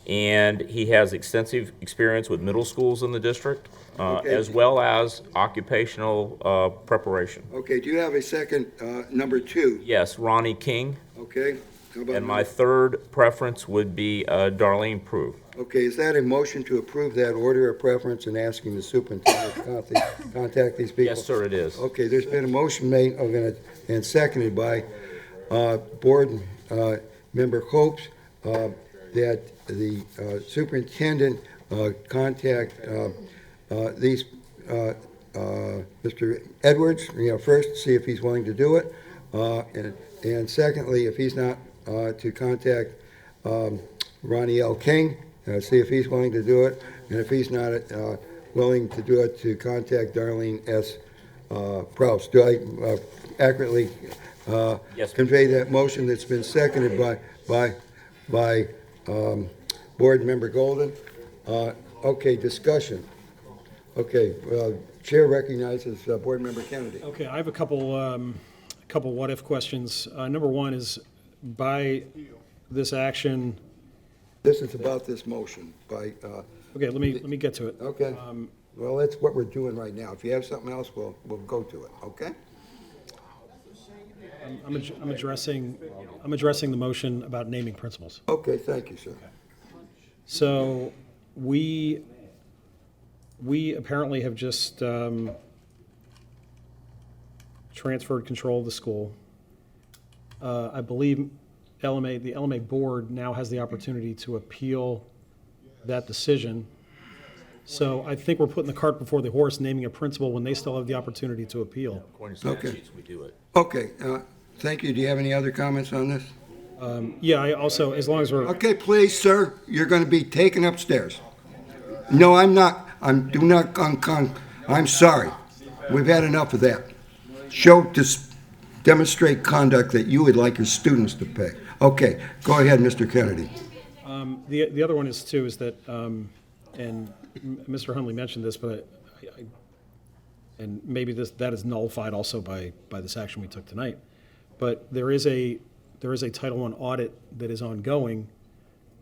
And he has extensive experience with middle schools in the district, as well as occupational preparation. Okay, do you have a second, number 2? Yes, Ronnie King. Okay. How about And my third preference would be Darlene Prue. Okay, is that a motion to approve that order of preference and asking the superintendent to contact these people? Yes, sir, it is. Okay, there's been a motion made and seconded by Board Member Copes that the superintendent contact these Mr. Edwards, first, see if he's willing to do it, and secondly, if he's not, to contact Ronnie L. King, see if he's willing to do it, and if he's not willing to do it, to contact Darlene S. Prouse. Do I accurately Yes, convey that motion that's been seconded by Board Member Golden? Okay, discussion. Okay, Chair recognizes Board Member Kennedy. Okay, I have a couple what-if questions. Number one is, by this action... This is about this motion by... Okay, let me get to it. Okay. Well, that's what we're doing right now. If you have something else, we'll go to it, okay? I'm addressing the motion about naming principals. Okay, thank you, sir. So we apparently have just transferred control of the school. I believe the LMA board now has the opportunity to appeal that decision. So I think we're putting the cart before the horse, naming a principal when they still have the opportunity to appeal. According to statutes, we do it. Okay, thank you. Do you have any other comments on this? Yeah, I also, as long as we're... Okay, please, sir, you're going to be taken upstairs. No, I'm not. I'm sorry. We've had enough of that. Demonstrate conduct that you would like your students to pay. Okay, go ahead, Mr. Kennedy. The other one is too, is that, and Mr. Hunley mentioned this, but and maybe that is nullified also by this action we took tonight. But there is a Title I audit that is ongoing,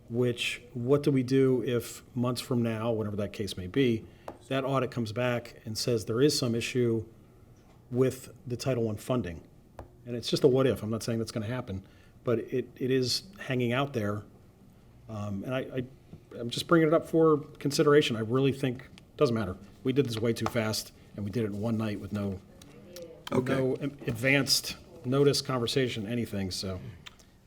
which, what do we do if months from now, whenever that case may be, that audit comes back and says there is some issue with the Title I funding? And it's just a what if. I'm not saying that's going to happen, but it is hanging out there. And I'm just bringing it up for consideration. I really think, doesn't matter. We did this way too fast, and we did it in one night with no advanced notice, conversation, anything. So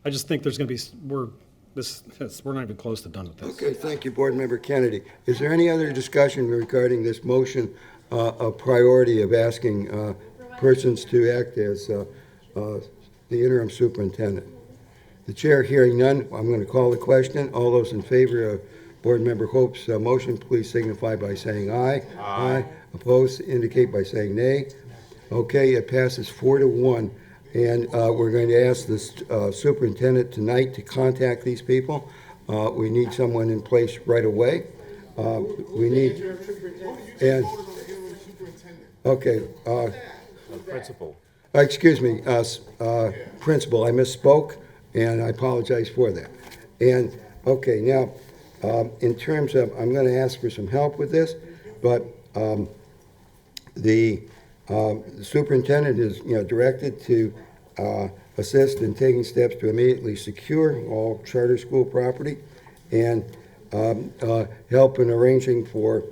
I just think there's going to be, we're not even close to done with this. Okay, thank you, Board Member Kennedy. Is there any other discussion regarding this motion of priority of asking persons to act as the interim superintendent? The chair hearing none, I'm going to call the question. All those in favor of Board Member Hope's motion, please signify by saying aye. Aye. Opposed, indicate by saying nay. Okay, it passes 4-1. And we're going to ask the superintendent tonight to contact these people. We need someone in place right away. We need, and, okay. Principal. Excuse me, principal, I misspoke, and I apologize for that. And, okay, now, in terms of, I'm going to ask for some help with this, but the superintendent is, directed to assist in taking steps to immediately secure all charter school property and help in arranging for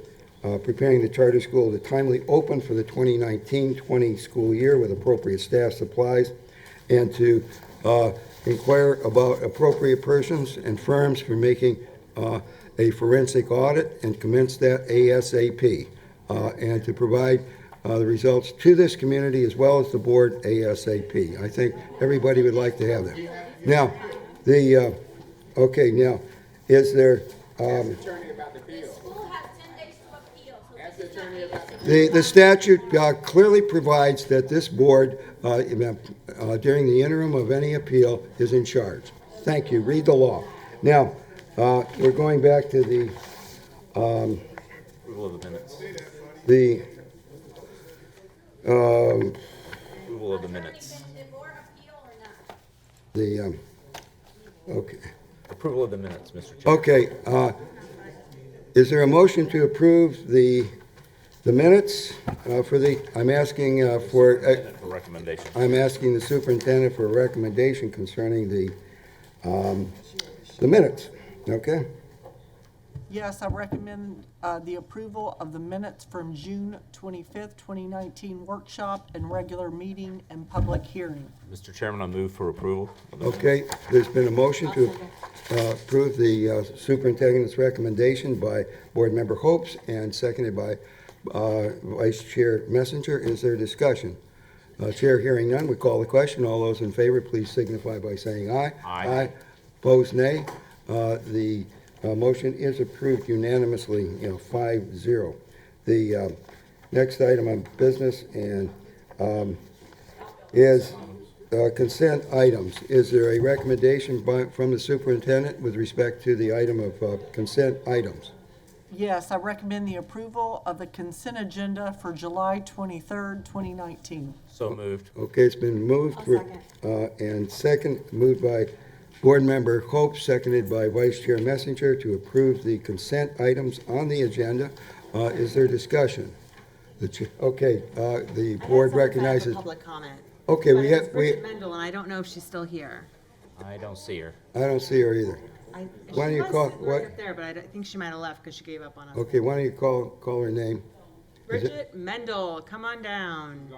preparing the charter school to timely open for the 2019-20 school year with appropriate staff supplies, and to inquire about appropriate persons and firms for making a forensic audit and commence that ASAP, and to provide the results to this community as well as the board ASAP. I think everybody would like to have that. Now, okay, now, is there, the statute clearly provides that this board, during the interim of any appeal, is in charge. Thank you. Read the law. Now, we're going back to the Approval of the minutes. Approval of the minutes. Okay. Approval of the minutes, Mr. Chair. Okay, is there a motion to approve the minutes for the, I'm asking For recommendation. I'm asking the superintendent for a recommendation concerning the minutes, okay? Yes, I recommend the approval of the minutes from June 25th, 2019 workshop and regular meeting and public hearing. Mr. Chairman, I move for approval. of the minutes. Okay, there's been a motion to approve the superintendent's recommendation by Board Member Hopes and seconded by Vice Chair Messenger. Is there discussion? Chair hearing none, we call the question. All those in favor, please signify by saying aye. Aye. Opposed, nay. The motion is approved unanimously, 5-0. The next item on business and is consent items. Is there a recommendation from the superintendent with respect to the item of consent items? Yes, I recommend the approval of the consent agenda for July 23rd, 2019. So moved. Okay, it's been moved and moved by Board Member Hope, seconded by Vice Chair Messenger to approve the consent items on the agenda. Is there discussion? Okay, the board recognizes. Public comment. Okay, But we it's have, Bridget Mendel, and I don't know if she's still here. I don't see her. I don't see her either. Why don't you call, She was right up there, but I think she might have left because she gave up on us. okay, why don't you call her name? Is it- Bridget Mendel, come on down.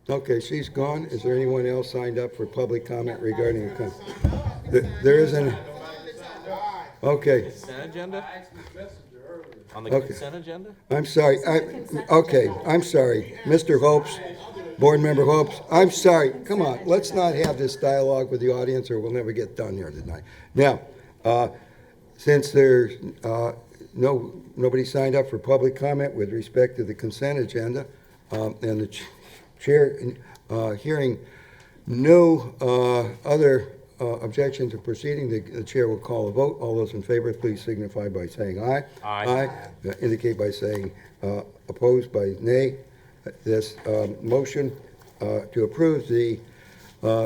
Okay, she's gone. Is there anyone else signed up for public comment regarding the there isn't. Okay. Consent agenda? On the Okay. consent agenda? I'm sorry. I'm sorry. Mr. Hopes, Board Member Hopes, I'm sorry. Come on, let's not have this dialogue with the audience or we'll never get done here tonight. Now, since there's nobody signed up for public comment with respect to the consent agenda, and the chair hearing no other objection to proceeding, the chair will call a vote. All those in favor, please signify by saying aye. Aye. Indicate by saying opposed by nay. This motion to approve the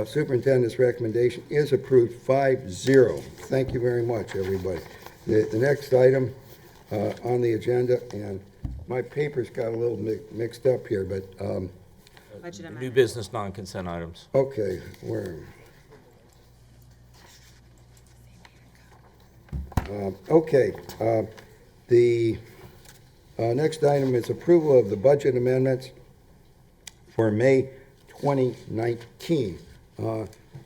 superintendent's recommendation is approved 5-0. Thank you very much, everybody. The next item on the agenda, and my papers got a little mixed up here, but Budget New amendment. business, non-consent items. okay, where? Okay, the next item is approval of the budget amendments for May 2019.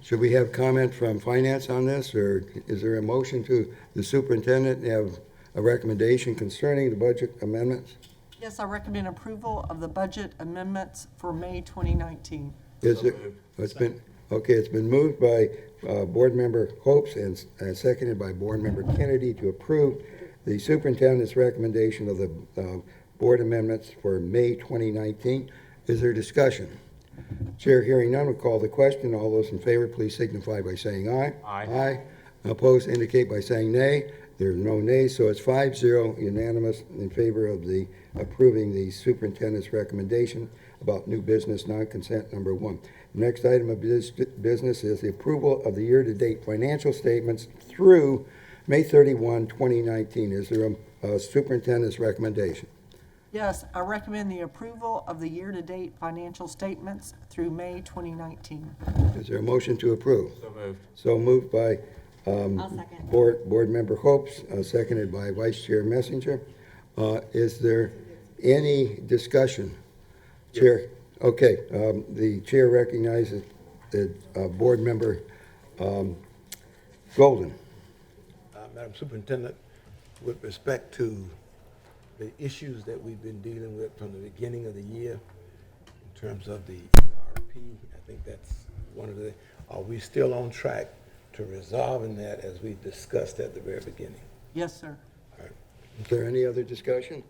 Should we have comment from finance on this, or is there a motion to the superintendent to have a recommendation concerning the budget amendments? Yes, I recommend approval of the budget amendments for May 2019. Is it, it's been moved by Board Member Hopes and seconded by Board Member Kennedy to approve the superintendent's recommendation of the board amendments for May 2019. Is there discussion? Chair hearing none, will call the question. All those in favor, please signify by saying aye. Aye. Opposed, indicate by saying nay. There are no nays, so it's 5-0 unanimous in favor of the approving the superintendent's recommendation about new business non-consent number 1. Next item of business is the approval of the year-to-date financial statements through May 31, 2019. Is there a superintendent's recommendation? Yes, I recommend the approval of the year-to-date financial statements through May 2019. Is there a motion to approve? So moved. So moved by I'll second. Board Member Hopes, seconded by Vice Chair Messenger. Is there any discussion? Chair, okay, the chair recognizes the Board Member Golden. Madam Superintendent, with respect to the issues that we've been dealing with from the beginning of the year, in terms of the RP, I think that's one of the, are we still on track to resolving that as we discussed at the very beginning? Yes, sir. Is there any other discussion?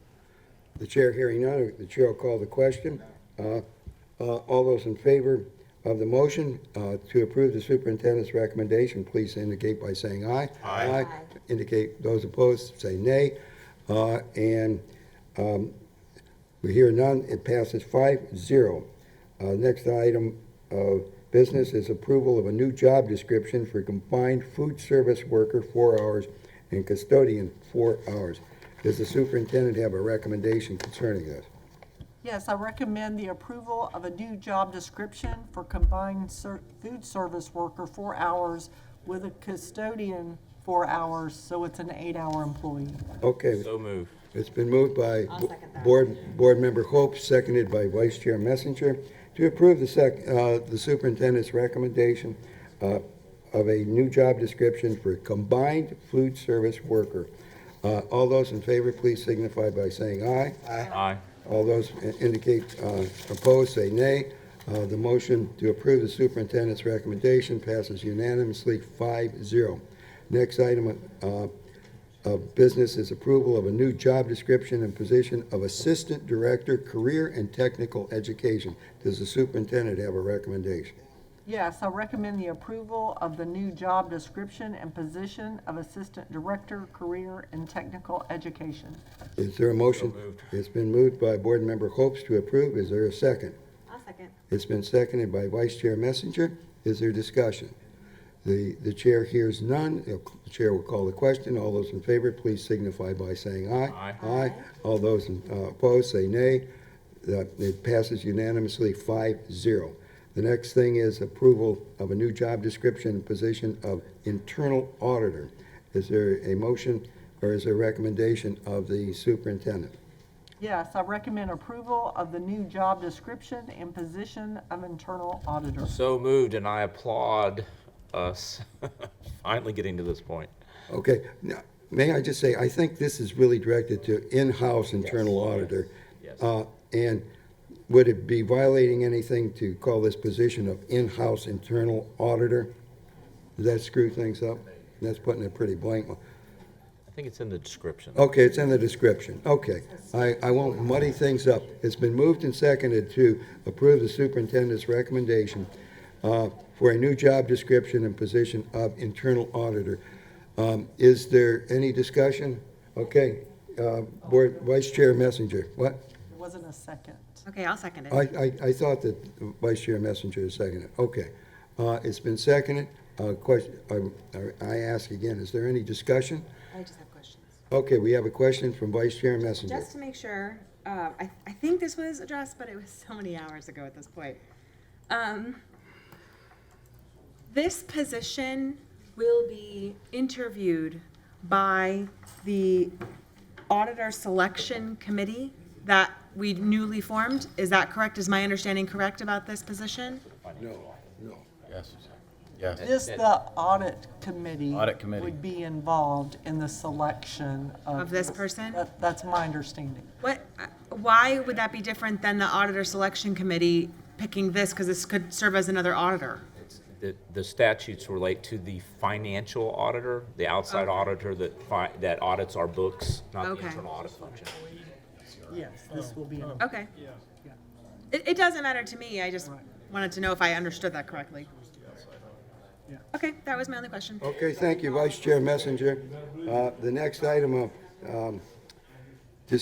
The chair hearing none, the chair will call the question. All those in favor of the motion to approve the superintendent's recommendation, please indicate by saying aye. Aye. Indicate those opposed, say nay. We hear none, it passes 5-0. Next item of business is approval of a new job description for combined food service worker, 4 hours, and custodian, 4 hours. Does the superintendent have a recommendation concerning this? Yes, I recommend the approval of a new job description for combined food service worker, 4 hours, with a custodian, 4 hours, so it's an 8-hour employee. Okay. So moved. It's been moved by I'll second that. Board Member Hope, seconded by Vice Chair Messenger, to approve the superintendent's recommendation of a new job description for combined food service worker. All those in favor, please signify by saying aye. Aye. All those indicate opposed, say nay. The motion to approve the superintendent's recommendation passes unanimously 5-0. Next item of business is approval of a new job description and position of Assistant Director, Career and Technical Education. Does the superintendent have a recommendation? Yes, I recommend the approval of the new job description and position of Assistant Director, Career and Technical Education. Is there a motion? So moved. It's been moved by Board Member Hopes to approve. Is there a second? I'll second. It's been seconded by Vice Chair Messenger. Is there discussion? The chair hears none. The chair will call the question. All those in favor, please signify by saying aye. Aye. Aye. All those opposed, say nay. It passes unanimously 5-0. The next thing is approval of a new job description and position of internal auditor. Is there a motion or is there a recommendation of the superintendent? Yes, I recommend approval of the new job description and position of internal auditor. So moved, and I applaud us finally getting to this point. Okay. Now, may I just say, I think this is really directed to in-house internal auditor. Yes. And would it be violating anything to call this position of in-house internal auditor? Does that screw things up? That's putting it pretty blank. I think it's in the description. Okay, it's in the description. Okay. I won't muddy things up. It's been moved and seconded to approve the superintendent's recommendation for a new job description and position of internal auditor. Is there any discussion? Okay. Board Vice Chair Messenger. What? There wasn't a second. Okay, I'll second it. I thought that Vice Chair Messenger seconded. Okay. It's been seconded. Question, I ask again, is there any discussion? I just have questions. Okay, we have a question from Vice Chair Messenger. Just to make sure, I think this was addressed, but it was so many hours ago at this point. This position will be interviewed by the Auditor Selection Committee that we newly formed. Is that correct? Is my understanding correct about this position? No. Yes. Yes. This, the audit committee. Audit committee. Would be involved in the selection Of this person? That's my understanding. Why would that be different than the Auditor Selection Committee picking this? Because this could serve as another auditor. The statutes relate to the financial auditor, the outside auditor that audits our books, not the Okay. internal audit function. Yes, this will be. Okay. It doesn't matter to me. I just wanted to know if I understood that correctly. Okay, that was my only question. Okay, thank you, Vice Chair Messenger. The next item We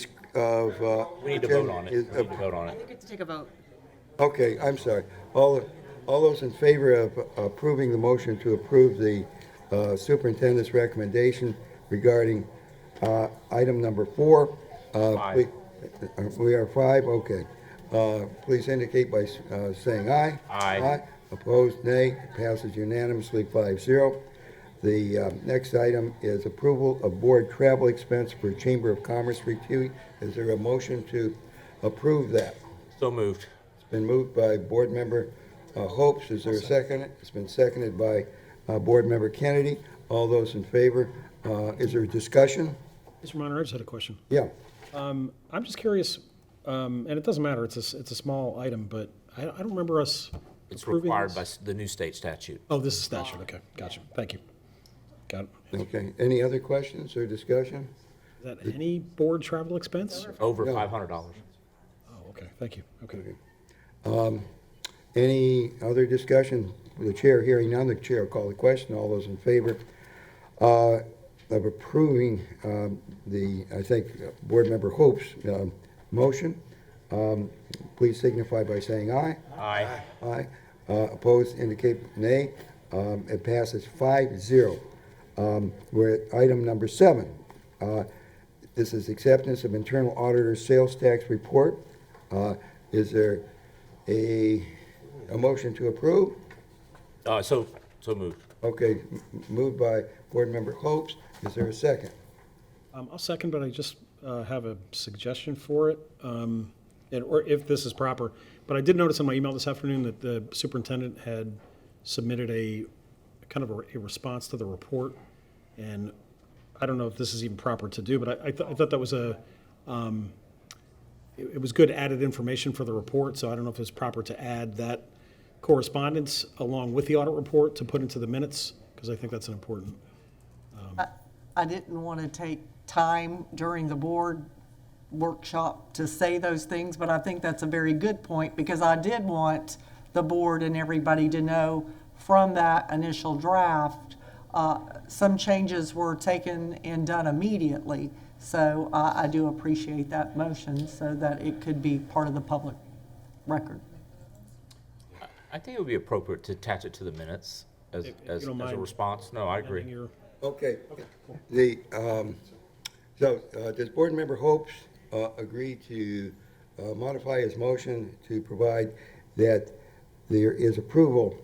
need to vote on it. We need to vote on I it. think we have to take a vote. Okay, I'm sorry. All All those in favor of approving the motion to approve the superintendent's recommendation regarding item number 4? Five. We are 5, okay. Please indicate by saying aye. Aye. Opposed, nay. Passes unanimously, 5-0. The next item is approval of board travel expense for Chamber of Commerce retreat. Is there a motion to approve that? So moved. It's been moved by Board Member Hopes. Is there a second? It's been seconded by Board Member Kennedy. All those in favor? Is there a discussion? Mr. Monner, I just had a question. Yeah. I'm just curious, and it doesn't matter, it's a small item, but I don't remember us It's approving required this. by the new state statute. Oh, this is statute, okay, gotcha, thank you. Got it. Okay. Any other questions or discussion? Is that any board travel expense? Over No. $500. Oh, okay, thank you, okay. Any other discussion? The chair hearing none, the chair will call the question. All those in favor of approving I think, Board Member Hope's motion, please signify by saying aye. Aye. Aye. Opposed, indicate nay. It passes 5-0. We're at item number 7. This is acceptance of internal auditor's sales tax report. Is there a motion to approve? So moved. Okay, moved by Board Member Hopes. Is there a second? I'll second, but I just have a suggestion for it, or if this is proper. But I did notice in my email this afternoon that the superintendent had submitted a kind of a response to the report, and I don't know if this is even proper to do, but I thought that was it was good added information for the report, so I don't know if it's proper to add that correspondence along with the audit report to put into the minutes, because I think that's an important. I didn't want to take time during the board workshop to say those things, but I think that's a very good point, because I did want the board and everybody to know from that initial draft, some changes were taken and done immediately. So I do appreciate that motion so that it could be part of the public record. I think it would be appropriate to attach it to the minutes as don't a mind response. No, I agree. Okay. Cool. Does Board Member Hopes agree to modify his motion to provide that there is approval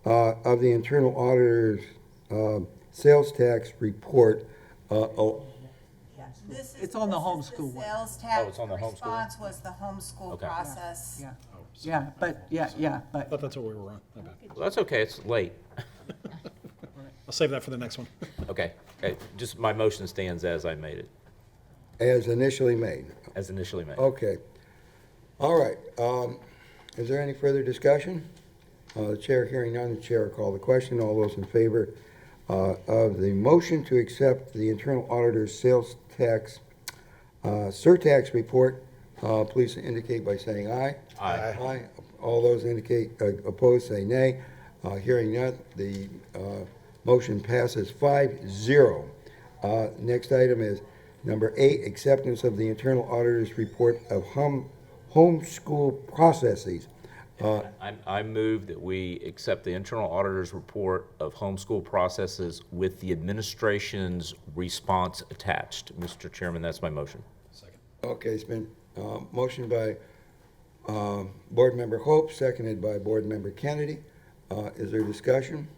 of the internal auditor's sales tax report? It's on the homeschool one. Sales Oh, tax it's on the homeschool? response was the homeschool Okay. process. Yeah, but. I thought that's what we were on. My bad. Well, that's okay. It's late. I'll save that for the next one. Okay. Just my motion stands as I made it, As initially made. as initially made. Okay. All right. Is there any further discussion? The chair hearing none, the chair will call the question. All those in favor of the motion to accept the internal auditor's sales tax surtax report, please indicate by saying aye. Aye. Aye. All those indicate opposed, say nay. Hearing none, the motion passes 5-0. Next item is number 8, acceptance of the internal auditor's report of homeschool processes. I move that we accept the internal auditor's report of homeschool processes with the administration's response attached. Mr. Chairman, that's my motion. Okay, it's been motioned by Board Member Hope, seconded by Board Member Kennedy. Is there discussion?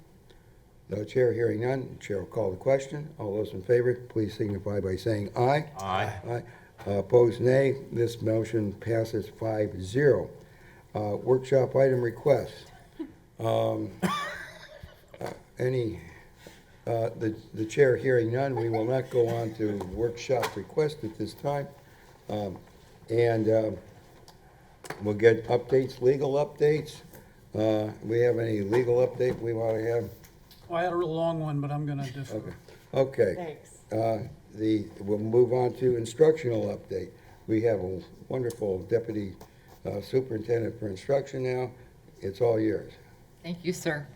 The chair hearing none, the chair will call the question. All those in favor, please signify by saying aye. Aye. Aye. Opposed, nay. This motion passes 5-0. Workshop item requests. The chair hearing none, we will not go on to workshop requests at this time. We'll get updates, legal updates. We have any legal update we want to have? I had a real long one, but I'm going to defer. Okay. We'll move on to instructional update. We have a wonderful deputy superintendent for instruction now. It's all yours. Thank you, sir.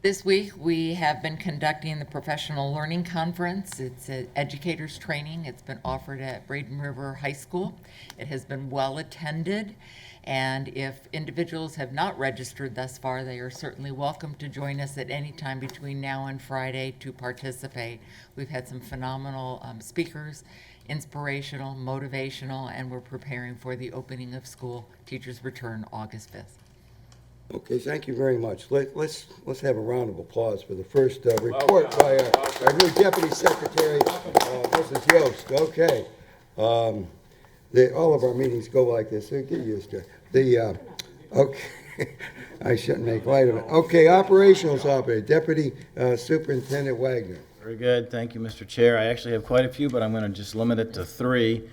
This week, we have been conducting the Professional Learning Conference. It's an educators training. It's been offered at Braden River High School. It has been well attended, And if individuals have not registered thus far, they are certainly welcome to join us at any time between now and Friday to participate. We've had some phenomenal speakers, inspirational, motivational, and we're preparing for the opening of school. Teachers return August 5th. Okay, thank you very much. Let's have a round of applause for the first report by our new Deputy Secretary, Mrs. Yost. Okay. All of our meetings go like this, so get used to it. Okay, I shouldn't make light of it. Okay, operations operator, Deputy Superintendent Wagner. Very good. Thank you, Mr. Chair. I actually have quite a few, but I'm going to just limit it to 3.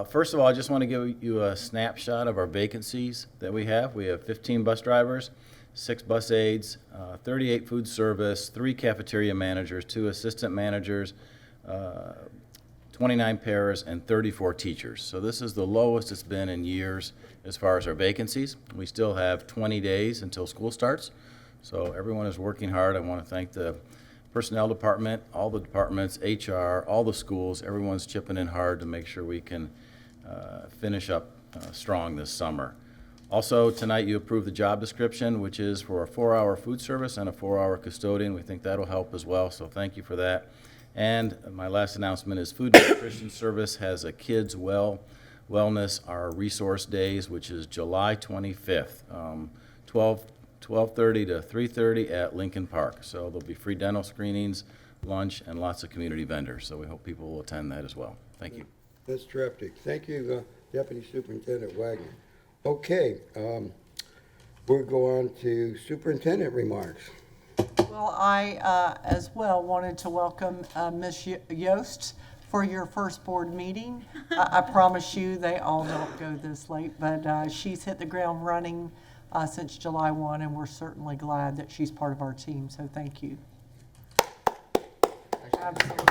First of all, I just want to give you a snapshot of our vacancies that we have. We have 15 bus drivers, 6 bus aides, 38 food service, 3 cafeteria managers, 2 assistant managers, 29 pairs, and 34 teachers. So this is the lowest it's been in years as far as our vacancies. We still have 20 days until school starts, so everyone is working hard. I want to thank the personnel department, all the departments, HR, all the schools. Everyone's chipping in hard to make sure we can finish up strong this summer. Also, tonight you approved the job description, which is for a 4-hour food service and a 4-hour custodian. We think that'll help as well, so thank you for that. And my last announcement is Food Nutrition Service has a Kids Wellness, our resource days, which is July 25th, 12:30 to 3:30 at Lincoln Park. So there'll be free dental screenings, lunch, and lots of community vendors. So we hope people will attend that as well. Thank you. That's terrific. Thank you, Deputy Superintendent Wagner. Okay, we'll go on to superintendent remarks. Well, I, as well, wanted to welcome Ms. Yost for your first board meeting. I promise you, they all don't go this late, but she's hit the ground running since July 1, and we're certainly glad that she's part of our team, so thank you. Absolutely.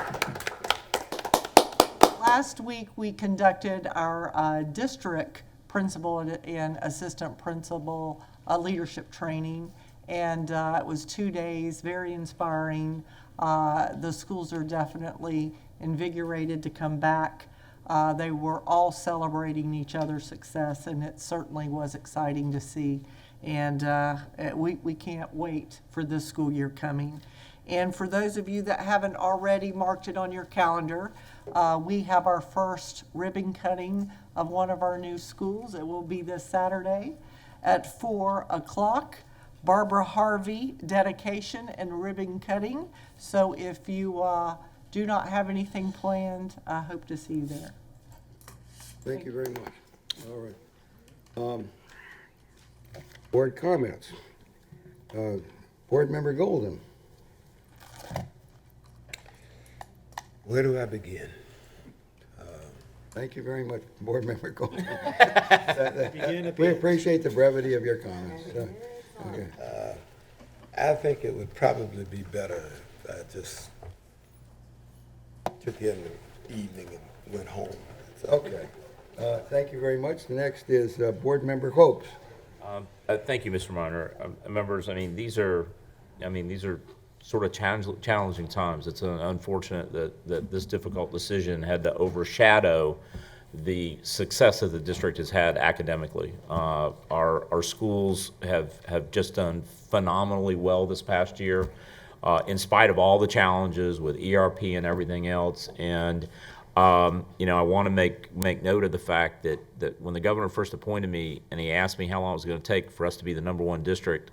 Last week, we conducted our district principal and assistant principal leadership training, and it was 2 days, very inspiring. The schools are definitely invigorated to come back. They were all celebrating each other's success, and it certainly was exciting to see. And we can't wait for this school year coming. And for those of you that haven't already marked it on your calendar, we have our first ribbon cutting of one of our new schools. It will be this Saturday at 4 o'clock. Barbara Harvey dedication and ribbon cutting. So if you do not have anything planned, I hope to see you there. Thank you very much. All right. Board comments. Board Member Golden. Where do I begin? Thank you very much, Board Member Golden. We appreciate the brevity of your comments. Okay. I think it would probably be better if I just took in the evening and went home. So, okay. Thank you very much. The next is Board Member Hopes. Thank you, Mr. Minor. Members, these are sort of challenging times. It's unfortunate that this difficult decision had to overshadow the success that the district has had academically. Our schools have just done phenomenally well this past year, in spite of all the challenges with ERP and everything else. And I want to make note of the fact that when the governor first appointed me and he asked me how long it was going to take for us to be the #1 district,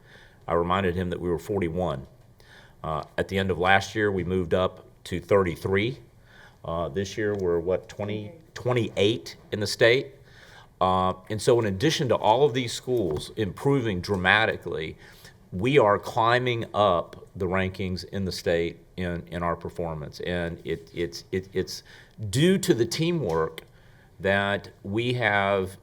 I reminded him that we were 41. At the end of last year, we moved up to 33. This year, we're 28 in the state. And so in addition to all of these schools improving dramatically, we are climbing up the rankings in the state in our performance. And it's due to the teamwork that we have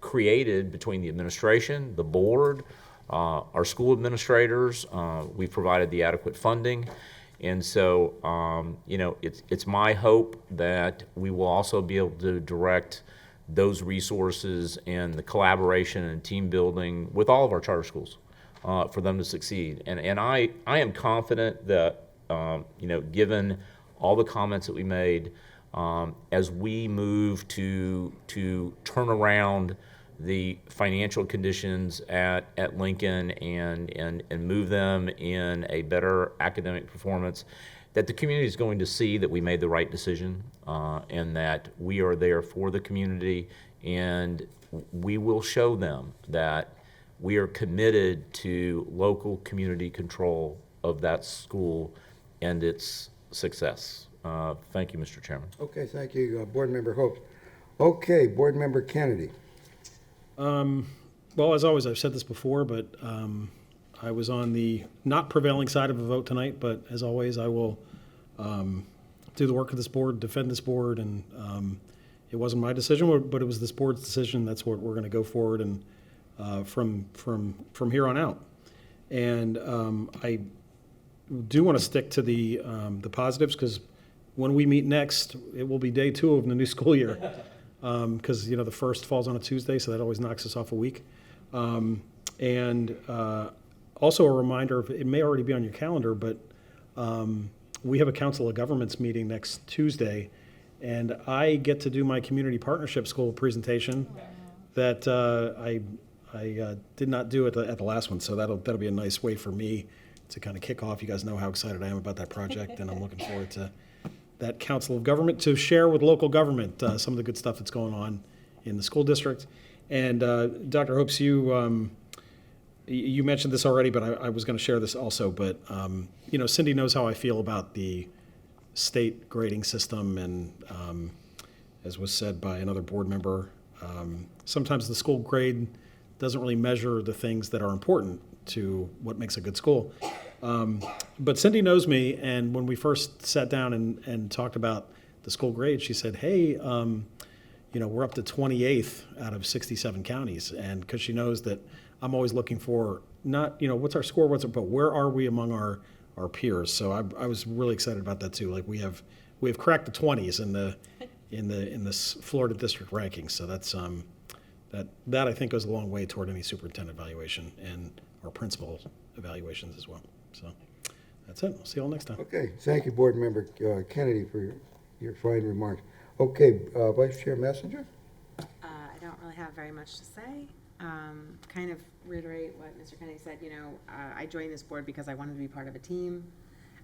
created between the administration, the board, our school administrators. We've provided the adequate funding. And so, it's my hope that we will also be able to direct those resources and the collaboration and team building with all of our charter schools for them to succeed. And I am confident that, given all the comments that we made, as we move to turn around the financial conditions at Lincoln and move them in a better academic performance, that the community is going to see that we made the right decision, and that we are there for the community, and we will show them that we are committed to local community control of that school and its success. Thank you, Mr. Chairman. Okay, thank you, Board Member Hope. Okay, Board Member Kennedy. Well, as always, I've said this before, but I was on the not prevailing side of a vote tonight, but as always, I will do the work of this board, defend this board, and it wasn't my decision, but it was this board's decision. That's what we're going to go forward and from here on out. And I do want to stick to the positives, because when we meet next, it will be day 2 of the new school year. Because the first falls on a Tuesday, so that always knocks us off a week. And also a reminder, it may already be on your calendar, but we have a Council of Governments meeting next Tuesday, and I get to do my Community Partnership School presentation that I did not do at the last one, so that'll be a nice way for me to kind of kick off. You guys know how excited I am about that project, and I'm looking forward to that Council of Government to share with local government some of the good stuff that's going on in the school district. And Dr. Hopes, you mentioned this already, but I was going to share this also. But Cindy knows how I feel about the state grading system, and as was said by another board member, sometimes the school grade doesn't really measure the things that are important to what makes a good school. But Cindy knows me, and when we first sat down and talked about the school grade, she said, hey, we're up to 28th out of 67 counties. And because she knows that I'm always looking for not, what's our score, but where are we among our peers? So I was really excited about that too. Like we have cracked the 20s in this Florida district ranking. So that's that I think goes a long way toward any superintendent evaluation and our principal evaluations as well. So that's it. We'll see you all next time. Okay, thank you, Board Member Kennedy, for your fine remarks. Okay, Vice Chair Messenger? I don't really have very much to say. Kind of reiterate what Mr. Kennedy said. I joined this board because I wanted to be part of a team,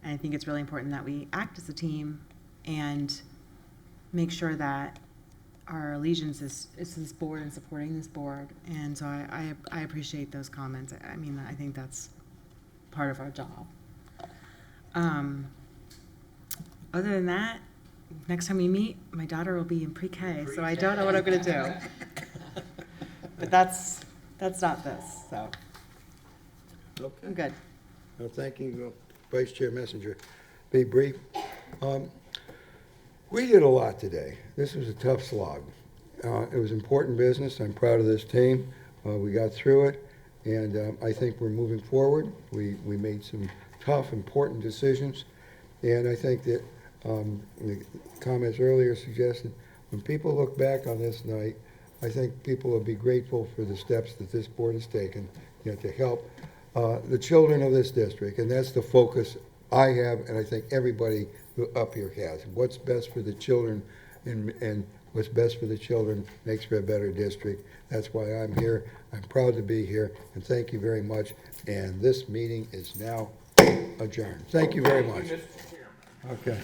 and I think it's really important that we act as a team and make sure that our allegiance is this board and supporting this board. And so I appreciate those comments. I mean, I think that's part of our job. Other than that, next time we meet, my daughter will be in pre-K, so I don't know what I'm going to do. But that's not this, so Okay. I'm good. Well, thank you, Vice Chair Messenger. Be brief. We did a lot today. This was a tough slog. It was important business. I'm proud of this team. We got through it, and I think we're moving forward. We made some tough, important decisions, and I think that the comments earlier suggested when people look back on this night, I think people will be grateful for the steps that this board has taken to help the children of this district, and that's the focus I have, and I think everybody up here has. What's best for the children, and what's best for the children makes for a better district. That's why I'm here. I'm proud to be here, and thank you very much. And this meeting is now adjourned. Thank you very much. Okay.